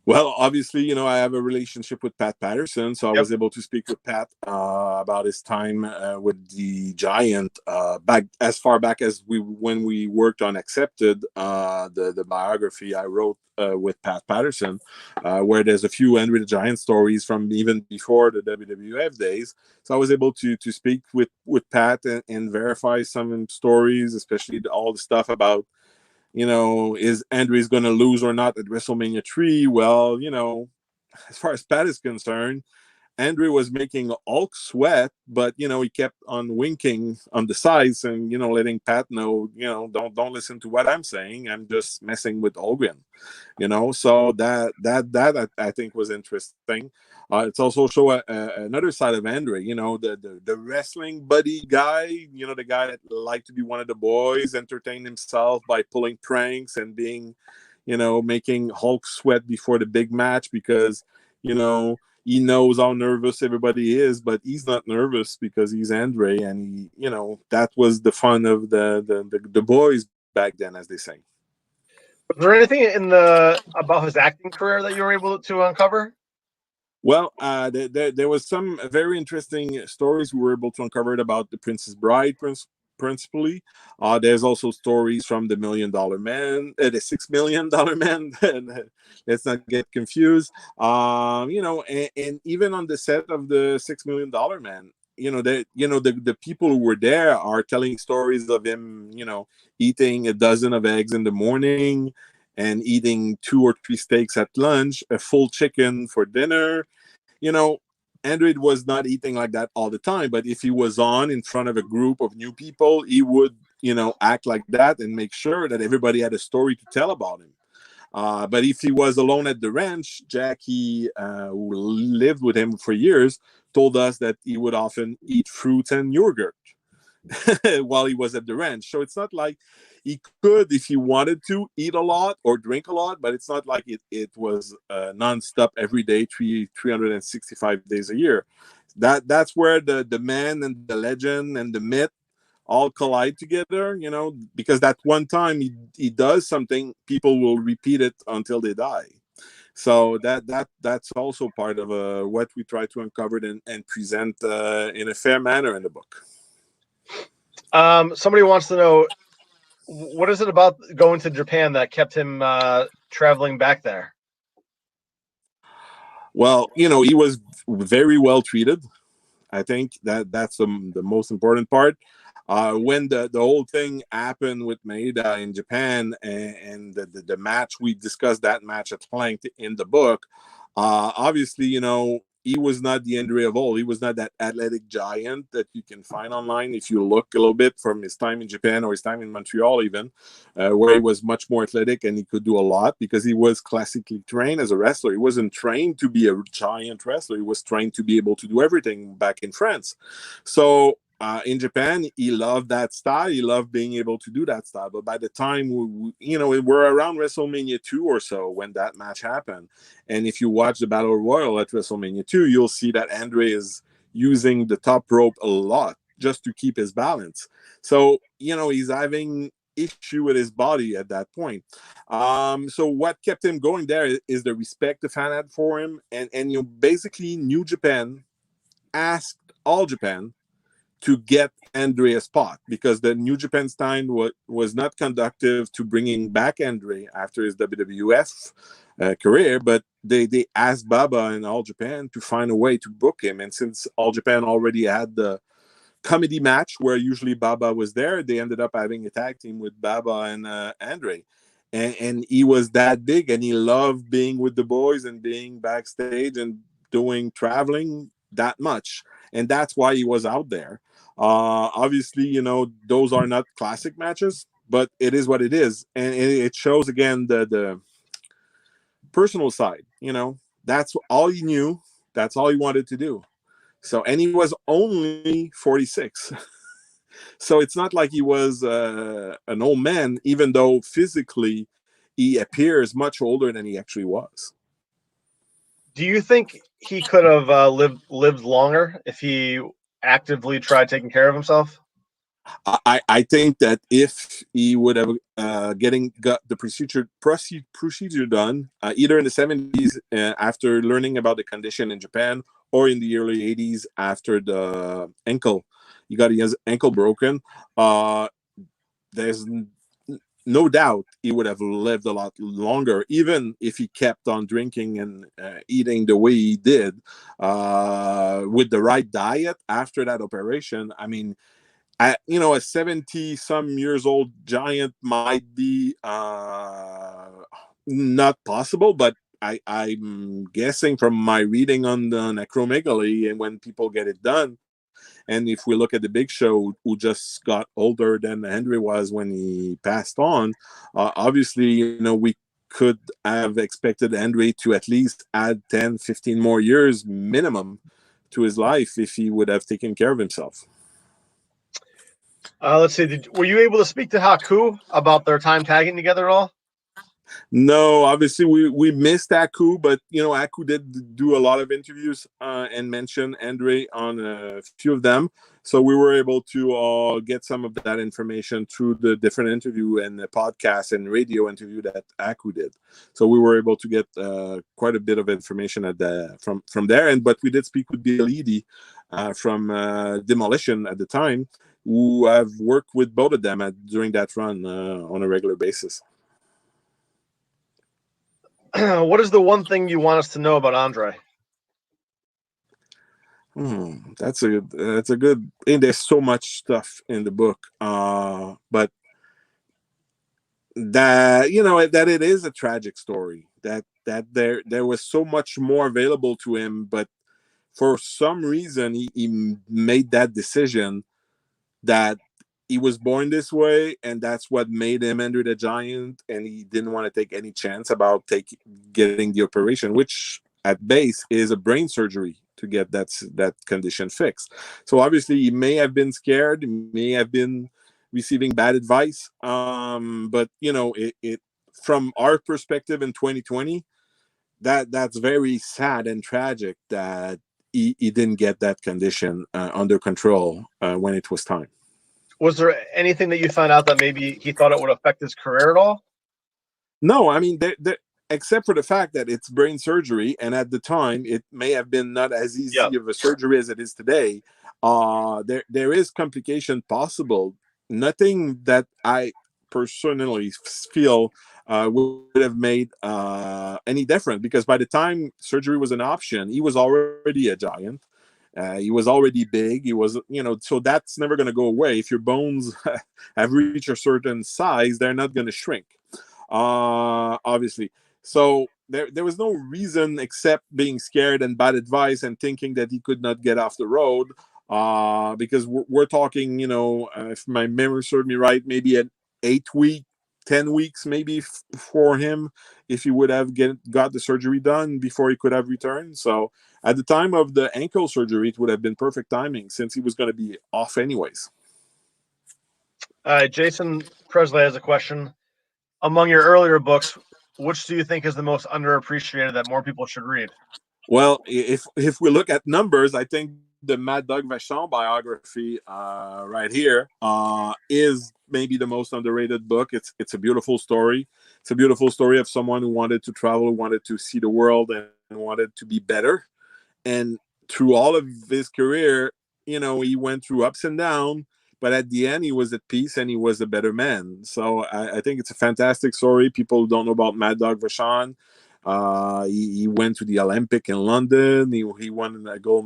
Well, obviously, I have a relationship with Pat Patterson, so I was able to speak with Pat about his time with the Giant back as far back as when we worked on Accepted, the biography I wrote with Pat Patterson, where there's a few Andre the Giant stories from even before the WWF days. So I was able to speak with Pat and verify some stories, especially all the stuff about, is Andre's going to lose or not at WrestleMania 3? Well, as far as Pat is concerned, Andre was making Hulk sweat, but he kept on winking on the sides and letting Pat know, don't listen to what I'm saying. I'm just messing with Hogan, So that I think was interesting. It's also show another side of Andre, the wrestling buddy guy, the guy that liked to be one of the boys, entertain himself by pulling pranks and being, making Hulk sweat before the big match because, he knows how nervous everybody is, but he's not nervous because he's Andre, and that was the fun of the boys back then, as they say. Was there anything about his acting career that you were able to uncover? Well, there was some very interesting stories we were able to uncover about the Princess Bride, principally. There's also stories from the $1 Million Man, the $6 Million Man. Let's not get confused. And even on the set of the $6 Million Man, the people who were there are telling stories of him, eating a dozen of eggs in the morning and eating 2 or 3 steaks at lunch, a full chicken for dinner. Andre was not eating like that all the time, but if he was on in front of a group of new people, he would, act like that and make sure that everybody had a story to tell about him. But if he was alone at the ranch, Jackie, who lived with him for years, told us that he would often eat fruits and yogurt while he was at the ranch. So it's not like he could, if he wanted to, eat a lot or drink a lot, but it's not like it was nonstop every day, 365 days a year. That's where the man and the legend and the myth all collide together, because that one time he does something, people will repeat it until they die. So that's also part of what we try to uncover and present in a fair manner in the book. Somebody wants to know, what is it about going to Japan that kept him traveling back there? Well, he was very well treated. I think that's the most important part. When the whole thing happened with Maeda in Japan and the match, we discussed that match at length in the book. Obviously, he was not the Andre of old. He was not that athletic giant that you can find online if you look a little bit from his time in Japan or his time in Montreal even, where he was much more athletic and he could do a lot because he was classically trained as a wrestler. He wasn't trained to be a giant wrestler. He was trained to be able to do everything back in France. So in Japan, he loved that style. He loved being able to do that style. But by the time we're around WrestleMania 2 or so when that match happened, and if you watch the Battle Royal at WrestleMania 2, you'll see that Andre is using the top rope a lot just to keep his balance. So he's having issue with his body at that point. So what kept him going there is the respect the fan had for him, and basically New Japan asked All Japan to get Andre a spot because the New Japan time was not conducive to bringing back Andre after his WWF career, but they asked Baba and All Japan to find a way to book him. And since All Japan already had the comedy match where usually Baba was there, they ended up having a tag team with Baba and Andre. And he was that big and he loved being with the boys and being backstage and doing traveling that much. And that's why he was out there. Obviously, those are not classic matches, but it is what it is. And it shows again the personal side. That's all he knew. That's all he wanted to do. So, and he was only 46. So it's not like he was an old man, even though physically he appears much older than he actually was. Do you think he could have lived longer if he actively tried taking care of himself? I think that if he would have got the procedure done either in the 70s after learning about the condition in Japan, or in the early 80s after the ankle, he got his ankle broken. There's no doubt he would have lived a lot longer, even if he kept on drinking and eating the way he did with the right diet after that operation. I mean, a 70-some years old giant might be not possible, but I'm guessing from my reading on the acromegaly and when people get it done, and if we look at the Big Show, who just got older than Henry was when he passed on, obviously, we could have expected Henry to at least add 10, 15 more years minimum to his life if he would have taken care of himself. Let's see. Were you able to speak to Haku about their time tagging together at all? No, obviously we missed Aku, but Aku did do a lot of interviews and mention Andre on a few of them, so we were able to get some of that information through the different interview and the podcast and radio interview that Aku did. So we were able to get quite a bit of information from there. But we did speak with Bill Eady from Demolition at the time, who have worked with both of them during that run on a regular basis. What is the one thing you want us to know about Andre? That's a good. And there's so much stuff in the book, but that it is a tragic story. That there was so much more available to him, but for some reason he made that decision that he was born this way, and that's what made him Andre the Giant, and he didn't want to take any chance about getting the operation, which at base is a brain surgery to get that condition fixed. So obviously he may have been scared, he may have been receiving bad advice, but it from our perspective in 2020, that's very sad and tragic that he didn't get that condition under control when it was time. Was there anything that you found out that maybe he thought it would affect his career at all? No, I mean, except for the fact that it's brain surgery, and at the time it may have been not as easy of a surgery as it is today. There is complication possible. Nothing that I personally feel would have made any difference, because by the time surgery was an option, he was already a giant. He was already big. He was, so that's never going to go away. If your bones have reached a certain size, they're not going to shrink, obviously. So there was no reason except being scared and bad advice and thinking that he could not get off the road, because we're talking, if my memory serves me right, maybe an 8-week, 10 weeks maybe for him if he would have got the surgery done before he could have returned. So at the time of the ankle surgery, it would have been perfect timing since he was going to be off anyways. Jason Presley has a question. Among your earlier books, which do you think is the most underappreciated that more people should read? Well, if we look at numbers, I think the Mad Dog Vachon biography right here is maybe the most underrated book. It's a beautiful story. It's a beautiful story of someone who wanted to travel, wanted to see the world, and wanted to be better. And through all of his career, he went through ups and downs, but at the end, he was at peace and he was a better man. So I think it's a fantastic story. People don't know about Mad Dog Vachon. He went to the Olympic in London. He won a gold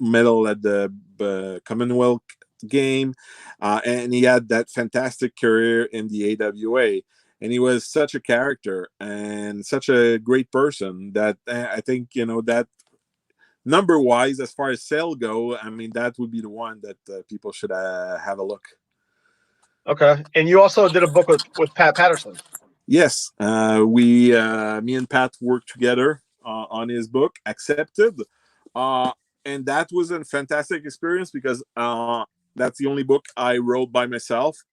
medal at the Commonwealth game, and he had that fantastic career in the AWA. And he was such a character and such a great person that I think that number-wise, as far as sale go, I mean that would be the one that people should have a look. Okay, and you also did a book with Pat Patterson. Yes, me and Pat worked together on his book, Accepted, uh, and that was a fantastic experience because that's the only book I wrote by myself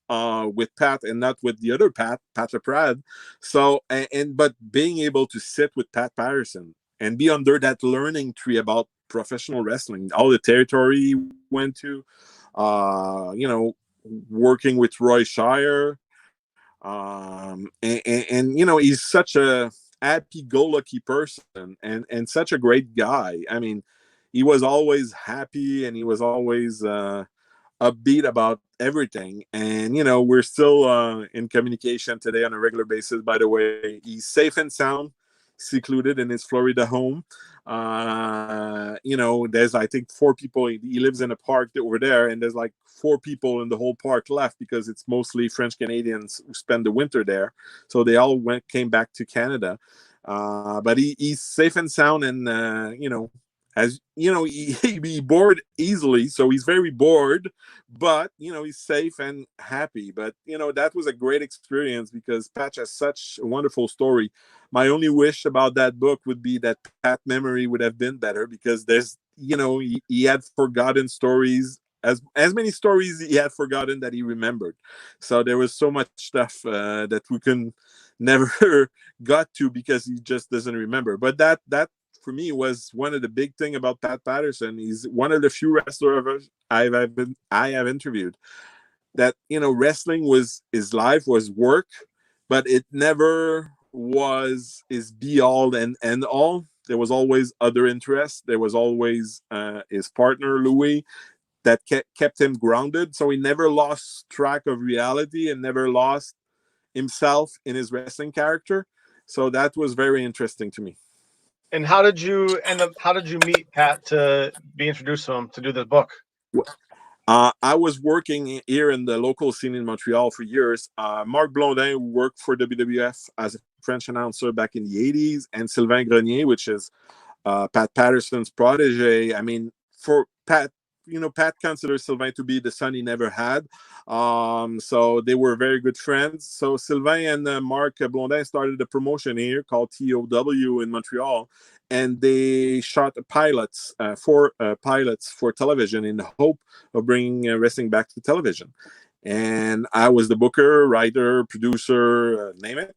with Pat and not with the other Pat Laprade. So, but being able to sit with Pat Patterson and be under that learning tree about professional wrestling, all the territory he went to, you know, working with Roy Shire, and you know, he's such a happy-go-lucky person and such a great guy. I mean, he was always happy and he was always upbeat about everything. And you know, we're still in communication today on a regular basis. By the way, he's safe and sound, secluded in his Florida home. You know, there's I think 4 people. He lives in a park over there, and there's like 4 people in the whole park left because it's mostly French Canadians who spend the winter there. So they all came back to Canada. But he's safe and sound, and you know, as you know, he be bored easily, so he's very bored, but you know, he's safe and happy. But you know, that was a great experience because Patch has such a wonderful story. My only wish about that book would be that Pat memory would have been better because there's, you know, he had forgotten stories, as many stories he had forgotten that he remembered. So there was so much stuff that we can never got to because he just doesn't remember. But that for me was one of the big thing about Pat Patterson. He's one of the few wrestlers I have interviewed that, you know, wrestling was his life, was work, but it never was his be all and end all. There was always other interests. There was always his partner Louis that kept him grounded. So he never lost track of reality and never lost himself in his wrestling character. So that was very interesting to me. And how did you end up? How did you meet Pat to be introduced to him to do this book? I was working here in the local scene in Montreal for years. Marc Blondin, who worked for WWF as a French announcer back in the 80s, and Sylvain Grenier, which is Pat Patterson's protege. I mean, for Pat, you know, Pat considers Sylvain to be the son he never had. So they were very good friends. So Sylvain and Marc Blondin started a promotion here called TOW in Montreal, and they shot four pilots for television in the hope of bringing wrestling back to television. And I was the booker, writer, producer, name it.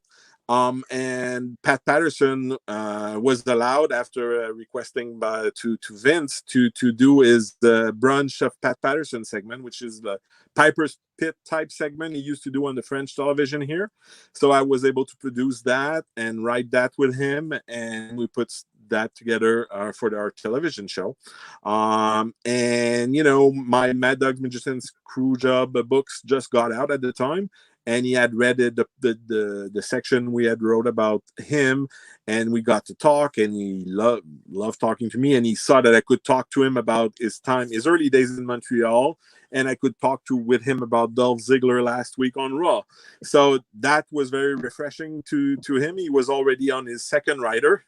And Pat Patterson was allowed after requesting to Vince to do his the brunch of Pat Patterson segment, which is the Piper's Pit type segment he used to do on the French television here. So I was able to produce that and write that with him, and we put that together for our television show. And you know, my Mad Dog Magician's Crew Job books just got out at the time, and he had read it, the section we had wrote about him, and we got to talk, and he loved talking to me, and he saw that I could talk to him about his early days in Montreal, and I could talk with him about Dolph Ziggler last week on Raw. So that was very refreshing to him. He was already on his second writer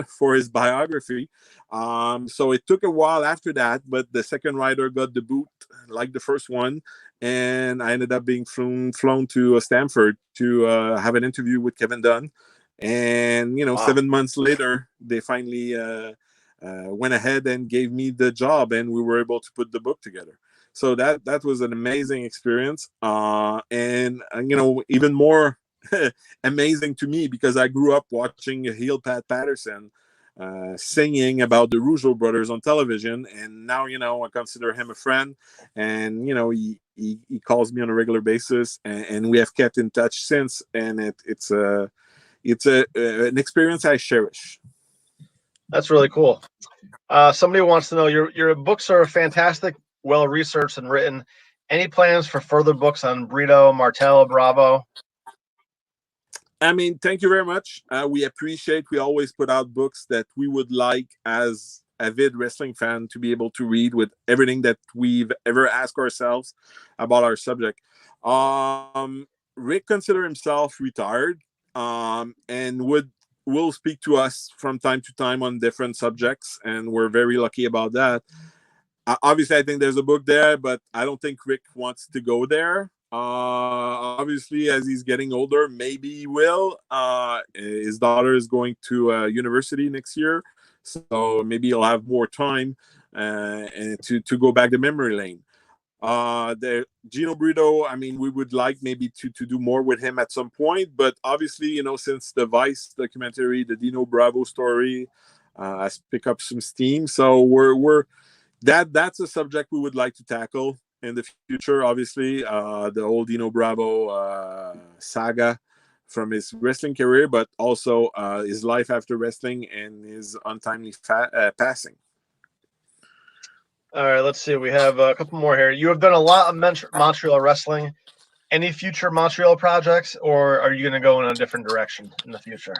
for his biography. So it took a while after that, but the second writer got the boot like the first one, and I ended up being flown to Stamford to have an interview with Kevin Dunn. And you know, 7 months later, they finally went ahead and gave me the job, and we were able to put the book together. So that was an amazing experience, and you know, even more amazing to me because I grew up watching heel Pat Patterson singing about the Rougeau brothers on television, and now, you know, I consider him a friend, and you know, he calls me on a regular basis, and we have kept in touch since, and it's an experience I cherish. That's really cool. Somebody wants to know, your books are fantastic, well researched and written. Any plans for further books on Brito, Martel, Bravo? I mean, thank you very much. We appreciate. We always put out books that we would like as avid wrestling fan to be able to read with everything that we've ever asked ourselves about our subject. Rick consider himself retired, and will speak to us from time to time on different subjects, and we're very lucky about that. Obviously, I think there's a book there, but I don't think Rick wants to go there. Obviously, as he's getting older, maybe he will. His daughter is going to university next year, so maybe he'll have more time and to go back to memory lane. The Gino Brito, I mean, we would like maybe to do more with him at some point, but obviously, you know, since the Vice documentary, the Dino Bravo story, has picked up some steam, so we're that's a subject we would like to tackle in the future. Obviously, the whole Dino Bravo saga from his wrestling career, but also his life after wrestling and his untimely passing. All right, let's see. We have a couple more here. You have done a lot of Montreal wrestling. Any future Montreal projects, or are you going to go in a different direction in the future?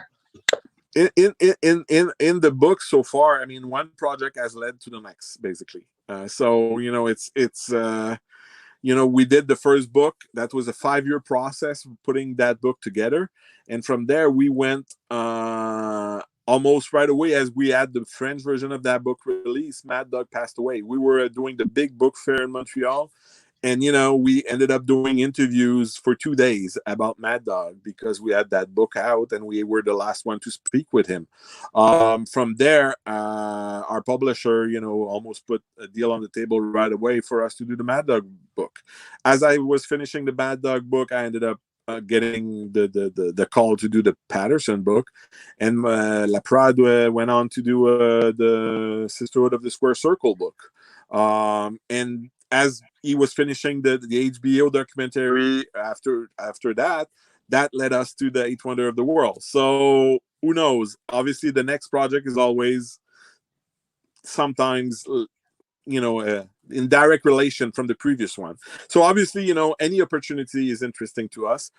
In the book so far, I mean, one project has led to the next, basically. So you know, it's you know, we did the first book. That was a 5-year process of putting that book together, and from there we went almost right away as we had the French version of that book released. Mad Dog passed away. We were doing the big book fair in Montreal, and you know, we ended up doing interviews for 2 days about Mad Dog because we had that book out and we were the last one to speak with him. From there, our publisher, you know, almost put a deal on the table right away for us to do the Mad Dog book. As I was finishing the Mad Dog book, I ended up getting the call to do the Patterson book, and Laprade went on to do the Sisterhood of the Square Circle book. And as he was finishing the HBO documentary after that led us to the Eighth Wonder of the World. So who knows? Obviously, the next project is always sometimes, you know, in direct relation from the previous one. So obviously, you know, any opportunity is interesting to us.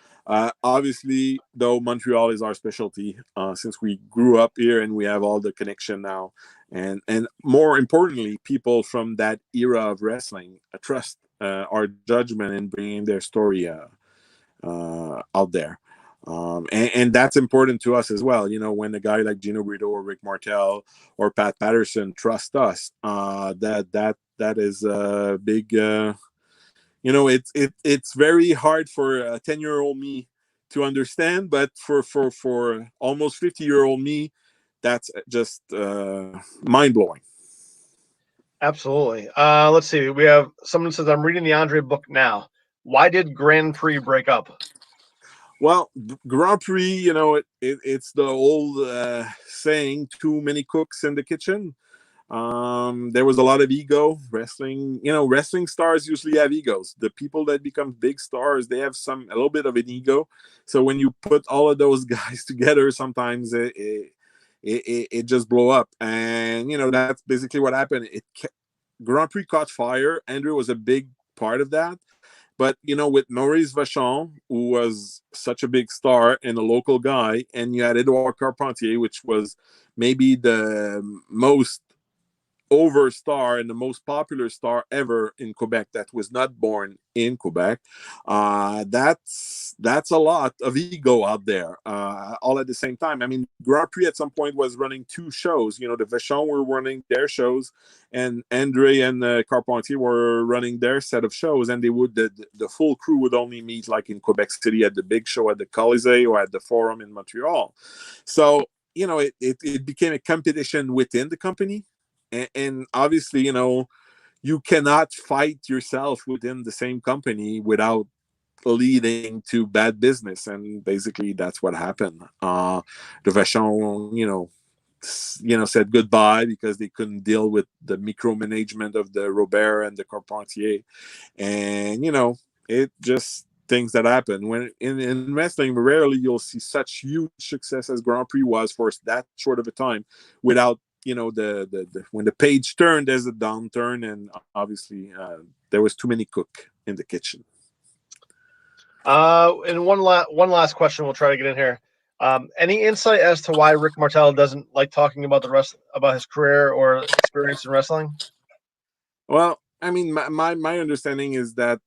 Obviously, though, Montreal is our specialty since we grew up here and we have all the connection now. And more importantly, people from that era of wrestling trust our judgment in bringing their story out there. And that's important to us as well. You know, when a guy like Gino Brito or Rick Martel or Pat Patterson trust us, that is a big. You know, it's very hard for a 10-year-old me to understand, but for almost 50-year-old me, that's just mind blowing. Absolutely. Let's see. We have someone says, I'm reading the Andre book now. Why did Grand Prix break up? Well, Grand Prix, you know, it's the old saying, too many cooks in the kitchen. There was a lot of ego. Wrestling, you know, wrestling stars usually have egos. The people that become big stars, they have a little bit of an ego. So when you put all of those guys together, sometimes it just blow up. And, you know, that's basically what happened. Grand Prix caught fire. Andrew was a big part of that. But, you know, with Maurice Vachon, who was such a big star and a local guy, and you had Edouard Carpentier, which was maybe the most over star and the most popular star ever in Quebec that was not born in Quebec. That's a lot of ego out there, all at the same time. I mean, Grand Prix at some point was running 2 shows. You know, the Vachon were running their shows, and Andre and Carpentier were running their set of shows, and they would the full crew would only meet like in Quebec City at the big show at the Colisée or at the Forum in Montreal. So, you know, it became a competition within the company. And obviously, you know, you cannot fight yourself within the same company without leading to bad business. And basically, that's what happened. The Vachon, you know, said goodbye because they couldn't deal with the micromanagement of the Robert and the Carpentier. And, you know, it just things that happen. When in wrestling, rarely you'll see such huge success as Grand Prix was for that short of a time without, you know, the when the page turned, there's a downturn, and obviously there was too many cook in the kitchen. And one last question we'll try to get in here. Any insight as to why Rick Martel doesn't like talking about about his career or experience in wrestling? Well, I mean, my understanding is that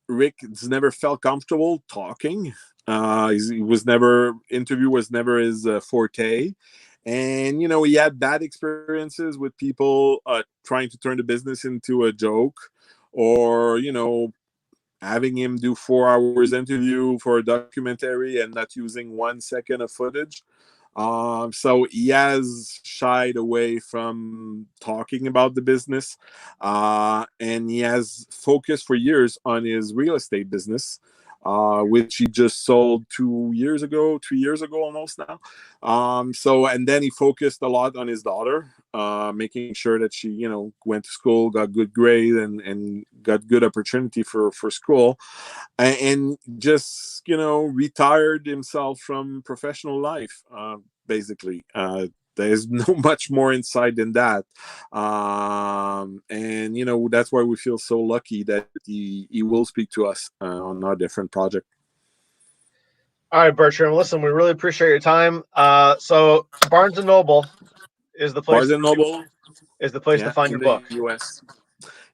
Rick has never felt comfortable talking. He was never interview was never his forte. And, you know, he had bad experiences with people trying to turn the business into a joke or, you know, having him do 4 hours interview for a documentary and not using 1 second of footage. So he has shied away from talking about the business, and he has focused for years on his real estate business, which he just sold 3 years ago almost now. So, and then he focused a lot on his daughter, making sure that she, went to school, got good grade, and got good opportunity for school, and just, retired himself from professional life, basically. There's no much more insight than that. And that's why we feel so lucky that he will speak to us on our different project. All right, Bertrand. Listen, we really appreciate your time. So Barnes and Noble is the place. Barnes and Noble is the place to find your book. US.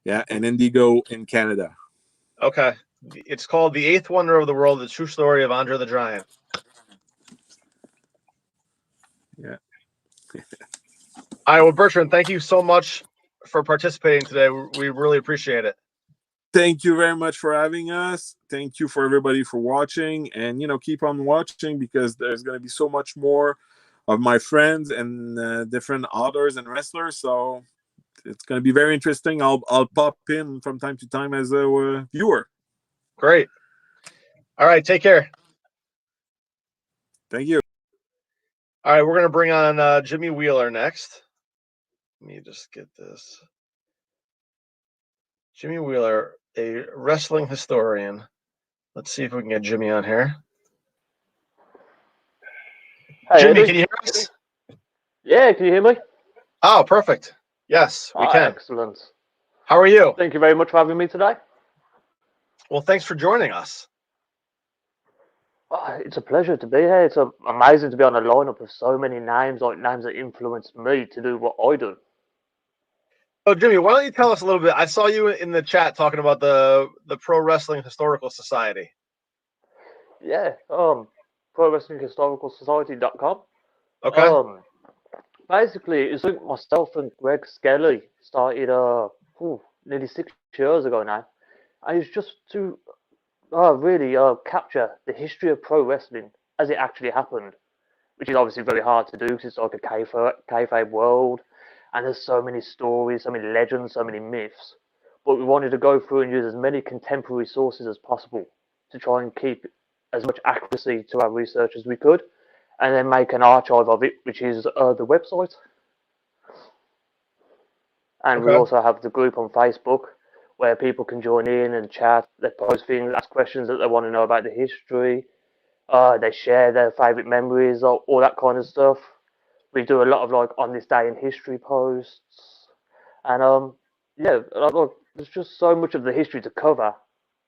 Yeah, and Indigo in Canada. Okay. It's called The Eighth Wonder of the World, The True Story of Andre the Giant. Yeah. All right, well, Bertrand, thank you so much for participating today. We really appreciate it. Thank you very much for having us. Thank you for everybody for watching, and keep on watching, because there's going to be so much more of my friends and different authors and wrestlers. So it's going to be very interesting. I'll pop in from time to time as a viewer. Great. All right, take care. Thank you. All right, we're going to bring on Jimmy Wheeler next. Let me just get this. Jimmy Wheeler, a wrestling historian. Let's see if we can get Jimmy on here. Hey, Jimmy, Eddie. can you hear us? Yeah, can you hear me? Oh, perfect. Yes, we can. Excellent. How are you? Thank you very much for having me today. Well, thanks for joining us. Oh, it's a pleasure to be here. It's amazing to be on a lineup of so many names, like names that influenced me to do what I do. Oh, Jimmy, why don't you tell us a little bit? I saw you in the chat talking about the Pro Wrestling Historical Society. Yeah, ProWrestlingHistoricalSociety.com. Okay. Basically, it's like myself and Greg Skelly started nearly 6 years ago now. And it's just to really capture the history of pro wrestling as it actually happened, which is obviously very hard to do because it's like a kayfabe world, and there's so many stories, so many legends, so many myths. But we wanted to go through and use as many contemporary sources as possible to try and keep as much accuracy to our research as we could, and then make an archive of it, which is the website. And we also have the group on Facebook where people can join in and chat. They post things, ask questions that they want to know about the history. They share their favorite memories, all that kind of stuff. We do a lot of like on this day in history posts, and there's just so much of the history to cover,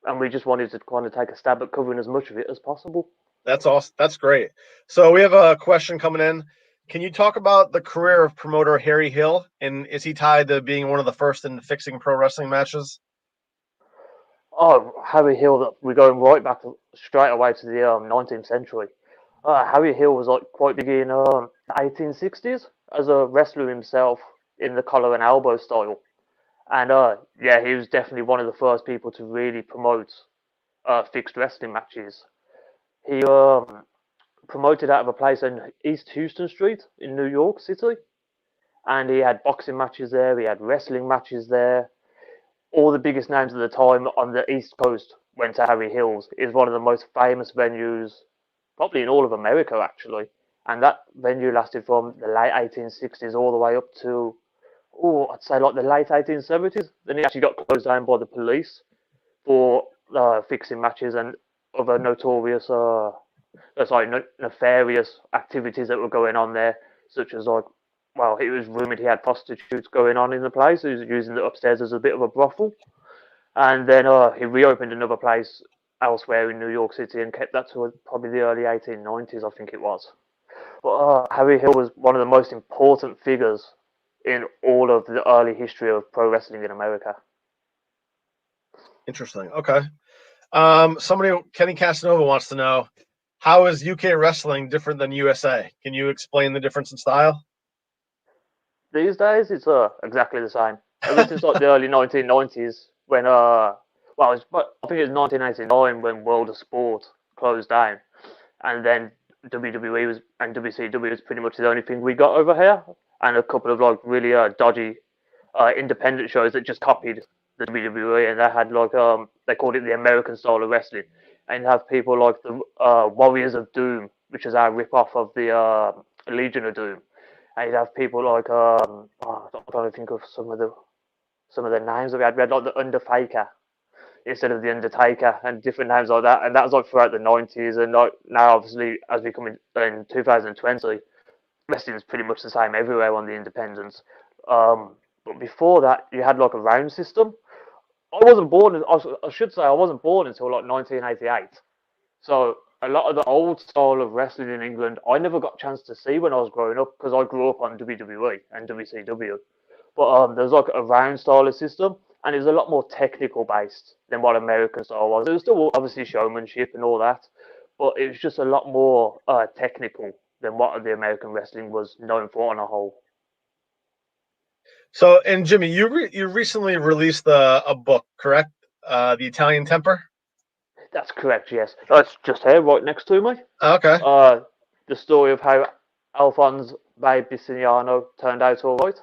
and we just wanted to kind of take a stab at covering as much of it as possible. That's awesome. That's great. So we have a question coming in. Can you talk about the career of promoter Harry Hill, and is he tied to being one of the first in fixing pro wrestling matches? Oh, Harry Hill, we're going right back straight away to the 19th century. Harry Hill was like quite big in the 1860s as a wrestler himself in the collar and elbow style. And he was definitely one of the first people to really promote fixed wrestling matches. He promoted out of a place in East Houston Street in New York City, and he had boxing matches there, he had wrestling matches there. All the biggest names at the time on the East Coast went to Harry Hill's. It's one of the most famous venues, probably in all of America, actually. And that venue lasted from the late 1860s all the way up to, I'd say like the late 1870s. Then it actually got closed down by the police for fixing matches and other notorious, nefarious activities that were going on there, such as like, well, it was rumored he had prostitutes going on in the place. He was using the upstairs as a bit of a brothel. And then he reopened another place elsewhere in New York City and kept that to probably the early 1890s, I think it was. But Harry Hill was one of the most important figures in all of the early history of pro wrestling in America. Interesting. Okay. Kenny Casanova wants to know, how is UK wrestling different than USA? Can you explain the difference in style? These days, it's exactly the same. Ever since like the early 1990s, when well, I think it was 1989 when World of Sport closed down, and then WWE and WCW was pretty much the only thing we got over here, and a couple of like really dodgy independent shows that just copied the WWE, and they had like they called it the American style of wrestling, and you have people like the Warriors of Doom, which is our rip off of the Legion of Doom, and you'd have people like I'm trying to think of some of the names that we had. We had like the Undertaker instead of the Undertaker, and different names like that, and that was like throughout the 90s, and like now obviously as we come in 2020, wrestling is pretty much the same everywhere on the independents. But before that, you had like a round system. I wasn't born. I should say I wasn't born until like 1988. So a lot of the old style of wrestling in England, I never got a chance to see when I was growing up because I grew up on WWE and WCW. But there's like a round style of system, and it was a lot more technical based than what American style was. It was still obviously showmanship and all that, but it was just a lot more technical than what the American wrestling was known for on a whole. So, and Jimmy, you recently released a book, correct? The Italian Temper. That's correct. Yes, that's just here, right next to me. Okay. The story of how Alphonse Baby-Bisignano turned out all right.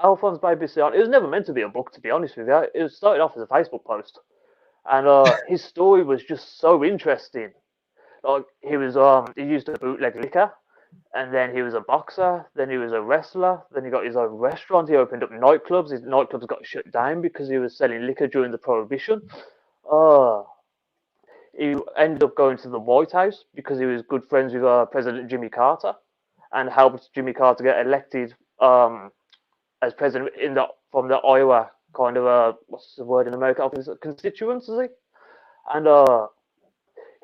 Alphonse Baby-Bisignano. It was never meant to be a book, to be honest with you. It started off as a Facebook post, and his story was just so interesting. Like he used a bootleg liquor, and then he was a boxer, then he was a wrestler, then he got his own restaurant, he opened up nightclubs, his nightclubs got shut down because he was selling liquor during the Prohibition. He ended up going to the White House because he was good friends with President Jimmy Carter, and helped Jimmy Carter get elected as president from the Iowa kind of what's the word in America? I think it's a constituency, and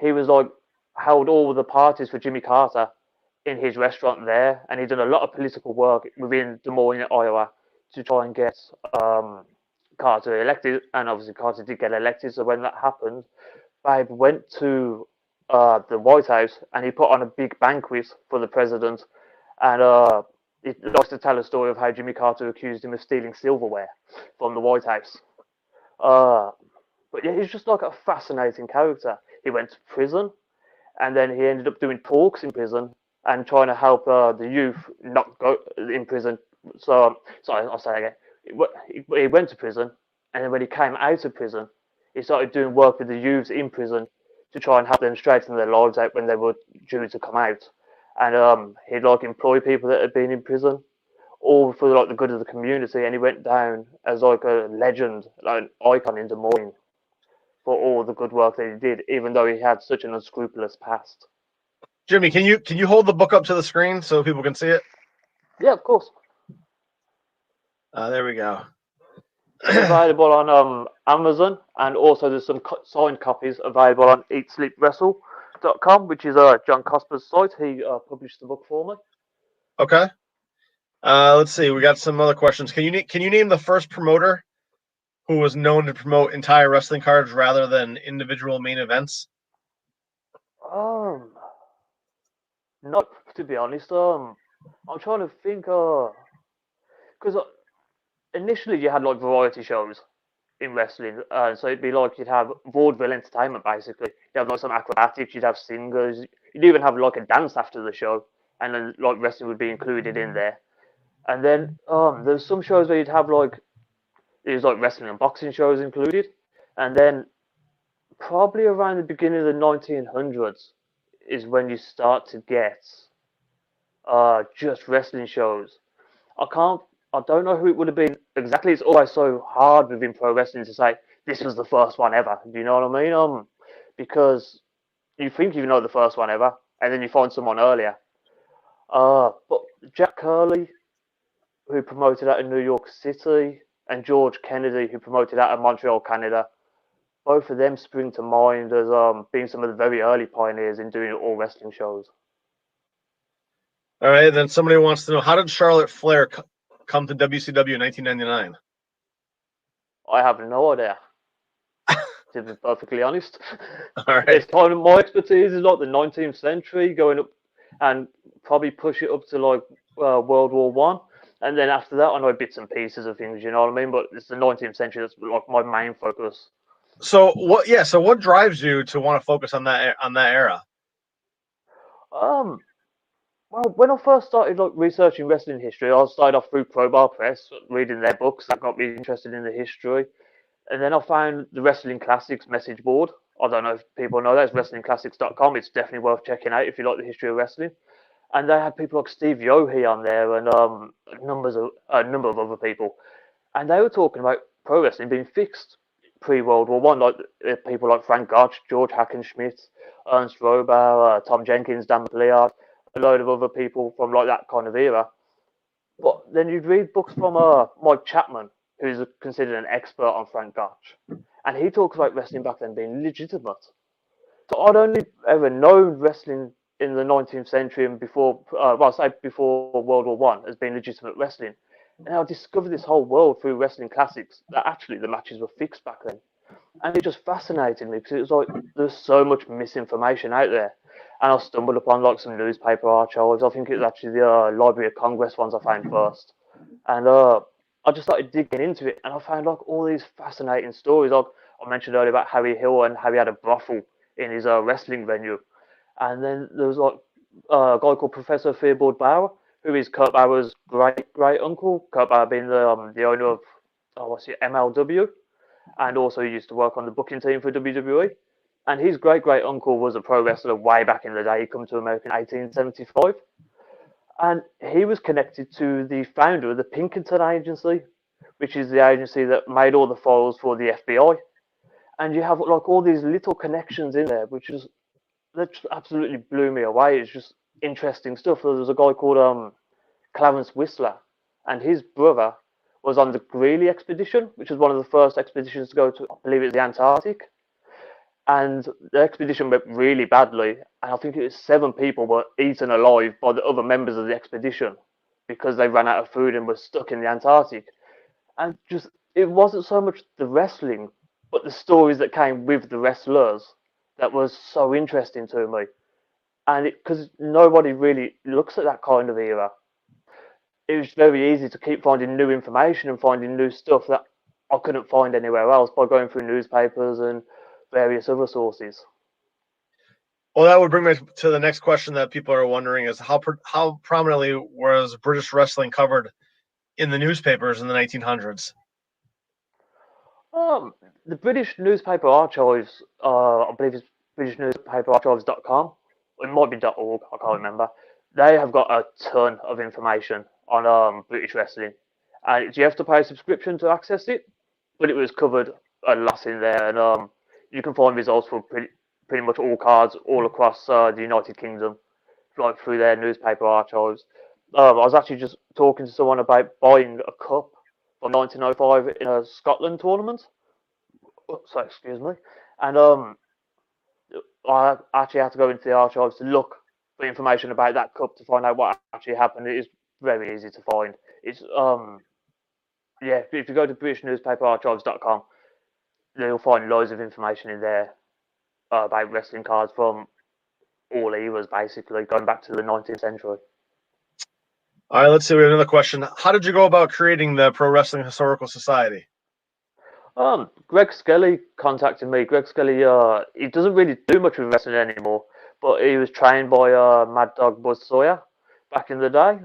he was like held all the parties for Jimmy Carter in his restaurant there, and he'd done a lot of political work within Des Moines, Iowa, to try and get Carter elected, and obviously Carter did get elected. So when that happened, Babe went to the White House and he put on a big banquet for the president, and he likes to tell a story of how Jimmy Carter accused him of stealing silverware from the White House. But yeah, he's just like a fascinating character. He went to prison, and then he ended up doing talks in prison and trying to help the youth not go in prison. So, sorry, I'll say again. He went to prison, and then when he came out of prison, he started doing work with the youths in prison to try and help them straighten their lives out when they were due to come out. And he'd like employ people that had been in prison, all for like the good of the community. And he went down as like a legend, like an icon in Des Moines for all the good work that he did, even though he had such an unscrupulous past. Jimmy, can you hold the book up to the screen so people can see it? Yeah, of course. There we go. It's available on Amazon, and also there's some signed copies available on EatSleepWrestle.com, which is John Cosper's site. He published the book for me. Okay. Let's see. We got some other questions. Can you name the first promoter who was known to promote entire wrestling cards rather than individual main events? Not to be honest. I'm trying to think. Because initially you had like variety shows in wrestling, so it'd be like you'd have vaudeville entertainment basically. You'd have like some acrobatics, you'd have singers, you'd even have like a dance after the show, and then like wrestling would be included in there. And then there's some shows where you'd have like wrestling and boxing shows included, and then probably around the beginning of the 1900s is when you start to get just wrestling shows. I don't know who it would have been exactly. It's always so hard within pro wrestling to say this was the first one ever. Do you know what I mean? Because you think you know the first one ever, and then you find someone earlier. But Jack Curley, who promoted out in New York City, and George Kennedy, who promoted out of Montreal, Canada, both of them spring to mind as being some of the very early pioneers in doing all wrestling shows. All right. Then somebody wants to know, how did Charlotte Flair come to WCW in 1999? I have no idea, to be perfectly honest. All right. It's kind of my expertise is like the 19th century, going up and probably push it up to like World War One, And then after that, I know bits and pieces of things, you know what I mean? But it's the 19th century that's like my main focus. So what? Yeah. So what drives you to want to focus on that era? Um, well, when I first started like researching wrestling history, I started off through Crowbar Press, reading their books. That got me interested in the history. And then I found the Wrestling Classics message board. I don't know if people know that. It's wrestlingclassics.com. It's definitely worth checking out if you like the history of wrestling. And they had people like Steve Yohe on there and a number of other people. And they were talking about pro wrestling being fixed pre-World War One, like people like Frank Gotch, George Hackenschmidt, Ernst Robar, Tom Jenkins, Dan McLeod, a load of other people from like that kind of era. But then you'd read books from Mike Chapman, who's considered an expert on Frank Gotch, and he talks about wrestling back then being legitimate. So I'd only ever known wrestling in the 19th century and before, well, say before World War One as being legitimate wrestling. And I discovered this whole world through wrestling classics that actually the matches were fixed back then. And it just fascinated me because it was like there's so much misinformation out there. And I stumbled upon like some newspaper archives. I think it was actually the Library of Congress ones I found first. And I just started digging into it and I found like all these fascinating stories. Like I mentioned earlier about Harry Hill and how he had a brothel in his wrestling venue. And then there was like a guy called Professor Theobald Bauer, who is Kurt Bauer's great uncle. Kurt Bauer being the owner of MLW, and also he used to work on the booking team for WWE. And his great uncle was a pro wrestler way back in the day. He came to America in 1875, and he was connected to the founder of the Pinkerton Agency, which is the agency that made all the files for the FBI. And you have like all these little connections in there, which is that just absolutely blew me away. It's just interesting stuff. There was a guy called Clarence Whistler, and his brother was on the Greeley expedition, which was one of the first expeditions to go to, I believe it was the Antarctic. And the expedition went really badly, and I think it was 7 people were eaten alive by the other members of the expedition because they ran out of food and were stuck in the Antarctic. And just it wasn't so much the wrestling, but the stories that came with the wrestlers that was so interesting to me. And because nobody really looks at that kind of era, it was very easy to keep finding new information and finding new stuff that I couldn't find anywhere else by going through newspapers and various other sources. Well, that would bring me to the next question that people are wondering is how prominently was British wrestling covered in the newspapers in the 1900s? The British Newspaper Archives, I believe it's BritishNewspaperArchives.com. It might be .org, I can't remember. They have got a ton of information on British wrestling. And you have to pay a subscription to access it, but it was covered a lot in there. And you can find results for pretty much all cards all across the United Kingdom, like through their newspaper archives. I was actually just talking to someone about buying a cup from 1905 in a Scotland tournament. So excuse me, and I actually had to go into the archives to look for information about that cup to find out what actually happened. It is very easy to find. It's yeah, if you go to BritishNewspaperArchives.com, you'll find loads of information in there about wrestling cards from all eras, basically going back to the 19th century. All right, let's see. We have another question. How did you go about creating the Pro Wrestling Historical Society? Greg Skelly contacted me. Greg Skelly, he doesn't really do much with wrestling anymore, but he was trained by Mad Dog Buzz Sawyer back in the day.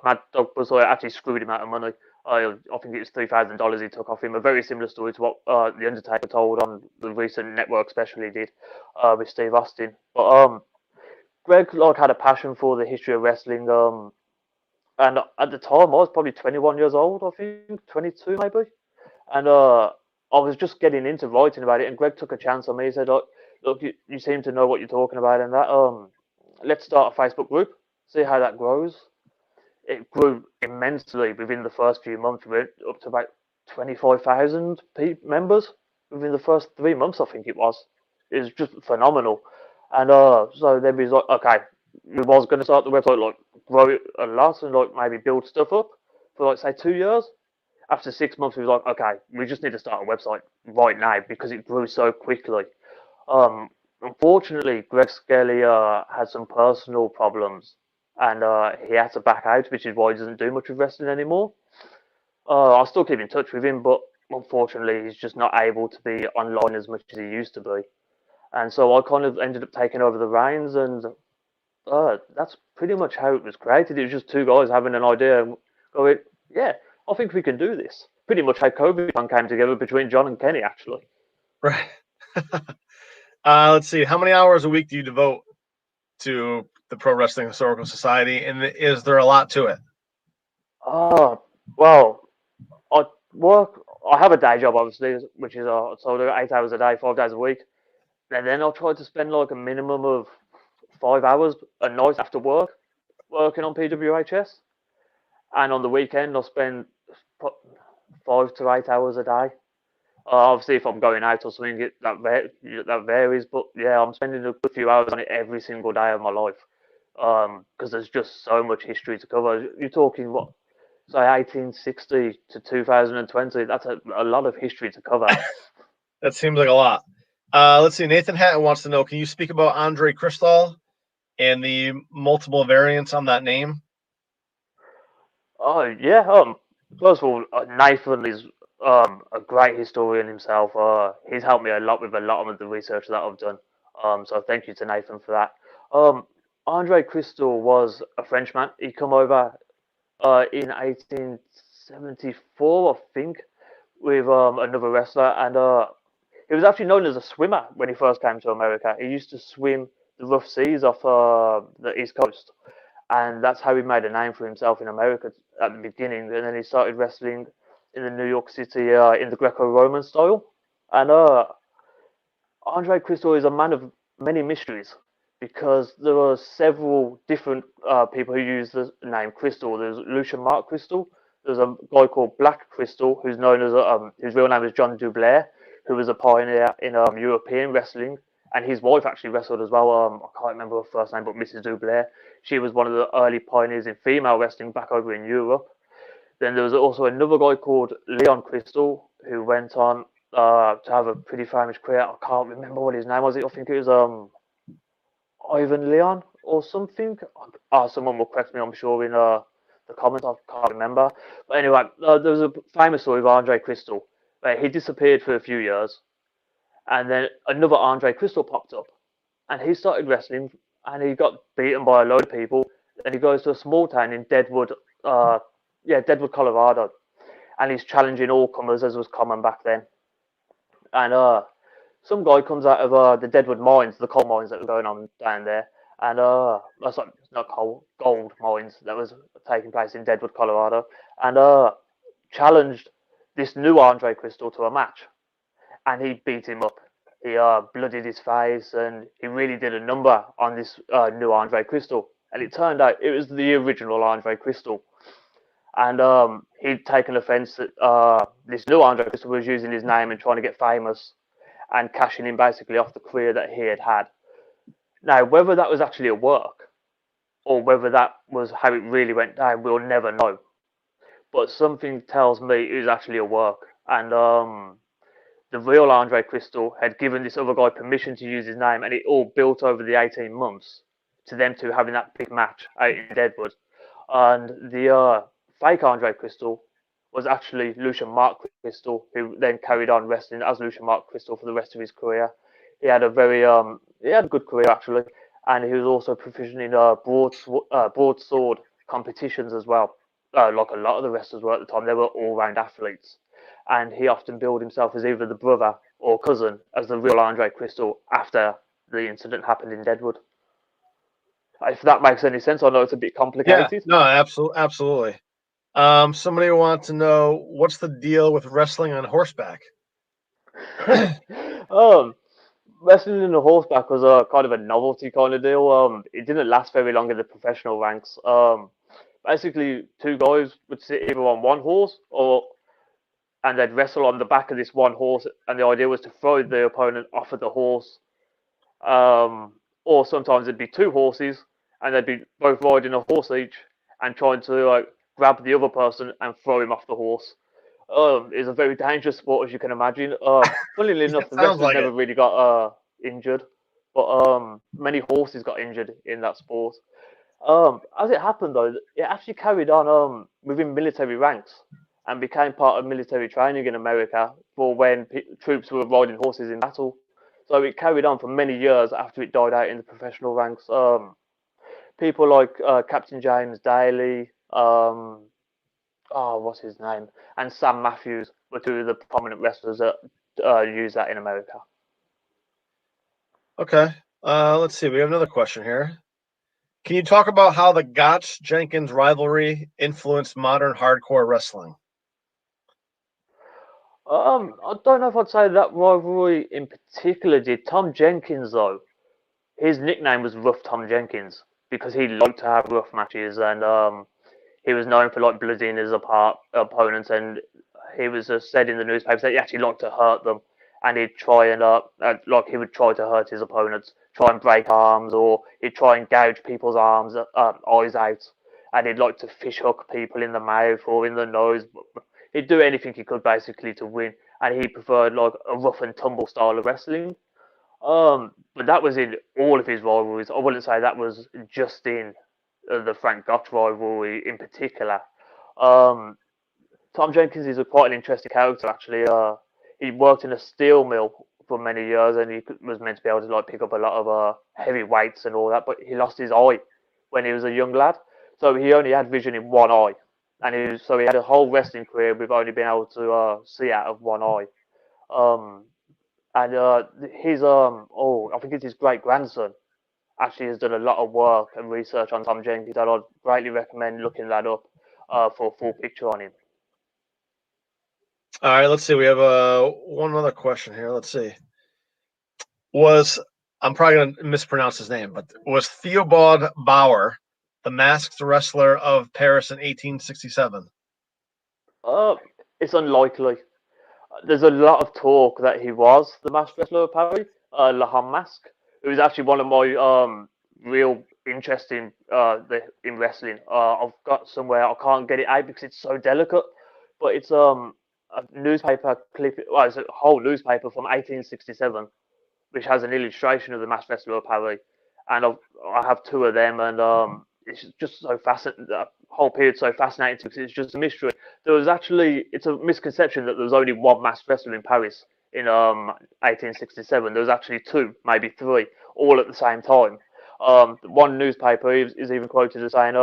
Mad Dog Buzz Sawyer actually screwed him out of money. I think it was $3,000 he took off him. A very similar story to what the Undertaker told on the recent network special he did with Steve Austin. But Greg had a passion for the history of wrestling. And at the time I was probably 21 years old. I think 22 maybe, and I was just getting into writing about it, and Greg took a chance on me. He said, "Look, you seem to know what you're talking about, and that let's start a Facebook group, see how that grows." It grew immensely within the first few months. We went up to about 25,000 members within the first 3 months. I think it was. It was just phenomenal, and so then we was like, okay, we was going to start the website, like grow it a lot, and like maybe build stuff up for like say 2 years. After 6 months, we was like, okay, we just need to start a website right now because it grew so quickly. Unfortunately, Greg Skelly had some personal problems and he had to back out, which is why he doesn't do much of wrestling anymore. I still keep in touch with him, but unfortunately, he's just not able to be online as much as he used to be. And so I kind of ended up taking over the reins, and that's pretty much how it was created. It was just two guys having an idea and going, yeah, I think we can do this. Pretty much how Kobe came together between John and Kenny, actually. Right. Let's see. How many hours a week do you devote to the Pro Wrestling Historical Society, and is there a lot to it? Well, I work. I have a day job, obviously, which is so I do 8 hours a day, 5 days a week. And then I'll try to spend like a minimum of 5 hours a night after work working on PWHS. And on the weekend, I'll spend 5 to 8 hours a day. Obviously, if I'm going out or something, that varies. But yeah, I'm spending a good few hours on it every single day of my life. Because there's just so much history to cover. You're talking what, say 1860 to 2020. That's a lot of history to cover. That seems like a lot. Let's see. Nathan Hatton wants to know: can you speak about Andre Crystal and the multiple variants on that name? Oh yeah. First of all, Nathan is a great historian himself. He's helped me a lot with a lot of the research that I've done. So thank you to Nathan for that. Andre Crystal was a Frenchman. He come over in 1874, I think, with another wrestler, and he was actually known as a swimmer when he first came to America. He used to swim the rough seas off the East Coast, and that's how he made a name for himself in America at the beginning. And then he started wrestling in the New York City in the Greco-Roman style. And Andre Crystal is a man of many mysteries because there are several different people who use the name Crystal. There's Lucian Mark Crystal. There's a guy called Black Crystal, who's known as his real name is John Dublair, who was a pioneer in European wrestling, and his wife actually wrestled as well. I can't remember her first name, but Mrs. Dublair. She was one of the early pioneers in female wrestling back over in Europe. Then there was also another guy called Leon Crystal, who went on to have a pretty famous career. I can't remember what his name was. I think it was Ivan Leon or something. Someone will correct me, I'm sure, in the comments. I can't remember. But anyway, there was a famous story of Andre Crystal. He disappeared for a few years, and then another Andre Crystal popped up, and he started wrestling, and he got beaten by a load of people. And he goes to a small town in Deadwood, Deadwood, Colorado, and he's challenging all comers as was common back then. And some guy comes out of the Deadwood mines, the coal mines that were going on down there, and that's like not coal, gold mines that was taking place in Deadwood, Colorado, and challenged this new Andre Crystal to a match, and he beat him up. He bloodied his face, and he really did a number on this new Andre Crystal. And it turned out it was the original Andre Crystal. And he'd taken offense that this new Andre Crystal was using his name and trying to get famous and cashing in basically off the career that he had had. Now, whether that was actually a work or whether that was how it really went down, we'll never know. But something tells me it was actually a work. And the real Andre Crystal had given this other guy permission to use his name, and it all built over the 18 months to them two having that big match out in Deadwood. And the fake Andre Crystal was actually Lucian Mark Crystal, who then carried on wrestling as Lucian Mark Crystal for the rest of his career. He had a good career actually, and he was also proficient in broadsword competitions as well. Like a lot of the wrestlers were at the time, they were all-round athletes. And he often billed himself as either the brother or cousin as the real Andre Crystal after the incident happened in Deadwood. If that makes any sense, I know it's a bit complicated. Yeah, no, absolutely. Somebody wants to know what's the deal with wrestling on horseback. Wrestling in a horseback was a kind of a novelty kind of deal. It didn't last very long in the professional ranks. Basically, two guys would sit either on one horse and they'd wrestle on the back of this one horse, and the idea was to throw the opponent off of the horse. Or sometimes it'd be two horses, and they'd be both riding a horse each and trying to grab the other person and throw him off the horse. It's a very dangerous sport, as you can imagine. Funnily enough, the wrestlers like never really got injured, but many horses got injured in that sport. As it happened though, it actually carried on within military ranks and became part of military training in America for when troops were riding horses in battle. So it carried on for many years after it died out in the professional ranks. People like Captain James Daly, what's his name, and Sam Matthews were two of the prominent wrestlers that use that in America. Okay. Let's see. We have another question here. Can you talk about how the Gotch Jenkins rivalry influenced modern hardcore wrestling? I don't know if I'd say that rivalry in particular did. Tom Jenkins, though, his nickname was Rough Tom Jenkins because he liked to have rough matches, and he was known for like bloodying his opponents, and he was said in the newspapers that he actually liked to hurt them, and he'd try and like he would try to hurt his opponents, try and break arms, or he'd try and gouge people's arms, eyes out, and he'd like to fish hook people in the mouth or in the nose. He'd do anything he could basically to win, and he preferred like a rough and tumble style of wrestling. But that was in all of his rivalries. I wouldn't say that was just in the Frank Gotch rivalry in particular. Um, Tom Jenkins is quite an interesting character, actually. He worked in a steel mill for many years, and he was meant to be able to like pick up a lot of heavy weights and all that. But he lost his eye when he was a young lad, so he only had vision in one eye, and so he had a whole wrestling career with only being able to see out of one eye. Um, and his I think it's his great grandson actually has done a lot of work and research on Tom Jenkins, and I'd greatly recommend looking that up for a full picture on him. All right, let's see. We have one other question here. Let's see. I'm probably going to mispronounce his name, but was Theobald Bauer the masked wrestler of Paris in 1867? It's unlikely. There's a lot of talk that he was the masked wrestler of Paris, Le Homme Masque, who is actually one of my real interest in wrestling. I've got somewhere I can't get it out because it's so delicate, but it's a newspaper clip. Well, it's a whole newspaper from 1867, which has an illustration of the masked wrestler of Paris, and I have two of them, and it's just so fascinating. The whole period's so fascinating because it's just a mystery. It's a misconception that there was only one masked wrestler in Paris in 1867. There was actually two, maybe three, all at the same time. One newspaper is even quoted as saying,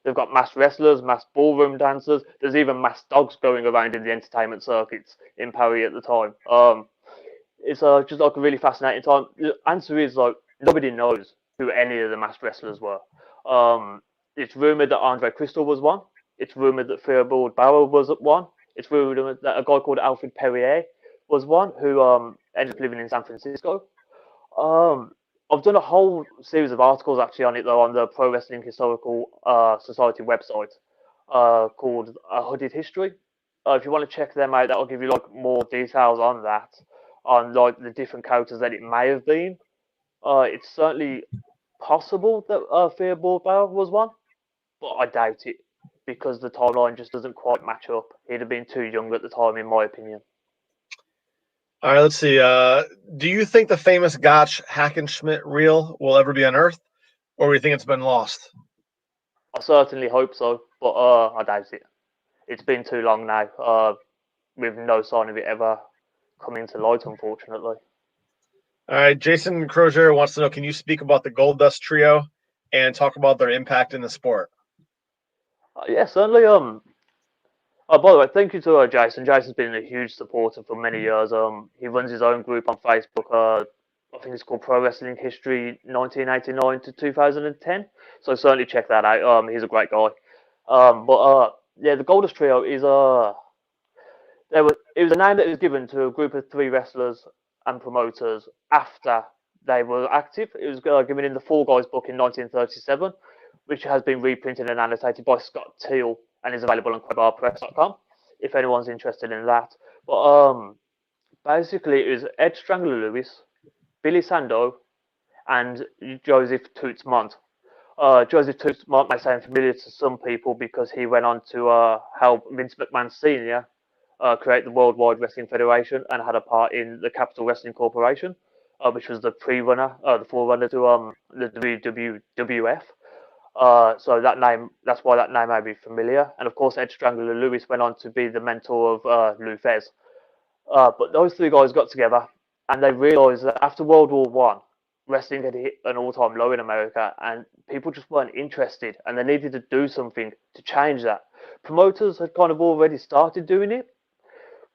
they've got masked wrestlers, masked ballroom dancers. There's even masked dogs going around in the entertainment circuits in Paris at the time. It's just like a really fascinating time. The answer is like nobody knows who any of the masked wrestlers were. It's rumored that Andre Crystal was one. It's rumored that Theobald Bauer was one. It's rumored that a guy called Alfred Perrier was one who ended up living in San Francisco. I've done a whole series of articles actually on it though on the Pro Wrestling Historical Society website called A Hooded History. If you want to check them out, that'll give you like more details on that, on like the different characters that it may have been. It's certainly possible that Theobald Bauer was one, but I doubt it because the timeline just doesn't quite match up. He'd have been too young at the time, in my opinion. All right, let's see. Do you think the famous Gotch Hackenschmidt reel will ever be unearthed, or do you think it's been lost? I certainly hope so, but I doubt it. It's been too long now, with no sign of it ever coming to light, unfortunately. All right, Jason Crozier wants to know, can you speak about the Gold Dust Trio and talk about their impact in the sport? Yeah, certainly. By the way, thank you to Jason. Jason's been a huge supporter for many years. He runs his own group on Facebook. I think it's called Pro Wrestling History 1989 to 2010. So certainly check that out. He's a great guy. Yeah, the Goldust Trio is it was a name that was given to a group of three wrestlers and promoters after they were active. It was given in the Fall Guys book in 1937, which has been reprinted and annotated by Scott Teal and is available on crowbarpress.com if anyone's interested in that. But basically, it was Ed Strangler Lewis, Billy Sando, and Joseph Toots Mont. Joseph Toots Mont may sound familiar to some people because he went on to help Vince McMahon Sr. Create the Worldwide Wrestling Federation and had a part in the Capital Wrestling Corporation, which was the the forerunner to the WWF. So that's why that name may be familiar. And of course, Ed Strangler Lewis went on to be the mentor of Lou Fez. But those three guys got together and they realized that after World War One, wrestling had hit an all-time low in America and people just weren't interested and they needed to do something to change that. Promoters had kind of already started doing it,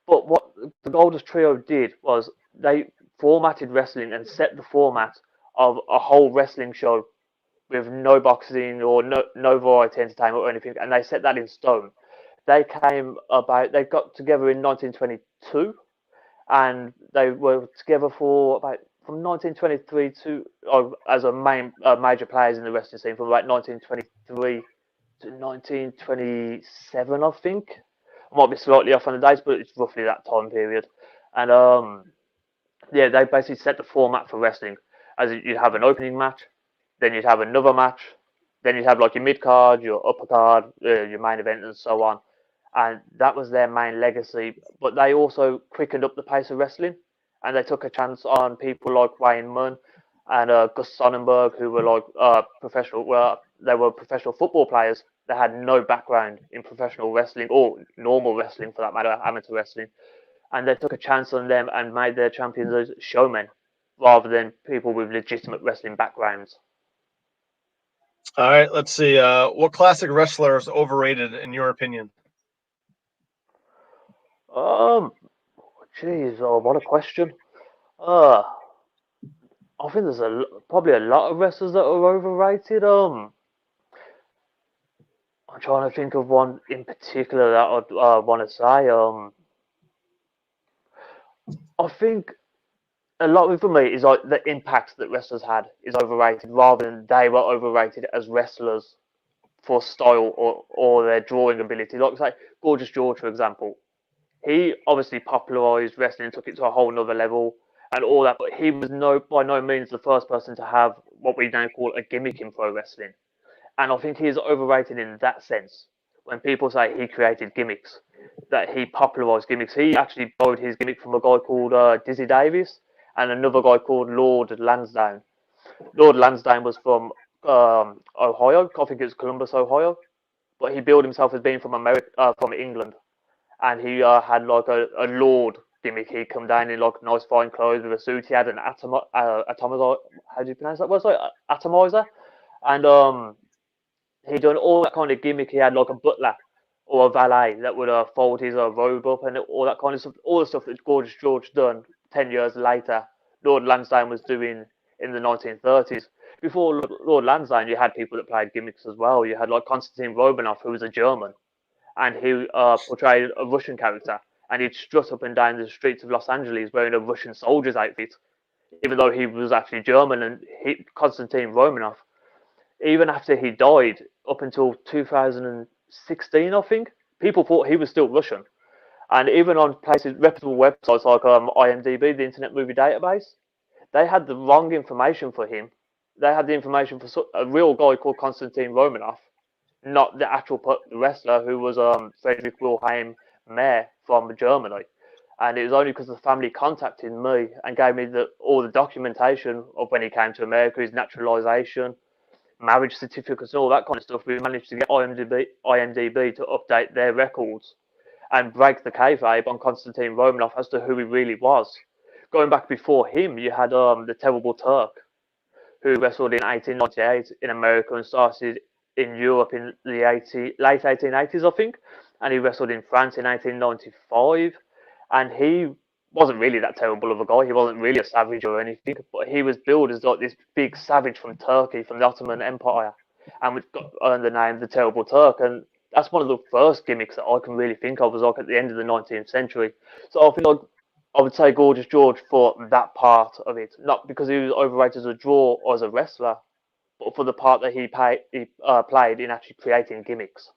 but what the Goldust Trio did was they formatted wrestling and set the format of a whole wrestling show with no boxing or no variety entertainment or anything, and they set that in stone. They got together in 1922, and they were together for about from 1923 to as a major players in the wrestling scene from about 1923 to 1927, I think. I might be slightly off on the dates, but it's roughly that time period. And yeah, they basically set the format for wrestling, as you'd have an opening match, then you'd have another match, then you'd have like your mid card, your upper card, your main event, and so on. And that was their main legacy. But they also quickened up the pace of wrestling, and they took a chance on people like Wayne Munn and Gus Sonnenberg, who were like professional. Well, they were professional football players. They had no background in professional wrestling or normal wrestling, for that matter, amateur wrestling. And they took a chance on them and made their champions as showmen rather than people with legitimate wrestling backgrounds. All right, let's see. What classic wrestler is overrated in your opinion? Jeez, what a question. I think there's probably a lot of wrestlers that are overrated. I'm trying to think of one in particular that I'd want to say. I think a lot of it for me is like the impact that wrestlers had is overrated rather than they were overrated as wrestlers for style or their drawing ability. Like say Gorgeous George, for example. He obviously popularized wrestling, took it to a whole nother level and all that, but he was by no means the first person to have what we now call a gimmick in pro wrestling. And I think he is overrated in that sense. When people say he created gimmicks, that he popularized gimmicks, he actually borrowed his gimmick from a guy called Dizzy Davis and another guy called Lord Lansdowne. Lord Lansdowne was from Ohio, I think it was Columbus, Ohio, but he billed himself as being from from England, and he had like a lord gimmick. He'd come down in like nice fine clothes with a suit. He had an atomizer. How do you pronounce that word? Sorry, atomizer, and he done all that kind of gimmick. He had like a butler or a valet that would fold his robe up and all that kind of stuff. All the stuff that Gorgeous George done 10 years later, Lord Lansdowne was doing in the 1930s. Before Lord Lansdowne, you had people that played gimmicks as well. You had like Konstantin Romanov, who was a German, and he portrayed a Russian character, and he'd strut up and down the streets of Los Angeles wearing a Russian soldier's outfit, even though he was actually German. And Konstantin Romanov, even after he died, up until 2016, I think, people thought he was still Russian. And even on reputable websites like IMDb, the Internet Movie Database, they had the wrong information for him. They had the information for a real guy called Konstantin Romanov, not the actual wrestler who was Friedrich Wilhelm Mayer from Germany. And it was only because the family contacted me and gave me all the documentation of when he came to America, his naturalization, marriage certificates, and all that kind of stuff. We managed to get IMDb to update their records and break the kayfabe on Konstantin Romanov as to who he really was. Going back before him, you had the Terrible Turk, who wrestled in 1898 in America and started in Europe in the late 1880s, I think. And he wrestled in France in 1895. And he wasn't really that terrible of a guy. He wasn't really a savage or anything, but he was billed as like this big savage from Turkey, from the Ottoman Empire, and earned the name the Terrible Turk. And that's one of the first gimmicks that I can really think of, was like at the end of the 19th century. So I feel like I would say Gorgeous George for that part of it, not because he was overrated as a draw or as a wrestler, but for the part that he played in actually creating gimmicks.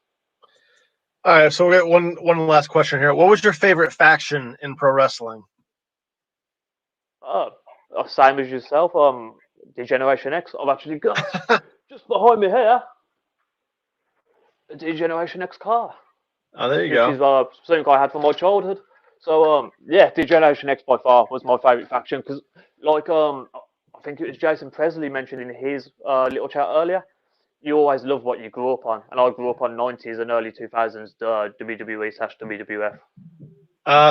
All right, so we got one last question here. What was your favorite faction in pro wrestling? Same as yourself, D-Generation X. I've actually got just behind me here a D-Generation X car. Oh, there you go. Which is something I had from my childhood. So yeah, D-Generation X by far was my favorite faction because, like, I think it was Jason Presley mentioned in his little chat earlier. you always love what you grew up on, and I grew up on 90s and early 2000s WWE/WWF.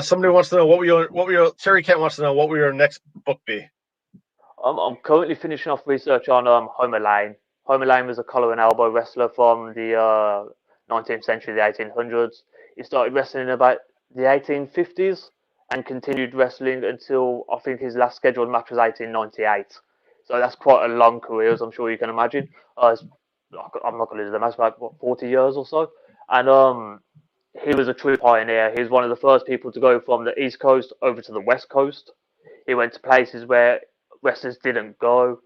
Somebody wants to know what will your Terry Kent wants to know what will your next book be? I'm currently finishing off research on Homer Lane. Homer Lane was a collar and elbow wrestler from the 19th century, the 1800s. He started wrestling in about the 1850s and continued wrestling until I think his last scheduled match was 1898. So that's quite a long career, as I'm sure you can imagine. I'm not going to do the math, about what, 40 years or so. And he was a true pioneer. He was one of the first people to go from the East Coast over to the West Coast. He went to places where wrestlers didn't go.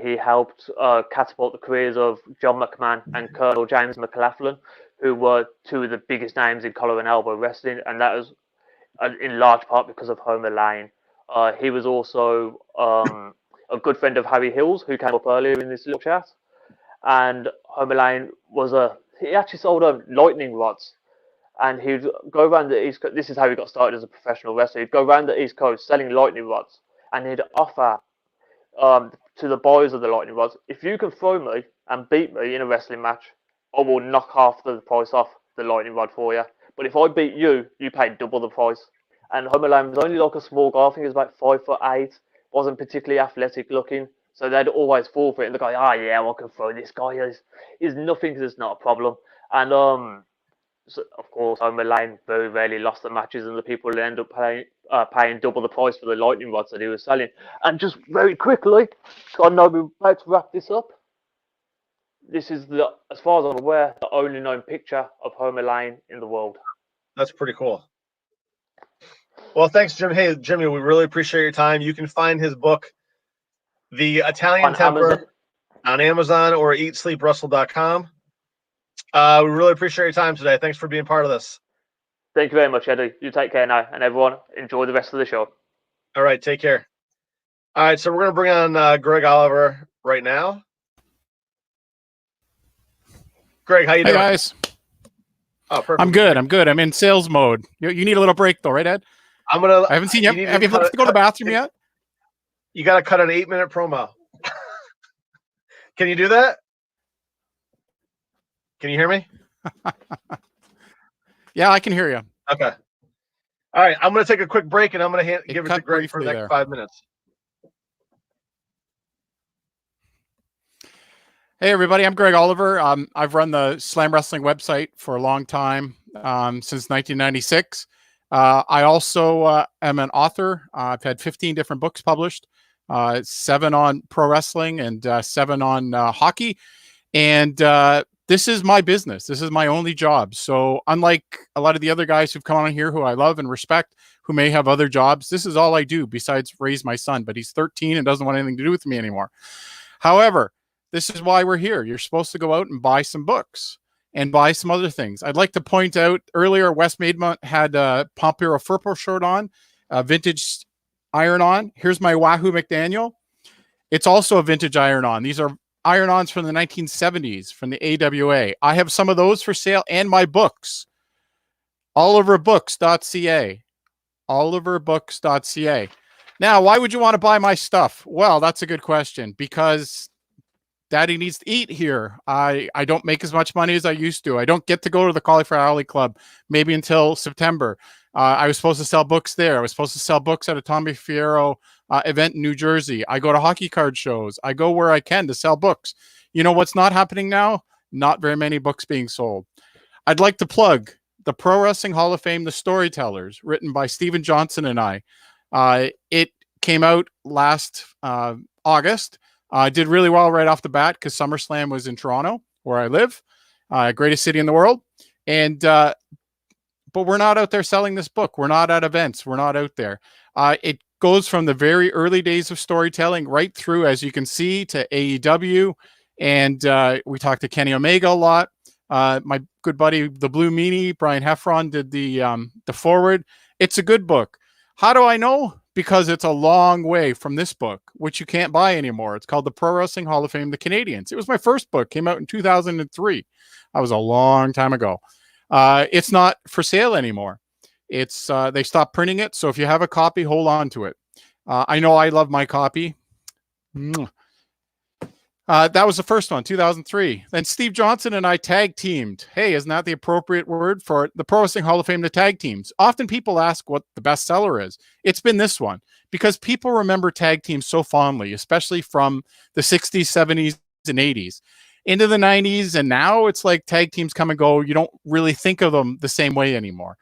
He helped catapult the careers of John McMahon and Colonel James McLaughlin, who were two of the biggest names in collar and elbow wrestling, and that was in large part because of Homer Lane. He was also a good friend of Harry Hill's, who came up earlier in this little chat. And Homer Lane he actually sold lightning rods. And he'd go around the East Coast. This is how he got started as a professional wrestler. He'd go around the East Coast selling lightning rods, and he'd offer to the buyers of the lightning rods, if you can throw me and beat me in a wrestling match, I will knock half the price off the lightning rod for you. But if I beat you, you pay double the price. And Homer Lane was only like a small guy. I think he was about 5'8", wasn't particularly athletic looking. So they'd always fall for it. And the guy, yeah, I can throw this guy. He's nothing. It's not a problem. And so of course, Homer Lane very rarely lost the matches, and the people would end up paying double the price for the lightning rods that he was selling. And just very quickly, I know we're about to wrap this up. This is, as far as I'm aware, the only known picture of Homer Lane in the world. That's pretty cool. Well, thanks, Jim. Hey, Jimmy, we really appreciate your time. You can find his book, The Italian Temper, on Amazon or eatsleeprussell.com. We really appreciate your time today. Thanks for being part of this. Thank you very much, Eddie. You take care now, and everyone, enjoy the rest of the show. All right, take care. All right, so we're going to bring on Greg Oliver right now. Greg, how you doing? Hey, guys. Oh, perfect. I'm good. I'm in sales mode. You need a little break, though, right, Ed? I haven't seen you. Have you left to go to the bathroom yet? You got to cut an 8-minute promo. Can you do that? Can you hear me? Yeah, I can hear you. Okay. All right. I'm going to take a quick break, and I'm going to give it to Greg for the next 5 minutes. Hey, everybody. I'm Greg Oliver. I've run the Slam Wrestling website for a long time, since 1996. I also am an author. I've had 15 different books published, 7 on pro wrestling and 7 on hockey. And this is my business. This is my only job. So unlike a lot of the other guys who've come on here who I love and respect, who may have other jobs, this is all I do besides raise my son. But he's 13 and doesn't want anything to do with me anymore. However, this is why we're here. You're supposed to go out and buy some books and buy some other things. I'd like to point out earlier, Wes Maidmont had a Pompiro Firpo shirt on, a vintage iron-on. Here's my Wahoo McDaniel. It's also a vintage iron-on. These are iron-ons from the 1970s from the AWA. I have some of those for sale and my books. Oliverbooks.ca. Oliverbooks.ca. Now, why would you want to buy my stuff? Well, that's a good question, because Daddy needs to eat here. I don't make as much money as I used to. I don't get to go to the Cauliflower Alley Club maybe until September. I was supposed to sell books there. I was supposed to sell books at a Tommy Fierro event in New Jersey. I go to hockey card shows. I go where I can to sell books. You know what's not happening now? Not very many books being sold. I'd like to plug the Pro Wrestling Hall of Fame, The Storytellers, written by Steven Johnson and I. It came out last August. Did really well right off the bat because SummerSlam was in Toronto, where I live, greatest city in the world. And but we're not out there selling this book. We're not at events. We're not out there. It goes from the very early days of storytelling right through, as you can see, to AEW. And we talked to Kenny Omega a lot. My good buddy, the Blue Meanie, Brian Heffron, did the forward. It's a good book. How do I know? Because it's a long way from this book, which you can't buy anymore. It's called the Pro Wrestling Hall of Fame, The Canadians. It was my first book, came out in 2003. That was a long time ago. It's not for sale anymore. It's they stopped printing it. So if you have a copy, hold on to it. I know I love my copy. That was the first one, 2003. Then Steve Johnson and I tag teamed. Hey, isn't that the appropriate word for the Pro Wrestling Hall of Fame to tag teams? Often people ask what the bestseller is. It's been this one because people remember tag teams so fondly, especially from the 60s, 70s, and 80s into the 90s. And now it's like tag teams come and go. You don't really think of them the same way anymore.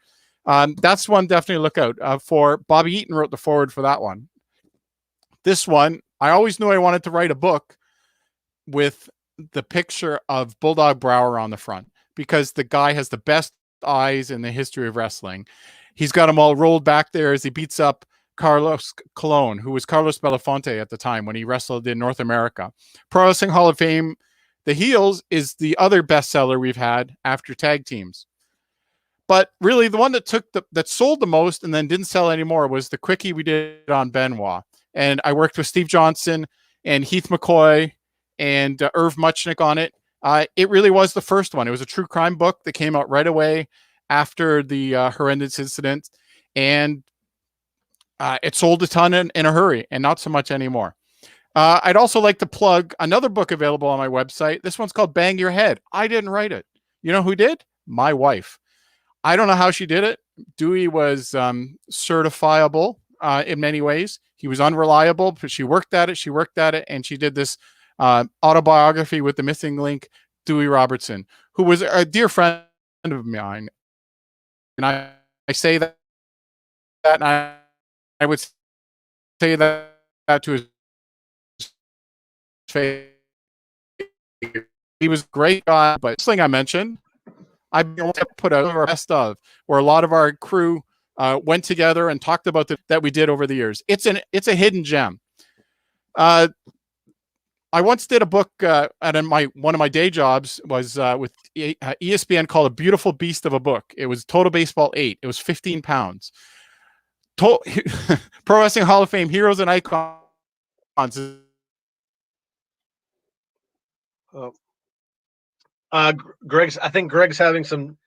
That's one definitely look out for. Bobby Eaton wrote the forward for that one. This one, I always knew I wanted to write a book with the picture of Bulldog Brower on the front because the guy has the best eyes in the history of wrestling. He's got them all rolled back there as he beats up Carlos Colon, who was Carlos Belafonte at the time when he wrestled in North America. Pro Wrestling Hall of Fame, The Heels is the other bestseller we've had after tag teams. But really the one that that sold the most and then didn't sell anymore was the quickie we did on Benoit. And I worked with Steve Johnson and Heath McCoy and Irv Muchnick on it. It really was the first one. It was a true crime book that came out right away after the horrendous incident. And it sold a ton in a hurry and not so much anymore. I'd also like to plug another book available on my website. This one's called Bang Your Head. I didn't write it. You know who did? My wife. I don't know how she did it. Dewey was certifiable in many ways. He was unreliable, but she worked at it, and she did this autobiography with the missing link, Dewey Robertson, who was a dear friend of mine. And I say that and I would say that to his face. He was a great guy, but this thing I mentioned, I put out our best of, where a lot of our crew went together and talked about that we did over the years. It's a hidden gem. I once did a book at one of my day jobs was with ESPN called A Beautiful Beast of a Book. It was Total Baseball 8. It was 15 pounds. Pro Wrestling Hall of Fame Heroes and Icons. I think Greg's having some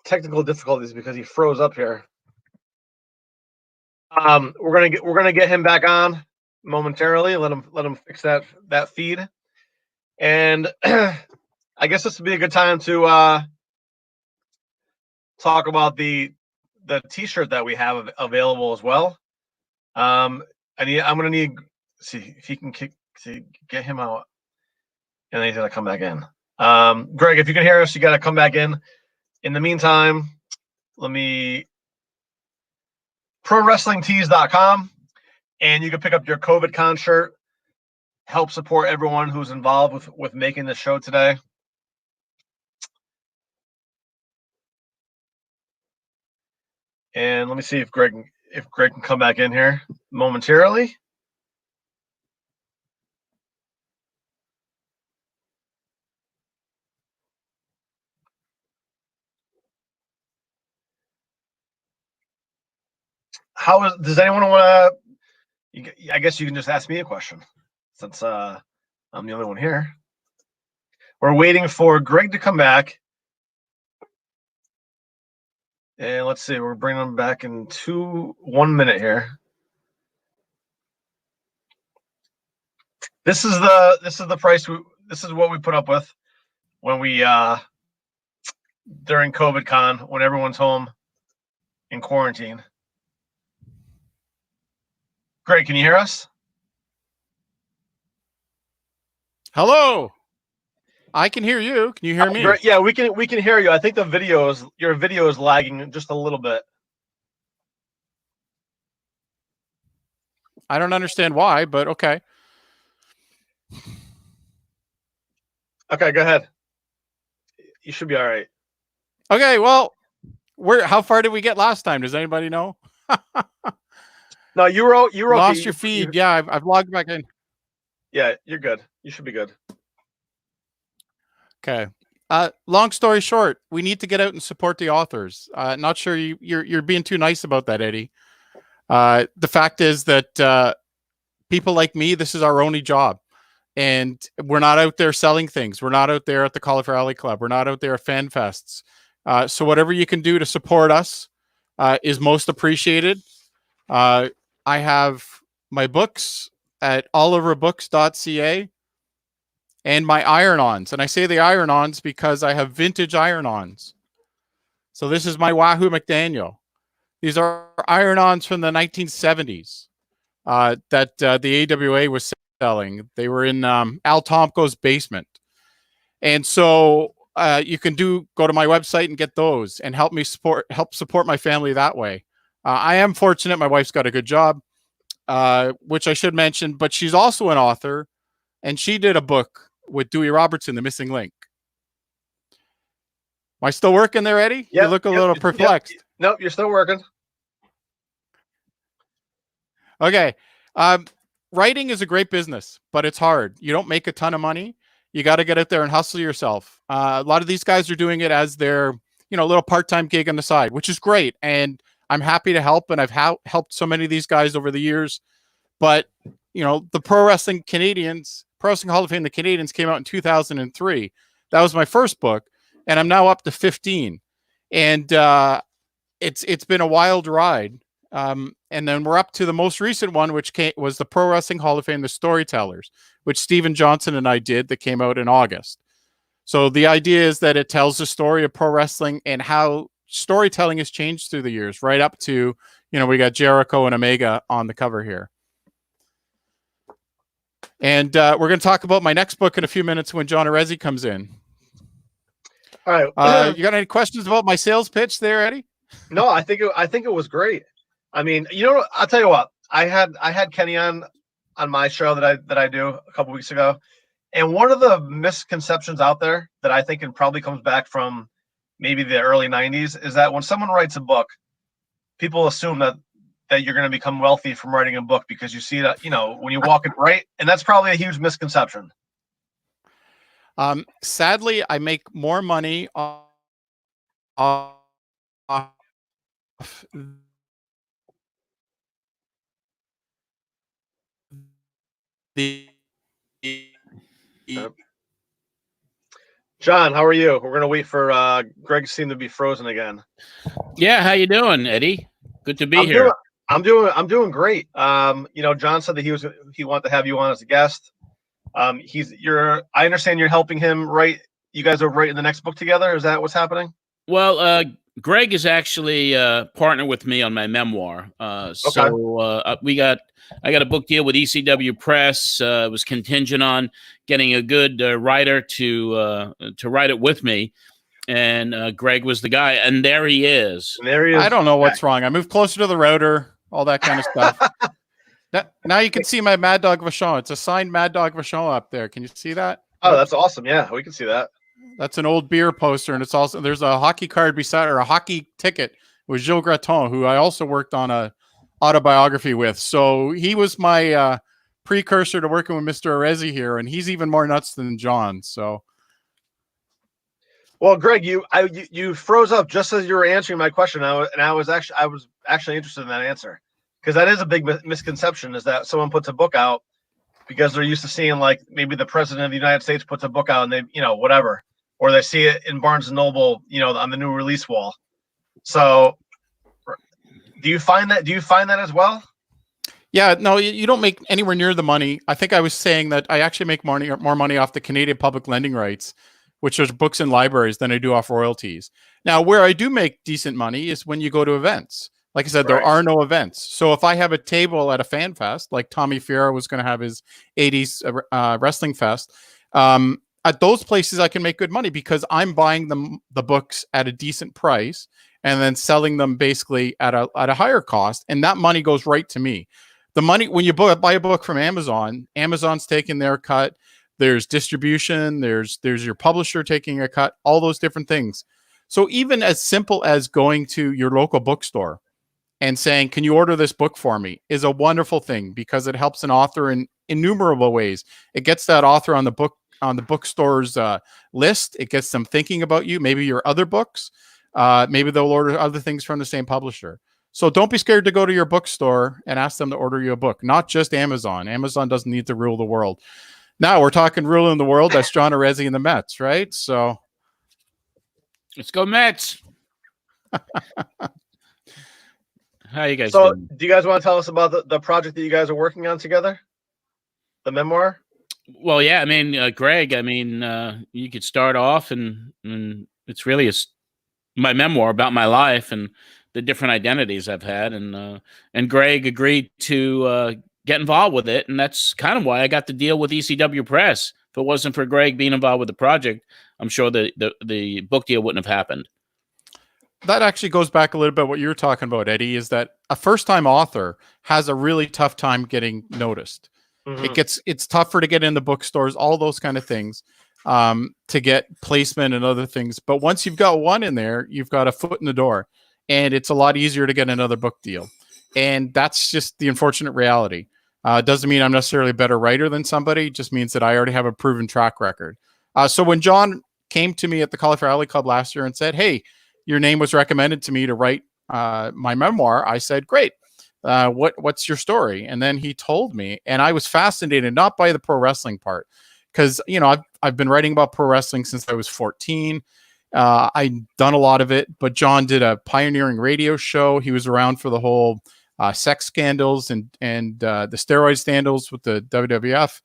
technical difficulties because he froze up here. We're gonna get him back on momentarily. Let him fix that feed, and I guess this would be a good time to talk about the T-shirt that we have available as well. I'm gonna need see if he can get him out, and then he's gonna come back in. Greg, if you can hear us, you got to come back in. In the meantime, let me ProWrestlingTees.com, and you can pick up your COVID Con shirt. Help support everyone who's involved with making this show today. And let me see if Greg can come back in here momentarily. Does anyone want to? I guess you can just ask me a question, since I'm the only one here. We're waiting for Greg to come back, and let's see. We're bringing him back in 1 minute here. This is the price. This is what we put up with when we during COVID Con, when everyone's home in quarantine. Greg, can you hear us? Hello. I can hear you. Can you hear me? Yeah, we can hear you. I think your video is lagging just a little bit. I don't understand why, but okay. Okay, go ahead. You should be all right. Okay, well, how far did we get last time? Does anybody know? No, you were lost okay. Your feed. Yeah, I've logged back in. Yeah, you're good. You should be good. Okay. Long story short, we need to get out and support the authors. Not sure you're being too nice about that, Eddie. The fact is that people like me, this is our only job. And we're not out there selling things. We're not out there at the Cauliflower Alley Club. We're not out there at fan fests. So whatever you can do to support us is most appreciated. I have my books at oliverbooks.ca. and my iron-ons. And I say the iron-ons because I have vintage iron-ons. So this is my Wahoo McDaniel. These are iron-ons from the 1970s that the AWA was selling. They were in Al Tomko's basement. And so you can go to my website and get those and help support my family that way. I am fortunate. My wife's got a good job, which I should mention, but she's also an author, and she did a book with Dewey Robertson, The Missing Link. Am I still working there, Eddie? Yep, You look a little perplexed. Nope, you're still working. Okay. Writing is a great business, but it's hard. You don't make a ton of money. You got to get out there and hustle yourself. A lot of these guys are doing it as their, little part-time gig on the side, which is great. And I'm happy to help. And I've helped so many of these guys over the years. But, the Pro Wrestling Hall of Fame, the Canadians came out in 2003. That was my first book. And I'm now up to 15. And it's been a wild ride. And then we're up to the most recent one, which was the Pro Wrestling Hall of Fame, The Storytellers, which Steven Johnson and I did, that came out in August. So the idea is that it tells the story of pro wrestling and how storytelling has changed through the years, right up to, we got Jericho and Omega on the cover here. And we're going to talk about my next book in a few minutes when John Arezzi comes in. All right. You got any questions about my sales pitch there, Eddie? No, I think it was great. I mean, I'll tell you what. I had Kenny on my show that I do a couple weeks ago, and one of the misconceptions out there that I think it probably comes back from maybe the early 90s is that when someone writes a book, people assume that you're going to become wealthy from writing a book because you see that, when you walk it right, and that's probably a huge misconception. Sadly, I make more money off John, how are you? We're gonna wait for Greg seemed to be frozen again. Yeah, how you doing, Eddie? Good to be here. I'm doing great. John said that he wanted to have you on as a guest. I understand you're helping him write. You guys are writing the next book together. Is that what's happening? Well, Greg is actually partner with me on my memoir. Okay. So I got a book deal with ECW Press. It was contingent on getting a good writer to write it with me, and Greg was the guy. And there he is. I don't know what's wrong. I moved closer to the router, all that kind of stuff. Now you can see my Mad Dog Vachon. It's a signed Mad Dog Vachon up there. Can you see that? Oh, that's awesome. Yeah, we can see that. That's an old beer poster, and there's a hockey card beside, or a hockey ticket with Gilles Graton, who I also worked on a autobiography with. So he was my precursor to working with Mr. Arezzi here, and he's even more nuts than John. So, well, Greg, you froze up just as you were answering my question, and I was actually interested in that answer, because that is a big misconception, is that someone puts a book out because they're used to seeing, like, maybe the president of the United States puts a book out and they, whatever, or they see it in Barnes and Noble, on the new release wall. So do you find that as well? Yeah, no, you don't make anywhere near the money. I think I was saying that I actually make more money off the Canadian public lending rights, which are books in libraries, than I do off royalties. Now, where I do make decent money is when you go to events. Like I said, there are no events. So if I have a table at a fan fest, like Tommy Fierro was going to have his 80s wrestling fest, at those places I can make good money because I'm buying the books at a decent price and then selling them basically at a higher cost, and that money goes right to me. The money, when you buy a book from Amazon, Amazon's taking their cut. There's distribution. There's your publisher taking a cut. All those different things. So even as simple as going to your local bookstore and saying, "Can you order this book for me?" is a wonderful thing because it helps an author in innumerable ways. It gets that author on the bookstore's list. It gets them thinking about you, maybe your other books. Maybe they'll order other things from the same publisher. So don't be scared to go to your bookstore and ask them to order you a book, not just Amazon. Amazon doesn't need to rule the world. Now we're talking ruling the world. That's John Arezzi and the Mets, right? So let's go Mets. How you guys doing? doing? Do you guys want to tell us about the project that you guys are working on together? The memoir? Well, yeah, I mean, Greg, I mean, you could start off and it's really my memoir about my life and the different identities I've had. And Greg agreed to get involved with it. And that's kind of why I got the deal with ECW Press. If it wasn't for Greg being involved with the project, I'm sure the book deal wouldn't have happened. That actually goes back a little bit what you were talking about, Eddie, is that a first-time author has a really tough time getting noticed. It's tougher to get in the bookstores, all those kind of things, to get placement and other things. But once you've got one in there, you've got a foot in the door, and it's a lot easier to get another book deal. And that's just the unfortunate reality. Doesn't mean I'm necessarily a better writer than somebody. It just means that I already have a proven track record. So when John came to me at the Cauliflower Alley Club last year and said, "Hey, your name was recommended to me to write my memoir," I said, "Great. What's your story?" And then he told me, and I was fascinated not by the pro wrestling part, because I've been writing about pro wrestling since I was 14. I've done a lot of it, but John did a pioneering radio show. He was around for the whole sex scandals and the steroid scandals with the WWF,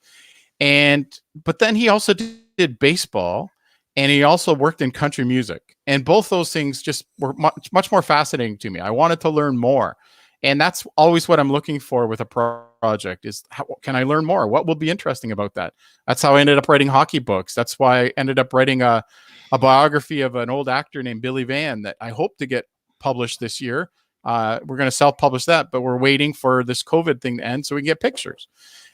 but then he also did baseball. And he also worked in country music. And both those things just were much more fascinating to me. I wanted to learn more. And that's always what I'm looking for with a project is how can I learn more? What will be interesting about that? That's how I ended up writing hockey books. That's why I ended up writing a biography of an old actor named Billy Van that I hope to get published this year. We're going to self-publish that, but we're waiting for this COVID thing to end so we can get pictures.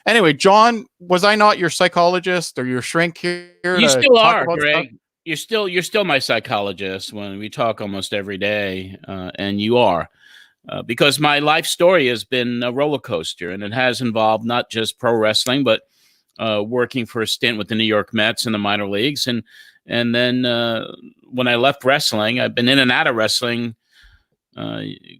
Anyway, John, was I not your psychologist or your shrink here? You still are, Greg. You're still my psychologist when we talk almost every day, and you are, because my life story has been a roller coaster, and it has involved not just pro wrestling, but working for a stint with the New York Mets in the minor leagues, and then when I left wrestling, I've been in and out of wrestling.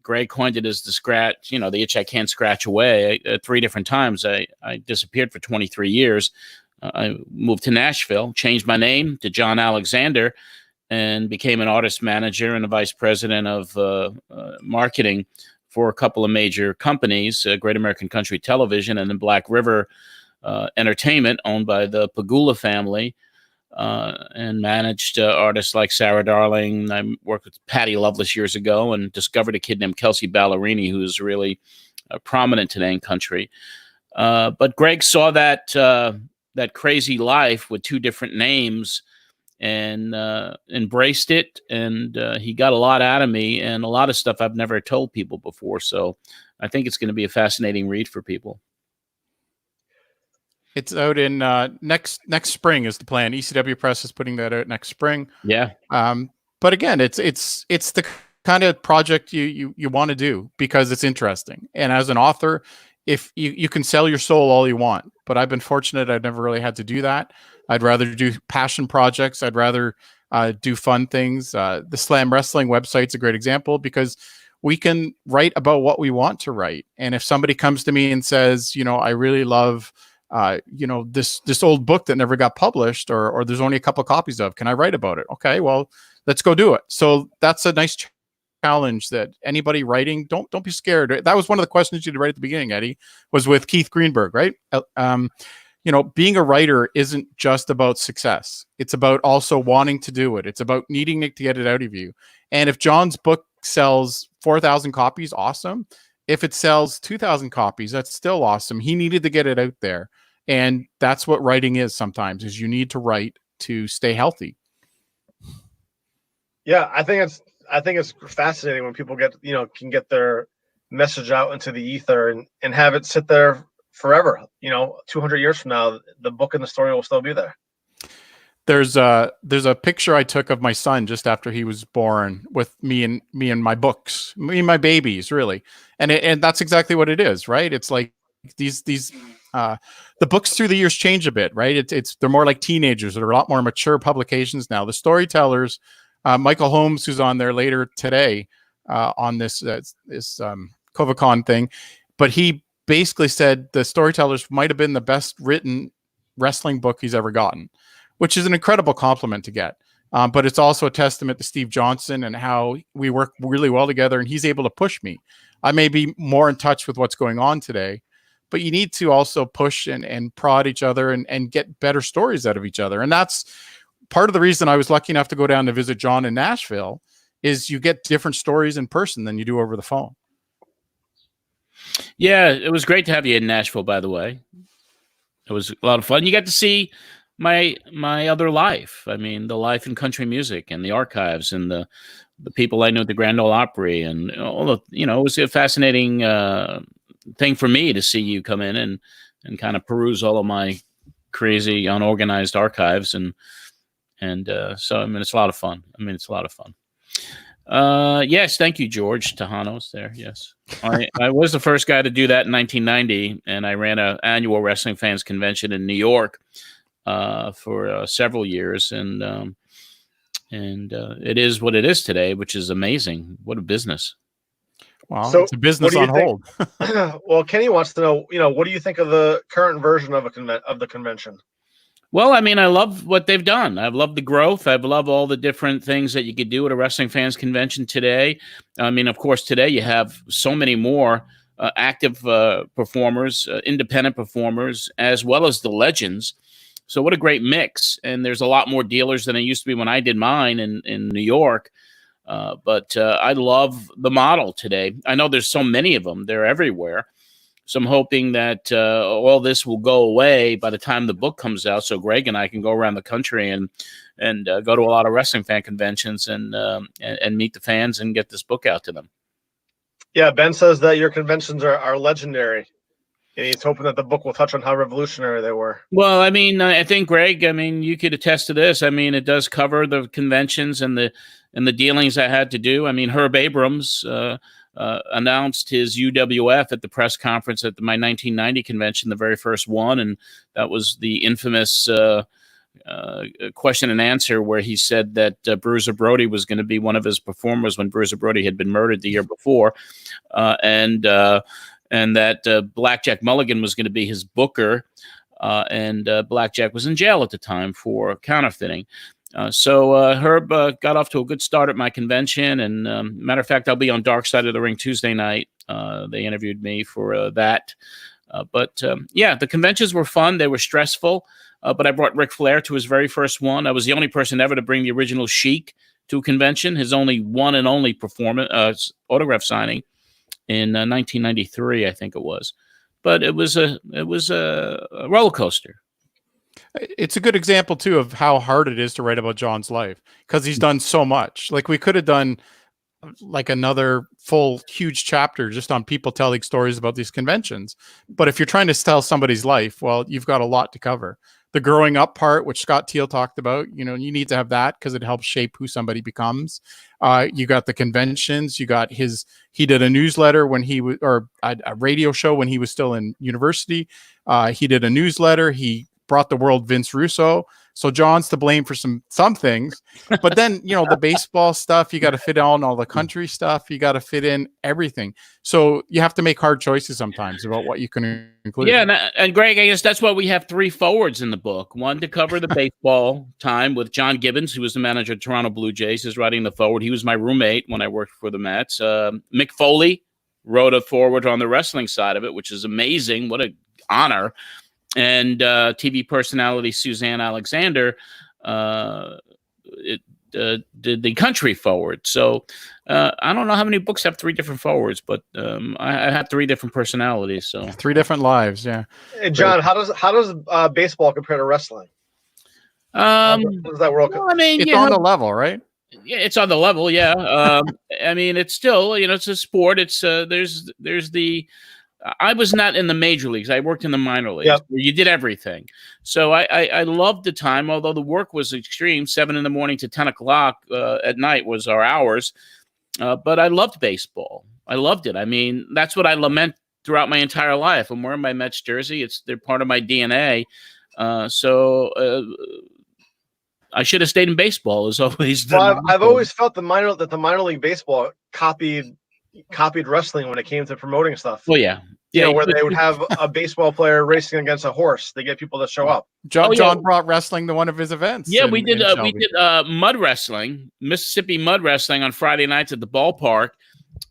Greg coined it as the scratch, the itch I can't scratch away. 3 different times I disappeared for 23 years. I moved to Nashville, changed my name to John Alexander, and became an artist manager and a vice president of marketing for a couple of major companies, Great American Country Television and then Black River Entertainment, owned by the Pagula family. And managed artists like Sarah Darling. I worked with Patty Loveless years ago and discovered a kid named Kelsey Ballerini, who's really prominent today in country. But Greg saw that crazy life with 2 different names and embraced it. And he got a lot out of me and a lot of stuff I've never told people before. So I think it's going to be a fascinating read for people. It's out in next spring is the plan. ECW Press is putting that out next spring. Yeah. But again, it's the kind of project you want to do because it's interesting. And as an author, if you can sell your soul all you want, but I've been fortunate I've never really had to do that. I'd rather do passion projects. I'd rather do fun things. The Slam Wrestling website's a great example because we can write about what we want to write. And if somebody comes to me and says, I really love this old book that never got published or there's only a couple copies of, can I write about it? Okay, well, let's go do it. So that's a nice challenge that anybody writing, don't be scared. That was one of the questions you did right at the beginning, Eddie, was with Keith Greenberg, right? Being a writer isn't just about success. It's about also wanting to do it. It's about needing it to get it out of you. And if John's book sells 4,000 copies, awesome. If it sells 2,000 copies, that's still awesome. He needed to get it out there. And that's what writing is sometimes, is you need to write to stay healthy. Yeah, I think it's fascinating when people can get their message out into the ether and have it sit there forever. 200 years from now, the book and the story will still be there. There's a picture I took of my son just after he was born with me and my books, me and my babies, really. And that's exactly what it is, right? It's like these the books through the years change a bit, right? They're more like teenagers. They're a lot more mature publications now. The storytellers, Michael Holmes, who's on there later today on this Covacon thing, but he basically said the storytellers might have been the best written wrestling book he's ever gotten, which is an incredible compliment to get. But it's also a testament to Steve Johnson and how we work really well together, and he's able to push me. I may be more in touch with what's going on today, but you need to also push and prod each other and get better stories out of each other. And that's part of the reason I was lucky enough to go down to visit John in Nashville, is you get different stories in person than you do over the phone. Yeah, it was great to have you in Nashville, by the way. It was a lot of fun. You got to see my other life. I mean, the life in country music and the archives and the people I knew at the Grand Ole Opry and all the, it was a fascinating thing for me to see you come in and kind of peruse all of my crazy unorganized archives. And so, I mean, it's a lot of fun. Yes, thank you, George Tejanos there. Yes. I was the first guy to do that in 1990, and I ran an annual wrestling fans convention in New York for several years, and it is what it is today, which is amazing. What a business! Well, So, it's a business on hold. Well, Kenny wants to know, what do you think of the current version of the convention? Well, I mean, I love what they've done. I've loved the growth. I've loved all the different things that you could do at a wrestling fans convention today. I mean, of course, today you have so many more active performers, independent performers, as well as the legends. So what a great mix. And there's a lot more dealers than it used to be when I did mine in New York. But I love the model today. I know there's so many of them. They're everywhere. So I'm hoping that all this will go away by the time the book comes out, so Greg and I can go around the country and go to a lot of wrestling fan conventions and meet the fans and get this book out to them. Yeah, Ben says that your conventions are legendary, and he's hoping that the book will touch on how revolutionary they were. Well, I mean, I think, Greg, I mean, you could attest to this. I mean, it does cover the conventions and the dealings I had to do. I mean, Herb Abrams announced his UWF at the press conference at my 1990 convention, the very first one, and that was the infamous question and answer where he said that Bruiser Brody was going to be one of his performers when Bruiser Brody had been murdered the year before, and that Blackjack Mulligan was going to be his booker, and Blackjack was in jail at the time for counterfeiting. So Herb got off to a good start at my convention, and matter of fact, I'll be on Dark Side of the Ring Tuesday night. They interviewed me for that. But yeah, the conventions were fun. They were stressful, but I brought Ric Flair to his very first one. I was the only person ever to bring the original Sheik to a convention, his only one and only performance, autograph signing in 1993, I think it was. But it was a roller coaster. It's a good example too of how hard it is to write about John's life, because he's done so much. Like, we could have done like another full huge chapter just on people telling stories about these conventions. But if you're trying to tell somebody's life, well, you've got a lot to cover. The growing up part, which Scott Teal talked about, you need to have that because it helps shape who somebody becomes. You got the conventions, you got he did a newsletter when he was, or a radio show when he was still in university. He did a newsletter. He brought the world Vince Russo. So John's to blame for some things, but then, the baseball stuff, you got to fit on all the country stuff. You got to fit in everything. So you have to make hard choices sometimes about what you can include. Yeah. And Greg, I guess that's why we have 3 forwards in the book. One to cover the baseball time with John Gibbons, who was the manager of Toronto Blue Jays, is writing the forward. He was my roommate when I worked for the Mets. Mick Foley wrote a forward on the wrestling side of it, which is amazing. What an honor. And TV personality Suzanne Alexander did the country forward. So I don't know how many books have 3 different forwards, but I had 3 different personalities. So 3 different lives, yeah. Hey, John, how does baseball compare to wrestling? How does that world? Well, I mean, it's on the level, right? Yeah, it's on the level. Yeah. I mean, it's still, it's a sport. It's there's the. I was not in the major leagues. I worked in the minor leagues. Yep. Where you did everything. So I loved the time, although the work was extreme. 7 a.m. to 10 o'clock at night was our hours. But I loved baseball. I loved it. I mean, that's what I lament throughout my entire life. I'm wearing my Mets jersey. They're part of my DNA. So I should have stayed in baseball. Is always. I've always felt the minor league baseball copied wrestling when it came to promoting stuff. Well, yeah. Where they would have a baseball player racing against a horse. They get people to show up. John brought wrestling to one of his events. Yeah, we did mud wrestling, Mississippi mud wrestling on Friday nights at the ballpark.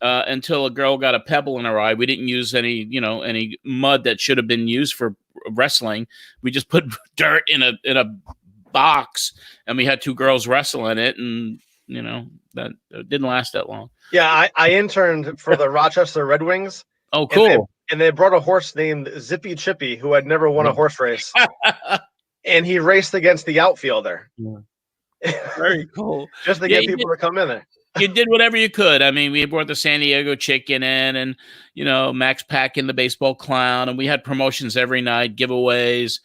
until a girl got a pebble in her eye. We didn't use any mud that should have been used for wrestling. We just put dirt in a box, and we had two girls wrestle in it, and that didn't last that long. Yeah, I interned for the Rochester Red Wings. Oh, cool. And they brought a horse named Zippy Chippy, who had never won a horse race. And he raced against the outfielder. Very cool. Just to get people to come in there. You did whatever you could. I mean, we brought the San Diego Chicken in, and Max Packin, the baseball clown, and we had promotions every night, giveaways.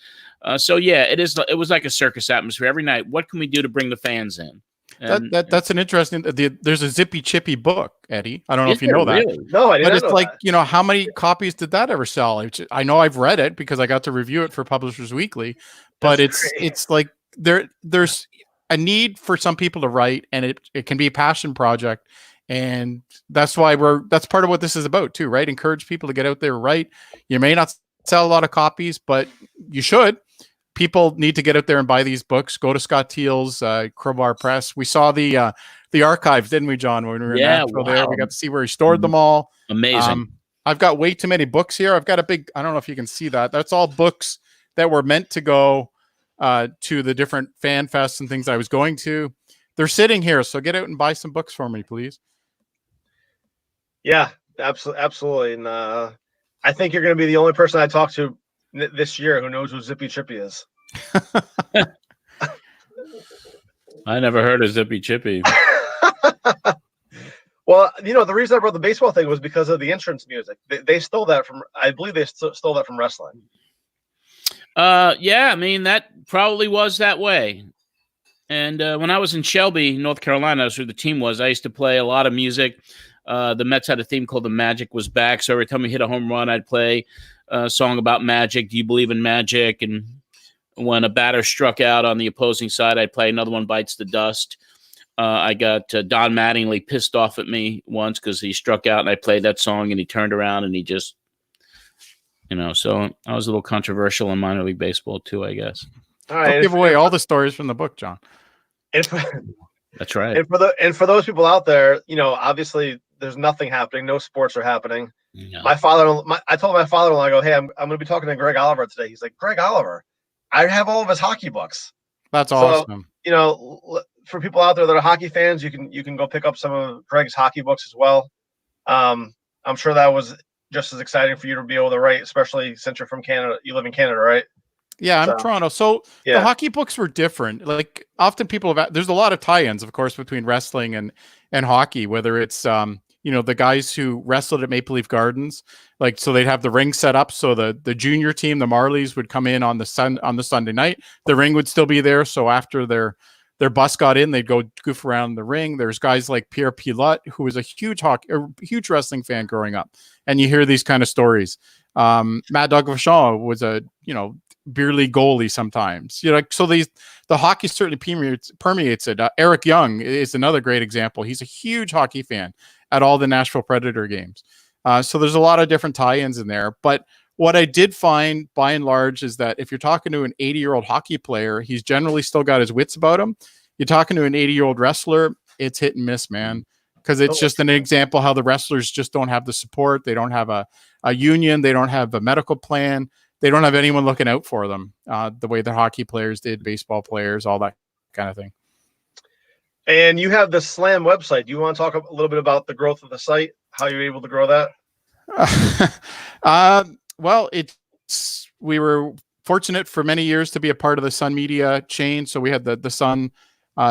So yeah, it was like a circus atmosphere every night. What can we do to bring the fans in? And, that's an interesting. There's a Zippy Chippy book, Eddie. I don't know if you know really? that. No, I didn't. But it's know like that. how many copies did that ever sell? I know I've read it because I got to review it for Publishers Weekly. But it's like there's a need for some people to write, and it can be a passion project, and that's why that's part of what this is about too, right? Encourage people to get out there, write. You may not sell a lot of copies, but you should. People need to get out there and buy these books. Go to Scott Teal's Crowbar Press. We saw the archives, didn't we, John? When we were in Nashville there, we got to see where he stored them all. Amazing. I've got way too many books here. I've got a big. I don't know if you can see that. That's all books that were meant to go to the different fan fests and things I was going to. They're sitting here, so get out and buy some books for me, please. Yeah, absolutely. And I think you're going to be the only person I talk to this year who knows who Zippy Chippy is. I never heard of Zippy Chippy. Well, the reason I brought the baseball thing was because of the entrance music. They stole that from, I believe they stole that from wrestling. Yeah, I mean, that probably was that way. And when I was in Shelby, North Carolina, that's where the team was, I used to play a lot of music. The Mets had a theme called The Magic Was Back. So every time we hit a home run, I'd play a song about magic. Do you believe in magic? And when a batter struck out on the opposing side, I'd play Another One Bites the Dust. I got Don Mattingly pissed off at me once because he struck out, and I played that song, and he turned around and he just, so I was a little controversial in minor league baseball too, I guess. All right, Don't give away all the stories from the book, John. That's right. And for those people out there, obviously there's nothing happening. No sports are happening. No. I told my father-in-law, I go, hey, I'm going to be talking to Greg Oliver today. He's like, Greg Oliver? I have all of his hockey books. That's awesome. For people out there that are hockey fans, you can go pick up some of Greg's hockey books as well. I'm sure that was just as exciting for you to be able to write, especially since you're from Canada. You live in Canada, right? Yeah, I'm Toronto. So the hockey books were different. Like often people there's a lot of tie-ins, of course, between wrestling and hockey, whether it's the guys who wrestled at Maple Leaf Gardens, like, so they'd have the ring set up. So the junior team, the Marlies, would come in on the Sunday night. The ring would still be there. So after their bus got in, they'd go goof around the ring. There's guys like Pierre Pilote, who was a huge wrestling fan growing up. And you hear these kind of stories. Mad Dog Vachon was a, beer league goalie sometimes, so the hockey certainly permeates it. Eric Young is another great example. He's a huge hockey fan at all the Nashville Predator games. So there's a lot of different tie-ins in there. But what I did find by and large is that if you're talking to an 80-year-old hockey player, he's generally still got his wits about him. You're talking to an 80-year-old wrestler, it's hit and miss, man. Because it's just an example how the wrestlers just don't have the support. They don't have a union. They don't have a medical plan. They don't have anyone looking out for them the way the hockey players did, baseball players, all that kind of thing. And you have the Slam website. Do you want to talk a little bit about the growth of the site, how you're able to grow that? Well, we were fortunate for many years to be a part of the Sun Media chain. So we had the Sun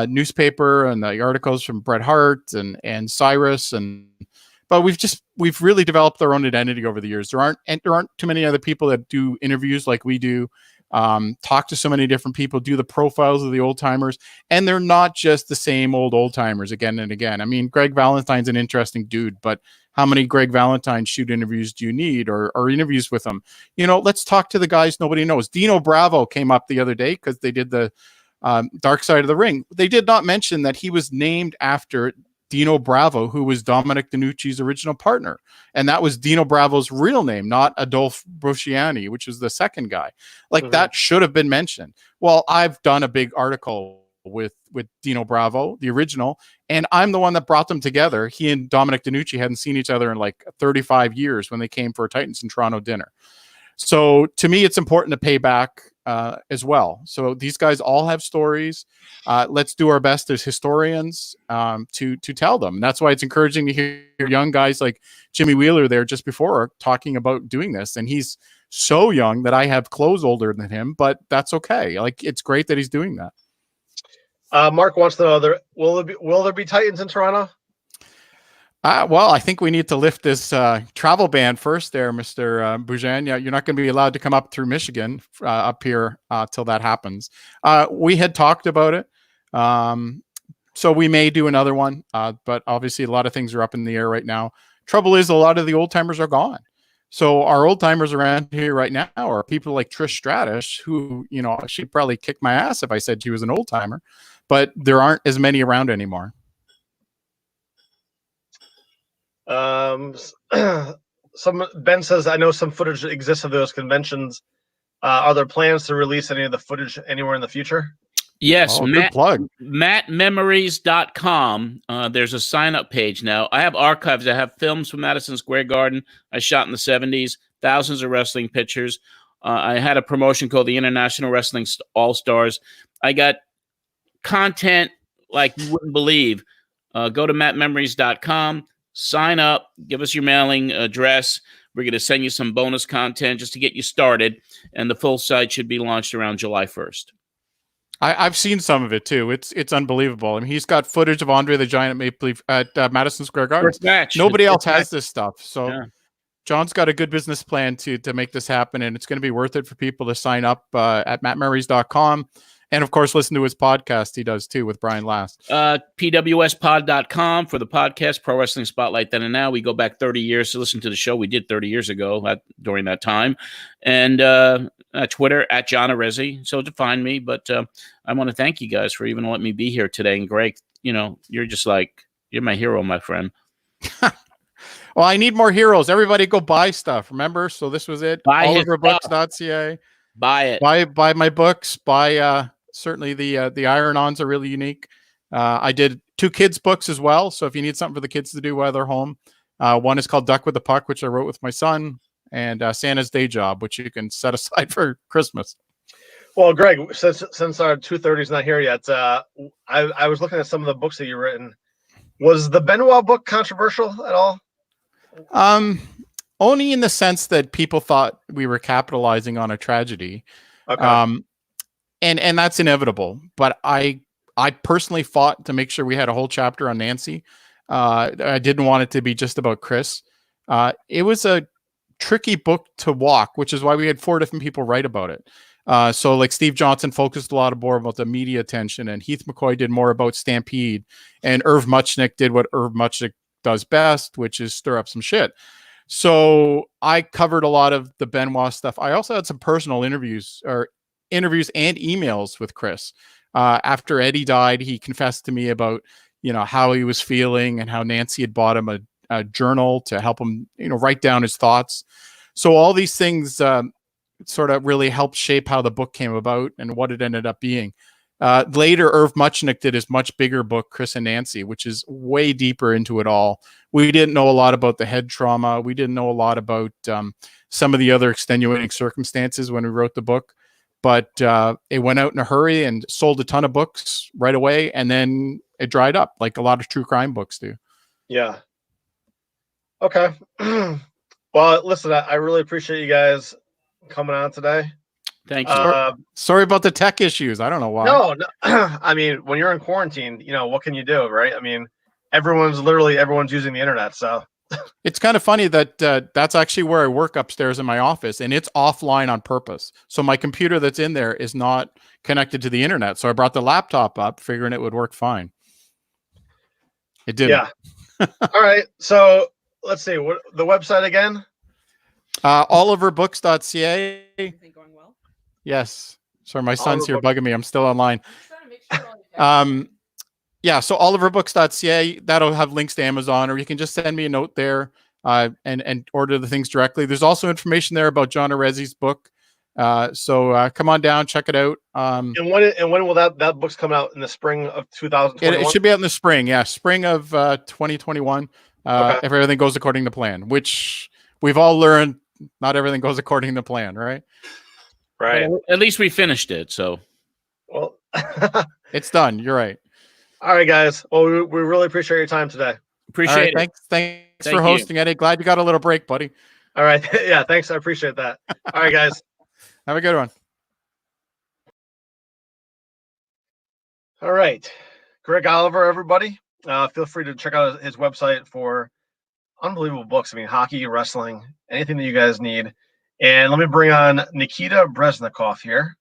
newspaper and the articles from Bret Hart and Cyrus, but we've really developed our own identity over the years. There aren't too many other people that do interviews like we do, talk to so many different people, do the profiles of the old timers, and they're not just the same old timers again and again. I mean, Greg Valentine's an interesting dude, but how many Greg Valentine shoot interviews do you need, or interviews with them? Let's talk to the guys nobody knows. Dino Bravo came up the other day because they did the Dark Side of the Ring. They did not mention that he was named after Dino Bravo, who was Dominic DeNucci's original partner. And that was Dino Bravo's real name, not Adolphe Brociani, which was the second guy. Like, that should have been mentioned. Well, I've done a big article with Dino Bravo, the original, and I'm the one that brought them together. He and Dominic DeNucci hadn't seen each other in like 35 years when they came for a Titans in Toronto dinner. So to me, it's important to pay back as well. So these guys all have stories. Let's do our best as historians to tell them. And that's why it's encouraging to hear young guys like Jimmy Wheeler there just before talking about doing this. And he's so young that I have clothes older than him, but that's okay. Like, it's great that he's doing that. Mark wants to know, will there be Titans in Toronto? Well, I think we need to lift this travel ban first there, Mr. Boujan. Yeah, you're not going to be allowed to come up through Michigan up here till that happens. We had talked about it. So we may do another one, but obviously a lot of things are up in the air right now. Trouble is, a lot of the old timers are gone. So our old timers around here right now are people like Trish Stratus, who, you know, she'd probably kick my ass if I said she was an old timer, but there aren't as many around anymore. Ben says, I know some footage exists of those conventions. Are there plans to release any of the footage anywhere in the future? Yes, good plug. mattmemories.com. There's a sign-up page now. I have archives. I have films from Madison Square Garden I shot in the 70s, thousands of wrestling pictures. I had a promotion called the International Wrestling All-Stars. I got content like you wouldn't believe. Go to mattmemories.com. Sign up, give us your mailing address. We're going to send you some bonus content just to get you started. And the full site should be launched around July 1st. I've seen some of it too. It's unbelievable. I mean, he's got footage of Andre the Giant at Madison Square Garden. Nobody else has this stuff. So yeah. John's got a good business plan to make this happen, and it's going to be worth it for people to sign up at mattmemories.com. And, of course, listen to his podcast he does, too, with Brian Last. pwspod.com for the podcast, Pro Wrestling Spotlight Then and Now. We go back 30 years to listen to the show we did 30 years ago during that time. And Twitter, at John Arezzi. So to find me. But I want to thank you guys for even letting me be here today. And, Greg, you know, you're my hero, my friend. Well, I need more heroes. Everybody go buy stuff, remember? So this was it. Oliverbooks.ca. Buy it. Buy my books. Buy certainly the Iron-Ons are really unique. I did 2 kids books as well. So if you need something for the kids to do while they're home, one is called Duck with the Puck, which I wrote with my son, and Santa's Day Job, which you can set aside for Christmas. Well, Greg, since our 230 is not here yet, I was looking at some of the books that you've written. Was the Benoit book controversial at all? Only in the sense that people thought we were capitalizing on a tragedy. Okay. And that's inevitable. But I personally fought to make sure we had a whole chapter on Nancy. I didn't want it to be just about Chris. It was a tricky book to walk, which is why we had 4 different people write about it. So like Steve Johnson focused a lot more about the media attention, and Heath McCoy did more about Stampede, and Irv Muchnick did what Irv Muchnick does best, which is stir up some shit. So I covered a lot of the Benoit stuff. I also had some personal interviews and emails with Chris. After Eddie died, he confessed to me about, you know, how he was feeling and how Nancy had bought him a journal to help him, you know, write down his thoughts. So all these things sort of really helped shape how the book came about and what it ended up being. Later, Irv Muchnick did his much bigger book, Chris and Nancy, which is way deeper into it all. We didn't know a lot about the head trauma. We didn't know a lot about some of the other extenuating circumstances when we wrote the book. But it went out in a hurry and sold a ton of books right away. And then it dried up like a lot of true crime books do. Yeah. Okay. Well, listen, I really appreciate you guys coming on today. Thank you. Sorry about the tech issues. I don't know why. No. I mean, when you're in quarantine, you know, what can you do, right? I mean, everyone's using the internet. So it's kind of funny that that's actually where I work upstairs in my office, and it's offline on purpose. So my computer that's in there is not connected to the internet. So I brought the laptop up, figuring it would work fine. It didn't. Yeah. All right. So let's see. What the website again? Oliverbooks.ca. Everything going well? Yes. Sorry, my son's here bugging me. I'm still online. Yeah, so oliverbooks.ca, that'll have links to Amazon, or you can just send me a note there and order the things directly. There's also information there about John Arezzi's book, So come on down, check it out. And when will that book's come out in the spring of 2021? It should be out in the spring. Yeah, spring of 2021. Okay. If everything goes according to plan, which we've all learned, not everything goes according to plan, right? Right. Well, at least we finished it. So, well, it's done. You're right. All right, guys. Well, we really appreciate your time today. Appreciate it. Thanks Thank for hosting, Eddie. Glad you got a little break, buddy. All right. Yeah, thanks. I appreciate that. All right, guys. Have a good one. All right. Greg Oliver, everybody. Feel free to check out his website for unbelievable books. I mean, hockey, wrestling, anything that you guys need. And let me bring on Nikita Breznikov here.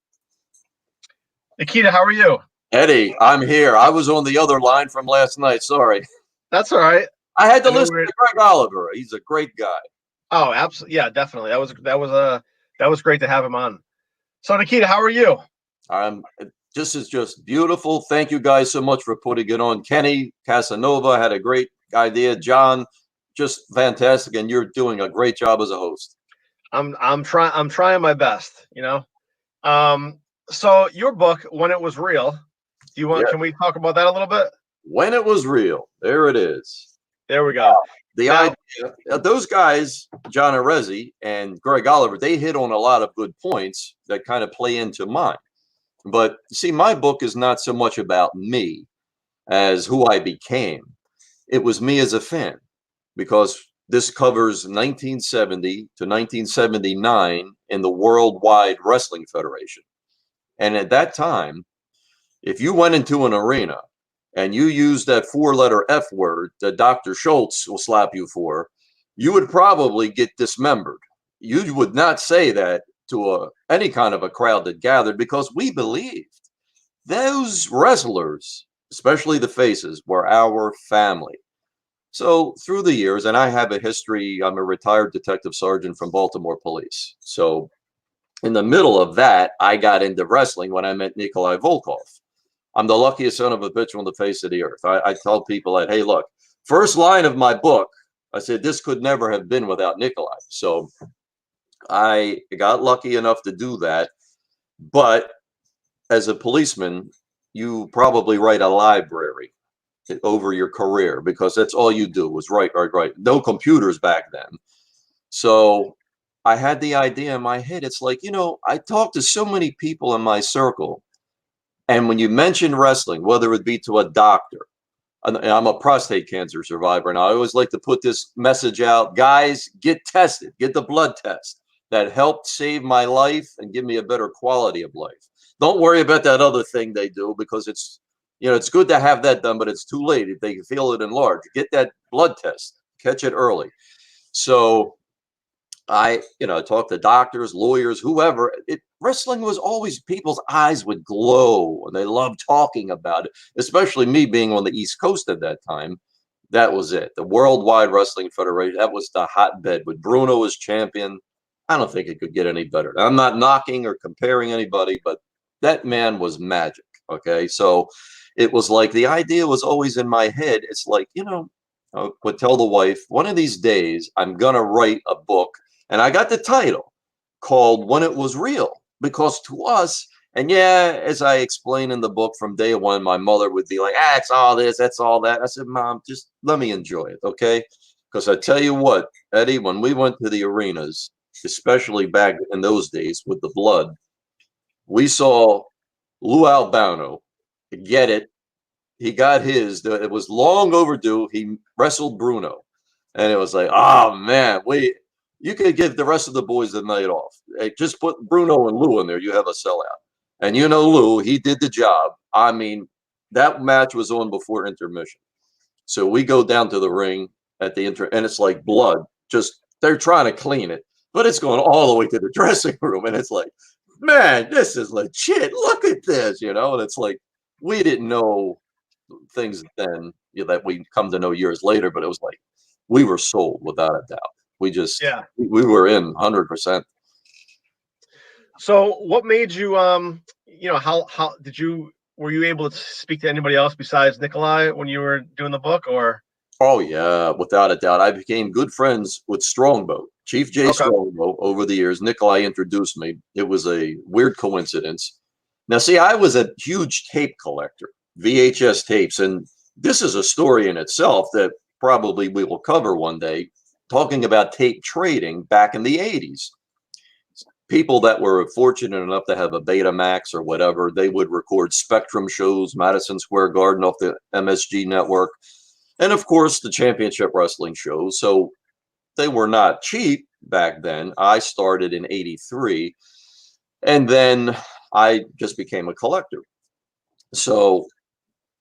Nikita, how are you? Eddie, I'm here. I was on the other line from last night. Sorry. That's all right. I had to listen to Greg Oliver. He's a great guy. Oh, absolutely. Yeah, definitely. That was great to have him on. So, Nikita, how are you? This is just beautiful. Thank you guys so much for putting it on. Kenny Casanova had a great idea. John, just fantastic, and you're doing a great job as a host. I'm trying my best, you know. So your book, When It Was Real, can we talk about that a little bit? When It Was Real. There it is. There we go. The idea, those guys, John Arezzi and Greg Oliver, they hit on a lot of good points that kind of play into mine. But see, my book is not so much about me as who I became. It was me as a fan, because this covers 1970 to 1979 in the Worldwide Wrestling Federation. And at that time, if you went into an arena and you used that 4-letter F word that Dr. Schultz will slap you for, you would probably get dismembered. You would not say that to any kind of a crowd that gathered, because we believed those wrestlers, especially the faces, were our family. So through the years, and I have a history, I'm a retired detective sergeant from Baltimore Police. So in the middle of that, I got into wrestling when I met Nikolai Volkov. I'm the luckiest son of a bitch on the face of the earth. I tell people that, hey, look, first line of my book, I said, this could never have been without Nikolai. So I got lucky enough to do that. But as a policeman, you probably write a library over your career, because that's all you do was write. No computers back then. So I had the idea in my head. It's like, you know, I talked to so many people in my circle. And when you mention wrestling, whether it be to a doctor, and I'm a prostate cancer survivor, and I always like to put this message out, guys, get tested, get the blood test. That helped save my life and give me a better quality of life. Don't worry about that other thing they do, because it's, you know, it's good to have that done, but it's too late if they feel it enlarged. Get that blood test, catch it early. So I, talked to doctors, lawyers, whoever. Wrestling was always, people's eyes would glow and they loved talking about it, especially me being on the East Coast at that time. That was it. The Worldwide Wrestling Federation, that was the hotbed with Bruno as champion. I don't think it could get any better. I'm not knocking or comparing anybody, but that man was magic. Okay. So it was like, the idea was always in my head. It's like, I would tell the wife, one of these days I'm going to write a book. And I got the title called When It Was Real, because to us, and yeah, as I explain in the book, from day one, my mother would be like, it's all this, that's all that. I said, Mom, just let me enjoy it. Okay. Because I tell you what, Eddie, when we went to the arenas, especially back in those days with the blood, we saw Lou Albano get it. He got his. It was long overdue. He wrestled Bruno. And it was like, oh, man, you could give the rest of the boys the night off. Hey, just put Bruno and Lou in there. You have a sellout. And Lou, he did the job. I mean, that match was on before intermission. So we go down to the ring at the and it's like blood. Just, they're trying to clean it. But it's going all the way to the dressing room. And it's like, man, this is legit. Look at this, And it's like, we didn't know things then that we come to know years later. But it was like, we were sold without a doubt. We just, we were in 100%. So what made you, how were you able to speak to anybody else besides Nikolai when you were doing the book, or? Oh yeah, without a doubt. I became good friends with Strongbow, Chief J. Okay. Strongbow, over the years. Nikolai introduced me. It was a weird coincidence. Now, see, I was a huge tape collector, VHS tapes, and this is a story in itself that probably we will cover one day, talking about tape trading back in the 80s. People that were fortunate enough to have a Betamax or whatever, they would record Spectrum shows, Madison Square Garden off the MSG network, and of course the championship wrestling shows. So they were not cheap back then. I started in 83, and then I just became a collector. So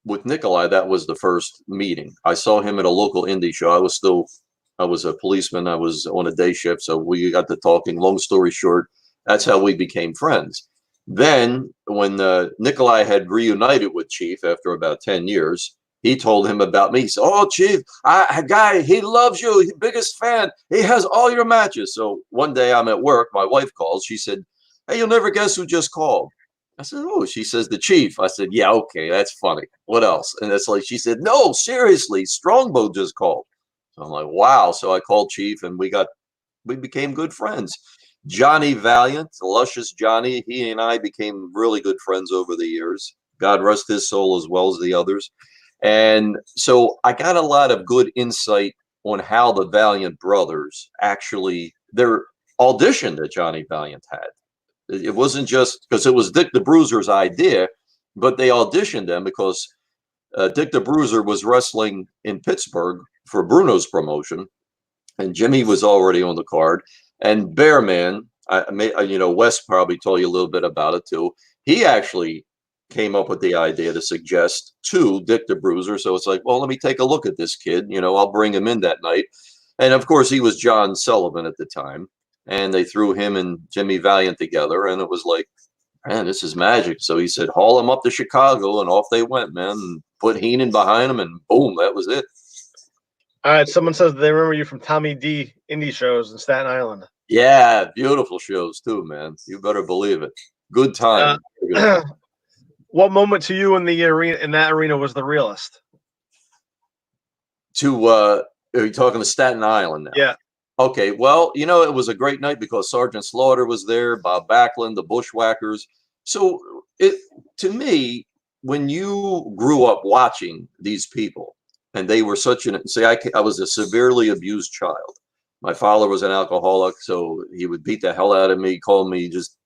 with Nikolai, that was the first meeting. I saw him at a local indie show. I was a policeman. I was on a day shift, so we got to talking. Long story short, that's how we became friends. Then when Nikolai had reunited with Chief after about 10 years, he told him about me. He said, "Oh, Chief, a guy, he loves you. He's the biggest fan. He has all your matches." So one day I'm at work. My wife calls. She said, "Hey, you'll never guess who just called." I said, "Oh," she says, "The Chief." I said, "Yeah, okay, that's funny. What else?" And it's like, she said, "No, seriously, Strongbow just called." So I'm like, wow. So I called Chief and we became good friends. Johnny Valiant, Luscious Johnny, he and I became really good friends over the years. God rest his soul as well as the others. And so I got a lot of good insight on how the Valiant brothers actually, their audition that Johnny Valiant had. It wasn't just because it was Dick the Bruiser's idea, but they auditioned them because Dick the Bruiser was wrestling in Pittsburgh for Bruno's promotion, and Jimmy was already on the card. And Bearman, Wes probably told you a little bit about it too. He actually came up with the idea to suggest to Dick the Bruiser. So it's like, well, let me take a look at this kid. I'll bring him in that night. And of course, he was John Sullivan at the time. And they threw him and Jimmy Valiant together. And it was like, man, this is magic. So he said, haul him up to Chicago. And off they went, man. And put Heenan behind him. And boom, that was it. All right. Someone says they remember you from Tommy D indie shows in Staten Island. Yeah, beautiful shows too, man. You better believe it. Good time. What moment to you in the arena, in that arena, was the realest? Are you talking to Staten Island now? Yeah. Okay. Well, it was a great night because Sergeant Slaughter was there, Bob Backlund, the Bushwhackers. So to me, when you grew up watching these people, and they were I was a severely abused child. My father was an alcoholic, so he would beat the hell out of me, call me just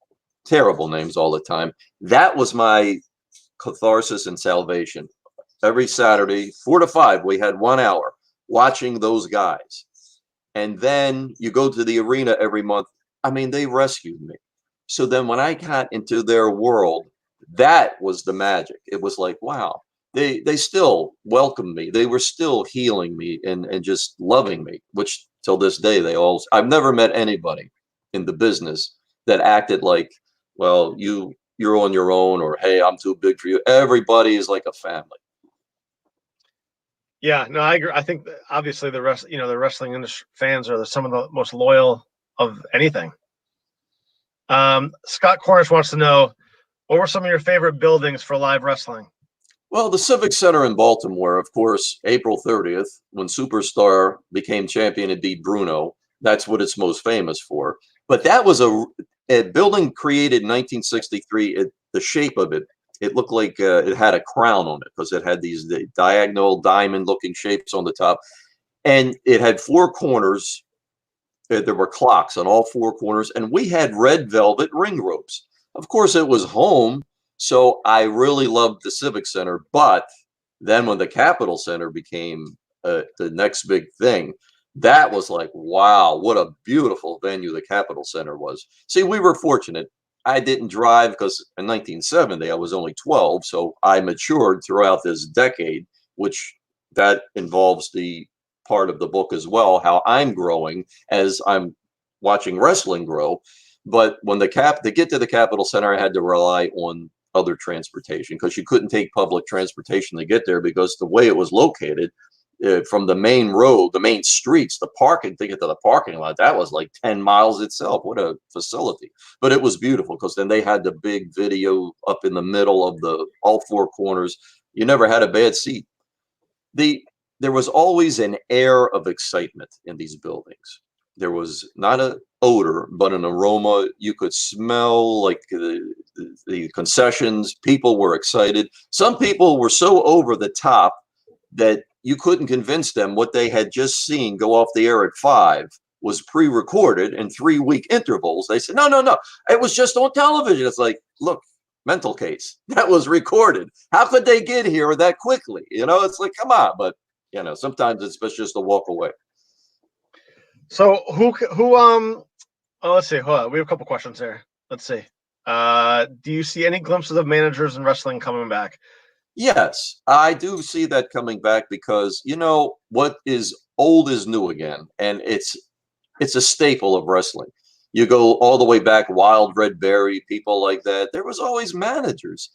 terrible names all the time. That was my catharsis and salvation. Every Saturday, 4 to 5, we had 1 hour watching those guys. And then you go to the arena every month. I mean, they rescued me. So then when I got into their world, that was the magic. It was like, wow, they still welcomed me. They were still healing me and just loving me, which till this day, I've never met anybody in the business that acted like, well, you're on your own, or, hey, I'm too big for you. Everybody is like a family. Yeah, no, I agree. I think that obviously the wrestling industry fans are some of the most loyal of anything. Scott Cornish wants to know, what were some of your favorite buildings for live wrestling? Well, the Civic Center in Baltimore, of course, April 30th, when Superstar became champion and beat Bruno. That's what it's most famous for. But that was a building created in 1963. The shape of it looked like it had a crown on it because it had these diagonal diamond-looking shapes on the top. And it had 4 corners. There were clocks on all 4 corners. And we had red velvet ring ropes. Of course, it was home. So I really loved the Civic Center. But then when the Capitol Center became the next big thing, that was like, wow, what a beautiful venue the Capitol Center was. See, we were fortunate. I didn't drive because in 1970, I was only 12. So I matured throughout this decade, which that involves the part of the book as well, how I'm growing as I'm watching wrestling grow. But when to get to the Capitol Center, I had to rely on other transportation because you couldn't take public transportation to get there because the way it was located from the main road, the main streets, the parking, to get to the parking lot, that was like 10 miles itself. What a facility. But it was beautiful because then they had the big video up in the middle of all 4 corners. You never had a bad seat. The there was always an air of excitement in these buildings. There was not an odor, but an aroma. You could smell like the concessions. People were excited. Some people were so over the top that you couldn't convince them what they had just seen go off the air at 5 was pre-recorded in 3-week intervals. They said, no, it was just on television. It's like, look, mental case. That was recorded. How could they get here that quickly? It's like, come on. But, sometimes it's best just to walk away. So let's see. Hold on. We have a couple questions here. Let's see. Do you see any glimpses of managers in wrestling coming back? Yes, I do see that coming back because, what is old is new again. And it's a staple of wrestling. You go all the way back, Wild Red Berry, people like that. There was always managers.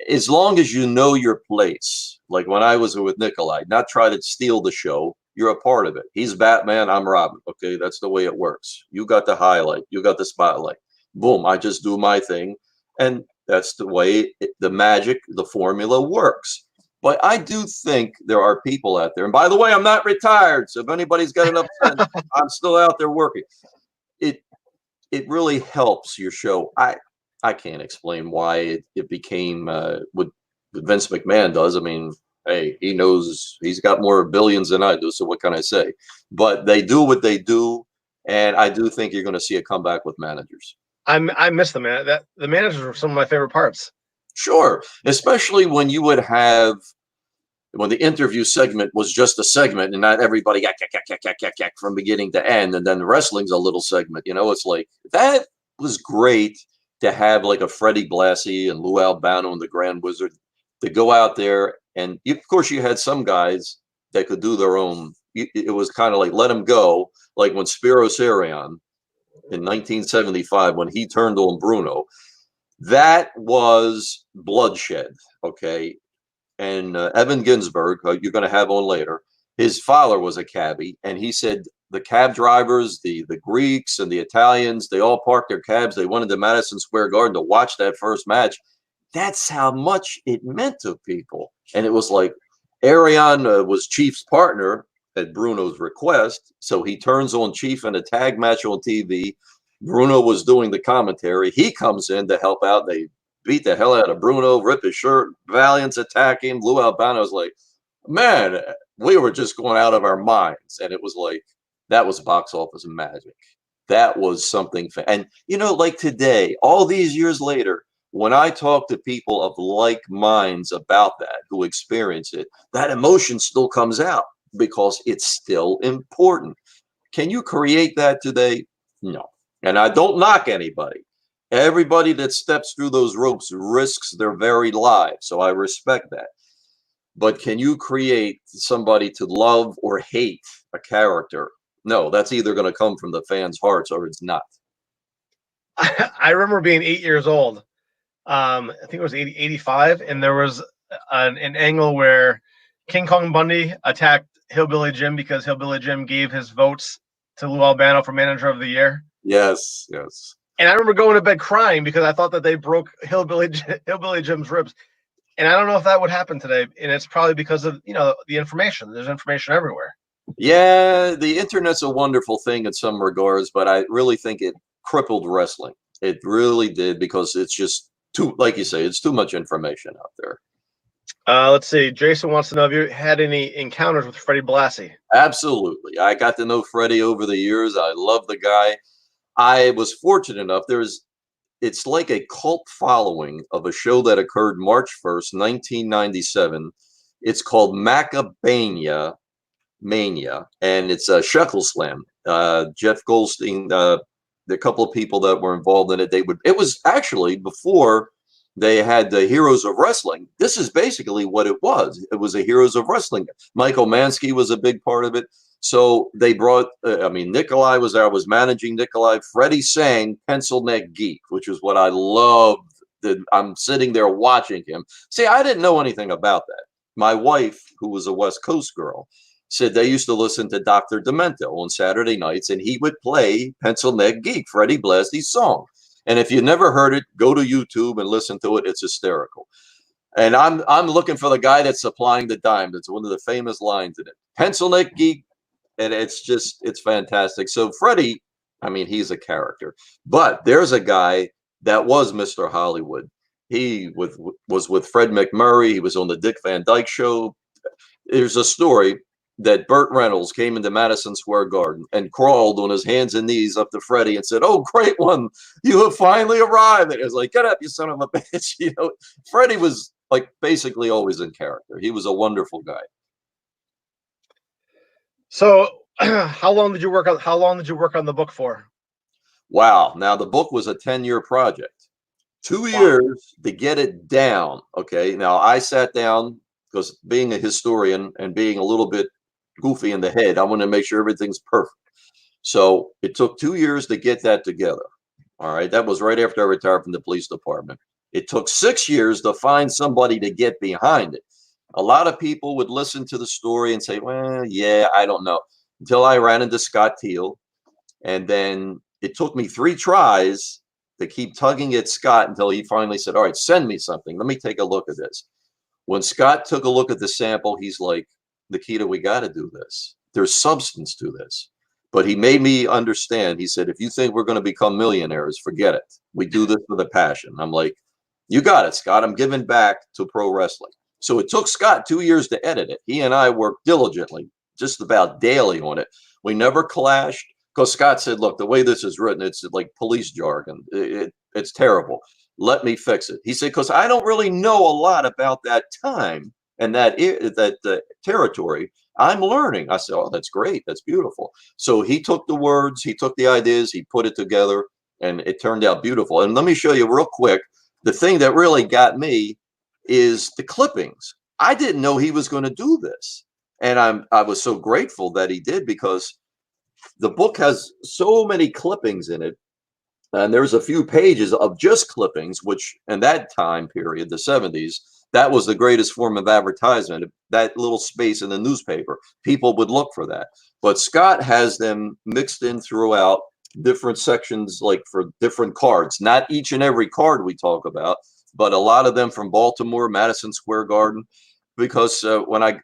As long as you know your place, like when I was with Nikolai, not try to steal the show. You're a part of it. He's Batman. I'm Robin. Okay, that's the way it works. You got the highlight. You got the spotlight. Boom, I just do my thing. And that's the way the magic, the formula works. But I do think there are people out there. And by the way, I'm not retired. So if anybody's got enough sense, I'm still out there working. It really helps your show. I can't explain why it became what Vince McMahon does. I mean, hey, he knows he's got more billions than I do. So what can I say? But they do what they do. And I do think you're going to see a comeback with managers. I miss them, man. The managers were some of my favorite parts. Sure. Especially when you would have, when the interview segment was just a segment and not everybody yak, from beginning to end. And then wrestling's a little segment, it's like, that was great to have like a Freddie Blassie and Lou Albano and the Grand Wizard to go out there. And of course you had some guys that could do their own. It was kind of like, let them go. Like when Spiros Arion in 1975, when he turned on Bruno, that was bloodshed. Okay. And Evan Ginsberg, you're going to have on later, his father was a cabbie. And he said the cab drivers, the Greeks and the Italians, they all parked their cabs. They went into Madison Square Garden to watch that first match. That's how much it meant to people. And it was like Arion was Chief's partner at Bruno's request. So he turns on Chief in a tag match on TV. Bruno was doing the commentary. He comes in to help out. They beat the hell out of Bruno, rip his shirt. Valiant's attacking him. Lou Albano's like, man, we were just going out of our minds. And it was like, that was box office magic. That was something. And, like today, all these years later, when I talk to people of like minds about that, who experience it, that emotion still comes out because it's still important. Can you create that today? No. And I don't knock anybody. Everybody that steps through those ropes risks their very lives. So I respect that. But can you create somebody to love or hate a character? No, that's either going to come from the fans' hearts or it's not. I remember being 8 years old. I think it was 85. And there was an angle where King Kong Bundy attacked Hillbilly Jim because Hillbilly Jim gave his votes to Lou Albano for Manager of the Year. Yes. And I remember going to bed crying because I thought that they broke Hillbilly Jim's ribs. And I don't know if that would happen today. And it's probably because of, the information. There's information everywhere. Yeah, the internet's a wonderful thing in some regards, but I really think it crippled wrestling. It really did, because it's just too, like you say, it's too much information out there. Let's see. Jason wants to know if you had any encounters with Freddie Blassie. Absolutely. I got to know Freddie over the years. I love the guy. I was fortunate enough. It's like a cult following of a show that occurred March 1st, 1997. It's called Macabania Mania, and it's a Shekel Slam. Jeff Goldstein, the couple of people that were involved in it, it was actually before they had the Heroes of Wrestling. This is basically what it was. It was a Heroes of Wrestling. Michael Mansky was a big part of it. So they brought, Nikolai was there. I was managing Nikolai. Freddie sang Pencil Neck Geek, which was what I loved. I'm sitting there watching him. See, I didn't know anything about that. My wife, who was a West Coast girl, said they used to listen to Dr. Demento on Saturday nights, and he would play Pencil Neck Geek, Freddie Blassie's song. And if you never heard it, go to YouTube and listen to it. It's hysterical. And I'm looking for the guy that's supplying the dime. That's one of the famous lines in it. pencil neck geek, and it's fantastic. So Freddie, I mean, he's a character, but there's a guy that was Mr. Hollywood. He was with Fred McMurray. He was on the Dick Van Dyke Show. There's a story that Burt Reynolds came into Madison Square Garden and crawled on his hands and knees up to Freddie and said, "Oh, great one, you have finally arrived." And it was like, "Get up, you son of a bitch." You know, Freddie was like basically always in character. He was a wonderful guy. So, how long did you work on the book for? Wow. Now the book was a 10-year project. 2 years to get it down. Okay. Now I sat down because being a historian and being a little bit goofy in the head, I want to make sure everything's perfect. So it took 2 years to get that together. All right. That was right after I retired from the police department. It took 6 years to find somebody to get behind it. A lot of people would listen to the story and say, "Well, yeah, I don't know," until I ran into Scott Teal. And then it took me 3 tries to keep tugging at Scott until he finally said, "All right, send me something. Let me take a look at this." When Scott took a look at the sample, he's like, "Nikita, we got to do this. There's substance to this." But he made me understand. He said, "If you think we're going to become millionaires, forget it. We do this with a passion." I'm like, "You got it, Scott. I'm giving back to pro wrestling." So it took Scott 2 years to edit it. He and I worked diligently, just about daily on it. We never clashed because Scott said, "Look, the way this is written, it's like police jargon. It's terrible. Let me fix it." He said, "Because I don't really know a lot about that time and that territory. I'm learning." I said, "Oh, that's great. That's beautiful." So he took the words, he took the ideas, he put it together, and it turned out beautiful. And let me show you real quick. The thing that really got me is the clippings. I didn't know he was going to do this. And I was so grateful that he did, because the book has so many clippings in it. And there's a few pages of just clippings, which in that time period, the 70s, that was the greatest form of advertisement. That little space in the newspaper, people would look for that. But Scott has them mixed in throughout different sections, like for different cards. Not each and every card we talk about, but a lot of them from Baltimore, Madison Square Garden. Because when I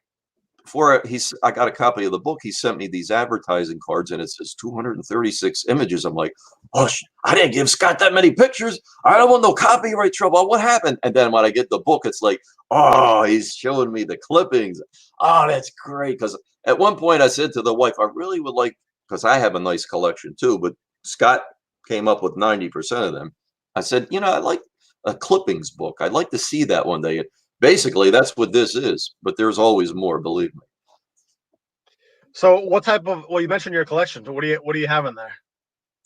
got a copy of the book, he sent me these advertising cards, and it says 236 images. I'm like, "Oh, I didn't give Scott that many pictures. I don't want no copyright trouble. What happened?" And then when I get the book, it's like, "Oh, he's showing me the clippings. Oh, that's great." Because at one point I said to the wife, "I really would like," because I have a nice collection too, but Scott came up with 90% of them. I said, "I like a clippings book. I'd like to see that one day." Basically, that's what this is, but there's always more, believe me. So, what type of? Well, you mentioned your collection. So what do you have in there?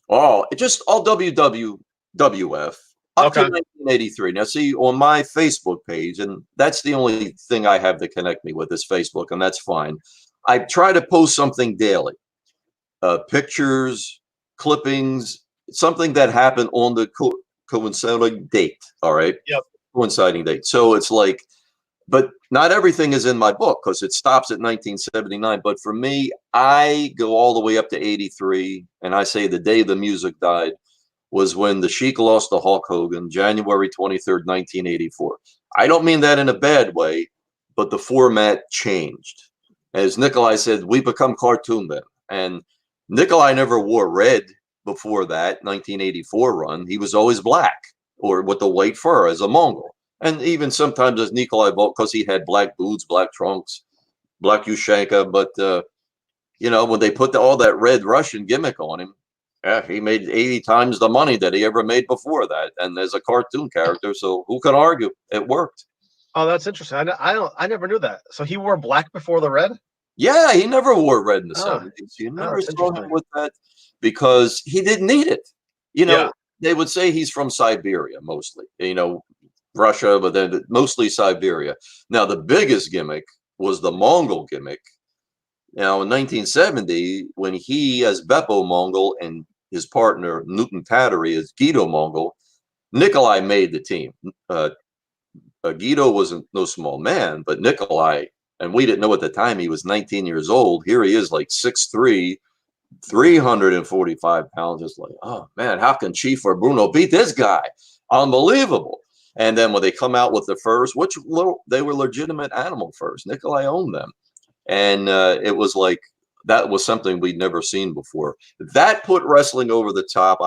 Oh, it just all WWF up to 1983. Now, see, on my Facebook page, and that's the only thing I have to connect me with is Facebook, and that's fine. I try to post something daily, pictures, clippings, something that happened on the coinciding date. All right. Yep. Coinciding date. So it's like, but not everything is in my book because it stops at 1979. But for me, I go all the way up to 83. And I say the day the music died was when the Sheik lost to Hulk Hogan, January 23rd, 1984. I don't mean that in a bad way, but the format changed. As Nikolai said, we become cartoon then. And Nikolai never wore red before that 1984 run. He was always black or with the white fur as a Mongol. And even sometimes as Nikolai Volk, because he had black boots, black trunks, black Ushanka. But, when they put all that red Russian gimmick on him, he made 80 times the money that he ever made before that. And as a cartoon character, so who can argue? It worked. Oh, that's interesting. I never knew that. So he wore black before the red? Yeah, he never wore red in the 70s. You never saw him with that because he didn't need it. They would say he's from Siberia mostly, Russia, but then mostly Siberia. Now, the biggest gimmick was the Mongol gimmick. Now, in 1970, when he, as Beppo Mongol, and his partner, Newton Tattery, as Guido Mongol, Nikolai made the team. Guido wasn't no small man, but Nikolai, and we didn't know at the time he was 19 years old. Here he is, like 6'3", 345 pounds. It's like, oh, man, how can Chief or Bruno beat this guy? Unbelievable. And then when they come out with the furs, which they were legitimate animal furs, Nikolai owned them. And it was like, that was something we'd never seen before. That put wrestling over the top.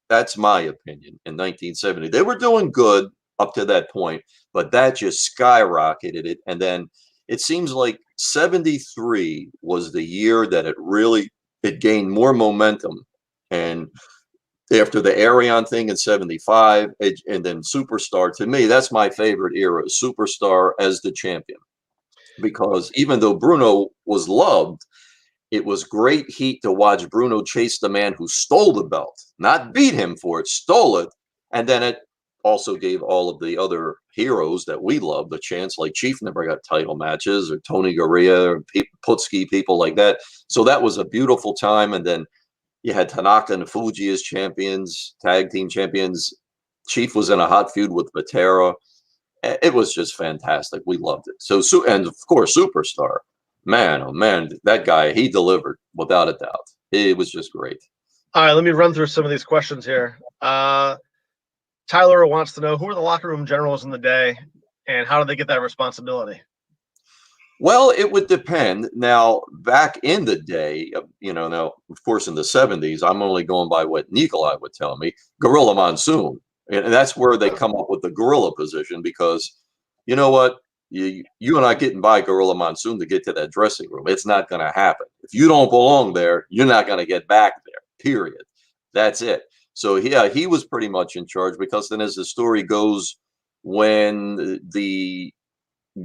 That's my opinion. In 1970, they were doing good up to that point, but that just skyrocketed it. And then it seems like 73 was the year that it gained more momentum. And after the Arion thing in 75, and then Superstar, to me, that's my favorite era, Superstar as the champion. Because even though Bruno was loved, it was great heat to watch Bruno chase the man who stole the belt, not beat him for it, stole it. And then it also gave all of the other heroes that we loved a chance, like Chief never got title matches, or Tony Garea, or Putski, people like that. So that was a beautiful time. And then you had Tanaka and Fuji as champions, tag team champions. Chief was in a hot feud with Vatera. It was just fantastic. We loved it. So, and of course, Superstar. Man, oh man, that guy, he delivered without a doubt. It was just great. All right, let me run through some of these questions here. Tyler wants to know, who are the locker room generals in the day, and how do they get that responsibility? Well, it would depend. Now, back in the day, now, of course, in the 70s, I'm only going by what Nikolai would tell me, Gorilla Monsoon. And that's where they come up with the gorilla position, because you know what? You and I getting by Gorilla Monsoon to get to that dressing room. It's not going to happen. If you don't belong there, you're not going to get back there, period. That's it. So, yeah, he was pretty much in charge, because then as the story goes, when the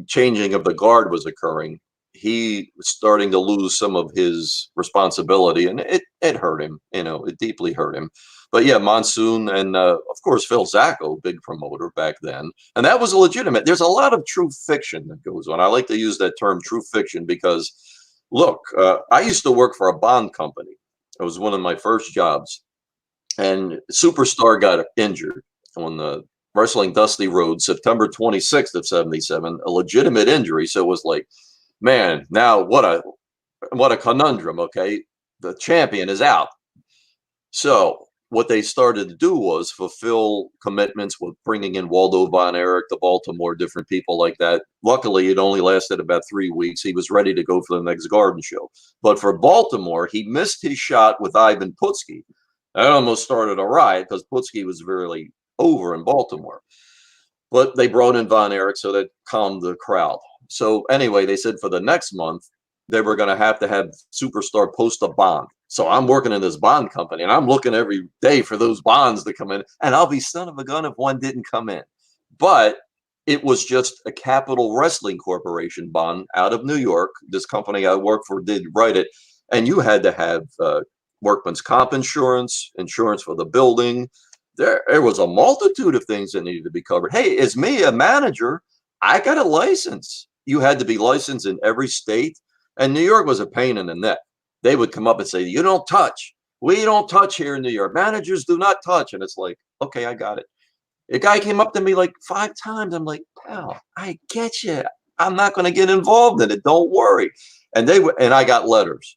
changing of the guard was occurring, he was starting to lose some of his responsibility, and it hurt him. It deeply hurt him. But yeah, Monsoon, and of course Phil Zacco, big promoter back then, and that was legitimate. There's a lot of true fiction that goes on. I like to use that term, true fiction, because look, I used to work for a bond company. It was one of my first jobs, and Superstar got injured on the Wrestling Dusty Road, September 26th of 77, a legitimate injury. So it was like, man, now what a conundrum. Okay, the champion is out. So what they started to do was fulfill commitments with bringing in Waldo Von Erich, the Baltimore, different people like that. Luckily, it only lasted about 3 weeks. He was ready to go for the next Garden Show. But for Baltimore, he missed his shot with Ivan Putski. That almost started a riot, because Putski was really over in Baltimore. But they brought in Von Erich, so that calmed the crowd. So anyway, they said for the next month, they were going to have Superstar post a bond. So I'm working in this bond company, and I'm looking every day for those bonds to come in, and I'll be son of a gun if one didn't come in. But it was just a Capital Wrestling Corporation bond out of New York. This company I worked for did write it, and you had to have workman's comp insurance for the building. There was a multitude of things that needed to be covered. Hey, as me, a manager, I got a license. You had to be licensed in every state, and New York was a pain in the neck. They would come up and say, you don't touch. We don't touch here in New York. Managers do not touch. And it's like, okay, I got it. A guy came up to me like 5 times. I'm like, pal, I get you. I'm not going to get involved in it. Don't worry. And I got letters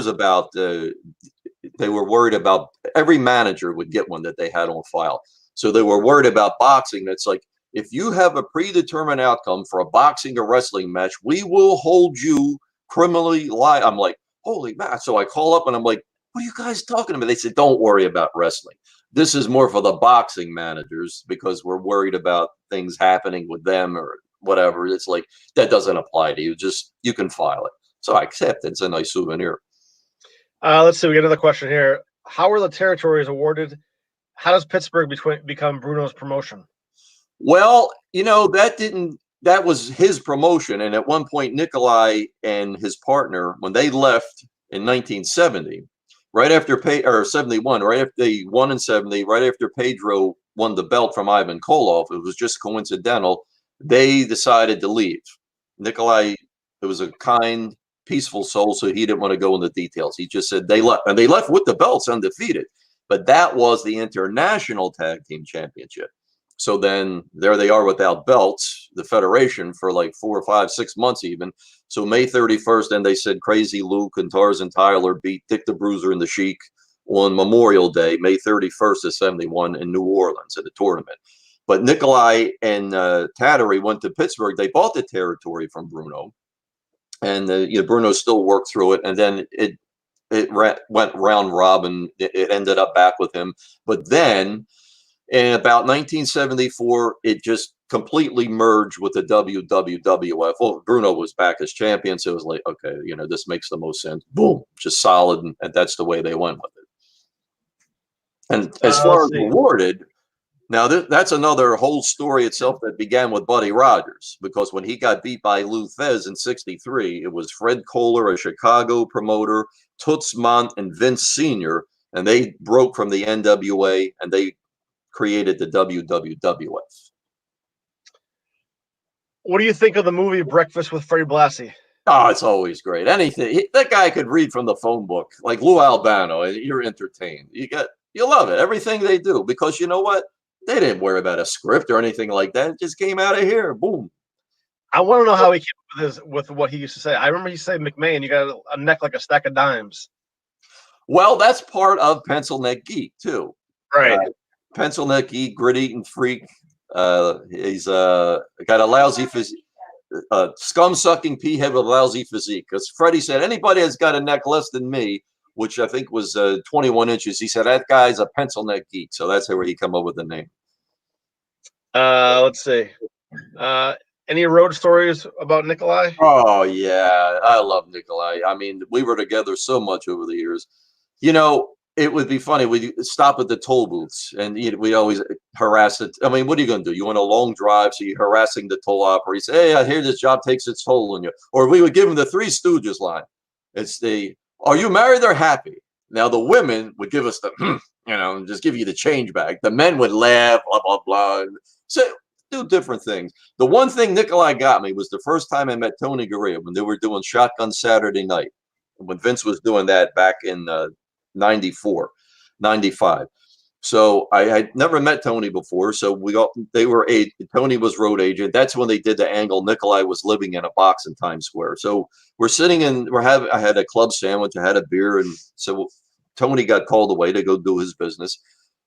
about, they were worried about, every manager would get one that they had on file. So they were worried about boxing. It's like, if you have a predetermined outcome for a boxing or wrestling match, we will hold you criminally liable. I'm like, holy man. So I call up and I'm like, what are you guys talking about? They said, don't worry about wrestling. This is more for the boxing managers, because we're worried about things happening with them or whatever. It's like, that doesn't apply to you. You can file it. So I accept it. It's a nice souvenir. Let's see. We get another question here. How were the territories awarded? How does Pittsburgh become Bruno's promotion? Well, that was his promotion. And at one point, Nikolai and his partner, when they left in 1970, right after 71, right after they won in 70, right after Pedro won the belt from Ivan Koloff, it was just coincidental, they decided to leave. Nikolai, it was a kind, peaceful soul, so he didn't want to go into details. He just said they left, and they left with the belts undefeated. But that was the International Tag Team Championship. So then there they are without belts, the Federation, for like 4 or 5, 6 months even. So May 31st, then they said Crazy Luke and Tarzan Tyler beat Dick the Bruiser and the Sheik on Memorial Day, May 31st of 71 in New Orleans at a tournament. But Nikolai and Tattery went to Pittsburgh. They bought the territory from Bruno. and Bruno still worked through it, and then it went round robin. It ended up back with him, but then in about 1974, it just completely merged with the WWF. Well, Bruno was back as champion, so it was like, okay, this makes the most sense. Boom, just solid, and that's the way they went with it. And as far as rewarded, now that's another whole story itself that began with Buddy Rogers, because when he got beat by Lou Thez in '63, it was Fred Kohler, a Chicago promoter, Toots Mondt, and Vince Sr., and they broke from the NWA and they created the WWF. What do you think of the movie Breakfast with Freddie Blassie? Oh, it's always great. That guy could read from the phone book, like Lou Albano, and you're entertained. You love it, everything they do, because you know what? They didn't worry about a script or anything like that. It just came out of here. Boom. I want to know how he came up with what he used to say. I remember he said, McMahon, you got a neck like a stack of dimes. Well, that's part of Pencil Neck Geek, too. Right. Pencil Neck Geek, grit-eating freak. He's got a lousy physique. Scum-sucking pea-head with a lousy physique. Because Freddie said, anybody that's got a neck less than me, which I think was 21 inches, he said, that guy's a pencil neck geek. So that's where he come up with the name. Let's see. Any road stories about Nikolai? Oh, yeah. I love Nikolai. I mean, we were together so much over the years. It would be funny. We'd stop at the toll booths, and we always harass it. I mean, what are you going to do? You want a long drive, so you're harassing the toll operator. You say, hey, I hear this job takes its toll on you. Or we would give him the Three Stooges line. It's are you married or happy? Now, the women would give us the, just give you the change back. The men would laugh, blah, blah, blah. So do different things. The one thing Nikolai got me was the first time I met Tony Garea when they were doing Shotgun Saturday Night, when Vince was doing that back in 94, 95. So I had never met Tony before. So Tony was road agent. That's when they did the angle. Nikolai was living in a box in Times Square. So we're sitting I had a club sandwich, I had a beer. And so Tony got called away to go do his business.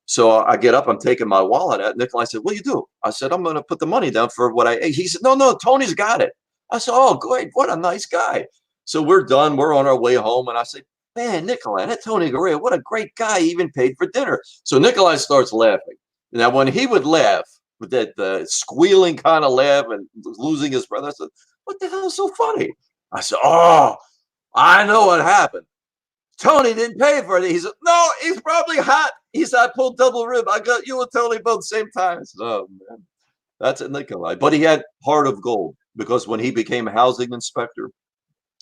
So I get up, I'm taking my wallet out. Nikolai said, what do you do? I said, I'm going to put the money down for what I ate. He said, no, Tony's got it. I said, oh, great. What a nice guy. So we're done. We're on our way home. And I said, man, Nikolai, that Tony Garea, what a great guy. He even paid for dinner. So Nikolai starts laughing. Now, when he would laugh with that squealing kind of laugh and losing his breath, I said, what the hell is so funny? I said, oh, I know what happened. Tony didn't pay for it. He said, no, he's probably hot. He said, I pulled double rib. I got you and Tony both same time. I said, oh, man, that's a Nikolai. But he had heart of gold, because when he became a housing inspector,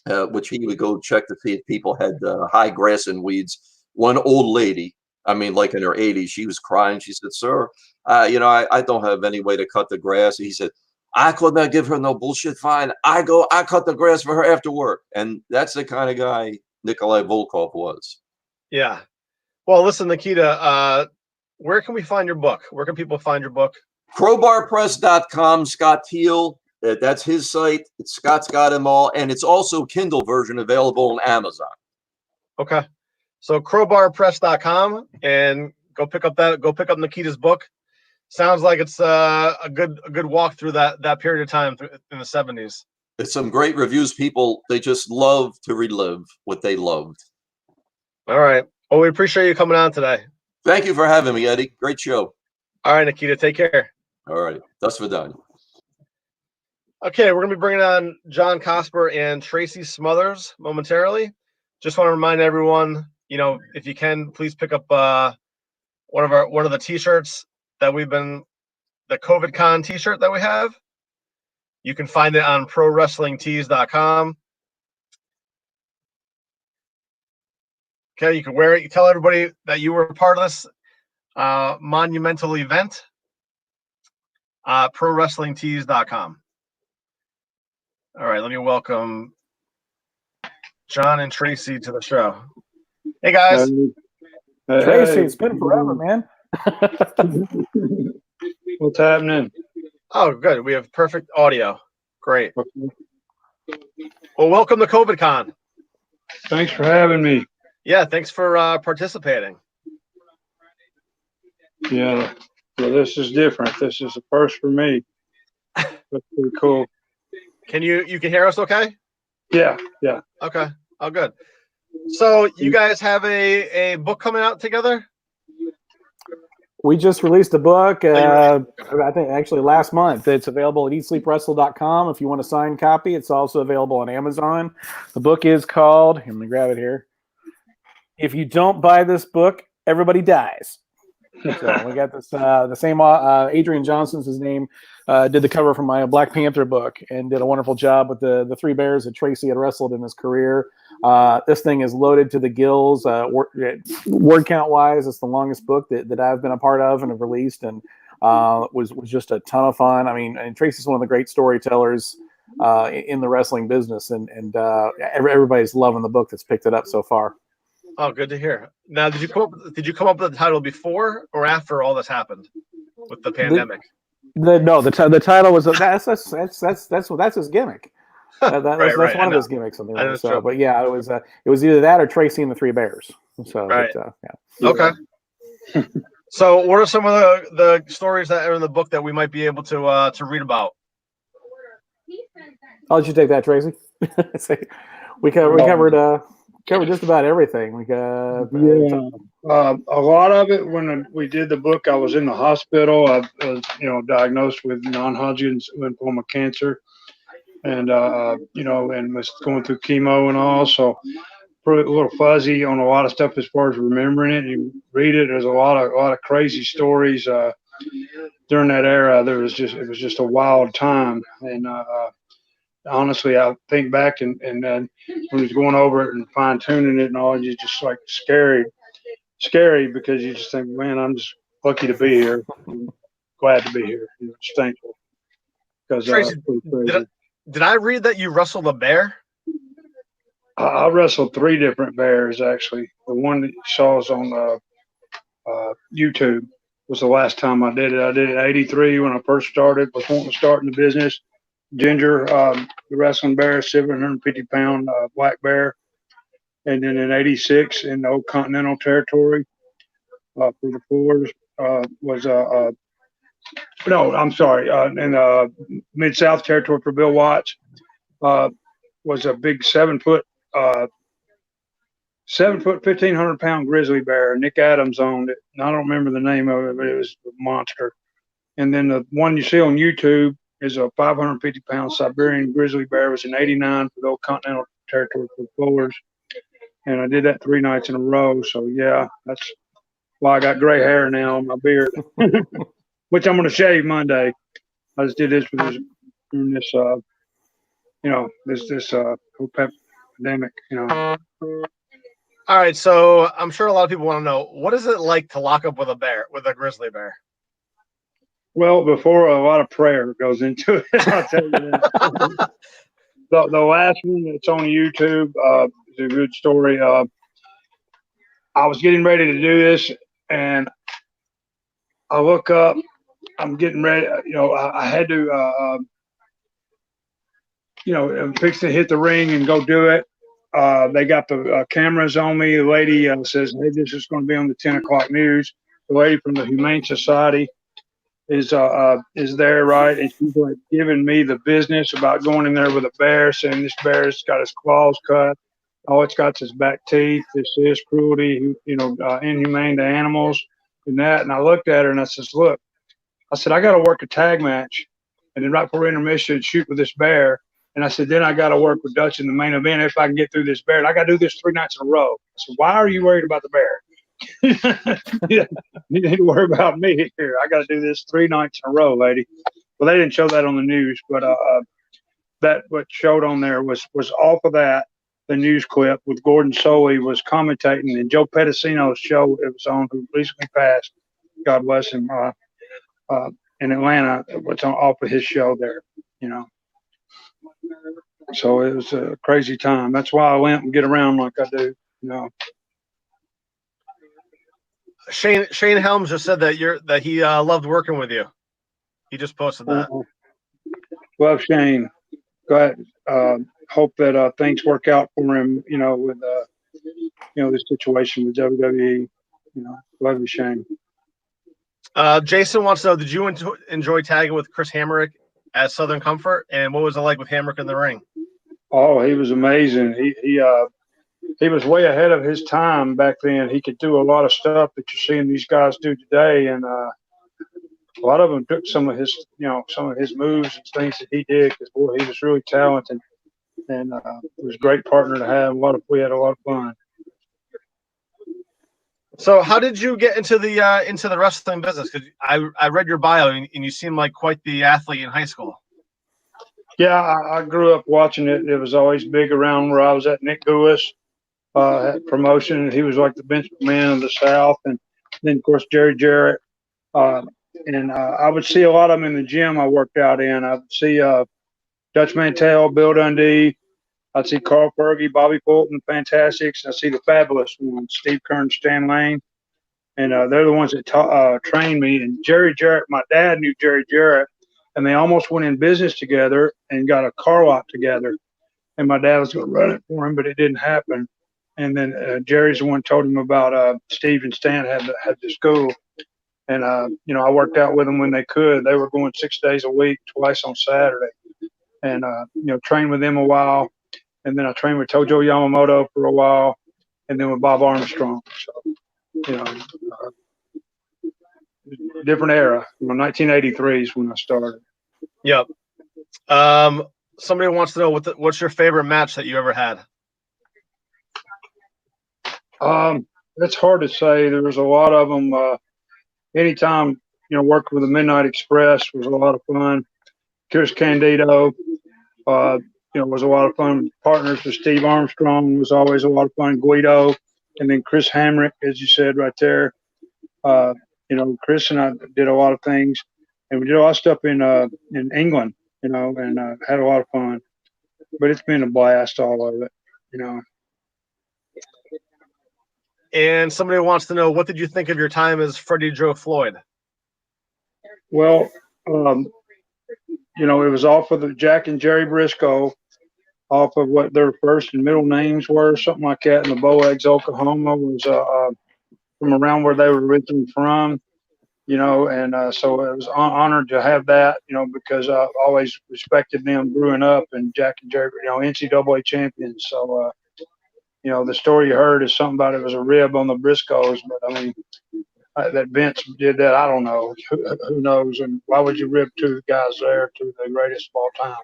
which he would go check to see if people had high grass and weeds. One old lady, I mean, like in her 80s, she was crying. She said, sir, I don't have any way to cut the grass. He said, I could not give her no bullshit fine. I cut the grass for her after work. And that's the kind of guy Nikolai Volkov was. Yeah. Well, listen, Nikita, where can we find your book? Where can people find your book? Crowbarpress.com, Scott Teal. That's his site. Scott's got them all. And it's also Kindle version available on Amazon. Okay. So crowbarpress.com, and go pick up Nikita's book. Sounds like it's a good walk through that period of time in the 70s. It's some great reviews. People, they just love to relive what they loved. All right. Well, we appreciate you coming on today. Thank you for having me, Eddie. Great show. All right, Nikita, take care. All right. Das vidanya. Okay, we're going to be bringing on John Cosper and Tracy Smothers momentarily. Just want to remind everyone, if you can, please pick up one of the T-shirts that the COVID Con T-shirt that we have. You can find it on ProWrestlingTees.com. Okay, you can wear it. You tell everybody that you were a part of this monumental event. ProWrestlingTees.com. All right, let me welcome John and Tracy to the show. Hey, guys. Tracy, it's been forever, man. What's happening? Oh, good. We have perfect audio. Great. Well, welcome to COVID Con. Thanks for having me. Yeah, thanks for participating. Yeah, well, this is different. This is a first for me. That's pretty cool. You can hear us okay? Yeah, yeah. Okay. Oh, good. So you guys have a book coming out together? We just released a book, I think actually last month. It's available at eatsleepwrestle.com if you want a signed copy. It's also available on Amazon. The book is called, let me grab it here. If you don't buy this book, everybody dies. So we got this, the same Adrian Johnson's his name, did the cover for my Black Panther book and did a wonderful job with the three bears that Tracy had wrestled in his career. This thing is loaded to the gills. Word count wise, it's the longest book that I've been a part of and have released, and was just a ton of fun. I mean, and Tracy's one of the great storytellers in the wrestling business, and everybody's loving the book that's picked it up so far. Oh, good to hear. Now, did you come up with the title before or after all this happened with the pandemic? The title was that's his gimmick. That's right. one of his gimmicks. Something like so. But yeah, it was either that or Tracy and the Three Bears. So right. But, yeah. Okay. So, what are some of the stories that are in the book that we might be able to read about? I'll let you take that, Tracy. we covered just about everything. A lot of it when we did the book, I was in the hospital. I was, diagnosed with non-Hodgkin's lymphoma cancer, and and was going through chemo and all. So, a little fuzzy on a lot of stuff as far as remembering it. You read it. There's a lot of crazy stories during that era. It was just a wild time, and honestly, I think back and then when he was going over it and fine tuning it and all, you just like scary because you just think, man, I'm just lucky to be here. I'm glad to be here. Just thankful. Because Tracy, did I read that you wrestled a bear? I wrestled 3 different bears actually. The one that you saw is on YouTube. Was the last time I did it. I did it in '83 when I first started. Was wanting to start in the business. Ginger, the wrestling bear, 750-pound black bear, and then in '86 in the old Continental Territory for the Fullers was no, I'm sorry, in Mid South Territory for Bill Watts was a big 7 foot 1,500-pound grizzly bear. Nick Adams owned it. And I don't remember the name of it, but it was a monster. And then the one you see on YouTube is a 550-pound Siberian grizzly bear. It was in '89 for the old Continental Territory for the Fullers. And I did that 3 nights in a row. So, yeah, that's why I got gray hair now on my beard, which I'm going to shave Monday. I just did this for this whole pandemic, All right, so I'm sure a lot of people want to know, what is it like to lock up with a grizzly bear? Well, before a lot of prayer goes into it, I'll tell you that. The last one that's on YouTube is a good story. I was getting ready to do this, and I look up. I'm getting ready. I had to, fix to hit the ring and go do it. They got the cameras on me. The lady says, "Hey, this is going to be on the 10 o'clock news." The lady from the Humane Society is there, right? And she's like giving me the business about going in there with a bear, saying this bear's got his claws cut. All it's got is back teeth. This is cruelty, inhumane to animals and that. And I looked at her and I says, look, I said, I got to work a tag match. And then right before intermission, shoot with this bear. And I said, then I got to work with Dutch in the main event if I can get through this bear. And I got to do this 3 nights in a row. I said, why are you worried about the bear? You need to worry about me here. I got to do this 3 nights in a row, lady. Well, they didn't show that on the news, but that what showed on there was off of that. The news clip with Gordon Soley was commentating, and Joe Pedicino's show it was on, who recently passed, God bless him, in Atlanta. It was off of his show there, So it was a crazy time. That's why I went and get around like I do, Shane Helms just said that he loved working with you. He just posted that. Love Shane. Go ahead. Hope that things work out for him, with this situation with WWE. Love you, Shane. Jason wants to know, did you enjoy tagging with Chris Hamrick at Southern Comfort, and what was it like with Hamrick in the ring? Oh, he was amazing. He was way ahead of his time back then. He could do a lot of stuff that you're seeing these guys do today, and a lot of them took some of his, some of his moves and things that he did. Because boy, he was really talented, and it was a great partner to have. We had a lot of fun. So, how did you get into the wrestling business? Because I read your bio and you seem like quite the athlete in high school. Yeah, I grew up watching it. It was always big around where I was at. Nick Lewis had promotion. He was like the bench man of the South, and then of course Jerry Jarrett. And I would see a lot of them in the gym I worked out in. I would see Dutch Mantell, Bill Dundee. I'd see Carl Fergie, Bobby Fulton, Fantastics. I see the fabulous ones, Steve Kern, Stan Lane. And they're the ones that trained me. And Jerry Jarrett, my dad knew Jerry Jarrett, and they almost went in business together and got a car lot together. And my dad was going to run it for him, but it didn't happen. And then Jerry's the one told him about Steve and Stan had the school. And, I worked out with them when they could. They were going 6 days a week, twice on Saturday. And, trained with them a while. And then I trained with Tojo Yamamoto for a while. And then with Bob Armstrong. So, different era. 1983 is when I started. Yep. Somebody wants to know what's your favorite match that you ever had? It's hard to say. There was a lot of them. Anytime, working with the Midnight Express was a lot of fun. Chris Candido, was a lot of fun. Partners with Steve Armstrong was always a lot of fun. Guido, and then Chris Hamrick, as you said right there. Chris and I did a lot of things, and we did a lot of stuff in England, and had a lot of fun. But it's been a blast, all of it, And somebody wants to know, what did you think of your time as Freddie Joe Floyd? Well, it was off of the Jack and Jerry Briscoe, off of what their first and middle names were, something like that. And the Bow Eggs, Oklahoma was from around where they were originally from, and so it was honored to have that, because I always respected them growing up, and Jack and Jerry, NCAA champions. So, the story you heard is something about it was a rib on the Briscoes, but I mean, that Vince did that. I don't know. Who knows? And why would you rib two guys there, two of the greatest of all time?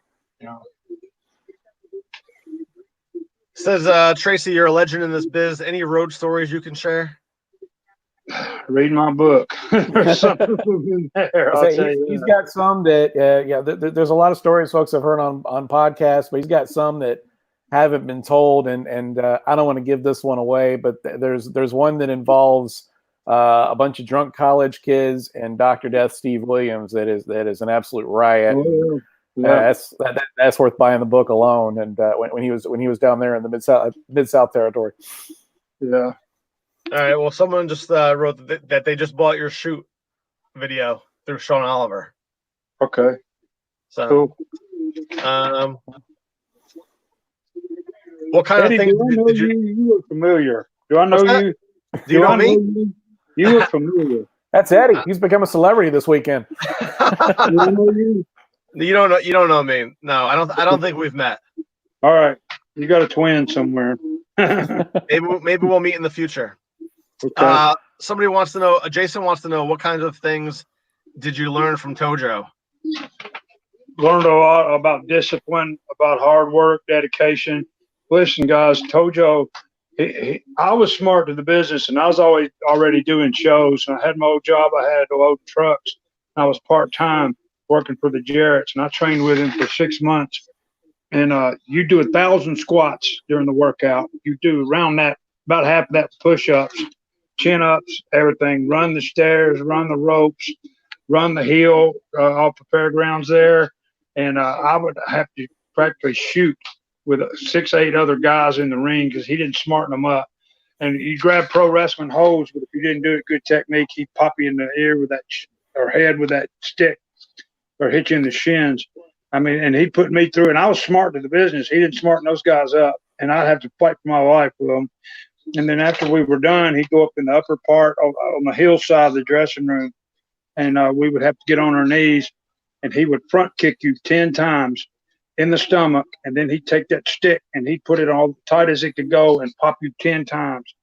Says Tracy, you're a legend in this biz. Any road stories you can share? Read my book. There's something in there. I'll tell you he's got some that, there's a lot of stories folks have heard on podcasts, but he's got some that haven't been told, and I don't want to give this one away, but there's one that involves a bunch of drunk college kids and Dr. Death Steve Williams that is an absolute riot. Oh, yeah. That's worth buying the book alone. And when he was down there in the mid-south territory. Yeah. All right. Well, someone just wrote that they just bought your shoot video through Sean Oliver. Okay. So, cool. What kind Eddie, of things did you? You look familiar. Do I know you? Do you know me? You look familiar. That's Eddie. He's become a celebrity this weekend. You don't know me. No, I don't think we've met. All right. You got a twin somewhere. Maybe we'll meet in the future. Okay. Somebody wants to know. Jason wants to know, what kinds of things did you learn from Tojo? Learned a lot about discipline, about hard work, dedication. Listen, guys, Tojo, I was smart to the business, and I was always already doing shows. And I had my old job. I had to load trucks. I was part-time working for the Jarretts, and I trained with him for 6 months. And you do 1,000 squats during the workout. You do around that, about half of that push-ups, chin-ups, everything. Run the stairs, run the ropes, run the hill off the fairgrounds there. And I would have to practically shoot with 6, 8 other guys in the ring because he didn't smarten them up. And you grab pro wrestling holds, but if you didn't do it good technique, he'd pop you in the ear with that or head with that stick or hit you in the shins. I mean, and he put me through, and I was smart to the business. He didn't smarten those guys up, and I'd have to fight for my life with them. And then after we were done, he'd go up in the upper part on the hillside of the dressing room, and we would have to get on our knees, and he would front kick you 10 times in the stomach, and then he'd take that stick and he'd put it all tight as it could go and pop you 10 times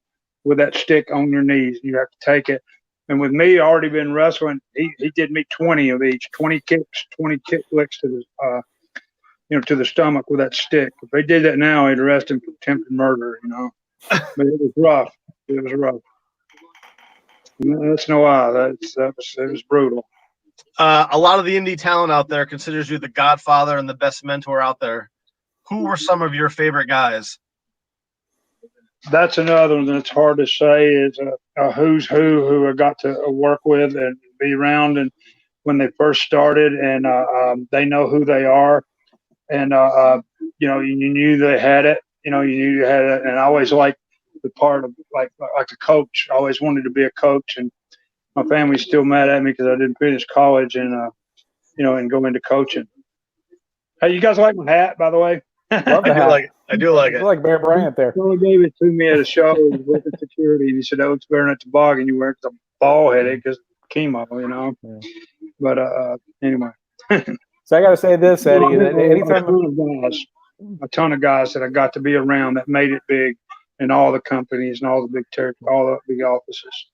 with that stick on your knees. You have to take it. And with me already been wrestling, he did me 20 of each, 20 kicks, 20 kick flicks to the to the stomach with that stick. If they did that now, they'd arrest him for attempted murder, But it was rough. It was rough. And that's no lie. It was brutal. A lot of the indie talent out there considers you the godfather and the best mentor out there. Who were some of your favorite guys? That's another one that's hard to say. Is a who's who I got to work with and be around, and when they first started, and they know who they are, and you knew they had it. You knew you had it, and I always liked the part of like a coach. I always wanted to be a coach, and my family's still mad at me because I didn't finish college and and go into coaching. Hey, you guys like my hat, by the way? Love the hat. I do like it. I like Bear Bryant there. Someone gave it to me at a show. He was working security, and he said, "That looks better than a toboggan you wear." It's a ball headed because chemo, Yeah. But anyway. So I got to say this, Eddie. That anytime a ton of guys that I got to be around that made it big in all the companies and all the big all the big offices.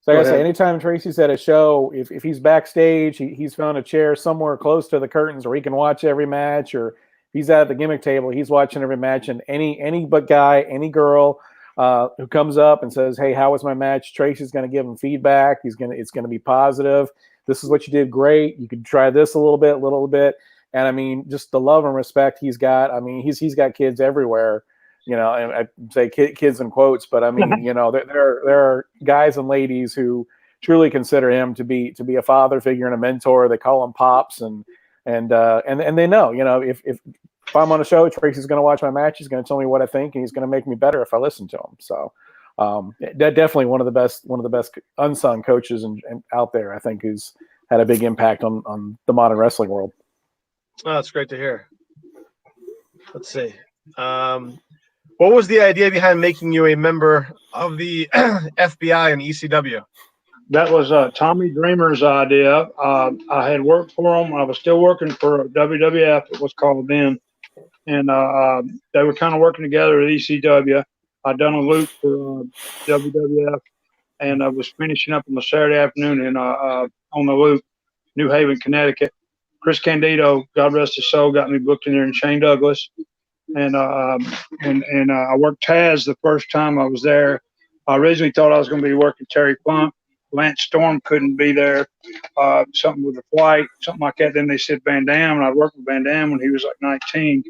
So I gotta say, anytime Tracy's at a show, if he's backstage, he's found a chair somewhere close to the curtains where he can watch every match, or he's at the gimmick table, he's watching every match, and any but guy, any girl who comes up and says, "Hey, how was my match?" Tracy's going to give him feedback. It's going to be positive. This is what you did great. You could try this a little bit. And I mean, just the love and respect he's got. I mean, he's got kids everywhere. And I say kids in quotes, but I mean, there are guys and ladies who truly consider him to be a father figure and a mentor. They call him Pops, and they know, if I'm on a show, Tracy's going to watch my match. He's going to tell me what I think, and he's going to make me better if I listen to him. So, definitely one of the best unsung coaches and out there, I think, who's had a big impact on the modern wrestling world. Oh, that's great to hear. Let's see. What was the idea behind making you a member of the FBI and ECW? That was Tommy Dreamer's idea. I had worked for him. I was still working for WWF, it was called then. And they were kind of working together at ECW. I'd done a loop for WWF, and I was finishing up on a Saturday afternoon on the loop, New Haven, Connecticut. Chris Candido, God rest his soul, got me booked in there in Shane Douglas. And I worked Taz the first time I was there. I originally thought I was going to be working Terry Funk. Lance Storm couldn't be there. Something with a flight, something like that. Then they said Van Dam, and I worked with Van Dam when he was like 19.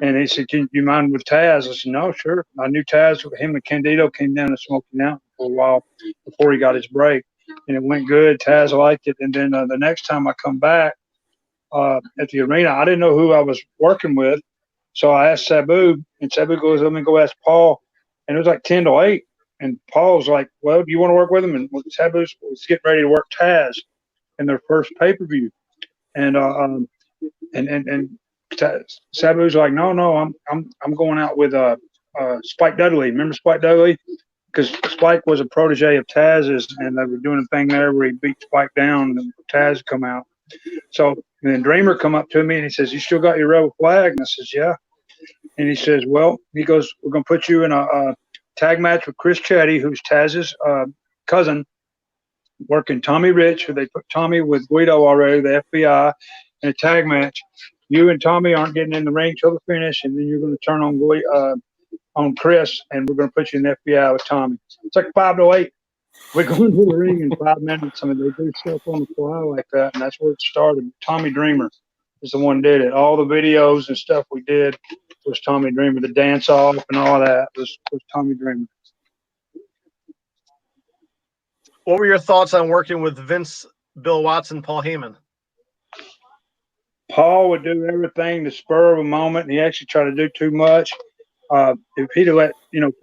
And he said, "Can you mind with Taz?" I said, "No, sure." I knew Taz. Him and Candido came down to Smoky Mountain for a while before he got his break, and it went good. Taz liked it. And then the next time I come back at the arena, I didn't know who I was working with. So I asked Sabu, and Sabu goes, "Let me go ask Paul." And it was like 10 to 8. And Paul's like, "Well, do you want to work with him?" And Sabu was getting ready to work Taz in their first pay-per-view. And Sabu's like, "No, I'm going out with Spike Dudley. Remember Spike Dudley? Because Spike was a protege of Taz's, and they were doing a thing there where he beat Spike down, and Taz come out. So and then Dreamer come up to me and he says, "You still got your rebel flag?" And I says, "Yeah." And he says, "Well," he goes, "we're going to put you in a tag match with Chris Chetty, who's Taz's cousin, working Tommy Rich, who they put Tommy with Guido already, the FBI, in a tag match. You and Tommy aren't getting in the ring till the finish, and then you're going to turn on Chris, and we're going to put you in the FBI with Tommy." It's like 5 to 8. We're going to the ring in 5 minutes. I mean, they do stuff on the fly like that, and that's where it started. Tommy Dreamer is the one who did it. All the videos and stuff we did was Tommy Dreamer. The dance off and all that was Tommy Dreamer. What were your thoughts on working with Vince, Bill Watson, Paul Heyman? Paul would do everything the spur of a moment, and he actually tried to do too much. If he'd have let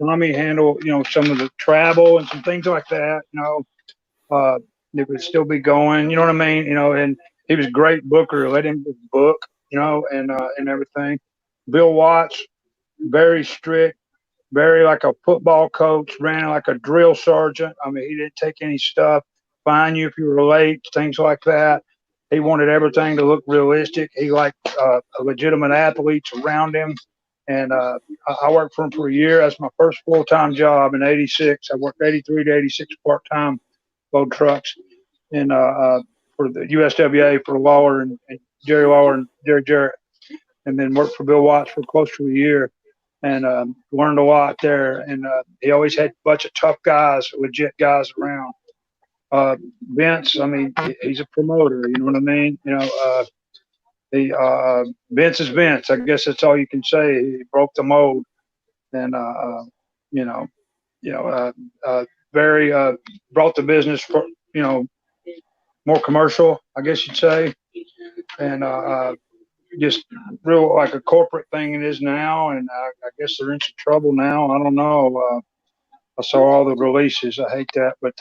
Tommy handle some of the travel and some things like that, it would still be going. You know what I mean? And he was a great booker. Let him book, and everything. Bill Watts, very strict, very like a football coach, ran like a drill sergeant. I mean, he didn't take any stuff, fine you if you were late, things like that. He wanted everything to look realistic. He liked legitimate athletes around him. And I worked for him for a year. That's my first full-time job in '86. I worked '83 to '86 part-time, load trucks, and for the USWA for Lawler and Jerry Lawler and Jerry Jarrett, and then worked for Bill Watts for close to a year, and learned a lot there. And he always had a bunch of tough guys, legit guys around. Vince, I mean, he's a promoter. You know what I mean? You know, Vince is Vince. I guess that's all you can say. He broke the mold, and very brought the business for more commercial, I guess you'd say, and just real like a corporate thing it is now. And I guess they're in some trouble now. I don't know. I saw all the releases. I hate that, but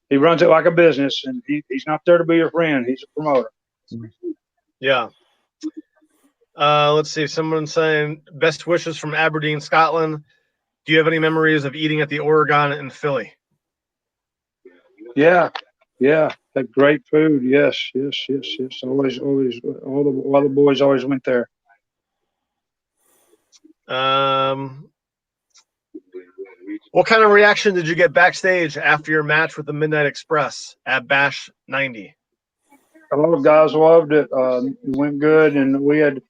he runs it like a business, and he's not there to be your friend. He's a promoter. Yeah. Let's see. Someone's saying best wishes from Aberdeen, Scotland. Do you have any memories of eating at the Oregon in Philly? Yeah. That great food. Yes. Always. All the boys always went there. What kind of reaction did you get backstage after your match with the Midnight Express at Bash 90? A lot of guys loved it. It went good, and we had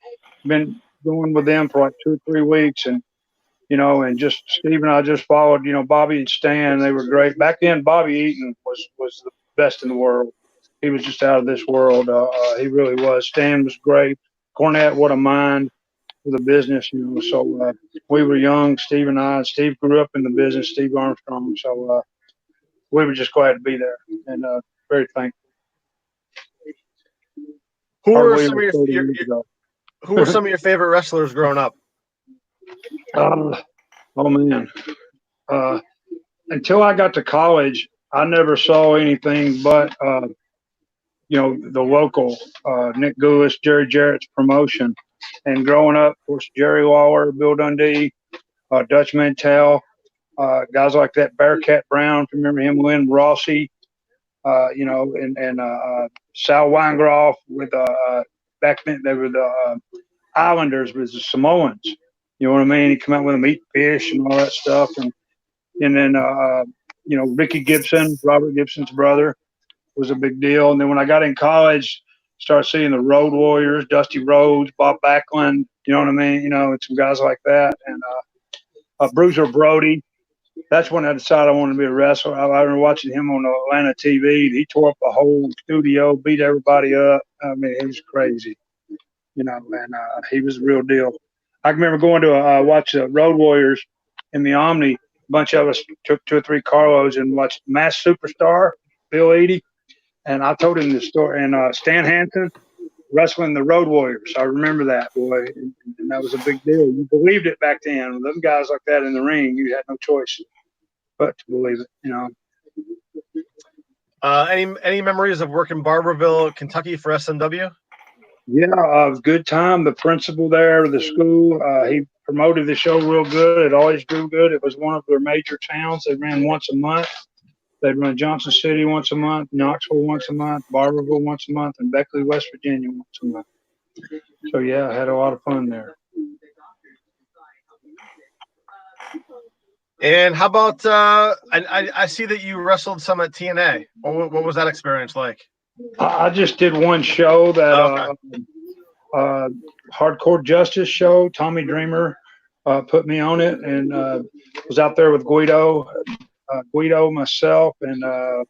been going with them for like 2 or 3 weeks, and and just Steve and I just followed. Bobby and Stan, they were great back then. Bobby Eaton was the best in the world. He was just out of this world. He really was. Stan was great. Cornette, what a mind for the business. So we were young, Steve and I. Steve grew up in the business. Steve Armstrong. So we were just glad to be there, and very thankful. Who were some of your favorite wrestlers growing up? Oh man. Until I got to college, I never saw anything but the local Nick Goulis, Jerry Jarrett's promotion. And growing up, of course, Jerry Lawler, Bill Dundee, Dutch Mantell, guys like that, Bearcat Brown, if you remember him, Lynn Rossi, and Sal Weingroff with back then they were the Islanders with the Samoans. You know what I mean? He come out with them eat fish and all that stuff, and then Ricky Gibson, Robert Gibson's brother, was a big deal. And then when I got in college, started seeing the Road Warriors, Dusty Rhodes, Bob Backlund. You know what I mean? And some guys like that, and Bruiser Brody. That's when I decided I wanted to be a wrestler. I remember watching him on Atlanta TV. He tore up the whole studio, beat everybody up. I mean, it was crazy, and he was the real deal. I remember going to watch the Road Warriors in the Omni. A bunch of us took 2 or 3 carloads and watched Mass Superstar, Bill Eadie. And I told him the story. And Stan Hansen wrestling the Road Warriors. I remember that, boy. And that was a big deal. You believed it back then. With them guys like that in the ring, you had no choice but to believe it, Any memories of working Barberville, Kentucky for SMW? Yeah, good time. The principal there of the school, he promoted the show real good. It always grew good. It was one of their major towns. They ran once a month. They'd run Johnson City once a month, Knoxville once a month, Barberville once a month, and Beckley, West Virginia once a month. So, yeah, I had a lot of fun there. And how about I see that you wrestled some at TNA. What was that experience like? I just did one show that Hardcore Justice show. Tommy Dreamer put me on it, and was out there with Guido, myself, and I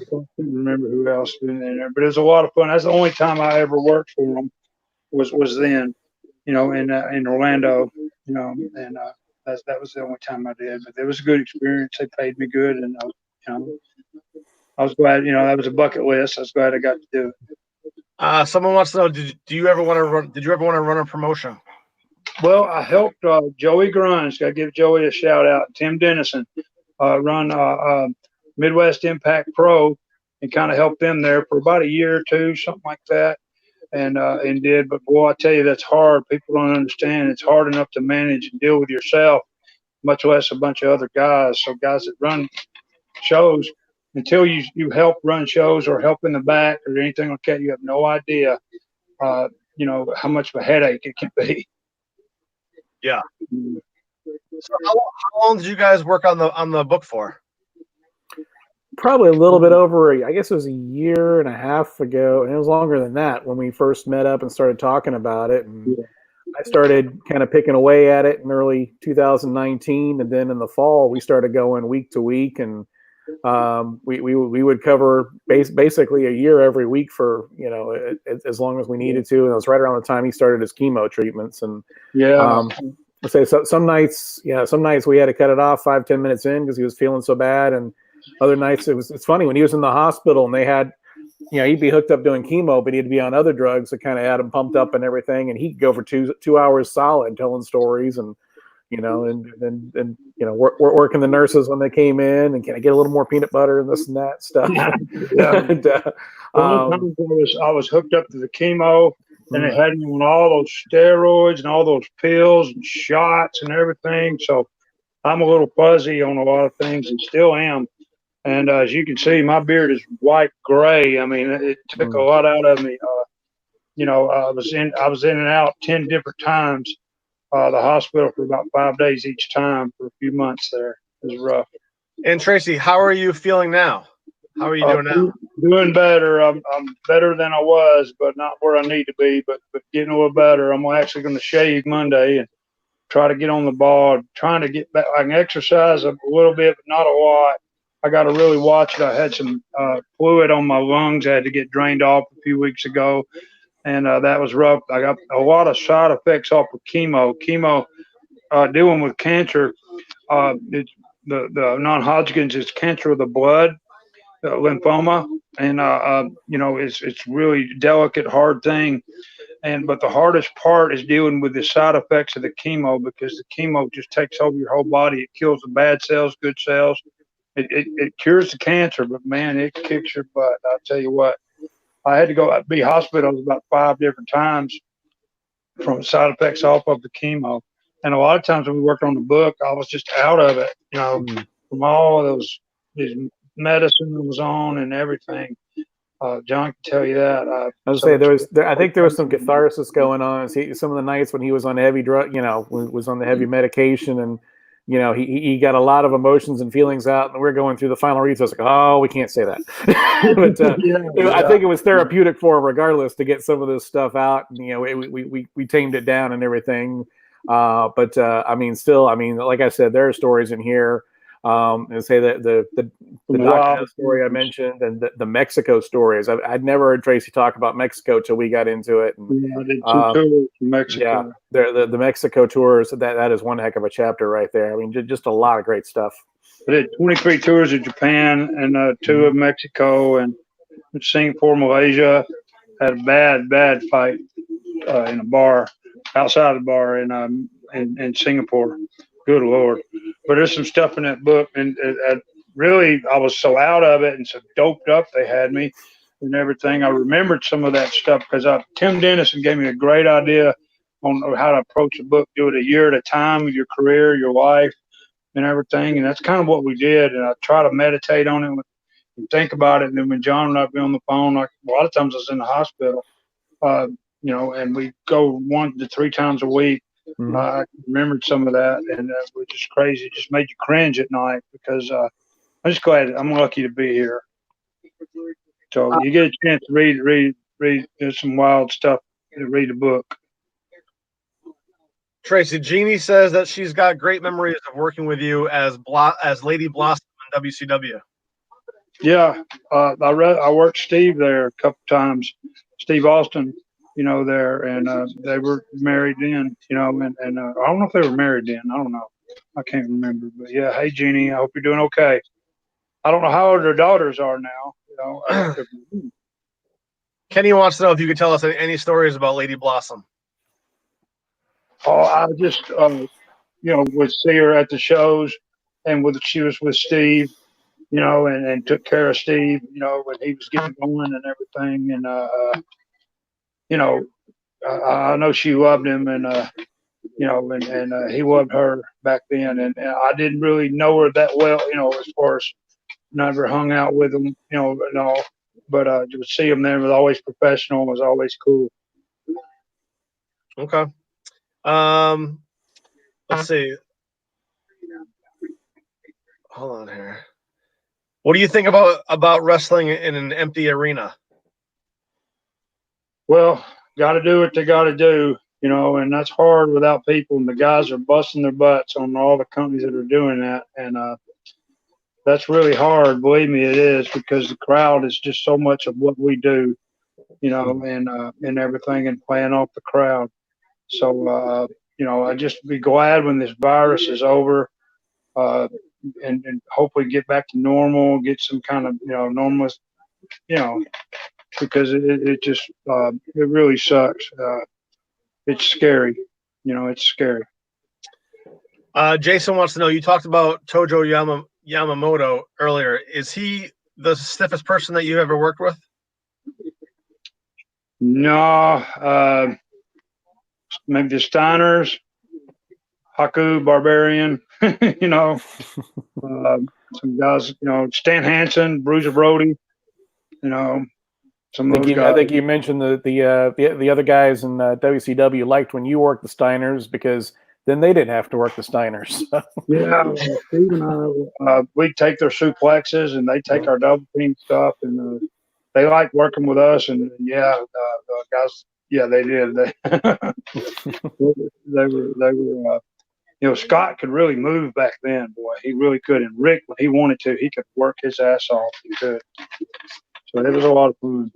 don't remember who else was in there. But it was a lot of fun. That's the only time I ever worked for them was then, in Orlando, and that was the only time I did. But it was a good experience. They paid me good, and I was glad. That was a bucket list. I was glad I got to do it. Someone wants to know: Did you ever want to run a promotion? Well, I helped Joey Grimes. Got to give Joey a shout out. Tim Dennison run Midwest Impact Pro, and kind of helped them there for about a year or two, something like that. And did. But boy, I tell you, that's hard. People don't understand. It's hard enough to manage and deal with yourself, much less a bunch of other guys. So guys that run shows, until you help run shows or help in the back or anything like that, you have no idea, how much of a headache it can be. Yeah. So how long did you guys work on the book for? Probably a little bit over, I guess it was a year and a half ago, and it was longer than that when we first met up and started talking about it. And I started kind of picking away at it in early 2019, and then in the fall we started going week to week, and we would cover basically a year every week for as long as we needed to. And it was right around the time he started his chemo treatments. And let's say some nights we had to cut it off 5-10 minutes in because he was feeling so bad, and other nights it's funny when he was in the hospital and they had, he'd be hooked up doing chemo, but he'd be on other drugs that kind of had him pumped up and everything, and he'd go for two hours solid telling stories and working the nurses when they came in, and can I get a little more peanut butter and this and that stuff. And, I was hooked up to the chemo, and it had me on all those steroids and all those pills and shots and everything. So I'm a little fuzzy on a lot of things and still am. And as you can see, my beard is white gray. I mean, it took a lot out of me. I was in and out 10 different times. The hospital for about 5 days each time for a few months there. It was rough. And Tracy, how are you feeling now? How are you doing now? Doing better. I'm better than I was, but not where I need to be, but getting a little better. I'm actually going to shave Monday and try to get on the ball, trying to get back. I can exercise a little bit, but not a lot. I got to really watch it. I had some fluid on my lungs. I had to get drained off a few weeks ago, and that was rough. I got a lot of side effects off of chemo. Dealing with cancer, it's the non-Hodgkin's is cancer of the blood, lymphoma, and it's really delicate, hard thing. But the hardest part is dealing with the side effects of the chemo, because the chemo just takes over your whole body. It kills the bad cells, good cells. It cures the cancer, but man, it kicks your butt. I'll tell you what. I had to go be hospitals about 5 different times from side effects off of the chemo. And a lot of times when we worked on the book, I was just out of it, from all of these medicine that was on and everything. John can tell you that. I would say I think there was some catharsis going on. Some of the nights when he was on heavy drug, was on the heavy medication, and he got a lot of emotions and feelings out, and we're going through the final reads. I was like, oh, we can't say that. But I think it was therapeutic for him regardless to get some of this stuff out. We tamed it down and everything. But like I said, there are stories in here. And say that the document story I mentioned, and the Mexico stories. I'd never heard Tracy talk about Mexico till we got into it. And, I did 2 tours in Mexico. Yeah, the Mexico tours. That is one heck of a chapter right there. I mean, just a lot of great stuff. I did 23 tours of Japan and 2 of Mexico and Singapore, Malaysia. Had a bad fight in a bar, outside the bar in Singapore. Good Lord. But there's some stuff in that book, and really, I was so out of it and so doped up they had me and everything. I remembered some of that stuff because Tim Dennison gave me a great idea on how to approach a book. Do it a year at a time with your career, your life, and everything. And that's kind of what we did. And I try to meditate on it and think about it. And then when John and I'd be on the phone, like a lot of times I was in the hospital, and we go 1 to 3 times a week. I remembered some of that, and it was just crazy. It just made you cringe at night because I'm just glad I'm lucky to be here. So you get a chance to read. There's some wild stuff to read a book. Tracy, Jeannie says that she's got great memories of working with you as Lady Blossom in WCW. Yeah, I worked Steve there a couple times. Steve Austin. There, and they were married then, and I don't know if they were married then. I don't know. I can't remember. But yeah, hey, Jeannie, I hope you're doing okay. I don't know how old their daughters are now. Kenny wants to know if you could tell us any stories about Lady Blossom. Oh, I just, would see her at the shows, and she was with Steve, and took care of Steve, when he was getting going and everything, and I know she loved him, and he loved her back then, and I didn't really know her that well, as far as never hung out with them, and all. But to see them there was always professional. Was always cool. Okay. Let's see. Hold on here. What do you think about wrestling in an empty arena? Well, got to do what they got to do, and that's hard without people. And the guys are busting their butts on all the companies that are doing that, and that's really hard. Believe me, it is, because the crowd is just so much of what we do, and everything, and playing off the crowd. So, I just be glad when this virus is over, and hopefully get back to normal, get some kind of, normal, because it just, it really sucks. It's scary. It's scary. Jason wants to know, you talked about Tojo Yamamoto earlier. Is he the stiffest person that you ever worked with? No, maybe the Steiners, Haku, Barbarian, some guys, Stan Hansen, Bruiser Brody, some of those guys. I think you mentioned the other guys in WCW liked when you worked the Steiners, because then they didn't have to work the Steiners. Yeah, Steve and I, we take their suplexes and they take our double team stuff, and they like working with us. And the guys, they did. They were. Scott could really move back then, boy. He really could. And Rick, when he wanted to, he could work his ass off. He could. So it was a lot of fun.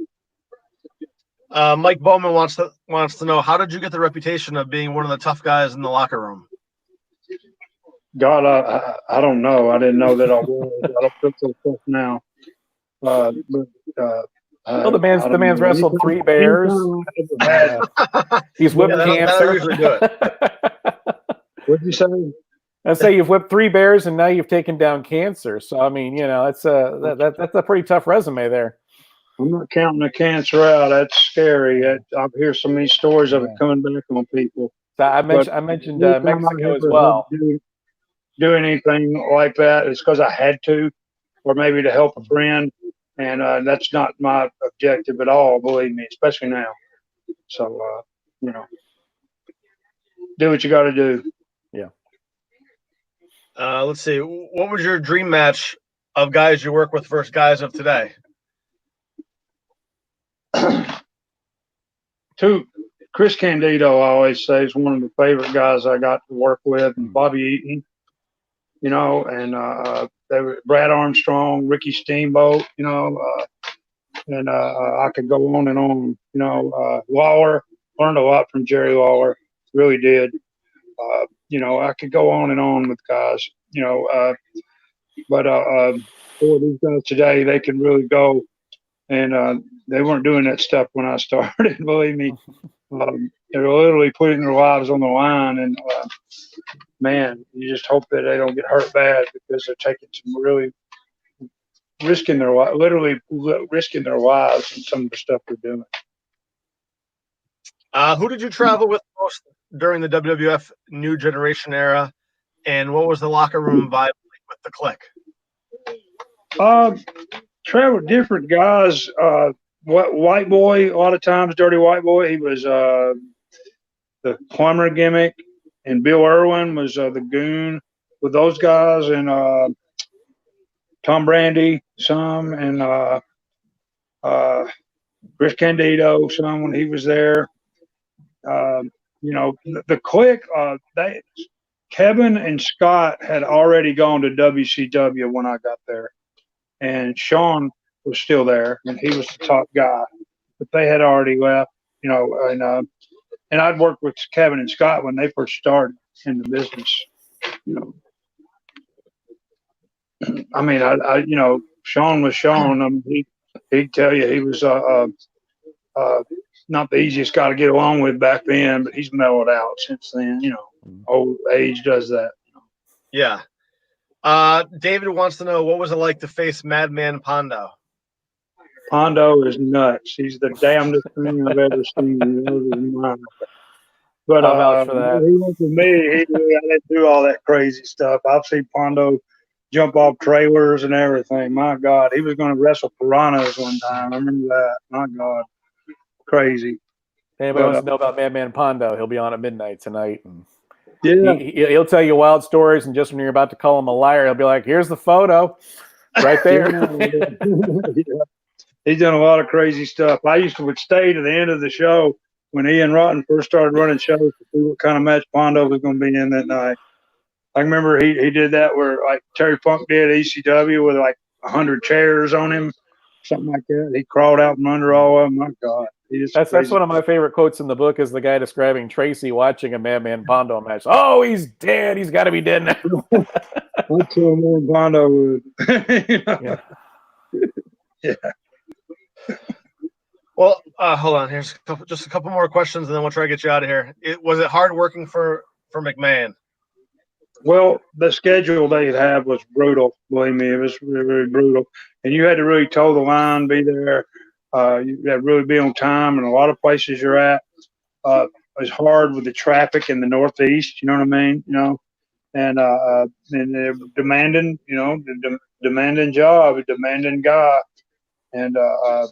Mike Bowman wants to know, how did you get the reputation of being one of the tough guys in the locker room? God, I don't know. I didn't know that I was. I don't feel so tough now. Well, the man's wrestled 3 bears. He's whipped cancer. That'll usually do it. What'd you say? I say you've whipped 3 bears and now you've taken down cancer. So I mean, that's a pretty tough resume there. I'm not counting the cancer out. That's scary. I hear so many stories of it coming back on people. So I mentioned Mexico as well. Do anything like that, it's because I had to, or maybe to help a friend, and that's not my objective at all. Believe me, especially now. So do what you got to do. Yeah. Let's see. What was your dream match of guys you work with versus guys of today? Chris Candido, I always say, is one of the favorite guys I got to work with, and Bobby Eaton, and they were Brad Armstrong, Ricky Steamboat, and I could go on and on. Lawler, learned a lot from Jerry Lawler, really did. I could go on and on with guys, but for these guys today, they can really go, and they weren't doing that stuff when I started. Believe me, they were literally putting their lives on the line, and man, you just hope that they don't get hurt bad, because they're taking some really risking their lives in some of the stuff they're doing. Who did you travel with most during the WWF New Generation era, and what was the locker room vibe like with the Clique? Travel with different guys. White Boy, a lot of times, Dirty White Boy, he was the plumber gimmick, and Bill Irwin was the goon with those guys, and Tom Brandy some, and Chris Candido some when he was there. The Clique, Kevin and Scott had already gone to WCW when I got there, and Sean was still there, and he was the top guy, but they had already left, and I'd worked with Kevin and Scott when they first started in the business, I mean, Sean was Sean. I mean, he'd tell you he was not the easiest guy to get along with back then, but he's mellowed out since then. Old age does that. Yeah. David wants to know, what was it like to face Madman Pondo? Pondo is nuts. He's the damnedest thing I've ever seen. But I'll vouch for that. He went to me. I didn't do all that crazy stuff. I've seen Pondo jump off trailers and everything. My God, he was going to wrestle piranhas one time. I remember that. My God, crazy. Anybody But, wants to know about Madman Pondo, he'll be on at midnight tonight. And Yeah. he'll tell you wild stories, and just when you're about to call him a liar, he'll be like, "Here's the photo, right there." Yeah. He's done a lot of crazy stuff. I would stay to the end of the show when Ian Rotten first started running shows to see what kind of match Pondo was going to be in that night. I remember he did that where like Terry Funk did at ECW with like 100 chairs on him, something like that. He crawled out from under all of them. My God. That's one of my favorite quotes in the book is the guy describing Tracy watching a Madman Pondo match. Oh, he's dead. He's got to be dead now. That's what more Pondo would. Yeah. Yeah. Well, hold on. Here's just a couple more questions, and then we'll try to get you out of here. Was it hard working for McMahon? Well, the schedule they had was brutal. Believe me, it was very, very brutal. And you had to really toe the line, be there. You had to really be on time. And a lot of places you're at, it was hard with the traffic in the Northeast. You know what I mean? And they're demanding. Demanding job, a demanding guy. And if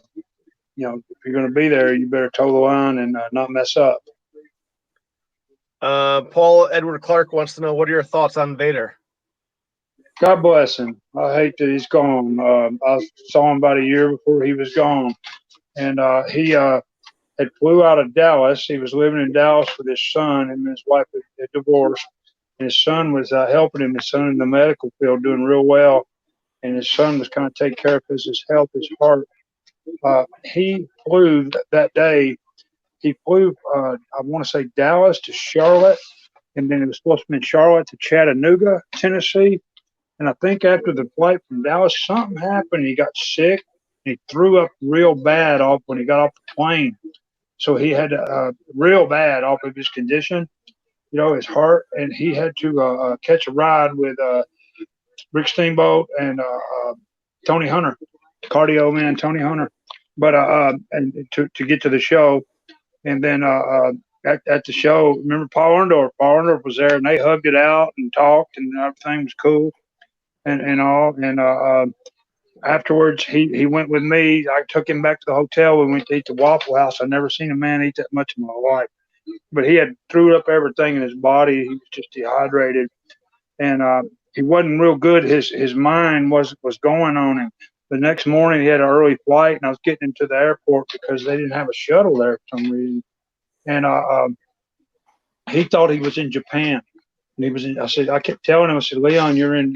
you're going to be there, you better toe the line and not mess up. Paul Edward Clark wants to know, what are your thoughts on Vader? God bless him. I hate that he's gone. I saw him about a year before he was gone. And he had flew out of Dallas. He was living in Dallas with his son, and his wife had divorced. And his son was helping him. His son in the medical field, doing real well. And his son was kind of taking care of his health, his heart. He flew that day. He flew, I want to say, Dallas to Charlotte, and then it was supposed to be in Charlotte to Chattanooga, Tennessee. And I think after the flight from Dallas, something happened. He got sick. And he threw up real bad off when he got off the plane. So he had real bad off of his condition, his heart, and he had to catch a ride with Rick Steamboat and Tony Hunter, cardio man Tony Hunter, but and to get to the show. And then at the show, remember Paul Orndorff? Paul Orndorff was there, and they hugged it out and talked, and everything was cool, and all. And afterwards, he went with me. I took him back to the hotel. We went to eat the Waffle House. I've never seen a man eat that much in my life. But he had threw up everything in his body. He was just dehydrated, and he wasn't real good. His mind was going on him. The next morning, he had an early flight, and I was getting him to the airport because they didn't have a shuttle there for some reason. And he thought he was in Japan. And he was in, I kept telling him, I said, Leon, you're in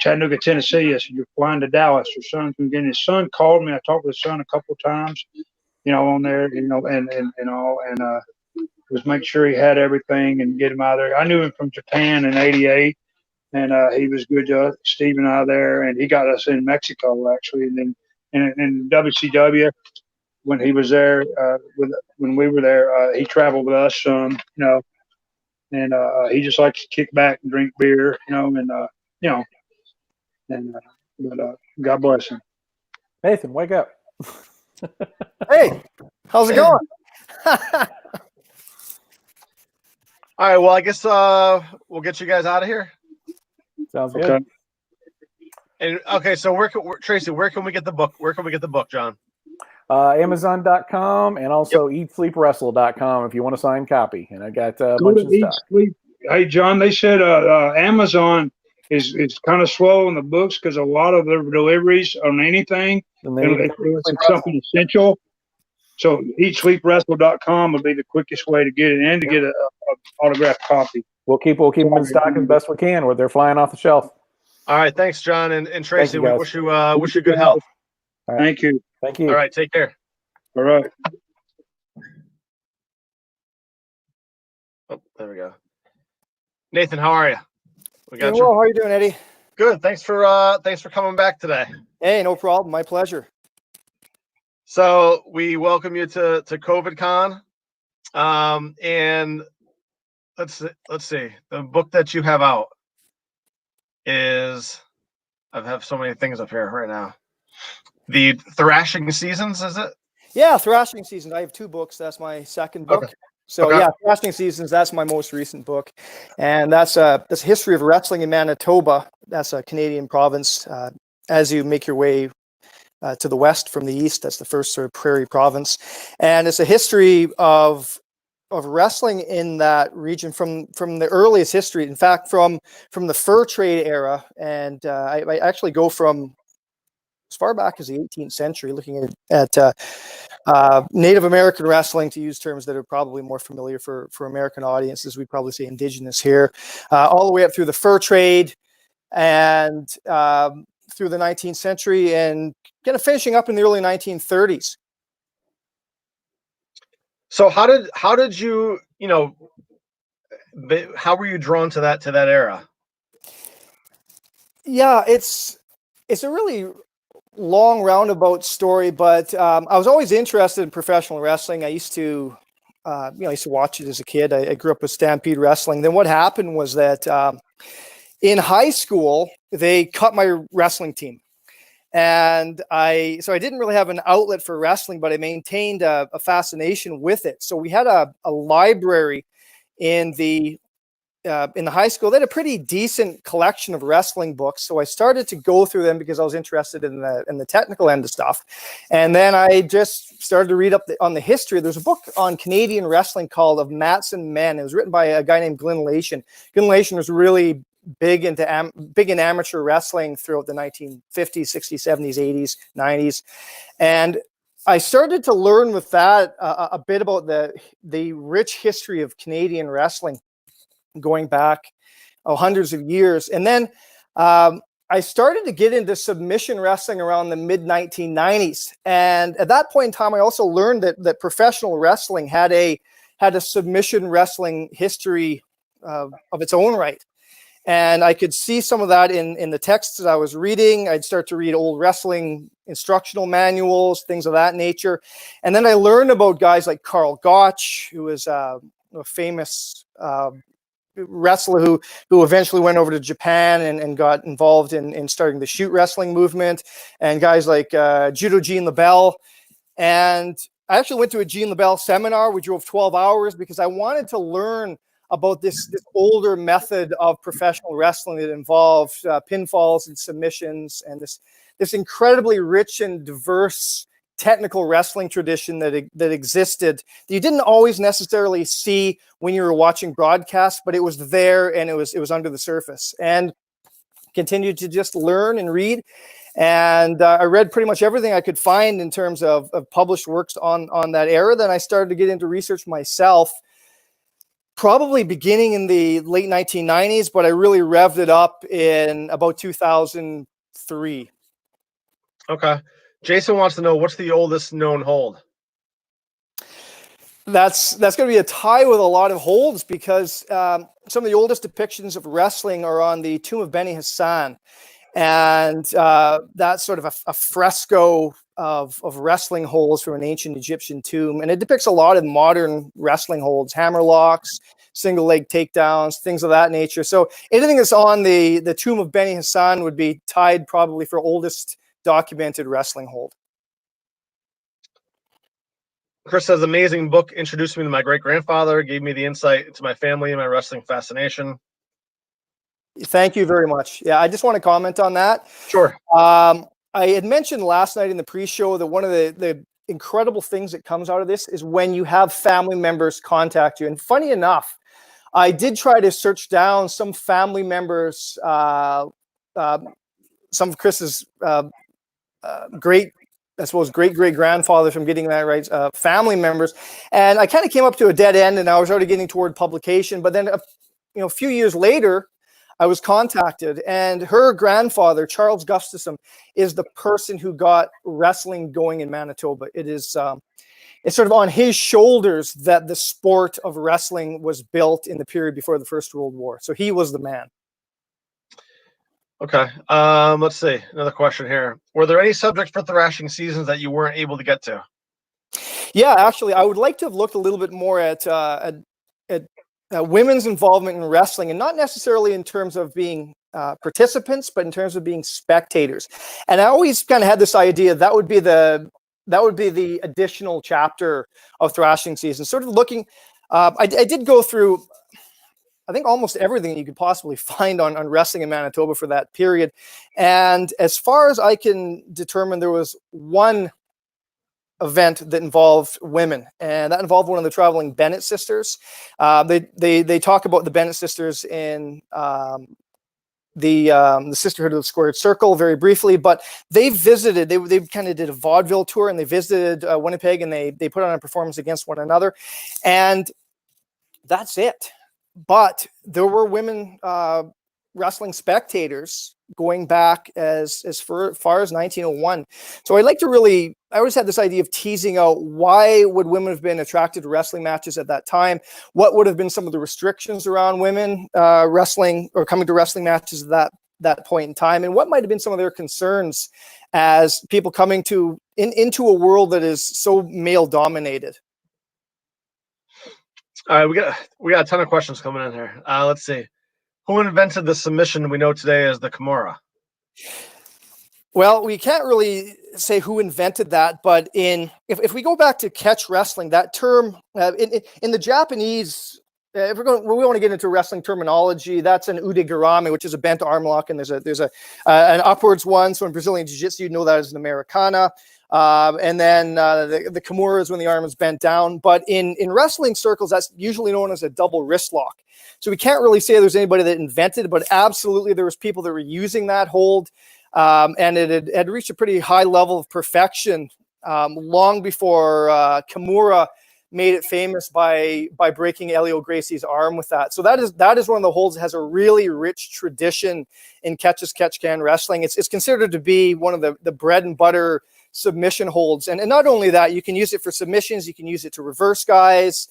Chattanooga, Tennessee. I said, you're flying to Dallas. Your son's been getting. His son called me. I talked with his son a couple of times, on there, and all, and was make sure he had everything and get him out of there. I knew him from Japan in '88. And he was good to us, Steve and I there, and he got us in Mexico actually. And then in WCW, when he was there, when we were there, he traveled with us some, and he just likes to kick back and drink beer, but God bless him. Nathan, wake up. Hey, how's it going? All right, well, I guess we'll get you guys out of here. Sounds good. And okay, so Tracy, where can we get the book? Where can we get the book, John? Amazon.com and also eatsleepwrestle.com if you want a signed copy. And I got a bunch of stuff. Hey, John, they said Amazon is kind of slow on the books because a lot of their deliveries on anything, it's something essential. So eatsleepwrestle.com would be the quickest way to get it and to get an autographed copy. We'll keep them in stock as best we can where they're flying off the shelf. All right, thanks, John and Tracy. We wish you good health. Right. Thank you. Thank you. All right, take care. All right. Oh, there we go. Nathan, how are you? We got Doing you. well. How are you doing, Eddie? Good. Thanks for coming back today. Hey, no problem. My pleasure. So we welcome you to COVID Con, and let's see. The book that you have out is, I have so many things up here right now. The Thrashing Seasons, is it? Yeah, Thrashing Seasons. I have two books. That's my second book. Okay. So Okay. yeah, Thrashing Seasons. That's my most recent book, and that's a history of wrestling in Manitoba. That's a Canadian province. As you make your way to the west from the east, that's the first sort of prairie province, and it's a history of wrestling in that region from the earliest history. In fact, from the fur trade era, and I actually go from as far back as the 18th century, looking at Native American wrestling, to use terms that are probably more familiar for American audiences. We'd probably say indigenous here, all the way up through the fur trade and through the 19th century, and kind of finishing up in the early 1930s. So how did you, how were you drawn to that era? Yeah, it's a really long roundabout story, but I was always interested in professional wrestling. I used to, I used to watch it as a kid. I grew up with Stampede Wrestling. Then what happened was that in high school they cut my wrestling team, and I didn't really have an outlet for wrestling, but I maintained a fascination with it. So we had a library in the high school. They had a pretty decent collection of wrestling books, so I started to go through them because I was interested in the technical end of stuff. And then I just started to read up on the history. There's a book on Canadian wrestling called Of Mats and Men. It was written by a guy named Glenn Lation. Glenn Lation was really big in amateur wrestling throughout the 1950s, 60s, 70s, 80s, 90s, and I started to learn with that a bit about the rich history of Canadian wrestling, going back hundreds of years. And then I started to get into submission wrestling around the mid 1990s. And at that point in time, I also learned that professional wrestling had a submission wrestling history of its own right. And I could see some of that in the texts that I was reading. I'd start to read old wrestling instructional manuals, things of that nature. And then I learned about guys like Karl Gotch, who was a famous wrestler who eventually went over to Japan and got involved in starting the shoot wrestling movement, and guys like Judo Gene LaBelle. And I actually went to a Gene LaBelle seminar. We drove 12 hours because I wanted to learn about this older method of professional wrestling that involved pinfalls and submissions, and this incredibly rich and diverse technical wrestling tradition that existed that you didn't always necessarily see when you were watching broadcasts, but it was there, and it was under the surface. And continued to just learn and read, and I read pretty much everything I could find in terms of published works on that era. Then I started to get into research myself, probably beginning in the late 1990s, but I really revved it up in about 2003. Okay. Jason wants to know, what's the oldest known hold? That's going to be a tie with a lot of holds, because some of the oldest depictions of wrestling are on the tomb of Beni Hassan, and that's sort of a fresco of wrestling holds from an ancient Egyptian tomb, and it depicts a lot of modern wrestling holds, hammerlocks, single leg takedowns, things of that nature. So anything that's on the tomb of Beni Hassan would be tied probably for oldest documented wrestling hold. Chris says, amazing book, introduced me to my great-grandfather, gave me the insight into my family and my wrestling fascination. Thank you very much. Yeah, I just want to comment on that. Sure. I had mentioned last night in the pre-show that one of the incredible things that comes out of this is when you have family members contact you. And funny enough, I did try to search down some family members, some of Chris's great grandfather, from getting that right, family members, and I kind of came up to a dead end, and I was already getting toward publication. But then a few years later, I was contacted, and her grandfather, Charles Gustafson, is the person who got wrestling going in Manitoba. It's sort of on his shoulders that the sport of wrestling was built in the period before the First World War. So he was the man. Okay. Let's see. Another question here. Were there any subjects for Thrashing Seasons that you weren't able to get to? Yeah, actually, I would like to have looked a little bit more at women's involvement in wrestling, and not necessarily in terms of being participants, but in terms of being spectators. And I always kind of had this idea that would be the additional chapter of Thrashing Season, sort of looking. I did go through, I think, almost everything you could possibly find on wrestling in Manitoba for that period. And as far as I can determine, there was one event that involved women, and that involved one of the traveling Bennett sisters. They talk about the Bennett sisters in the Sisterhood of the Squared Circle very briefly, but they visited, they kind of did a vaudeville tour, and they visited Winnipeg, and they put on a performance against one another, and that's it. But there were women wrestling spectators going back as far as 1901. So I always had this idea of teasing out, why would women have been attracted to wrestling matches at that time? What would have been some of the restrictions around women wrestling or coming to wrestling matches at that point in time? And what might have been some of their concerns as people coming into a world that is so male dominated? All right, we got a ton of questions coming in here. Let's see. Who invented the submission we know today as the Kimura? Well, we can't really say who invented that, but if we go back to catch wrestling, that term in the Japanese, if we want to get into wrestling terminology, that's an udegarame, which is a bent arm lock, and there's an upwards one. So in Brazilian Jiu-Jitsu, you know that as an Americana. And then the Kimura is when the arm is bent down. But in wrestling circles, that's usually known as a double wrist lock. So we can't really say there's anybody that invented it, but absolutely there was people that were using that hold. And it had reached a pretty high level of perfection long before Kimura made it famous by breaking Elio Gracie's arm with that. So that is one of the holds that has a really rich tradition in catch-as-catch-can wrestling. It's considered to be one of the bread and butter submission holds. And not only that, you can use it for submissions, you can use it to reverse guys,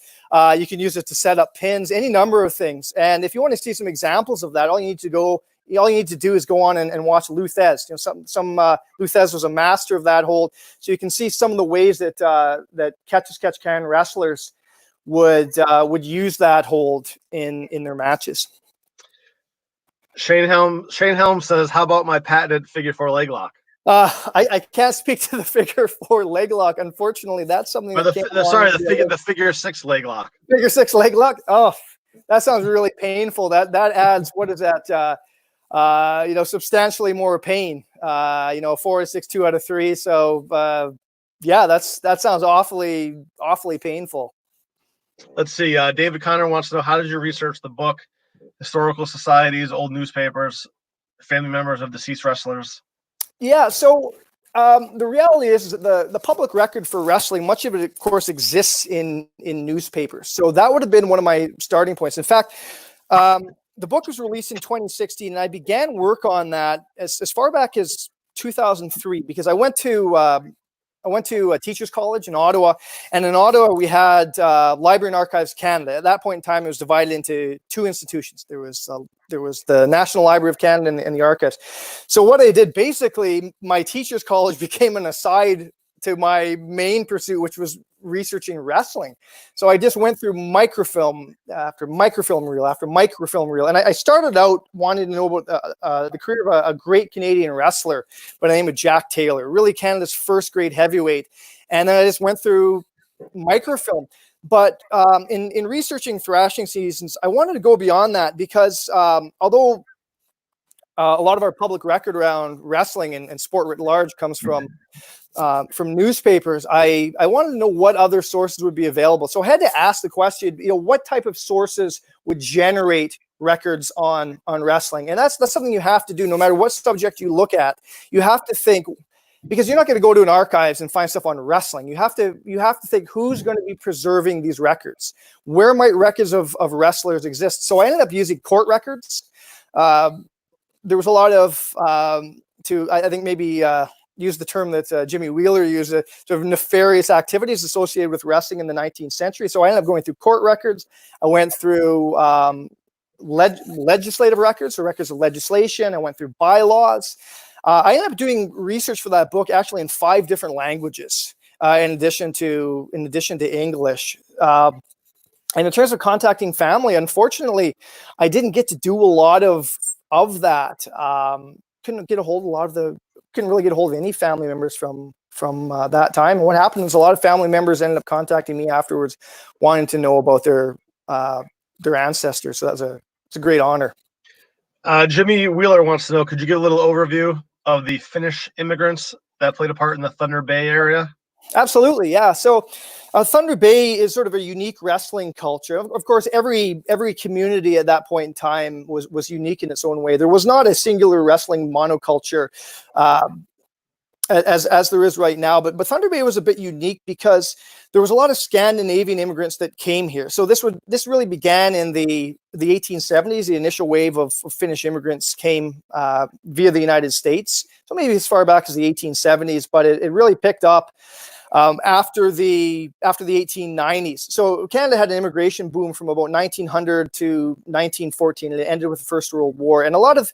you can use it to set up pins, any number of things. And if you want to see some examples of that, all you need to do is go on and watch Luthez. Luthez was a master of that hold. So you can see some of the ways that catch-as-catch-can wrestlers would use that hold in their matches. Shane Helm says, "How about my patented figure 4 leg lock?" I can't speak to the figure 4 leg lock. Unfortunately, that's something. The figure 6 leg lock. Figure 6 leg lock. Oh, that sounds really painful. That adds, what is that? Substantially more pain. 4 6 2 out of 3. So that sounds awfully painful. Let's see. David Connor wants to know, how did you research the book? Historical societies, old newspapers, family members of deceased wrestlers. Yeah, so the reality is that the public record for wrestling, much of it, of course, exists in newspapers. So that would have been one of my starting points. In fact, the book was released in 2016, and I began work on that as far back as 2003, because I went to a teachers college in Ottawa, and in Ottawa we had Library and Archives Canada. At that point in time, it was divided into two institutions. There was the National Library of Canada and the Archives. So what I did, basically, my teachers college became an aside to my main pursuit, which was researching wrestling. So I just went through microfilm after microfilm reel after microfilm reel. And I started out wanting to know about the career of a great Canadian wrestler by the name of Jack Taylor, really Canada's first great heavyweight. And then I just went through microfilm. But in researching thrashing seasons, I wanted to go beyond that, because although a lot of our public record around wrestling and sport writ large comes from newspapers, I wanted to know what other sources would be available. So I had to ask the question, what type of sources would generate records on wrestling? And that's something you have to do no matter what subject you look at. You have to think, because you're not going to go to an archives and find stuff on wrestling. You have to think, who's going to be preserving these records? Where might records of wrestlers exist? So I ended up using court records. There was a lot of, I think maybe use the term that Jimmy Wheeler used, sort of nefarious activities associated with wrestling in the 19th century. So I ended up going through court records. I went through legislative records, so records of legislation. I went through bylaws. I ended up doing research for that book actually in 5 different languages, in addition to English. And in terms of contacting family, unfortunately, I didn't get to do a lot of that. Couldn't get a hold of a lot of the couldn't really get a hold of any family members from that time. And what happened was a lot of family members ended up contacting me afterwards, wanting to know about their ancestors. So it's a great honor. Jimmy Wheeler wants to know, could you give a little overview of the Finnish immigrants that played a part in the Thunder Bay area? Absolutely, yeah. So Thunder Bay is sort of a unique wrestling culture. Of course, every community at that point in time was unique in its own way. There was not a singular wrestling monoculture as there is right now, but Thunder Bay was a bit unique because there was a lot of Scandinavian immigrants that came here. So this really began in the 1870s. The initial wave of Finnish immigrants came via the United States, so maybe as far back as the 1870s, but it really picked up after the 1890s. So Canada had an immigration boom from about 1900 to 1914, and it ended with the First World War. And a lot of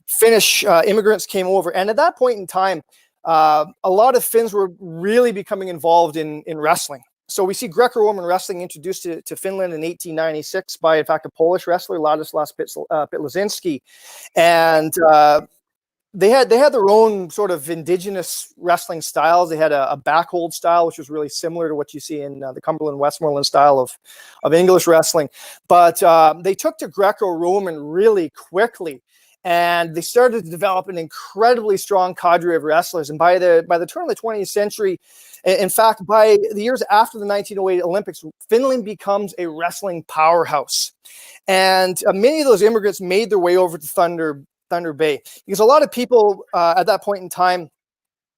Finnish immigrants came over, and at that point in time, a lot of Finns were really becoming involved in wrestling. So we see Greco-Roman wrestling introduced to Finland in 1896 by, in fact, a Polish wrestler, Ladislas Pytlazinski, and they had their own sort of indigenous wrestling styles. They had a backhold style, which was really similar to what you see in the Cumberland Westmoreland style of English wrestling. But they took to Greco-Roman really quickly, and they started to develop an incredibly strong cadre of wrestlers. And by the turn of the 20th century, in fact, by the years after the 1908 Olympics, Finland becomes a wrestling powerhouse. And many of those immigrants made their way over to Thunder Bay, because a lot of people at that point in time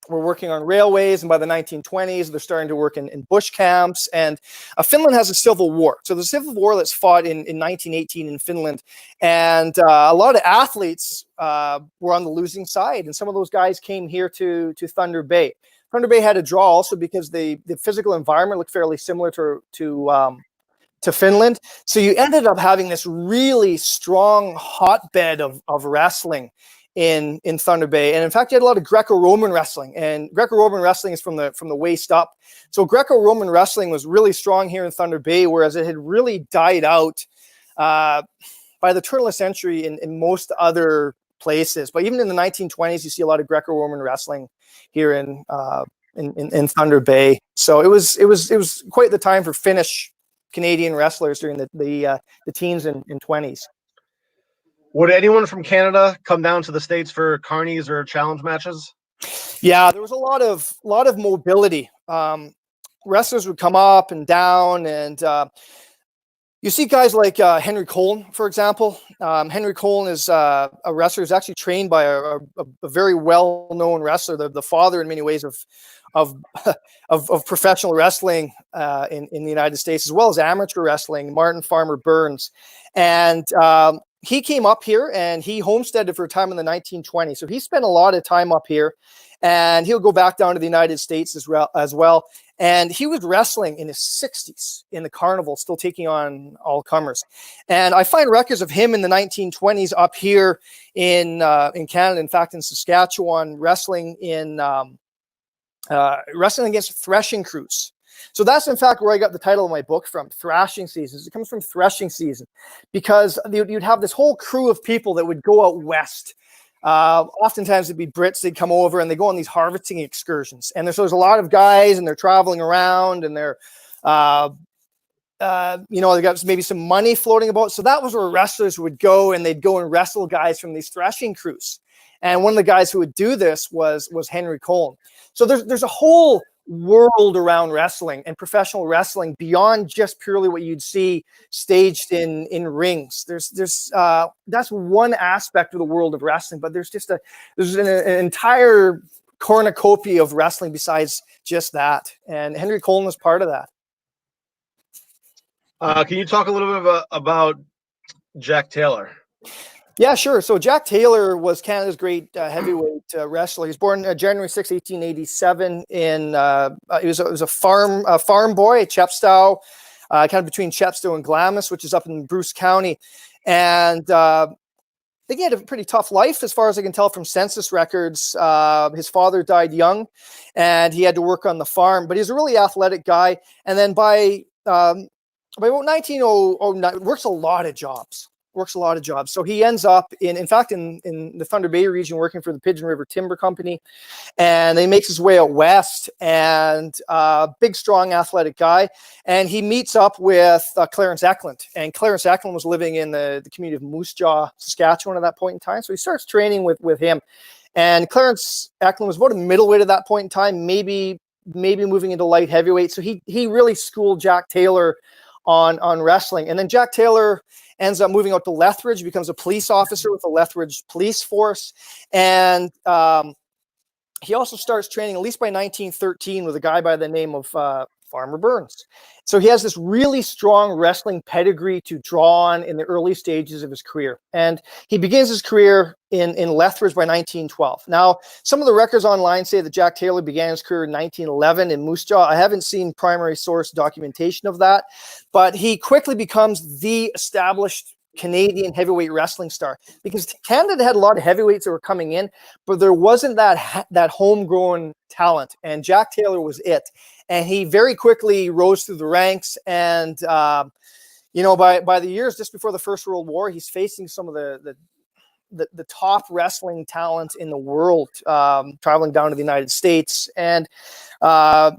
were working on railways, and by the 1920s they're starting to work in bush camps. And Finland has a civil war, so the civil war that's fought in 1918 in Finland, and a lot of athletes were on the losing side, and some of those guys came here to Thunder Bay. Thunder Bay had a draw also because the physical environment looked fairly similar to Finland. So you ended up having this really strong hotbed of wrestling in Thunder Bay. And in fact, you had a lot of Greco-Roman wrestling, and Greco-Roman wrestling is from the waist up. So Greco-Roman wrestling was really strong here in Thunder Bay, whereas it had really died out by the turn of the century in most other places. But even in the 1920s, you see a lot of Greco-Roman wrestling here in Thunder Bay. So it was quite the time for Finnish Canadian wrestlers during the teens and 20s. Would anyone from Canada come down to the States for carnies or challenge matches? Yeah, there was a lot of mobility. Wrestlers would come up and down, and you see guys like Henry Colin, for example. Henry Colin is a wrestler who's actually trained by a very well-known wrestler, the father in many ways of professional wrestling in the United States, as well as amateur wrestling, Martin Farmer Burns. And he came up here and he homesteaded for a time in the 1920s. So he spent a lot of time up here, and he'll go back down to the United States as well. And he was wrestling in his 60s in the carnival, still taking on all comers. And I find records of him in the 1920s up here in Canada, in fact, in Saskatchewan, wrestling against threshing crews. So that's in fact where I got the title of my book from, Thrashing Seasons. It comes from threshing season, because you'd have this whole crew of people that would go out west. Oftentimes it'd be Brits. They'd come over and they go on these harvesting excursions. And there's a lot of guys, and they're traveling around, and they're, they got maybe some money floating about. So that was where wrestlers would go, and they'd go and wrestle guys from these threshing crews. And one of the guys who would do this was Henry Colin. So there's a whole world around wrestling and professional wrestling beyond just purely what you'd see staged in rings. There's that's one aspect of the world of wrestling, but there's an entire cornucopia of wrestling besides just that. And Henry Colin was part of that. Can you talk a little bit about Jack Taylor? Yeah, sure. So Jack Taylor was Canada's great heavyweight wrestler. He was born January 6, 1887 in, he was a farm boy, Chepstow, kind of between Chepstow and Glamis, which is up in Bruce County. And I think he had a pretty tough life as far as I can tell from census records. His father died young, and he had to work on the farm, but he's a really athletic guy. And then by about 1909, works a lot of jobs. works a lot of jobs. So he ends up in fact, in the Thunder Bay region, working for the Pigeon River Timber Company, and he makes his way out west, and big, strong, athletic guy. And he meets up with Clarence Eklund, and Clarence Eklund was living in the community of Moose Jaw, Saskatchewan at that point in time. So he starts training with him. And Clarence Eklund was about a middleweight at that point in time, maybe moving into light heavyweight. So he really schooled Jack Taylor on wrestling. And then Jack Taylor ends up moving out to Lethbridge, becomes a police officer with the Lethbridge police force. And he also starts training, at least by 1913, with a guy by the name of Farmer Burns. So he has this really strong wrestling pedigree to draw on in the early stages of his career. And he begins his career in Lethbridge by 1912. Now, some of the records online say that Jack Taylor began his career in 1911 in Moose Jaw. I haven't seen primary source documentation of that, but he quickly becomes the established Canadian heavyweight wrestling star, because Canada had a lot of heavyweights that were coming in, but there wasn't that homegrown talent, and Jack Taylor was it. And he very quickly rose through the ranks, and by the years just before the First World War, he's facing some of the top wrestling talent in the world, traveling down to the United States. And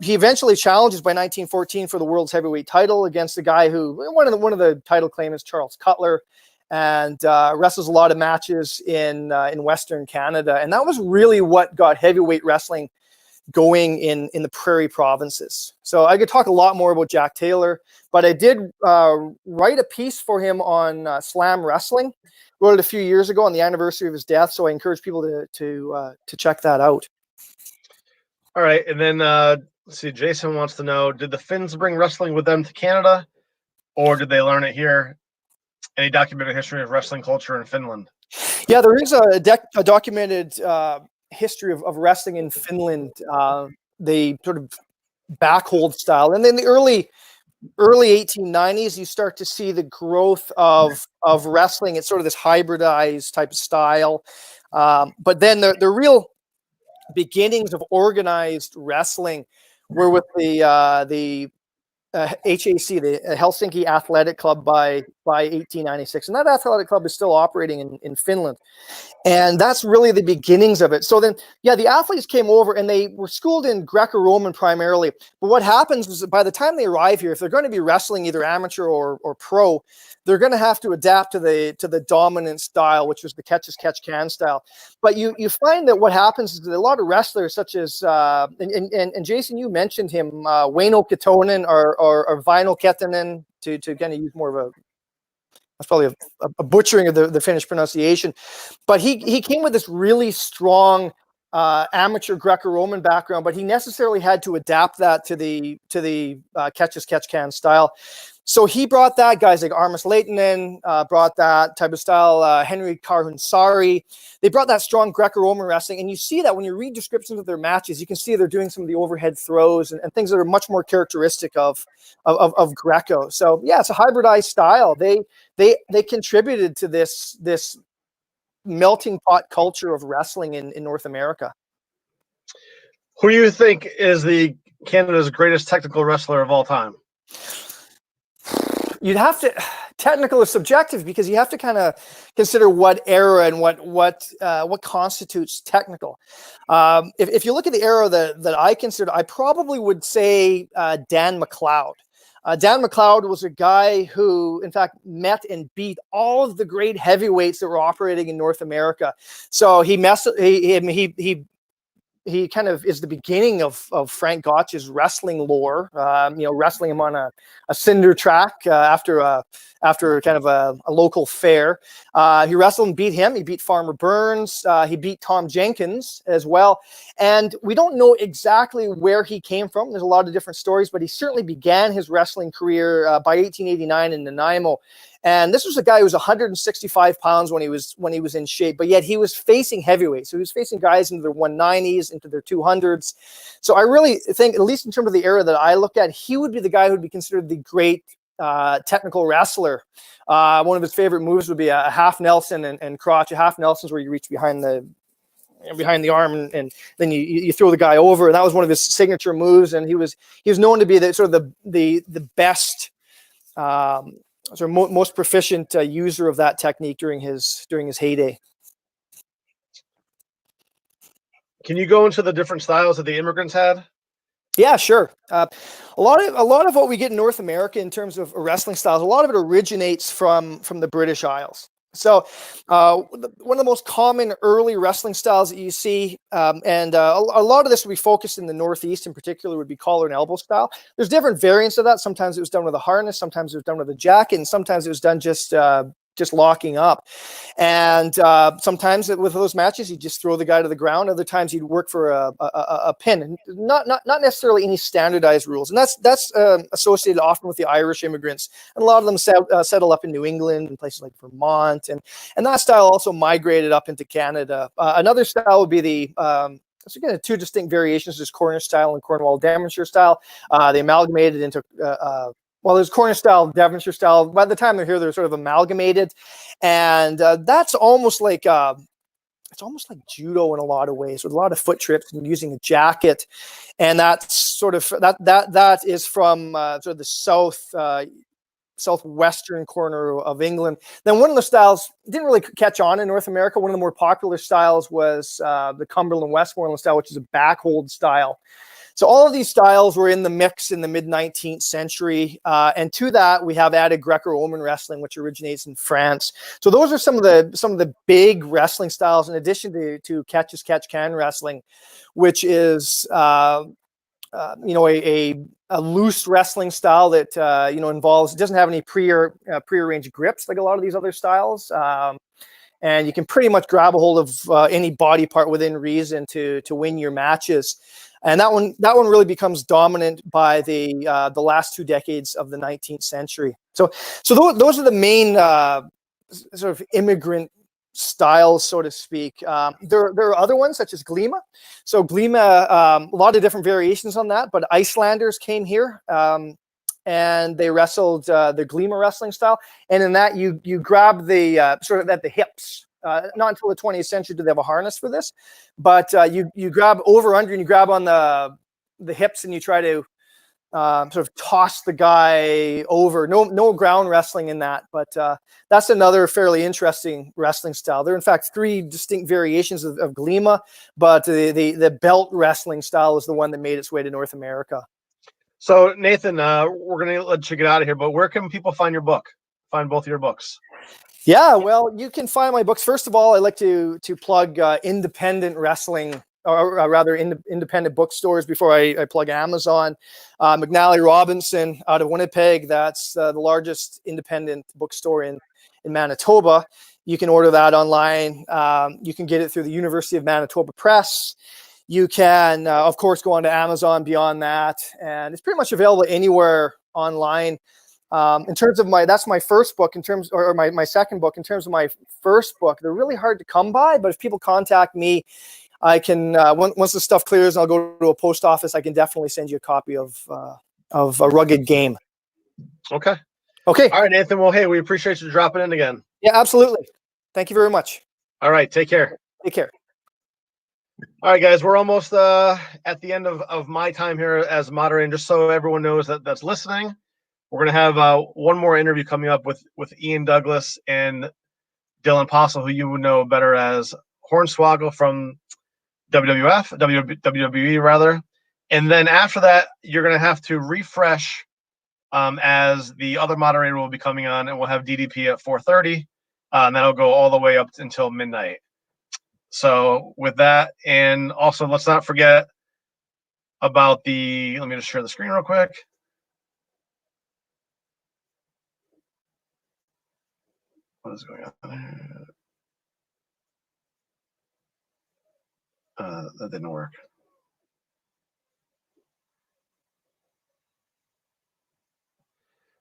he eventually challenges by 1914 for the world's heavyweight title against a guy who, one of the title claimants, Charles Cutler, and wrestles a lot of matches in Western Canada. And that was really what got heavyweight wrestling going in the prairie provinces. So I could talk a lot more about Jack Taylor, but I did write a piece for him on slam wrestling. Wrote it a few years ago on the anniversary of his death, so I encourage people to check that out. All right, and then let's see. Jason wants to know: did the Finns bring wrestling with them to Canada, or did they learn it here? Any documented history of wrestling culture in Finland? Yeah, there is a documented history of wrestling in Finland. The sort of backhold style, and then the early 1890s, you start to see the growth of wrestling. It's sort of this hybridized type of style. But then the real beginnings of organized wrestling were with the HAC, the Helsinki Athletic Club, by 1896. And that athletic club is still operating in Finland. And that's really the beginnings of it. So then, yeah, the athletes came over and they were schooled in Greco-Roman primarily. But what happens is that by the time they arrive here, if they're going to be wrestling either amateur or pro, they're going to have to adapt to the dominant style, which was the catch-as-catch-can style. But you find that what happens is that a lot of wrestlers, such as and Jason, you mentioned him, Waino Ketonen or Vaino Ketinen, to kind of use more of that's probably a butchering of the Finnish pronunciation, but he came with this really strong amateur Greco-Roman background, but he necessarily had to adapt that to the catch-as-catch-can style. So he brought that. Guys like Armas Leitinen brought that type of style. Henry Karhunsari, they brought that strong Greco-Roman wrestling. And you see that when you read descriptions of their matches, you can see they're doing some of the overhead throws and things that are much more characteristic of Greco. So yeah, it's a hybridized style. They contributed to this melting pot culture of wrestling in North America. Who do you think is the Canada's greatest technical wrestler of all time? You'd have to, technical is subjective because you have to kind of consider what era and what constitutes technical. If you look at the era that I consider, I probably would say Dan McLeod. Dan McLeod was a guy who, in fact, met and beat all of the great heavyweights that were operating in North America. So he kind of is the beginning of Frank Gotch's wrestling lore, wrestling him on a cinder track after kind of a local fair. He wrestled and beat him. He beat Farmer Burns. He beat Tom Jenkins as well. And we don't know exactly where he came from. There's a lot of different stories, but he certainly began his wrestling career by 1889 in Nanaimo. And this was a guy who was 165 pounds when he was in shape, but yet he was facing heavyweights. So he was facing guys into their 190s, into their 200s. So I really think, at least in terms of the era that I look at, he would be the guy who would be considered the great technical wrestler. One of his favorite moves would be a half Nelson and crotch. A half Nelson's where you reach behind the arm and then you throw the guy over. And that was one of his signature moves. And he was known to be the sort of the best most proficient user of that technique during his heyday. Can you go into the different styles that the immigrants had? Yeah, sure. A lot of what we get in North America in terms of wrestling styles, a lot of it originates from the British Isles. So one of the most common early wrestling styles that you see, and a lot of this would be focused in the Northeast in particular, would be collar and elbow style. There's different variants of that. Sometimes it was done with a harness, sometimes it was done with a jacket, and sometimes it was done just locking up. And sometimes with those matches, you just throw the guy to the ground. Other times you'd work for a pin, and not necessarily any standardized rules. And that's associated often with the Irish immigrants. And a lot of them settle up in New England and places like Vermont. And that style also migrated up into Canada. Another style would be the so again, two distinct variations: there's Cornish style and Cornwall Devonshire style. They amalgamated into well, there's Cornish style, Devonshire style. By the time they're here, they're sort of amalgamated, and that's almost like it's almost like judo in a lot of ways, with a lot of foot trips and using a jacket. And that's sort of that is from sort of the southwestern corner of England. Then one of the styles didn't really catch on in North America. One of the more popular styles was the Cumberland Westmoreland style, which is a backhold style. So all of these styles were in the mix in the mid-19th century. And to that, we have added Greco-Roman wrestling, which originates in France. So those are some of the big wrestling styles, in addition to catch-as-catch-can wrestling, which is a loose wrestling style that involves, it doesn't have any prearranged grips like a lot of these other styles. And you can pretty much grab a hold of any body part within reason to win your matches. And that one really becomes dominant by the last 2 decades of the 19th century. So those are the main sort of immigrant styles, so to speak. There are other ones such as Glima. So Glima, a lot of different variations on that, but Icelanders came here and they wrestled the Glima wrestling style. And in that, you grab the sort of at the hips. Not until the 20th century did they have a harness for this, but you grab over under and you grab on the hips and you try to sort of toss the guy over. No ground wrestling in that, but that's another fairly interesting wrestling style. There are in fact 3 distinct variations of Glima, but the belt wrestling style is the one that made its way to North America. So Nathan, we're going to let you get out of here, but where can people find your book? Find both of your books? Yeah, well, you can find my books. First of all, I like to plug independent wrestling, or rather independent bookstores before I plug Amazon. McNally Robinson out of Winnipeg, that's the largest independent bookstore in Manitoba. You can order that online. You can get it through the University of Manitoba Press. You can, of course, go on to Amazon beyond that. And it's pretty much available anywhere online. In terms of that's my first book, or my second book. In terms of my first book, they're really hard to come by, but if people contact me, I can, once the stuff clears and I'll go to a post office, I can definitely send you a copy of A Rugged Game. Okay. Okay. All right, Nathan. Well, hey, we appreciate you dropping in again. Yeah, absolutely. Thank you very much. All right. Take care. Take care. All right, guys, we're almost at the end of my time here as moderator. Just so everyone knows that's listening, we're going to have one more interview coming up with Ian Douglas and Dylan Postle, who you would know better as Hornswoggle from WWE rather. And then after that, you're going to have to refresh as the other moderator will be coming on, and we'll have DDP at 4:30, and that'll go all the way up until midnight. So with that, and also let's not forget about let me just share the screen real quick. What is going on? That didn't work.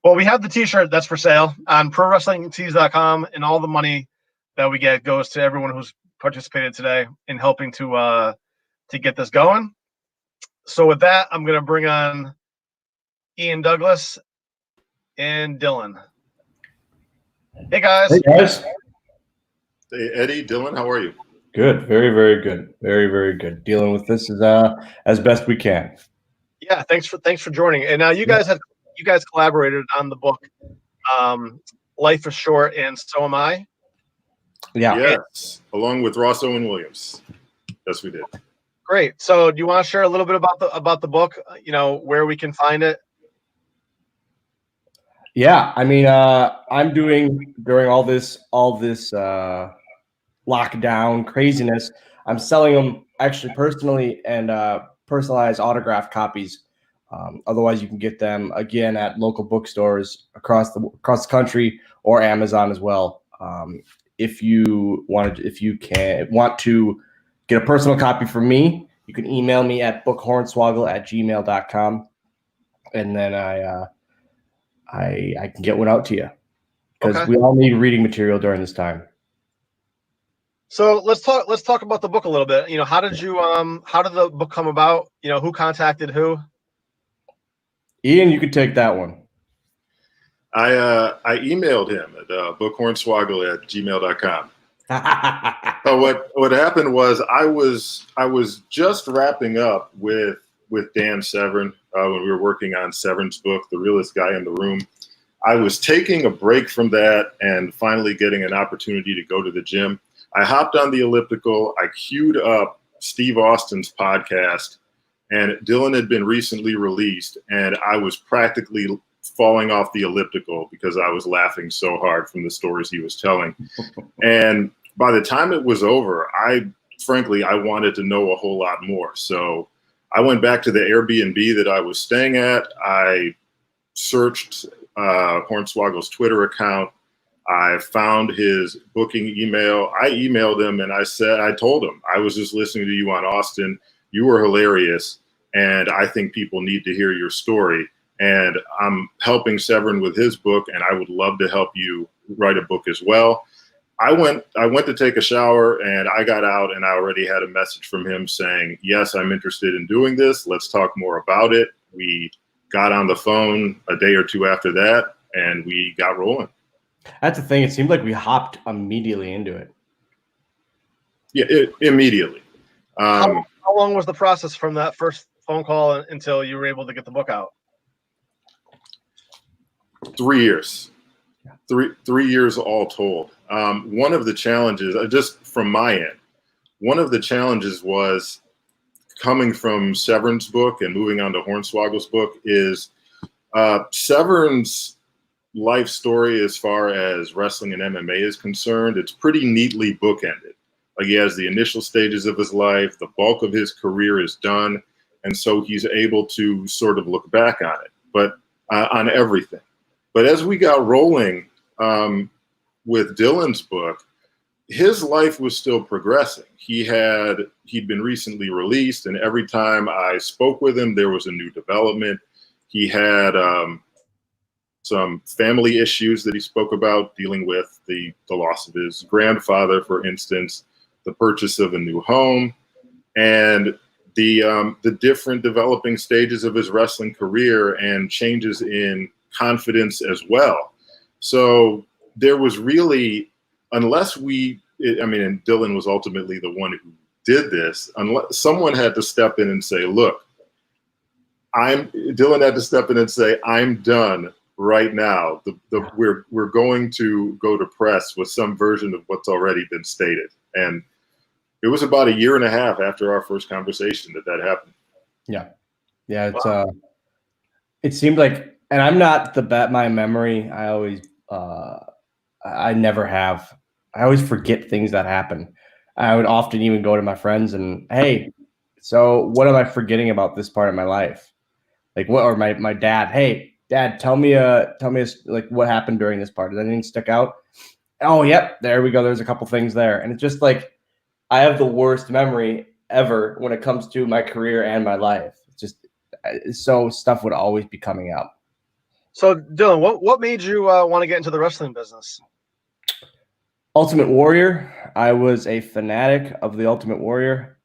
Well, we have the t-shirt that's for sale on ProWrestlingTees.com, and all the money that we get goes to everyone who's participated today in helping to get this going. So with that, I'm going to bring on Ian Douglas and Dylan. Hey, guys. Hey, guys. Hey, Eddie, Dylan, how are you? Good. Very, very good. Very, very good. Dealing with this as best we can. Yeah, thanks for joining. And now you guys collaborated on the book Life is Short and So Am I. Yeah. Yes, along with Ross Owen Williams. Yes, we did. Great. So, do you want to share a little bit about the book? Where we can find it. Yeah, I mean, I'm doing during all this lockdown craziness. I'm selling them actually personally and personalized autographed copies. Otherwise, you can get them again at local bookstores across the country or Amazon as well. If you want to get a personal copy from me, you can email me at bookhornswoggle@gmail.com, and then I can get one out to you because Okay. we all need reading material during this time. So let's talk about the book a little bit. How did the book come about? Who contacted who? Ian, you could take that one. I emailed him at bookhornswoggle@gmail.com. What happened was I was just wrapping up with Dan Severn when we were working on Severn's book, The Realest Guy in the Room. I was taking a break from that and finally getting an opportunity to go to the gym. I hopped on the elliptical. I queued up Steve Austin's podcast, and Dylan had been recently released, and I was practically falling off the elliptical because I was laughing so hard from the stories he was telling. And by the time it was over, I wanted to know a whole lot more. So I went back to the Airbnb that I was staying at. I searched Hornswoggle's Twitter account. I found his booking email. I emailed him and I told him, I was just listening to you on Austin. You were hilarious. And I think people need to hear your story. And I'm helping Severn with his book, and I would love to help you write a book as well. I went to take a shower, and I got out, and I already had a message from him saying, yes, I'm interested in doing this. Let's talk more about it. We got on the phone a day or two after that, and we got rolling. That's the thing. It seemed like we hopped immediately into it. Yeah, immediately. How long was the process from that first phone call until you were able to get the book out? 3 years. 3 years all told. One of the challenges, just from my end, one of the challenges was coming from Severn's book and moving on to Hornswoggle's book is Severn's life story as far as wrestling and MMA is concerned. It's pretty neatly bookended. Like, he has the initial stages of his life, the bulk of his career is done, and so he's able to sort of look back on it, but on everything. But as we got rolling with Dylan's book, his life was still progressing. He'd been recently released, and every time I spoke with him, there was a new development. He had some family issues that he spoke about, dealing with the loss of his grandfather, for instance, the purchase of a new home, and the different developing stages of his wrestling career and changes in confidence as well. So there was really, and Dylan was ultimately the one who did this, unless someone had to step in and say, look, Dylan had to step in and say, I'm done right now. We're going to go to press with some version of what's already been stated. And it was about a year and a half after our first conversation that happened. Yeah. It's it seemed like, and I'm not the bet my memory. I always I never have. I always forget things that happen. I would often even go to my friends and, hey, so what am I forgetting about this part of my life? Like, what, or my dad, hey, Dad, tell me like what happened during this part. Does anything stick out? Oh, yep, there we go. There's a couple things there. And it's just like, I have the worst memory ever when it comes to my career and my life. It's just, so stuff would always be coming out. So, Dylan, what made you want to get into the wrestling business? Ultimate Warrior. I was a fanatic of the Ultimate Warrior.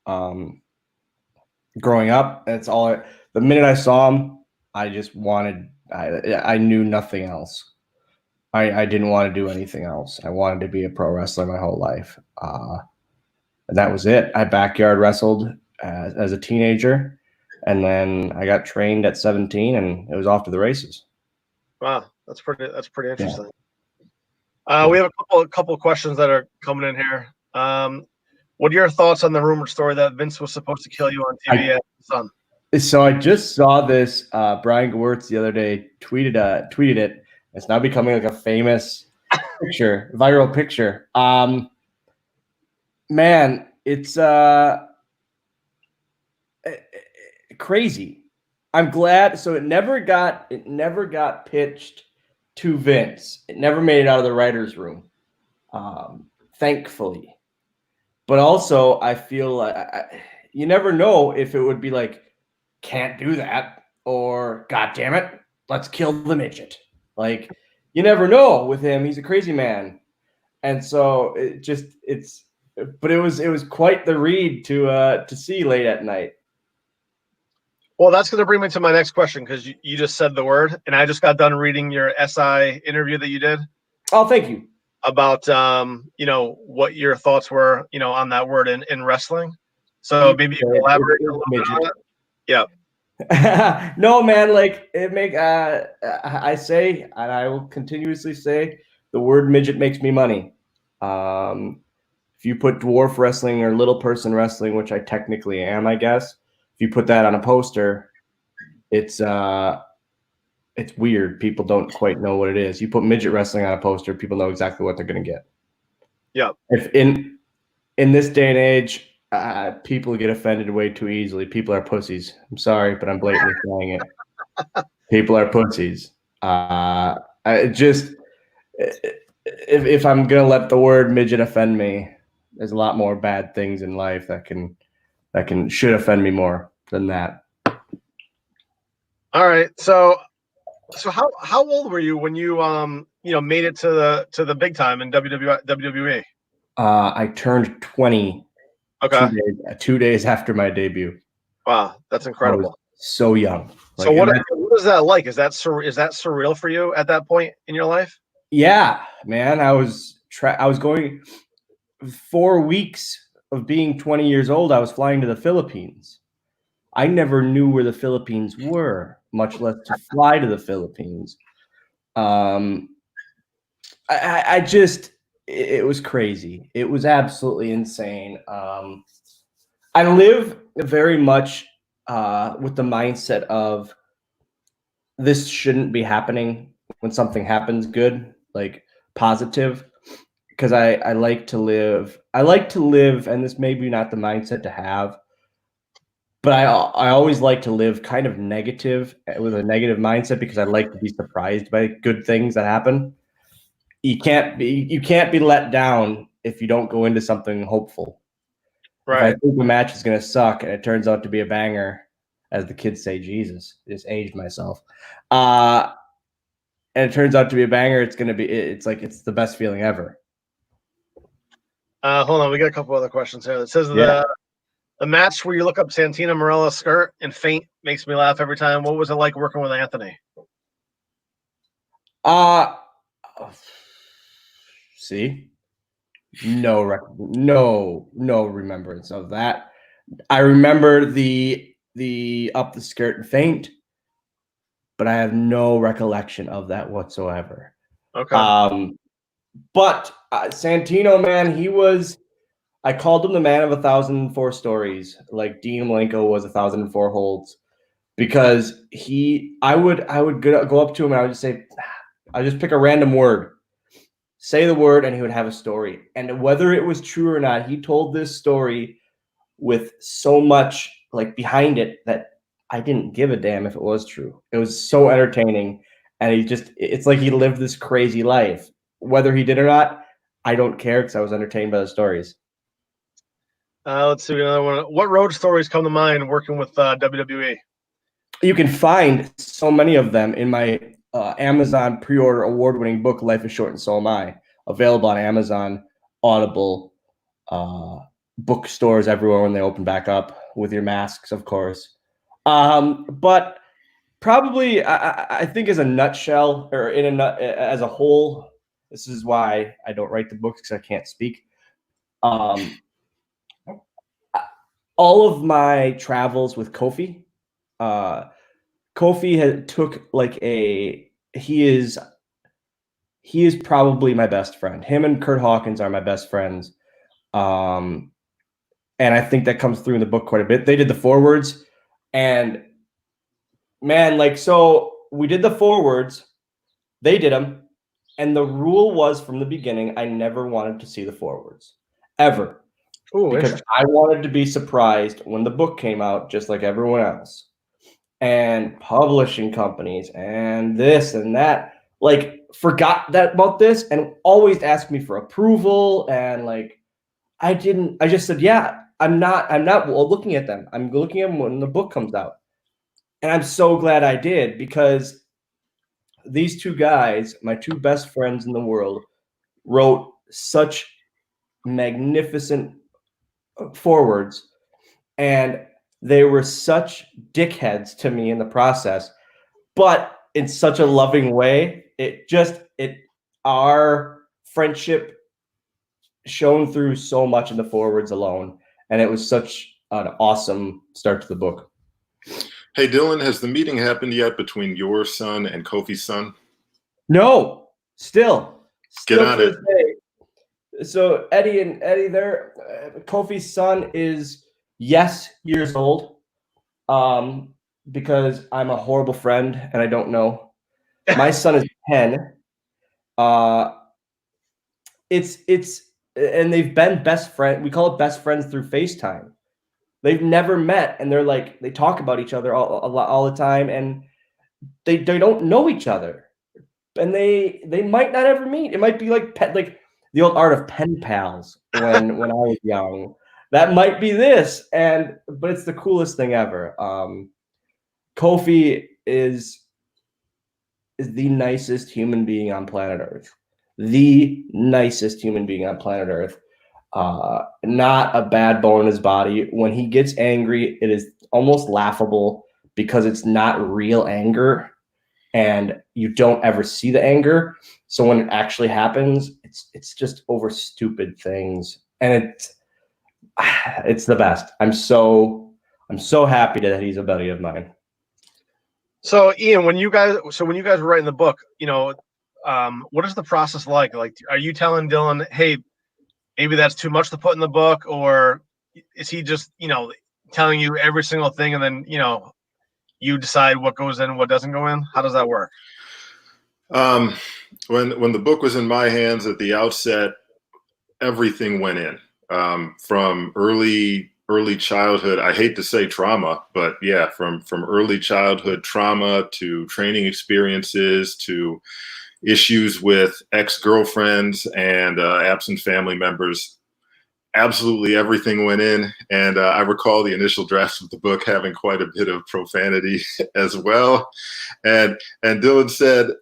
Growing up, that's all. The minute I saw him, I just wanted. I knew nothing else. I didn't want to do anything else. I wanted to be a pro wrestler my whole life, and that was it. I backyard wrestled as a teenager, and then I got trained at 17, and it was off to the races. Wow, that's pretty Yeah. interesting. We have a couple of questions that are coming in here. What are your thoughts on the rumored story that Vince was supposed to kill you on TV at the Sun? So I just saw this. Brian Gewirtz the other day tweeted it. It's now becoming like a famous picture, viral picture. Man, it's crazy. I'm glad. So it never got pitched to Vince. It never made it out of the writer's room, thankfully. But also, I feel like you never know if it would be like, can't do that, or God damn it, let's kill the midget. Like, you never know with him. He's a crazy man, and so but it was quite the read to see late at night. Well, that's going to bring me to my next question, because you just said the word, and I just got done reading your SI interview that you did. Oh, thank you. About what your thoughts were, on that word in wrestling. So maybe you can elaborate a little bit on that. Yeah. No, man, like I say, and I will continuously say, the word midget makes me money. If you put dwarf wrestling or little person wrestling, which I technically am, I guess, if you put that on a poster, it's weird. People don't quite know what it is. You put midget wrestling on a poster, people know exactly what they're going to get. Yeah. If in this day and age, people get offended way too easily. People are pussies. I'm sorry, but I'm blatantly saying it. People are pussies. If I'm gonna let the word midget offend me, there's a lot more bad things in life that should offend me more than that. All right. So how old were you when you made it to the big time in WWE? I turned 20. Okay. 2 days after my debut. Wow, that's incredible. I was so young. So what is that like? Is that surreal for you at that point in your life? Yeah, man. I was going 4 weeks of being 20 years old. I was flying to the Philippines. I never knew where the Philippines were, much less to fly to the Philippines. It was crazy. It was absolutely insane. I live very much with the mindset of this shouldn't be happening when something happens good, like positive, because I like to live. I like to live, and this may be not the mindset to have, but I always like to live kind of negative, with a negative mindset, because I like to be surprised by good things that happen. You can't be let down if you don't go into something hopeful. Right. If I think the match is going to suck and it turns out to be a banger, as the kids say, Jesus, just aged myself. And it turns out to be a banger, it's the best feeling ever. Hold on, we got a couple other questions here. It says the match where you look up Santina Morella's skirt and faint makes me laugh every time. What was it like working with Anthony? See, no remembrance of that. I remember the up the skirt and faint, but I have no recollection of that whatsoever. Okay. But Santino, man, I called him the man of 1,004 stories, like Dean Malenko was 1,004 holds, because I would go up to him and I would just say, I just pick a random word, say the word, and he would have a story. And whether it was true or not, he told this story with so much like behind it that I didn't give a damn if it was true. It was so entertaining, and it's like he lived this crazy life. Whether he did or not, I don't care, because I was entertained by the stories. Let's see another one. What road stories come to mind working with WWE? You can find so many of them in my Amazon pre-order award-winning book, Life is Short and So Am I, available on Amazon, Audible, bookstores everywhere when they open back up, with your masks, of course. But probably, I think as a nutshell, or as a whole, this is why I don't write the books, because I can't speak. All of my travels with Kofi, Kofi took like a he is probably my best friend. Him and Kurt Hawkins are my best friends. And I think that comes through in the book quite a bit. They did the forwards, and man, like, so we did the forwards, they did them, and the rule was from the beginning, I never wanted to see the forwards ever. Ooh, because I wanted to be surprised when the book came out, just like everyone else. And publishing companies and this and that, like, forgot that about this and always asked me for approval. And like, I just said, yeah, I'm not looking at them. I'm looking at them when the book comes out. And I'm so glad I did, because these two guys, my two best friends in the world, wrote such magnificent forwards, and they were such dickheads to me in the process, but in such a loving way. Our friendship shone through so much in the forwards alone, and it was such an awesome start to the book. Hey, Dylan, has the meeting happened yet between your son and Kofi's son? No, still Get on to it. this day. So Eddie, there, Kofi's son is years old, because I'm a horrible friend and I don't know. My son is 10. And they've been best friend. We call it best friends through FaceTime. They've never met, and they talk about each other all the time, and they don't know each other, and they might not ever meet. It might be like the old art of pen pals when I was young. That might be this, but it's the coolest thing ever. Kofi is the nicest human being on planet Earth. The nicest human being on planet Earth. Not a bad bone in his body. When he gets angry, it is almost laughable because it's not real anger, and you don't ever see the anger. So when it actually happens, it's just over stupid things, and it's the best. I'm so happy that he's a buddy of mine. So Ian, when you guys were writing the book, what is the process like? Like, are you telling Dylan, hey, maybe that's too much to put in the book, or is he just, telling you every single thing, and then, you decide what goes in and what doesn't go in? How does that work? When the book was in my hands at the outset, everything went in, from early childhood. I hate to say trauma, but yeah, from early childhood trauma to training experiences to issues with ex-girlfriends and absent family members. Absolutely everything went in. And I recall the initial drafts of the book having quite a bit of profanity as well. And Dylan said,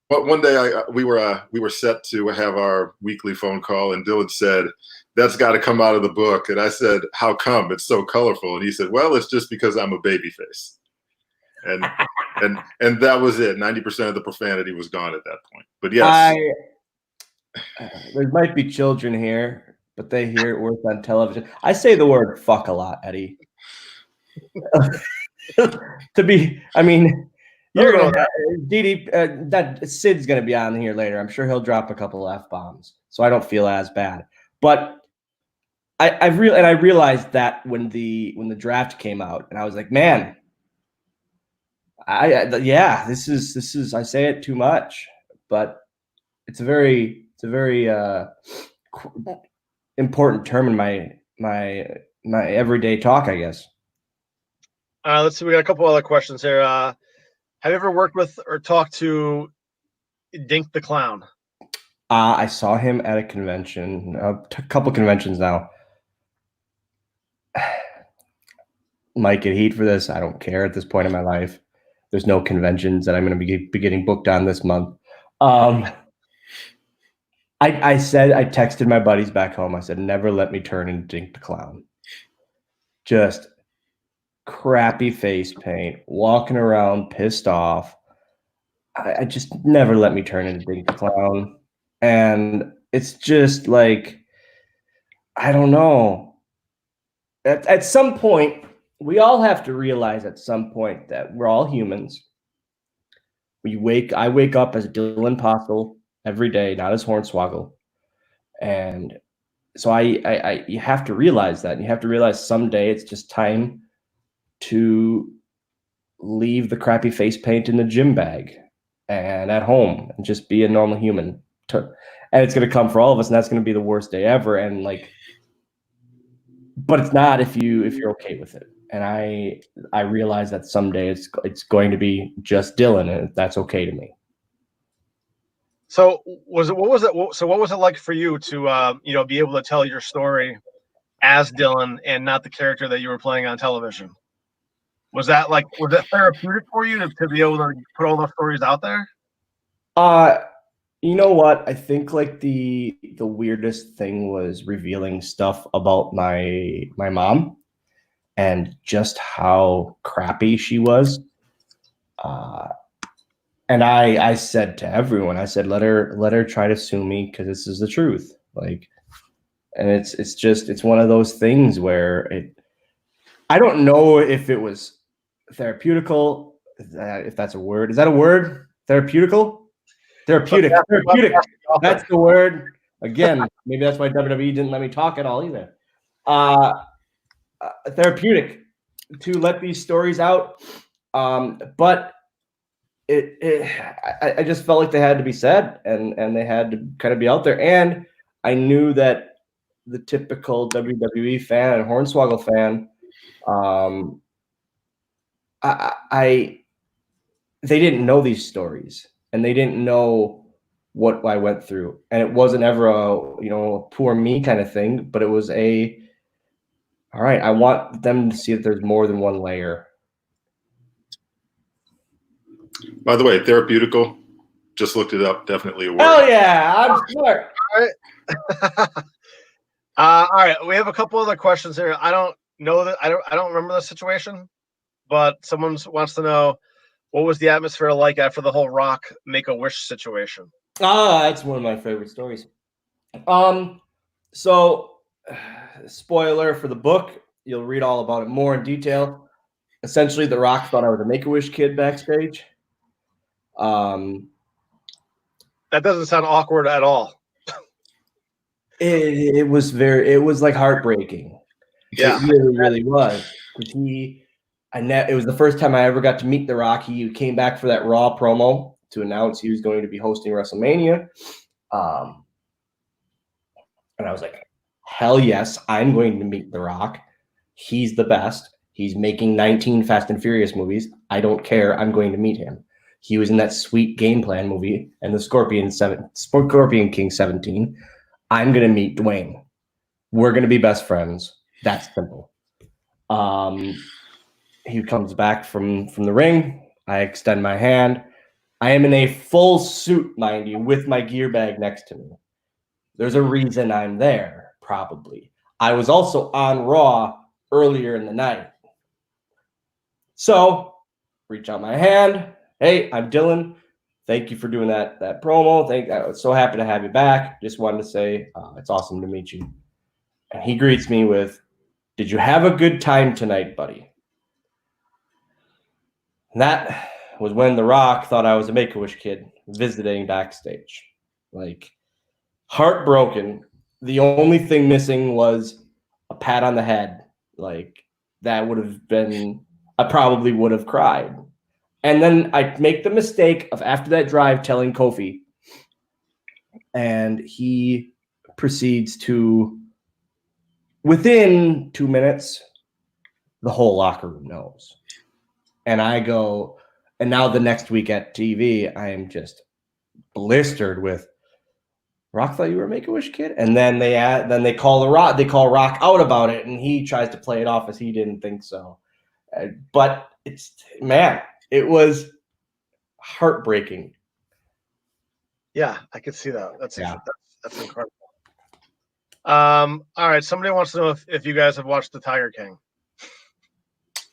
but one day we were set to have our weekly phone call, and Dylan said, "That's got to come out of the book." And I said, "How come? It's so colorful." And he said, "Well, it's just because I'm a babyface." And that was it. 90% of the profanity was gone at that point. But yes, There might be children here, but they hear it worse on television. I say the word "fuck" a lot, Eddie. You're gonna Didi. That Sid's gonna be on here later. I'm sure he'll drop a couple of F-bombs, so I don't feel as bad. But I realized that when the draft came out, and I was like, man, this is I say it too much, but it's a very important term in my everyday talk, I guess. Let's see. We got a couple other questions here. Have you ever worked with or talked to Dink the Clown? I saw him at a convention, a couple conventions now. Might get heat for this. I don't care at this point in my life. There's no conventions that I'm going to be getting booked on this month. I texted my buddies back home. I said, never let me turn into Dink the Clown. Just crappy face paint, walking around pissed off. I just never let me turn into Dink the Clown. And it's just like, I don't know. At some point, we all have to realize at some point that we're all humans. I wake up as Dylan Postel every day, not as Hornswoggle. And so you have to realize that. And you have to realize someday it's just time to leave the crappy face paint in the gym bag and at home and just be a normal human. And it's going to come for all of us, and that's going to be the worst day ever. And like, but it's not if you're okay with it. And I realize that someday it's going to be just Dylan, and that's okay to me. So what was it like for you to be able to tell your story as Dylan and not the character that you were playing on television? Was that therapeutic for you to be able to put all those stories out there? You know what? I think like the weirdest thing was revealing stuff about my mom and just how crappy she was. And I said to everyone, I said, let her try to sue me because this is the truth. Like, and it's one of those things where I don't know if it was therapeutical, if that's a word. Is that a word? Therapeutical? Therapeutic. That's the word. Again, maybe that's why WWE didn't let me talk at all either. Therapeutic to let these stories out. But I just felt like they had to be said and they had to kind of be out there. And I knew that the typical WWE fan and Hornswoggle fan, they didn't know these stories and they didn't know what I went through. And it wasn't ever a poor me kind of thing, but it was all right, I want them to see that there's more than one layer. By the way, therapeutical, just looked it up. Definitely a word. Oh yeah, I'm smart. All right, we have a couple other questions here. I don't know that I don't remember the situation, but someone wants to know what was the atmosphere like after the whole Rock Make-A-Wish situation. That's one of my favorite stories. So spoiler for the book, you'll read all about it more in detail. Essentially, The Rock thought I was a Make-A-Wish kid backstage. That doesn't sound awkward at all. It was like heartbreaking. Yeah. It really was. It was the first time I ever got to meet The Rock. He came back for that Raw promo to announce he was going to be hosting WrestleMania. And I was like, hell yes, I'm going to meet The Rock. He's the best. He's making 19 Fast and Furious movies. I don't care. I'm going to meet him. He was in that Sweet Game Plan movie and the Scorpion King 17. I'm going to meet Dwayne. We're going to be best friends. That's simple. He comes back from the ring. I extend my hand. I am in a full suit, mind you, with my gear bag next to me. There's a reason I'm there, probably. I was also on Raw earlier in the night. So, reach out my hand. Hey, I'm Dylan. Thank you for doing that promo. I was so happy to have you back. Just wanted to say it's awesome to meet you. And he greets me with, "Did you have a good time tonight, buddy?" And that was when The Rock thought I was a Make-A-Wish kid visiting backstage. Like, heartbroken. The only thing missing was a pat on the head. Like, that would have been, I probably would have cried. And then I make the mistake of, after that drive, telling Kofi, and he proceeds to, within 2 minutes, the whole locker room knows. And I go, and now the next week at TV, I am just blistered with, Rock thought you were a Make-A-Wish kid? And then they call Rock out about it, and he tries to play it off as he didn't think so. But it was heartbreaking. Yeah, I could see that. That's incredible. All right, somebody wants to know if you guys have watched The Tiger King.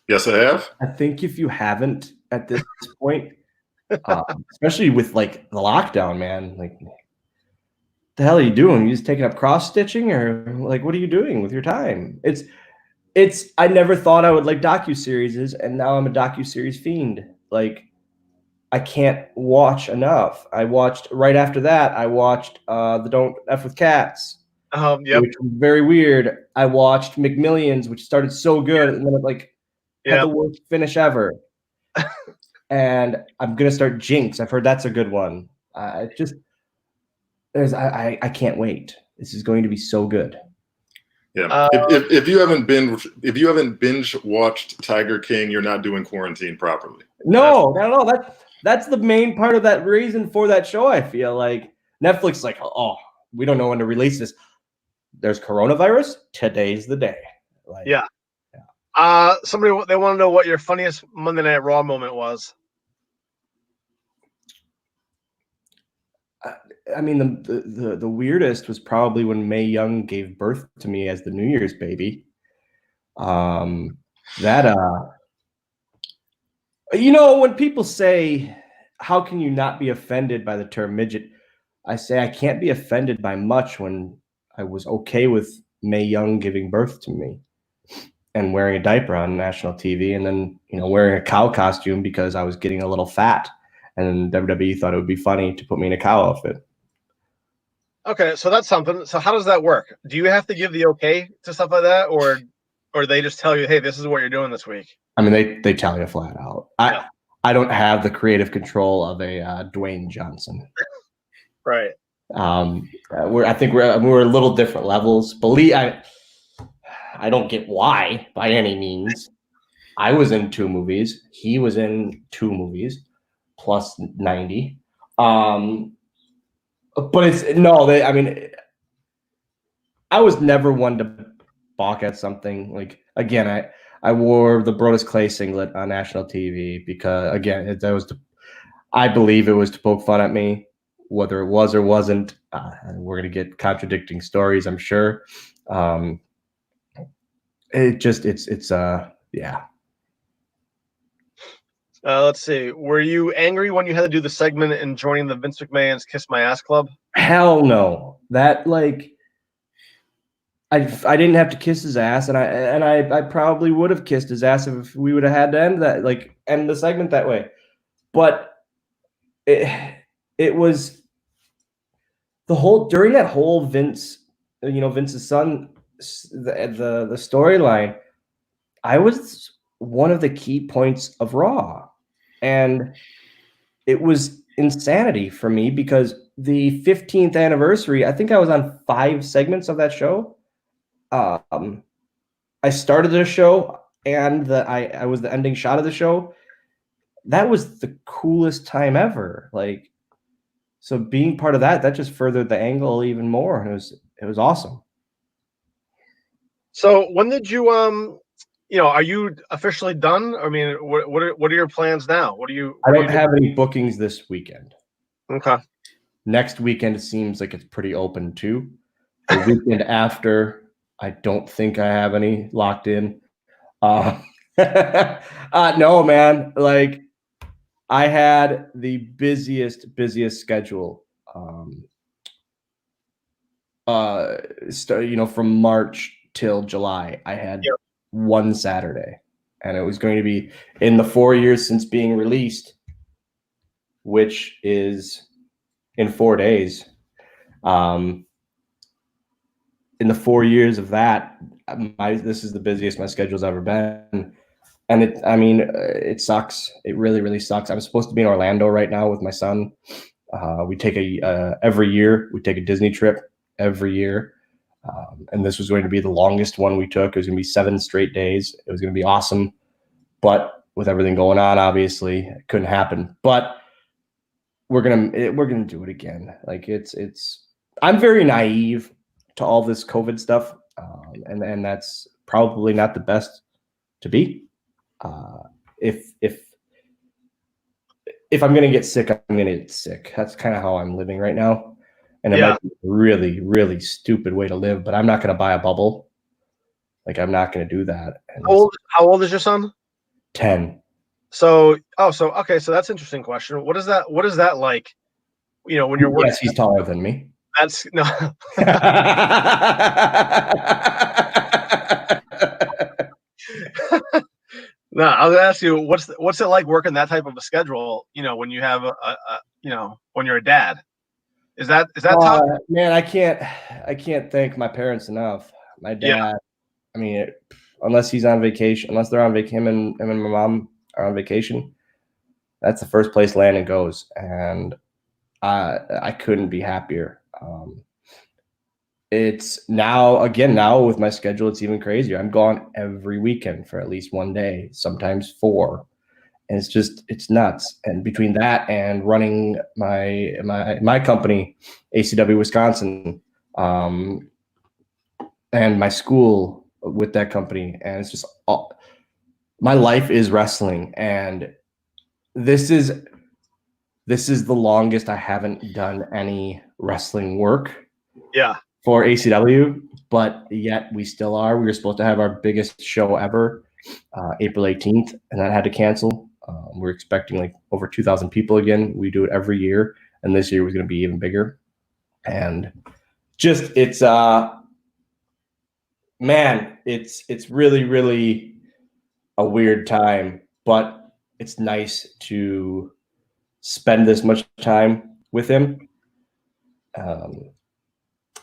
Yes, I have. I think if you haven't at this point, especially with like the lockdown, man, like, the hell are you doing? You just taking up cross stitching, or like, what are you doing with your time? I never thought I would like docuseries, and now I'm a docuseries fiend. Like, I can't watch enough. I watched right after that. I watched the Don't F with Cats, Yep. which was very weird. I watched McMillions, which started so good, and then it like had the worst finish ever. And I'm gonna start Jinx. I've heard that's a good one. I can't wait. This is going to be so good. Yeah. If you haven't binge watched Tiger King, you're not doing quarantine properly. No. That's the main part of that reason for that show. I feel like Netflix is like, oh, we don't know when to release this. There's coronavirus. Today's the day. Like, yeah. Somebody they want to know what your funniest Monday Night Raw moment was. I mean, the weirdest was probably when Mae Young gave birth to me as the New Year's baby. When people say, how can you not be offended by the term midget? I say I can't be offended by much when I was okay with Mae Young giving birth to me and wearing a diaper on national TV, and then wearing a cow costume because I was getting a little fat, and WWE thought it would be funny to put me in a cow outfit. Okay, so that's something. So how does that work? Do you have to give the okay to stuff like that, or they just tell you, hey, this is what you're doing this week? I mean, they tell you flat out. I don't have the creative control of a Dwayne Johnson. Right. I think we're a little different levels. I don't get why by any means. I was in 2 movies. He was in 2 movies, plus 90. But I was never one to balk at something. Like, again, I wore the Brodus Clay singlet on national TV because, again, I believe it was to poke fun at me, whether it was or wasn't. We're going to get contradicting stories, I'm sure. Yeah. Let's see. Were you angry when you had to do the segment and joining the Vince McMahon's Kiss My Ass Club? Hell no. That, like, I didn't have to kiss his ass, and I probably would have kissed his ass if we would have had to end the segment that way. But it was during that whole Vince's son, the storyline. I was one of the key points of Raw, and it was insanity for me because the 15th anniversary, I think I was on 5 segments of that show. I started the show, and I was the ending shot of the show. That was the coolest time ever. Like, so being part of that just furthered the angle even more. It was awesome. So when did you are you officially done? I mean, what are your plans now? I don't have any bookings this weekend. Okay. Next weekend it seems like it's pretty open too. The weekend after, I don't think I have any locked in. No, man. Like, I had the busiest schedule. From March till July, I had one Saturday, and it was going to be in the 4 years since being released, which is in 4 days. In the 4 years of that, this is the busiest my schedule's ever been. And it sucks. It really, really sucks. I'm supposed to be in Orlando right now with my son. We take every year, we take a Disney trip every year. And this was going to be the longest one we took. It was going to be 7 straight days. It was going to be awesome. But with everything going on, obviously, it couldn't happen. But we're going to do it again. Like, I'm very naive to all this COVID stuff. And that's probably not the best to be. If I'm going to get sick, I'm going to get sick. That's kind of how I'm living right now. And it might be a really, really stupid way to live, but I'm not going to buy a bubble. Like, I'm not going to do that. And How old is your son? 10. Okay. So that's an interesting question. What is that like? When you're working. Yes, he's taller than me. That's no. No, I was gonna ask you what's it like working that type of a schedule? You know, when you have when you're a dad, is that tough? Man, I can't thank my parents enough. My Yeah. dad, I mean, unless he's on vacation, unless they're on vacation, him and my mom are on vacation, that's the first place Landon goes, and I couldn't be happier. It's now with my schedule, it's even crazier. I'm gone every weekend for at least one day, sometimes 4. And it's nuts. And between that and running my company, ACW Wisconsin, and my school with that company, and it's just my life is wrestling, and this is the longest I haven't done any wrestling work. Yeah. For ACW, but yet we still are. We were supposed to have our biggest show ever, April 18th, and that had to cancel. We're expecting like over 2,000 people again. We do it every year, and this year was going to be even bigger. And just it's really, really a weird time, but it's nice to spend this much time with him.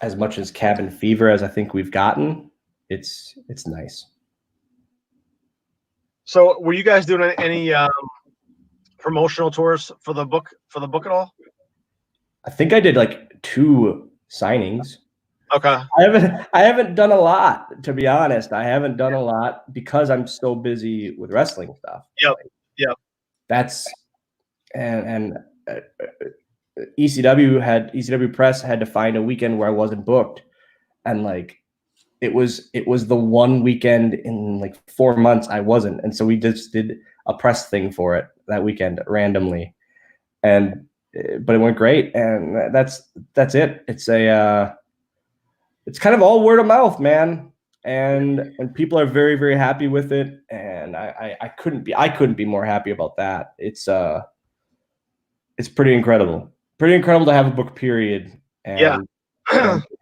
As much as cabin fever as I think we've gotten, it's nice. So, were you guys doing any promotional tours for the book at all? I think I did like 2 signings. Okay. I haven't done a lot, to be honest. I haven't done a lot because I'm so busy with wrestling stuff. Yep. That's and ECW Press had to find a weekend where I wasn't booked, and like it was the one weekend in like 4 months I wasn't, and so we just did a press thing for it that weekend randomly, but it went great, and that's it. It's it's kind of all word of mouth, man, and people are very, very happy with it, and I couldn't be more happy about that. It's pretty incredible to have a book period and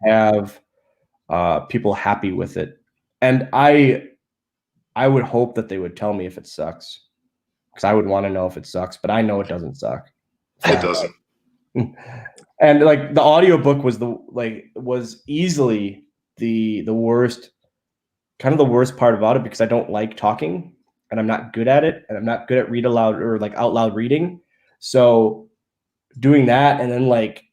have people happy with it. And I would hope that they would tell me if it sucks, because I would want to know if it sucks, but I know it doesn't suck. It doesn't. And like the audiobook was easily the worst, kind of the worst part about it, because I don't like talking and I'm not good at it, and I'm not good at read aloud or like out loud reading. So doing that and then like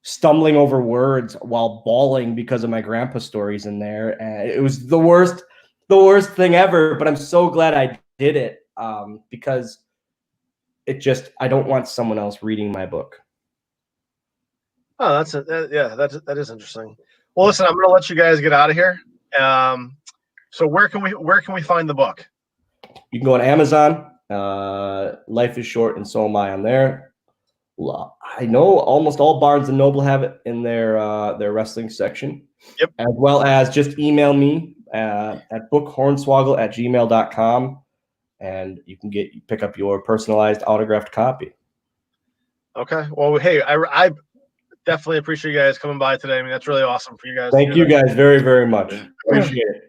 stumbling over words while bawling because of my grandpa stories in there, and it was the worst thing ever, but I'm so glad I did it, because I don't want someone else reading my book. Oh, that is interesting. Well, listen, I'm going to let you guys get out of here. So where can we find the book? You can go on Amazon. Life is Short and So Am I on there. I know almost all Barnes and Noble have it in their wrestling section. Yep. As well as just email me at bookhornswoggle@gmail.com, and you can pick up your personalized autographed copy. Okay. Well, hey, I definitely appreciate you guys coming by today. I mean, that's really awesome for you guys. Thank you guys very, very much. Appreciate it.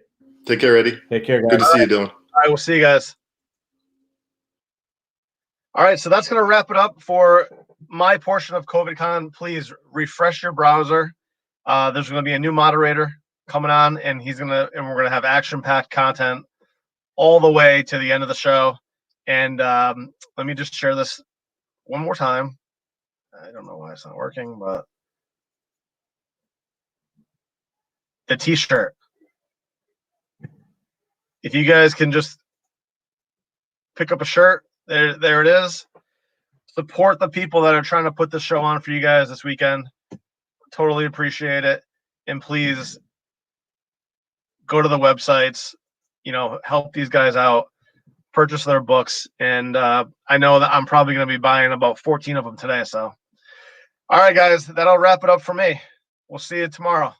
Take care, Eddie. Take care, guys. Good to see you, Dylan. All right, we'll see you guys. All right, so that's going to wrap it up for my portion of COVIDCon. Please refresh your browser. There's going to be a new moderator coming on, and we're going to have action-packed content all the way to the end of the show. And let me just share this one more time. I don't know why it's not working, but the T-shirt. If you guys can just pick up a shirt, there it is. Support the people that are trying to put the show on for you guys this weekend. Totally appreciate it. And please go to the websites, help these guys out, purchase their books. And I know that I'm probably going to be buying about 14 of them today. So, all right, guys, that'll wrap it up for me. We'll see you tomorrow.